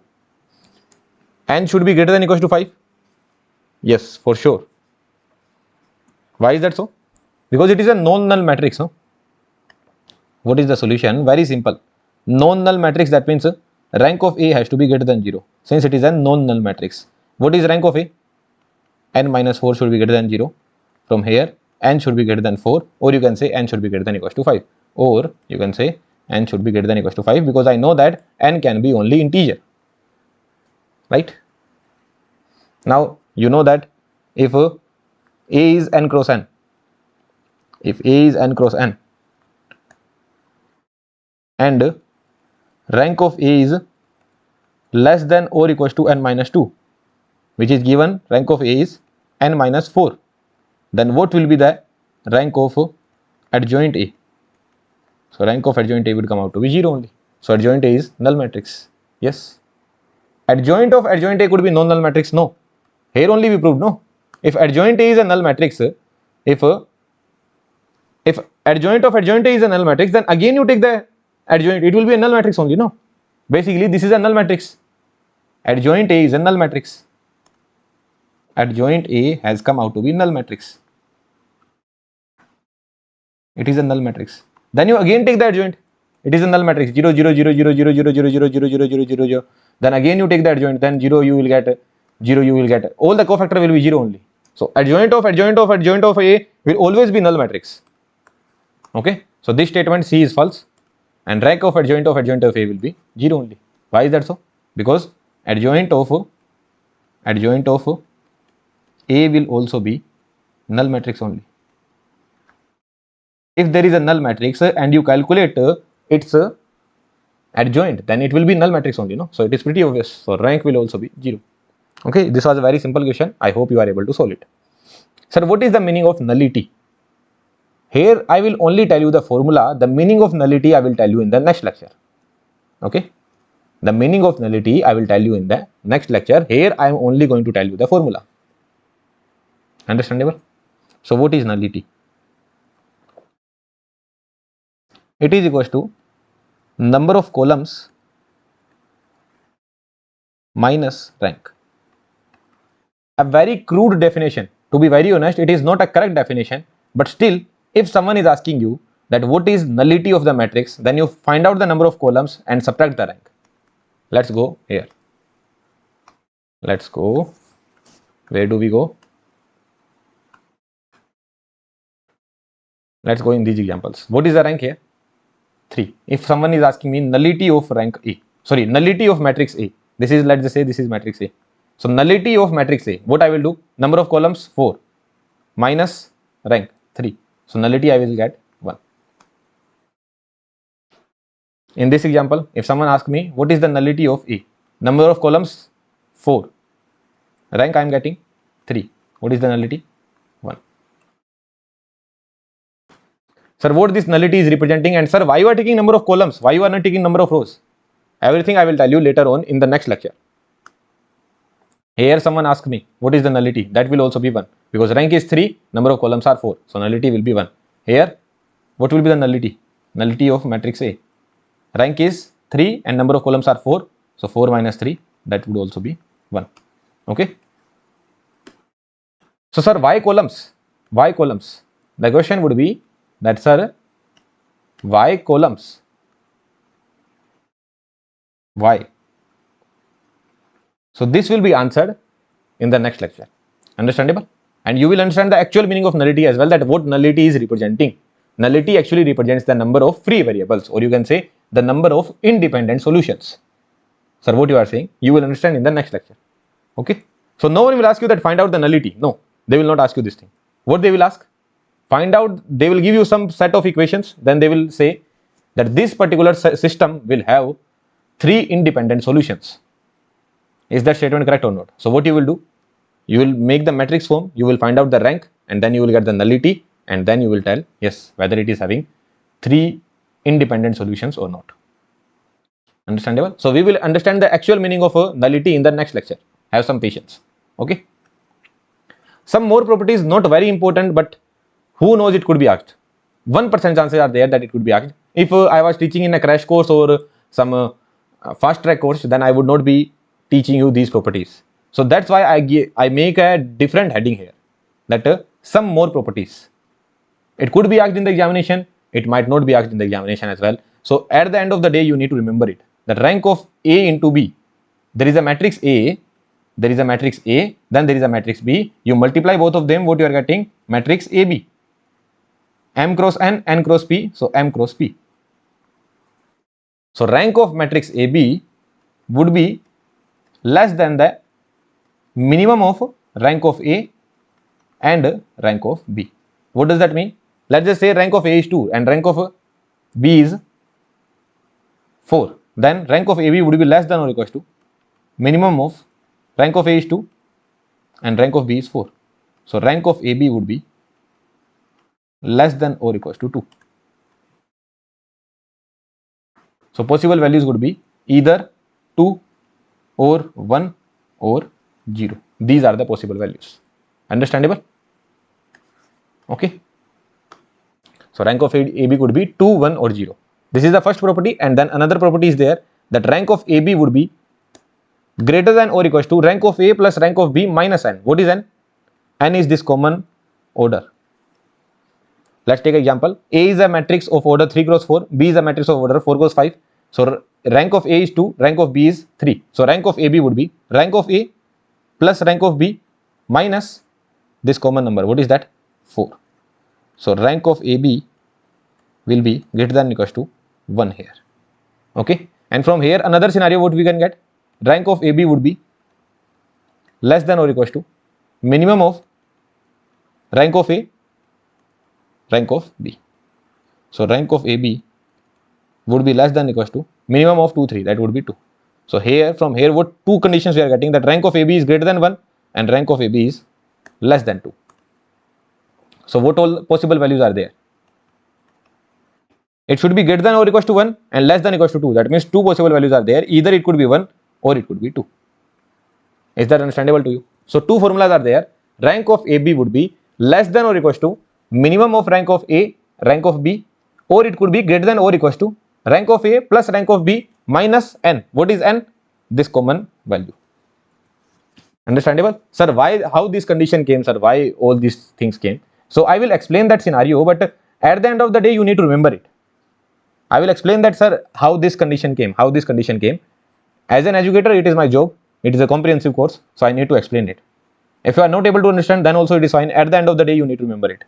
N should be greater than or equals to 5. Yes, for sure. Why is that so? Because it is a non-null matrix. No? What is the solution? Very simple. Non-null matrix, that means rank of A has to be greater than 0. Since it is a non-null matrix. What is rank of A? N minus 4 should be greater than 0. From here, n should be greater than 4, or you can say n should be greater than or equals to 5. Or you can say n should be greater than or equals to 5, because I know that n can be only integer. Right? Now, you know that if A is n cross n, if A is n cross n, and rank of A is less than or equals to n minus 2, which is given rank of A is n minus 4, then what will be the rank of adjoint A? So rank of adjoint A would come out to be 0 only. So adjoint A is null matrix. Yes. Adjoint of adjoint A could be non-null matrix. No. Here only we proved no. If adjoint A is a null matrix, if adjoint of adjoint A is a null matrix, then again you take the adjoint, it will be a null matrix only. No. Basically, this is a null matrix. Adjoint A is a null matrix. Adjoint A has come out to be null matrix. It is a null matrix. Then you again take the adjoint. It is a null matrix 0 0 0 0 0 0 0 0 0 0 0 0 0. Then again you take the adjoint. Then 0 you will get 0 you will get. All the cofactor will be 0 only. So adjoint of A will always be null matrix. Okay. So this statement C is false, and rank of adjoint of A will be 0 only. Why is that so? Because adjoint of A will also be null matrix only. If there is a null matrix and you calculate its adjoint, then it will be null matrix only. No, so it is pretty obvious. So rank will also be 0. Okay, this was a very simple question. I hope you are able to solve it. Sir, what is the meaning of nullity? Here I will only tell you the formula. The meaning of nullity I will tell you in the next lecture. Okay, the meaning of nullity I will tell you in the next lecture. Here I am only going to tell you the formula. Understandable? So what is nullity? It is equals to number of columns minus rank. A very crude definition. To be very honest, it is not a correct definition, but still, if someone is asking you that what is nullity of the matrix, then you find out the number of columns and subtract the rank. Let's go here. Let's go. Where do we go? Let's go in these examples. What is the rank here? 3. If someone is asking me nullity of rank A, sorry, nullity of matrix A, this is, let's just say this is matrix A. So nullity of matrix A, what I will do? Number of columns 4 minus rank 3. So nullity I will get 1. In this example, if someone asks me what is the nullity of A, number of columns 4, rank I am getting 3. What is the nullity? 1. Sir, what this nullity is representing, and sir, why you are taking number of columns? Why you are not taking number of rows? Everything I will tell you later on in the next lecture. Here someone asked me what is the nullity, that will also be 1 because rank is 3, number of columns are 4, so nullity will be 1. Here what will be the nullity? Nullity of matrix A, rank is 3 and number of columns are 4, so 4 minus 3, that would also be 1. Okay. So sir, why columns? Why columns? The question would be that sir, why columns? Why? So this will be answered in the next lecture. Understandable? And you will understand the actual meaning of nullity as well, that what nullity is representing. Nullity actually represents the number of free variables, or you can say the number of independent solutions. Sir, what you are saying, you will understand in the next lecture. Okay. So no one will ask you that find out the nullity. No, they will not ask you this thing. What they will ask? Find out, they will give you some set of equations, then they will say that this particular system will have 3 independent solutions. Is that statement correct or not? So what you will do? You will make the matrix form, you will find out the rank, and then you will get the nullity, and then you will tell yes whether it is having 3 independent solutions or not. Understandable? So we will understand the actual meaning of a nullity in the next lecture. Have some patience. Okay. Some more properties, not very important, but who knows, it could be asked. 1% chances are there that it could be asked. If I was teaching in a crash course or some fast track course, then I would not be teaching you these properties. So that's why I make a different heading here, that some more properties. It could be asked in the examination, it might not be asked in the examination as well. So at the end of the day, you need to remember it. The rank of A into B. There is a matrix A, there is a matrix A, then there is a matrix B. You multiply both of them, what you are getting? Matrix AB. M cross N, N cross P, so M cross P. So rank of matrix AB would be less than the minimum of rank of A and rank of B. What does that mean? Let's just say rank of A is 2 and rank of B is 4. Then rank of AB would be less than or equals to minimum of rank of A is 2 and rank of B is 4. So rank of AB would be less than or equals to 2. So possible values would be either 2 or 1 or 0. These are the possible values. Understandable? Okay. So rank of AB could be 2, 1 or 0. This is the first property, and then another property is there that rank of AB would be greater than or equals to rank of A plus rank of B minus N. What is N? N is this common order. Let's take an example. A is a matrix of order 3 cross 4, B is a matrix of order 4 cross 5. So rank of A is 2, rank of B is 3. So rank of AB would be rank of A plus rank of B minus this common number. What is that? 4. So rank of AB will be greater than or equals to 1 here. Okay. And from here another scenario what we can get, rank of AB would be less than or equals to minimum of rank of A, rank of B. So rank of AB would be less than or equals to minimum of 2, 3, that would be 2. So here, from here, what two conditions we are getting, that rank of AB is greater than 1 and rank of AB is less than 2. So what all possible values are there? It should be greater than or equals to 1 and less than or equals to 2. That means two possible values are there. Either it could be 1 or it could be 2. Is that understandable to you? So two formulas are there. Rank of AB would be less than or equals to minimum of rank of A, rank of B, or it could be greater than or equals to rank of A plus rank of B minus N. What is N? This common value. Understandable? Sir, why, how this condition came, sir? Why all these things came? So I will explain that scenario, but at the end of the day, you need to remember it. I will explain that, sir, how this condition came, As an educator, it is my job. It is a comprehensive course, so I need to explain it. If you are not able to understand, then also it is fine. At the end of the day, you need to remember it.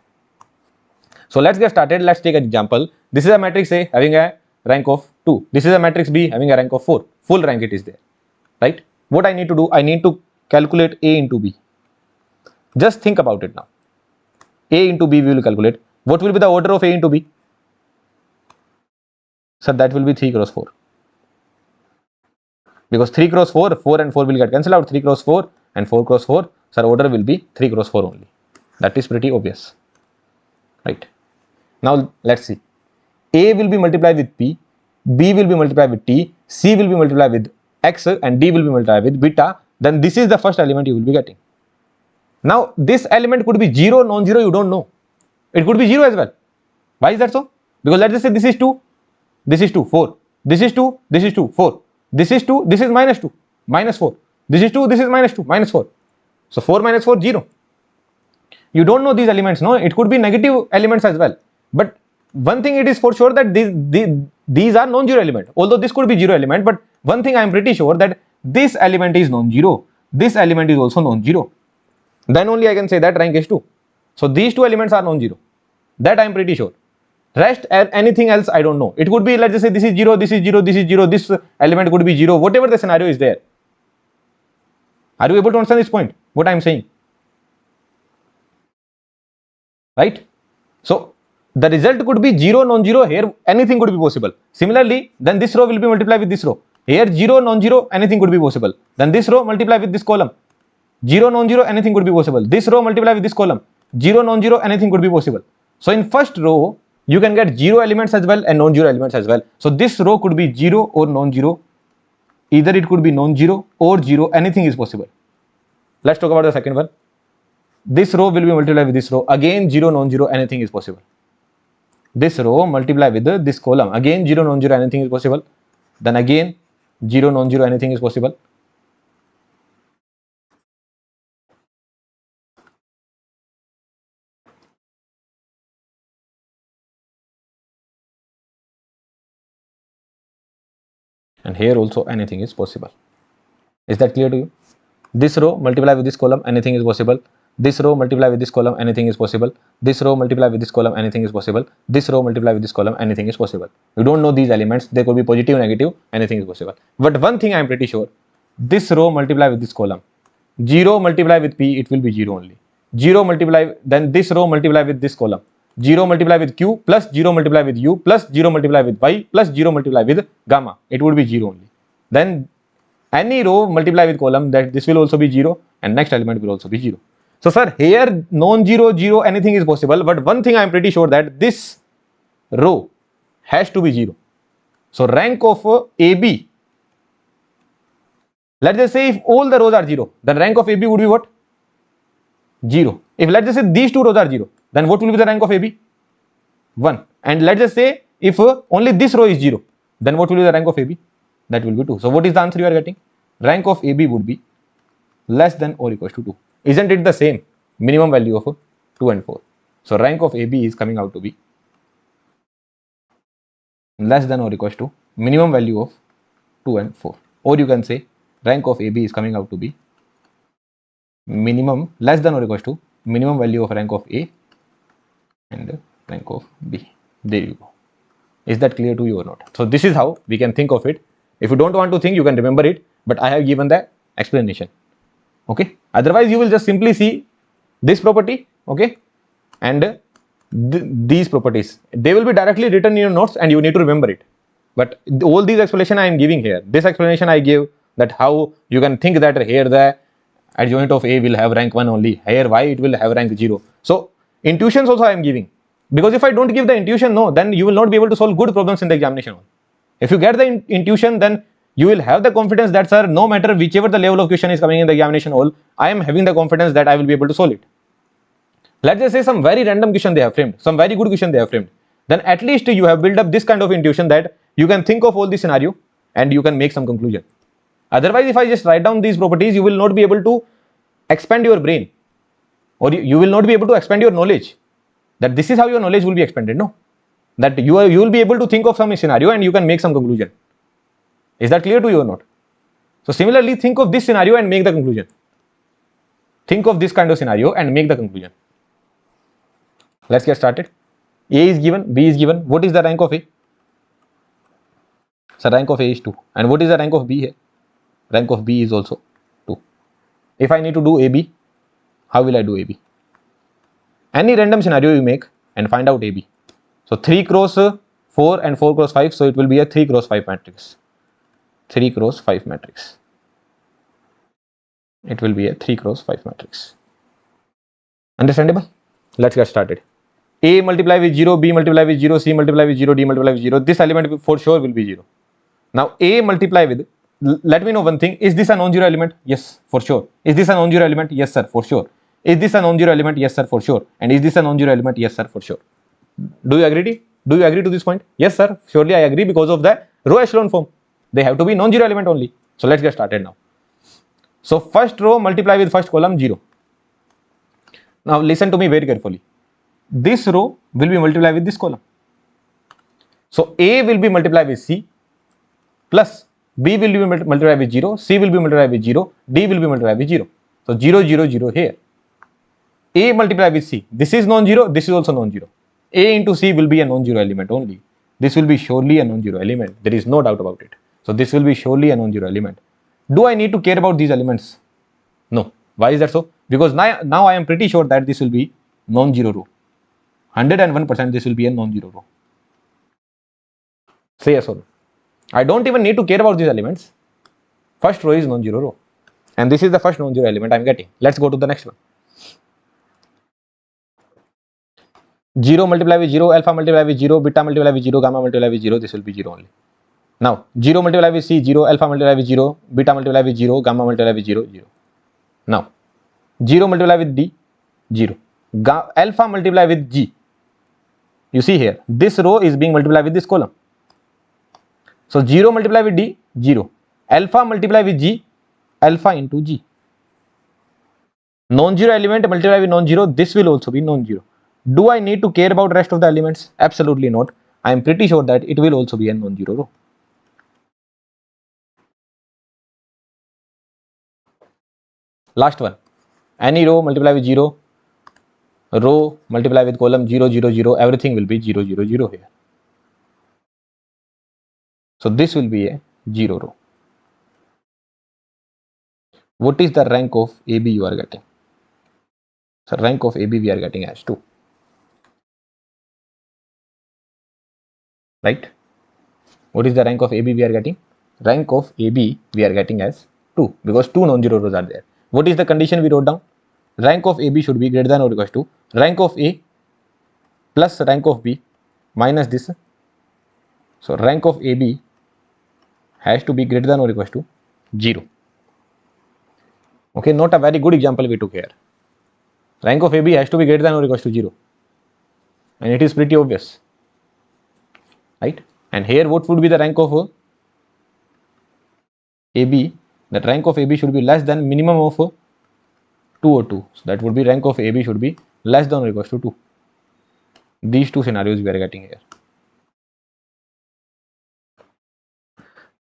So let's get started. Let's take an example. This is a matrix A having a rank of 2. This is a matrix B having a rank of 4. Full rank it is there, right? What I need to do, I need to calculate A into B. Just think about it now. A into B we will calculate. What will be the order of A into B? So that will be 3 cross 4. Because 3 cross 4, 4 and 4 will get cancelled out. 3 cross 4 and 4 cross 4. So order will be 3 cross 4 only. That is pretty obvious, right? Now let's see. A will be multiplied with P, B will be multiplied with T, C will be multiplied with X, and D will be multiplied with beta. Then this is the first element you will be getting. Now this element could be 0, non-zero, you don't know. It could be 0 as well. Why is that so? Because let's just say this is 2, this is 2, 4, this is 2, this is 2, 4, this is 2, this is minus 2, minus 4, this is 2, this is minus 2, minus 4. So 4 minus 4, 0. You don't know these elements, no? It could be negative elements as well. But one thing it is for sure that these are non-zero element. Although this could be 0 element, but one thing I am pretty sure that this element is non-zero. This element is also non-zero. Then only I can say that rank is 2. So these two elements are non-zero. That I am pretty sure. Rest anything else I don't know. It could be, let's just say this is 0, this is 0, this is 0, this element could be 0, whatever the scenario is there. Are you able to understand this point? What I am saying? Right? So the result could be 0, non-zero. Here anything could be possible. Similarly, then this row will be multiplied with this row. Here 0, non-zero, anything could be possible. Then this row multiply with this column. 0, non-zero, anything could be possible. This row multiply with this column. 0, non-zero, anything could be possible. So in first row, you can get 0 elements as well and non-zero elements as well. So this row could be 0 or non-zero. Either it could be non-zero or 0, anything is possible. Let's talk about the second one. This row will be multiplied with this row. Again 0, non-zero, anything is possible. This row multiply with this column. Again 0, non-zero, anything is possible. Then again 0, non-zero, anything is possible. And here also anything is possible. Is that clear to you? This row multiply with this column, anything is possible. This row multiply with this column, anything is possible. This row multiply with this column, anything is possible. This row multiply with this column, anything is possible. You don't know these elements, they could be positive, negative, anything is possible. But one thing I am pretty sure, this row multiply with this column. 0 multiply with P, it will be 0 only. 0 multiply, then this row multiply with this column. 0 multiply with Q plus 0 multiply with U plus 0 multiply with Y plus 0 multiply with gamma. It would be 0 only. Then any row multiply with column, that this will also be 0 and next element will also be 0. So sir, here non-zero, 0, anything is possible, but one thing I am pretty sure that this row has to be 0. So rank of AB, let's just say if all the rows are 0, then rank of AB would be what? 0. If let's just say these two rows are 0, then what will be the rank of AB? 1. And let's just say if only this row is 0, then what will be the rank of AB? That will be 2. So what is the answer you are getting? Rank of AB would be less than or equals to 2. Isn't it the same? Minimum value of 2 and 4. So rank of AB is coming out to be less than or equals to minimum value of 2 and 4. Or you can say rank of AB is coming out to be minimum less than or equals to minimum value of rank of A and rank of B. There you go. Is that clear to you or not? So this is how we can think of it. If you don't want to think, you can remember it, but I have given the explanation. Okay. Otherwise, you will just simply see this property, okay, and these properties. They will be directly written in your notes, and you need to remember it. But all these explanation I am giving here. This explanation I gave that how you can think that here the adjoint of A will have rank 1 only. Here why it will have rank 0. So intuitions also I am giving. Because if I don't give the intuition, no, then you will not be able to solve good problems in the examination. If you get the intuition, then you will have the confidence that, sir, no matter whichever the level of question is coming in the examination hall, I am having the confidence that I will be able to solve it. Let's just say some very random question they have framed, some very good question they have framed. Then at least you have built up this kind of intuition that you can think of all the scenario and you can make some conclusion. Otherwise, if I just write down these properties, you will not be able to expand your brain, or you will not be able to expand your knowledge. That this is how your knowledge will be expanded, no? That you will be able to think of some scenario and you can make some conclusion. Is that clear to you or not? So similarly, think of this scenario and make the conclusion. Think of this kind of scenario and make the conclusion. Let's get started. A is given, B is given. What is the rank of A? So rank of A is 2. And what is the rank of B here? Rank of B is also 2. If I need to do AB, how will I do AB? Any random scenario you make and find out AB. So 3 cross 4 and 4 cross 5. So it will be a 3 cross 5 matrix. 3 cross 5 matrix. It will be a 3 cross 5 matrix. Understandable? Let's get started. A multiply with 0, B multiply with 0, C multiply with 0, D multiply with 0. This element for sure will be 0. Now A multiply with, let me know one thing, is this a non-zero element? Yes, for sure. Is this a non-zero element? Yes, sir, for sure. Is this a non-zero element? Yes, sir, for sure. And is this a non-zero element? Yes, sir, for sure. Do you agree? Do you agree to this point? Yes, sir, surely I agree because of the row echelon form. They have to be non-zero element only. So let's get started now. So first row multiply with first column 0. Now listen to me very carefully. This row will be multiplied with this column. So A will be multiplied with C plus B will be multiplied with 0, C will be multiplied with 0, D will be multiplied with 0. So 0, 0, 0 here. A multiplied with C. This is non-zero, this is also non-zero. A into C will be a non-zero element only. This will be surely a non-zero element. There is no doubt about it. So this will be surely a non-zero element. Do I need to care about these elements? No. Why is that so? Because now I am pretty sure that this will be non-zero row. 101% this will be a non-zero row. Say yes or no. I don't even need to care about these elements. First row is non-zero row. And this is the first non-zero element I am getting. Let's go to the next one. 0 multiply with 0, alpha multiply with 0, beta multiply with 0, gamma multiply with 0. This will be 0 only. Now 0 multiply with C, 0, alpha multiply with 0, beta multiply with 0, gamma multiply with 0, 0. Now 0 multiply with D, 0. Alpha multiply with G. You see here, this row is being multiplied with this column. So 0 multiply with D, 0. Alpha multiply with G, alpha into G. Non-zero element multiply with non-zero, this will also be non-zero. Do I need to care about rest of the elements? Absolutely not. I am pretty sure that it will also be a non-zero row. Last one. Any row multiply with 0, row multiply with column 0, 0, 0, everything will be 0, 0, 0 here. So this will be a 0 row. What is the rank of AB you are getting? So rank of AB we are getting as 2. Right? What is the rank of AB we are getting? Rank of AB we are getting as 2 because 2 non-zero rows are there. What is the condition we wrote down? Rank of AB should be greater than or equal to rank of A plus rank of B minus this. So rank of AB has to be greater than or equal to 0. Okay, not a very good example we took here. Rank of AB has to be greater than or equal to 0. And it is pretty obvious. Right? And here what would be the rank of AB? That rank of AB should be less than minimum of 2 or 2. So that would be rank of AB should be less than or equal to 2. These two scenarios we are getting here.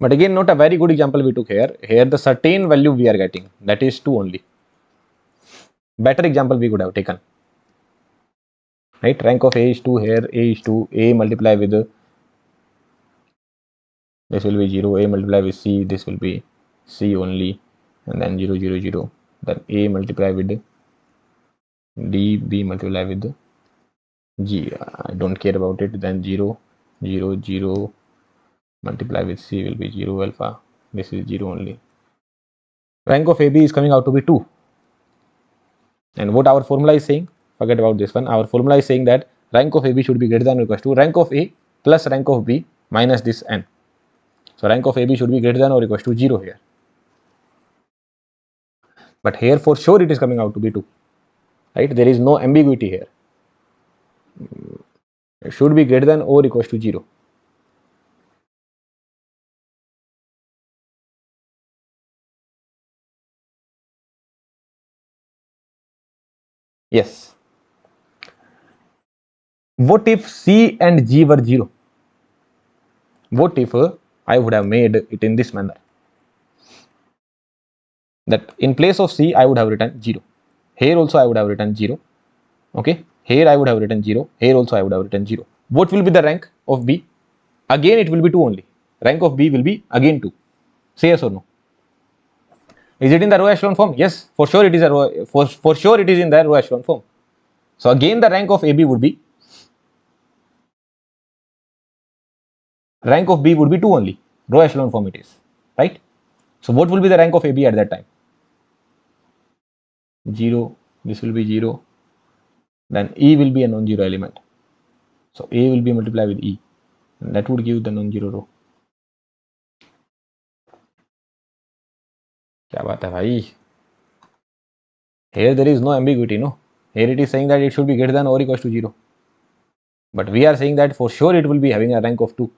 But again, not a very good example we took here. Here the certain value we are getting, that is 2 only. Better example we could have taken. Right? Rank of A is 2 here, A is 2, A multiply with this will be 0, A multiply with C, this will be C only, and then 0, 0, 0. Then A multiply with D, B multiply with G. I don't care about it. Then 0, 0, 0 multiply with C will be 0 alpha. This is 0 only. Rank of AB is coming out to be 2. And what our formula is saying? Forget about this one. Our formula is saying that rank of AB should be greater than or equal to rank of A plus rank of B minus this n. So rank of AB should be greater than or equal to 0 here. But here for sure it is coming out to be 2. Right? There is no ambiguity here. It should be greater than or equal to 0. Yes. What if C and G were 0? What if I would have made it in this manner? That in place of C I would have written 0. Here also I would have written 0. Okay. Here I would have written 0. Here also I would have written 0. What will be the rank of B? Again it will be 2 only. Rank of B will be again 2. Say yes or no. Is it in the row echelon form? Yes, for sure it is a row, for sure it is in the row echelon form. So again the rank of AB would be, rank of B would be 2 only. Row echelon form it is, right? So what will be the rank of AB at that time? 0, this will be 0, then E will be a non-zero element. So A will be multiplied with E, and that would give the non-zero row. क्या बात है भाई? Here there is no ambiguity, no? Here it is saying that it should be greater than or equals to 0. But we are saying that for sure it will be having a rank of 2.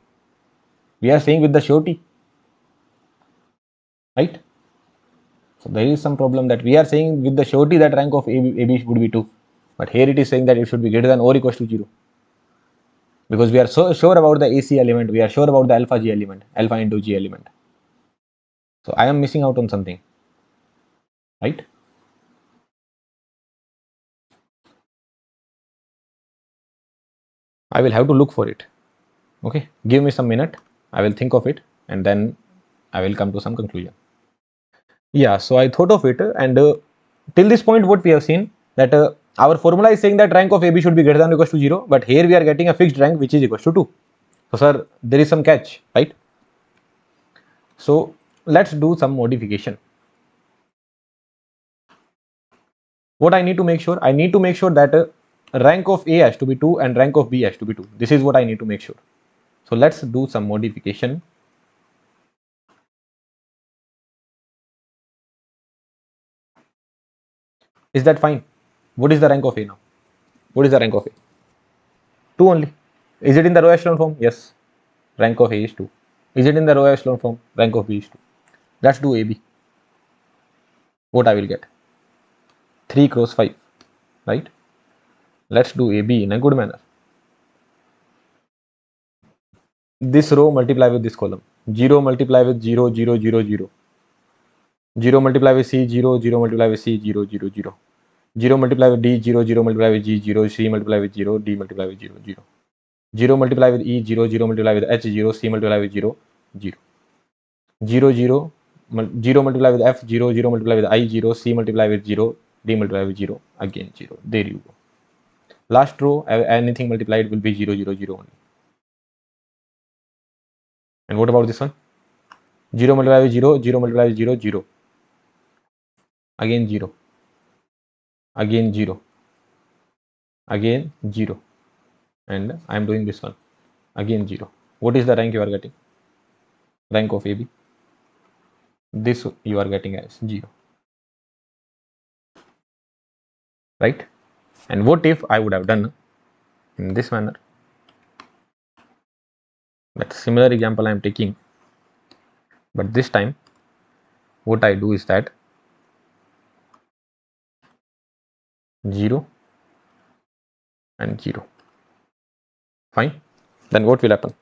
We are saying with the surety, right? So there is some problem that we are saying with the surety that rank of AB would be 2. But here it is saying that it should be greater than or equals to 0. Because we are so sure about the AC element, we are sure about the alpha G element, alpha into G element. So I am missing out on something, right? I will have to look for it. Okay, give me some minute. I will think of it and then I will come to some conclusion. Yeah, so I thought of it and till this point what we have seen that our formula is saying that rank of AB should be greater than or equals to 0, but here we are getting a fixed rank which is equals to 2. So sir, there is some catch, right? So let's do some modification. What I need to make sure? I need to make sure that rank of A has to be 2 and rank of B has to be 2. This is what I need to make sure. So let's do some modification. Is that fine? What is the rank of A now? What is the rank of A? 2 only. Is it in the row echelon form? Yes. Rank of A is 2. Is it in the row echelon form? Rank of B is 2. Let's do AB. What I will get? 3 cross 5, right? Let's do AB in a good manner. This row multiply with this column. 0 multiply with 0, 0, 0, 0. 0 multiply with C, 0, 0 multiply with C, 0, 0, 0. 0 multiply with D, 0, 0 multiply with G, 0, C multiply with 0, D multiply with 0, 0. 0 multiply with E, 0, 0 multiply with H, 0, C multiply with 0, 0. 0, 0, 0 multiply with F, 0, 0 multiply with I, 0, C multiply with 0, D multiply with 0, again 0. There you go. Last row, anything multiplied will be 0, 0, 0 only. And what about this one? 0 multiply with 0, 0 multiply with 0, 0. Again 0. Again 0. Again 0. And I am doing this one. Again 0. What is the rank you are getting? Rank of AB. This you are getting as 0. Right? And what if I would have done in this manner? That similar example I am taking. But this time, what I do is that 0 and 0. Fine. Then what will happen?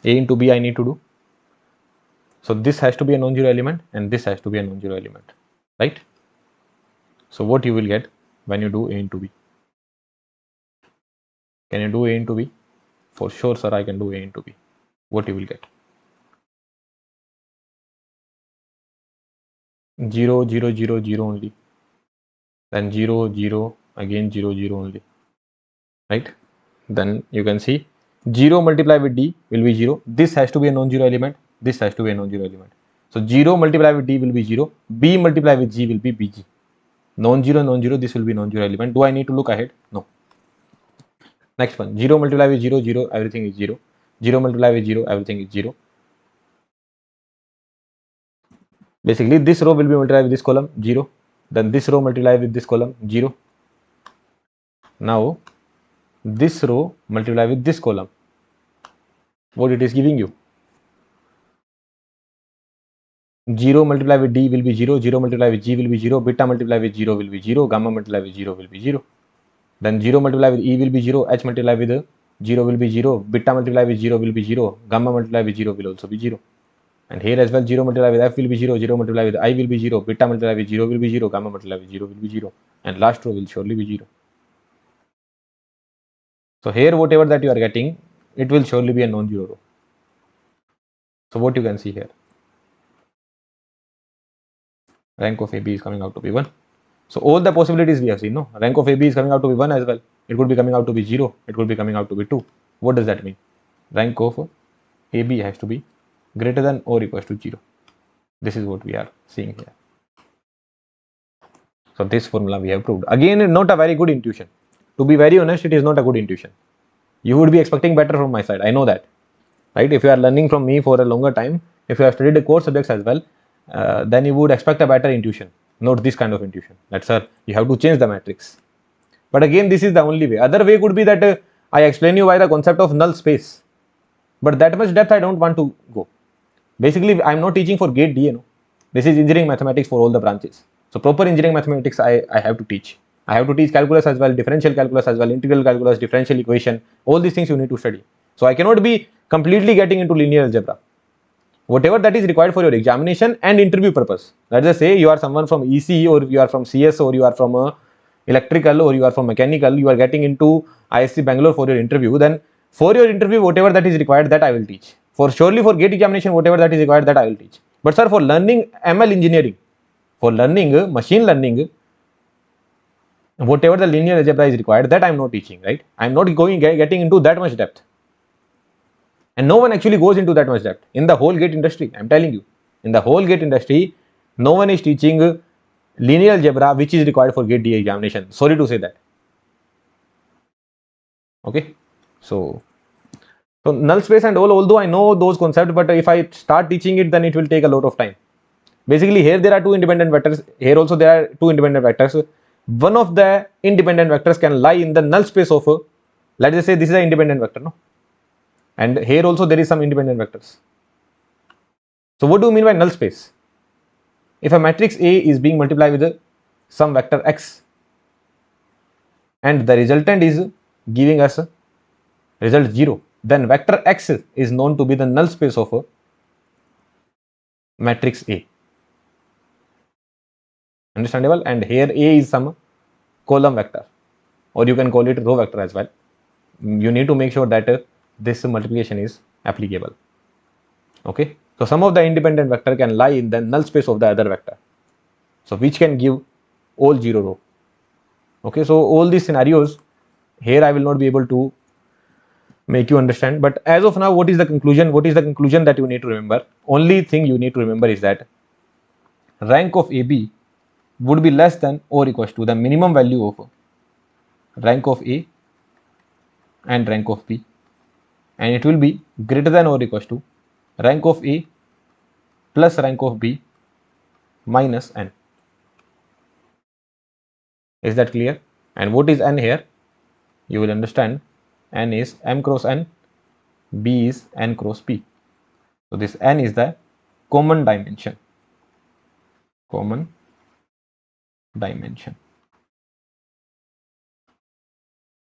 A into B I need to do. So this has to be a non-zero element and this has to be a non-zero element. Right? So what you will get when you do A into B? Can you do A into B? For sure, sir, I can do A into B. What you will get? 0, 0, 0, 0 only. Then 0, 0, again 0, 0 only. Right? Then you can see 0 multiplied with D will be 0. This has to be a non-zero element. This has to be a non-zero element. So 0 multiplied with D will be 0. B multiplied with G will be BG. Non-zero, non-zero, this will be non-zero element. Do I need to look ahead? No. Next one, 0 multiplied with 0, 0, everything is 0. 0 multiplied with 0, everything is 0. Basically, this row will be multiplied with this column, 0. Then this row multiplied with this column, 0. Now, this row multiplied with this column. What it is giving you? 0 multiplied with D will be 0, 0 multiplied with G will be 0, beta multiplied with 0 will be 0, gamma multiplied with 0 will be 0. Then 0 multiplied with E will be 0, H multiplied with 0 will be 0, beta multiplied with 0 will be 0, gamma multiplied with 0 will also be 0. And here as well 0 multiplied with F will be 0, 0 multiplied with I will be 0, beta multiplied with 0 will be 0, gamma multiplied with 0 will be 0. And last row will surely be 0. So here whatever that you are getting, it will surely be a non-zero row. So what you can see here, rank of AB is coming out to be 1. So all the possibilities we have seen, no, rank of AB is coming out to be 1 as well. It could be coming out to be 0. It could be coming out to be 2. What does that mean? Rank of AB has to be greater than or equals to 0. This is what we are seeing here. So this formula we have proved. Again, not a very good intuition. To be very honest, it is not a good intuition. You would be expecting better from my side. I know that, right? If you are learning from me for a longer time, if you have studied the core subjects as well, then you would expect a better intuition, not this kind of intuition. That sir, you have to change the matrix. But again, this is the only way. Other way could be that I explain you why the concept of null space. But that much depth I don't want to go. Basically, I'm not teaching for GATE DA. No? This is engineering mathematics for all the branches. So proper engineering mathematics I have to teach. I have to teach calculus as well, differential calculus as well, integral calculus, differential equation. All these things you need to study. So I cannot be completely getting into linear algebra. Whatever that is required for your examination and interview purpose. Let's just say you are someone from EC or you are from CS or you are from electrical or you are from mechanical, you are getting into ISC Bangalore for your interview, then for your interview whatever that is required, that I will teach. For surely for GATE examination whatever that is required, that I will teach. But sir, for learning ML engineering, for learning machine learning, whatever the linear algebra is required, that I am not teaching, right? I am not getting into that much depth. And no one actually goes into that much depth in the whole GATE industry. I'm telling you, in the whole GATE industry, no one is teaching linear algebra which is required for GATE DA examination. Sorry to say that. Okay, so null space and all, although I know those concepts, but if I start teaching it, then it will take a lot of time. Basically, here there are two independent vectors. Here also there are two independent vectors. One of the independent vectors can lie in the null space of, let's just say this is an independent vector, no? And here also there is some independent vectors. So what do you mean by null space? If a matrix A is being multiplied with some vector x and the resultant is giving us result 0, then vector x is known to be the null space of matrix A. Understandable? And here A is some column vector, or you can call it row vector as well. You need to make sure that this multiplication is applicable. Okay, so some of the independent vector can lie in the null space of the other vector, so which can give all 0 row. Okay, so all these scenarios here I will not be able to make you understand, but as of now, what is the conclusion? What is the conclusion that you need to remember? Only thing you need to remember is that rank of AB would be less than or equals to the minimum value of rank of A and rank of B, and it will be greater than or equals to rank of A plus rank of B minus n. Is that clear? And what is n here? You will understand n is m cross n, b is n cross p. So this n is the common dimension. Common dimension.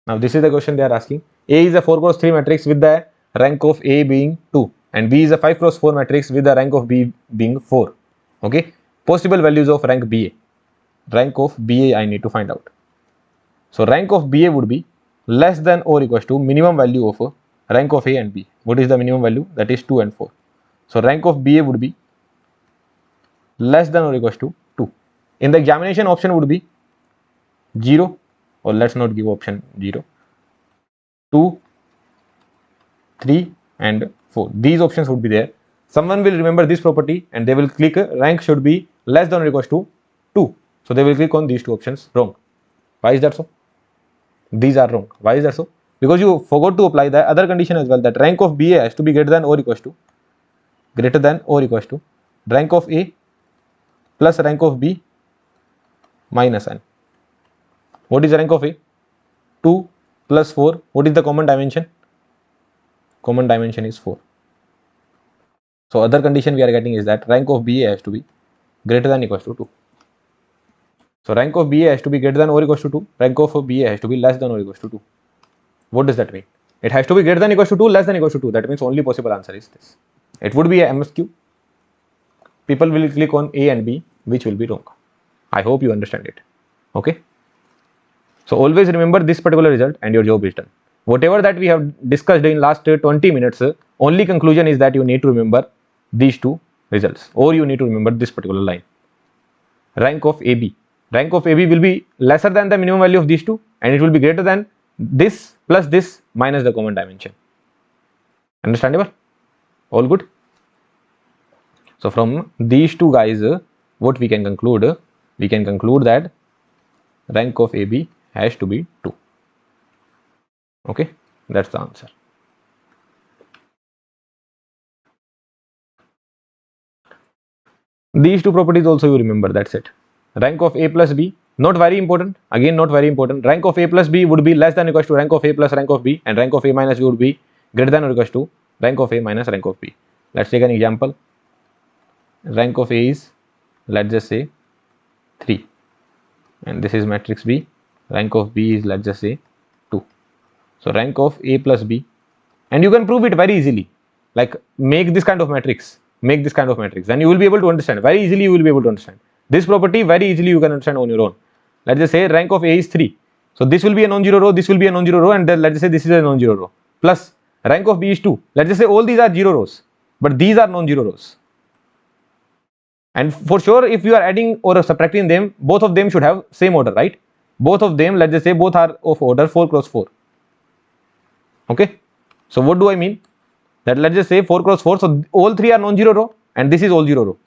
Now this is the question they are asking. A is a 4 cross 3 matrix with the rank of A being 2 and B is a 5 cross 4 matrix with the rank of B being 4. Okay, possible values of rank BA. Rank of BA I need to find out. So rank of BA would be less than or equals to minimum value of rank of A and B. What is the minimum value? That is 2 and 4. So rank of BA would be less than or equals to 2. In the examination option would be 0, or let's not give option 0, 2, 3 and 4. These options would be there. Someone will remember this property and they will click rank should be less than or equals to 2. So they will click on these two options. Wrong. Why is that so? These are wrong. Why is that so? Because you forgot to apply the other condition as well, that rank of BA has to be greater than or equals to rank of A plus rank of B minus n. What is the rank of A? 2 plus 4. What is the common dimension? Common dimension is 4. So other condition we are getting is that rank of BA has to be greater than or equals to 2. So rank of BA has to be greater than or equals to 2. Rank of BA has to be less than or equals to 2. What does that mean? It has to be greater than or equals to 2, less than or equals to 2. That means only possible answer is this. It would be a MSQ. People will click on A and B, which will be wrong. I hope you understand it. Okay. So always remember this particular result and your job is done. Whatever that we have discussed in last 20 minutes, only conclusion is that you need to remember these two results, or you need to remember this particular line. Rank of AB. Rank of AB will be lesser than the minimum value of these two, and it will be greater than this plus this minus the common dimension. Understandable? All good? So from these two guys, what we can conclude? We can conclude that rank of AB has to be 2. Okay, that's the answer. These two properties also you remember, that's it. Rank of A plus B, not very important, again not very important. Rank of A plus B would be less than or equal to rank of A plus rank of B, and rank of A minus B would be greater than or equal to rank of A minus rank of B. Let's take an example. Rank of A is, let's just say 3, and this is matrix B. Rank of B is, let's just say 2. So rank of A plus B, and you can prove it very easily, like make this kind of matrix, then you will be able to understand very easily. You will be able to understand this property very easily. You can understand on your own. Let's just say rank of A is 3, so this will be a non-zero row, this will be a non-zero row, and then let's just say this is a non-zero row. Plus rank of B is 2. Let's just say all these are 0 rows, but these are non-zero rows. And for sure, if you are adding or subtracting them, both of them should have same order, right? Both of them, let's just say both are of order 4 cross 4. Okay, so what do I mean? That let's just say 4 cross 4, so all 3 are non-zero row, and this is all 0 row.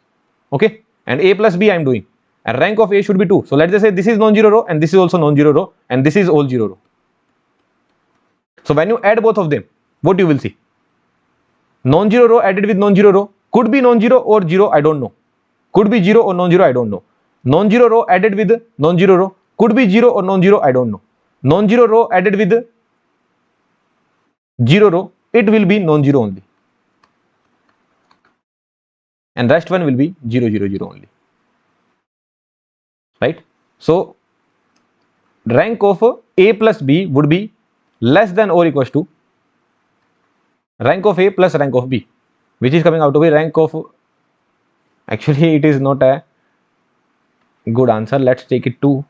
Okay, and A plus B I am doing, and rank of A should be 2. So let's just say this is non-zero row, and this is also non-zero row, and this is all 0 row. So when you add both of them, what you will see? Non-zero row added with non-zero row could be non-zero or 0, I don't know. Could be 0 or non-zero, I don't know. Non-zero row added with non-zero row could be 0 or non-zero, I don't know. Non-zero row added with 0 row, it will be non-zero only, and rest one will be 0 0 0 only, right? So rank of A plus B would be less than or equals to rank of A plus rank of B, which is coming out to be rank of, actually it is not a good answer. Let's take it 2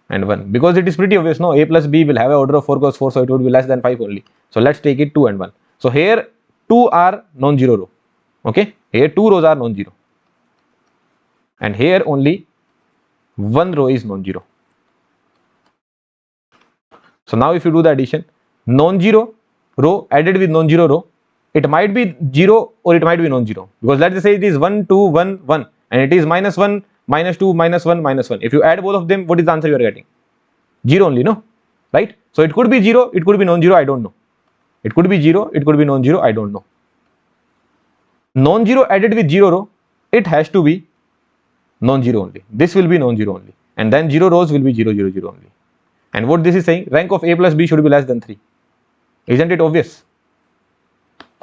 and 1, because it is pretty obvious. No, A plus B will have an order of 4 cross 4, so it would be less than 5 only. So let's take it 2 and 1. So here 2 are non-zero row. Okay, here 2 rows are non-zero, and here only 1 row is non-zero. So now if you do the addition, non-zero row added with non-zero row, it might be 0 or it might be non-zero, because let's just say it is 1 2 1 1, and it is minus 1 minus 2 minus 1 minus 1. If you add both of them, what is the answer you are getting? 0 only, no? Right? So it could be 0, it could be non-zero, I don't know. It could be 0, it could be non-zero, I don't know. Non-zero added with 0 row, it has to be non-zero only. This will be non-zero only, and then 0 rows will be 0 0 0 only. And what this is saying, rank of A plus B should be less than 3. Isn't it obvious?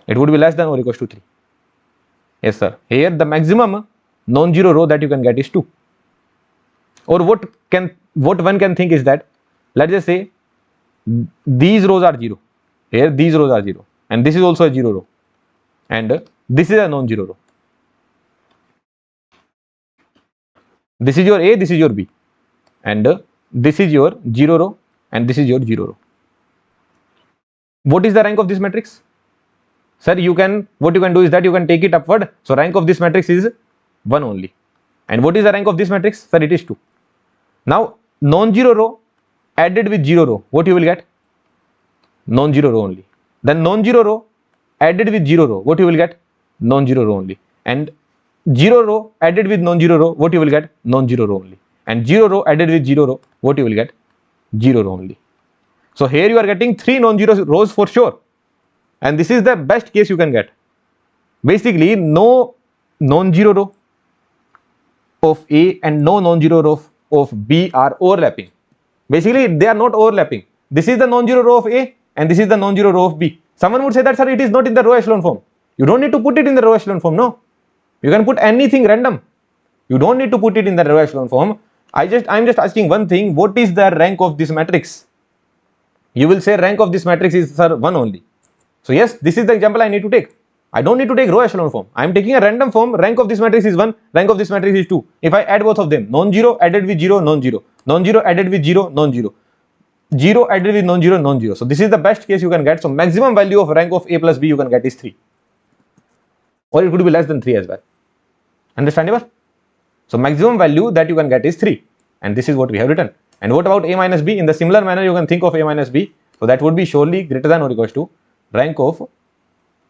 It would be less than or equals to 3. Yes sir. Here the maximum non-zero row that you can get is 2. Or what one can think is that, let's just say these rows are 0. Here these rows are 0, and this is also a 0 row, and this is a non-zero row. This is your A, this is your B, and this is your 0 row, and this is your 0 row. What is the rank of this matrix? Sir, what you can do is that you can take it upward. So rank of this matrix is 1 only. And what is the rank of this matrix? Sir, it is 2. Now non-zero row added with 0 row, what you will get? Non-zero row only. Then non-zero row added with 0 row, what you will get? Non-zero row only. And 0 row added with non-zero row, what you will get? Non-zero row only. And 0 row added with 0 row, what you will get? 0 row only. So here you are getting 3 non-zero rows for sure, and this is the best case you can get. Basically no non-zero row of A and no non-zero row of B are overlapping. Basically they are not overlapping. This is the non-zero row of A, and this is the non-zero row of B. Someone would say that, sir, it is not in the row echelon form. You don't need to put it in the row echelon form. No, you can put anything random. You don't need to put it in the row echelon form. I'm just asking one thing. What is the rank of this matrix? You will say rank of this matrix is, sir, 1 only. So yes, this is the example I need to take. I don't need to take row echelon form. I am taking a random form. Rank of this matrix is 1. Rank of this matrix is 2. If I add both of them, non-zero added with 0, non-zero, non-zero added with 0, non-zero. 0 added with non-zero, non-zero. So this is the best case you can get. So maximum value of rank of a plus b you can get is 3, or it could be less than 3 as well. Understandable? So maximum value that you can get is 3, and this is what we have written. And what about a minus b? In the similar manner you can think of a minus b. So that would be surely greater than or equals to rank of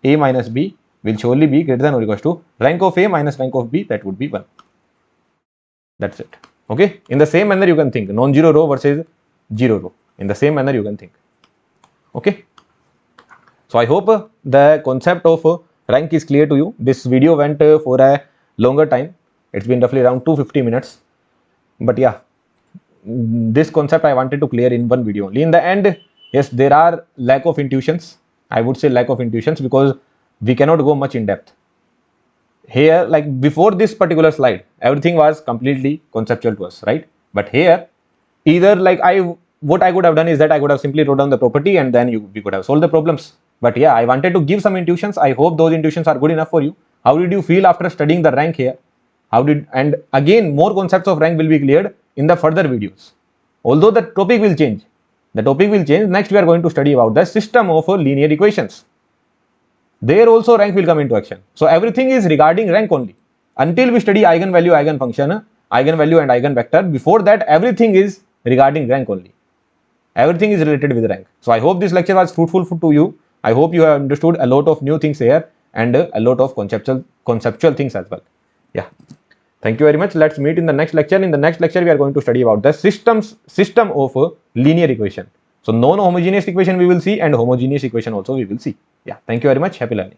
a minus b will surely be greater than or equals to rank of a minus rank of b, that would be 1. That's it. Okay, in the same manner you can think non-zero row versus 0 row. In the same manner you can think. Okay, so I hope the concept of rank is clear to you. This video went for a longer time. It's been roughly around 250 minutes, but yeah, this concept I wanted to clear in one video only. In the end, yes, there are lack of intuitions. I would say lack of intuitions, because we cannot go much in depth here. Like before this particular slide, everything was completely conceptual to us, right? But here, either like what I could have done is that I could have simply wrote down the property and then we could have solved the problems. But yeah, I wanted to give some intuitions. I hope those intuitions are good enough for you. How did you feel after studying the rank here? And again, more concepts of rank will be cleared in the further videos. Although the topic will change. Next we are going to study about the system of linear equations. There also rank will come into action. So everything is regarding rank only. Until we study eigenvalue, eigenfunction, eigenvalue and eigenvector, before that everything is regarding rank only. Everything is related with rank. So I hope this lecture was fruitful to you. I hope you have understood a lot of new things here and a lot of conceptual things as well. Yeah. Thank you very much. Let's meet in the next lecture. In the next lecture, we are going to study about the system of a linear equation. So non-homogeneous equation we will see, and homogeneous equation also we will see. Yeah. Thank you very much. Happy learning.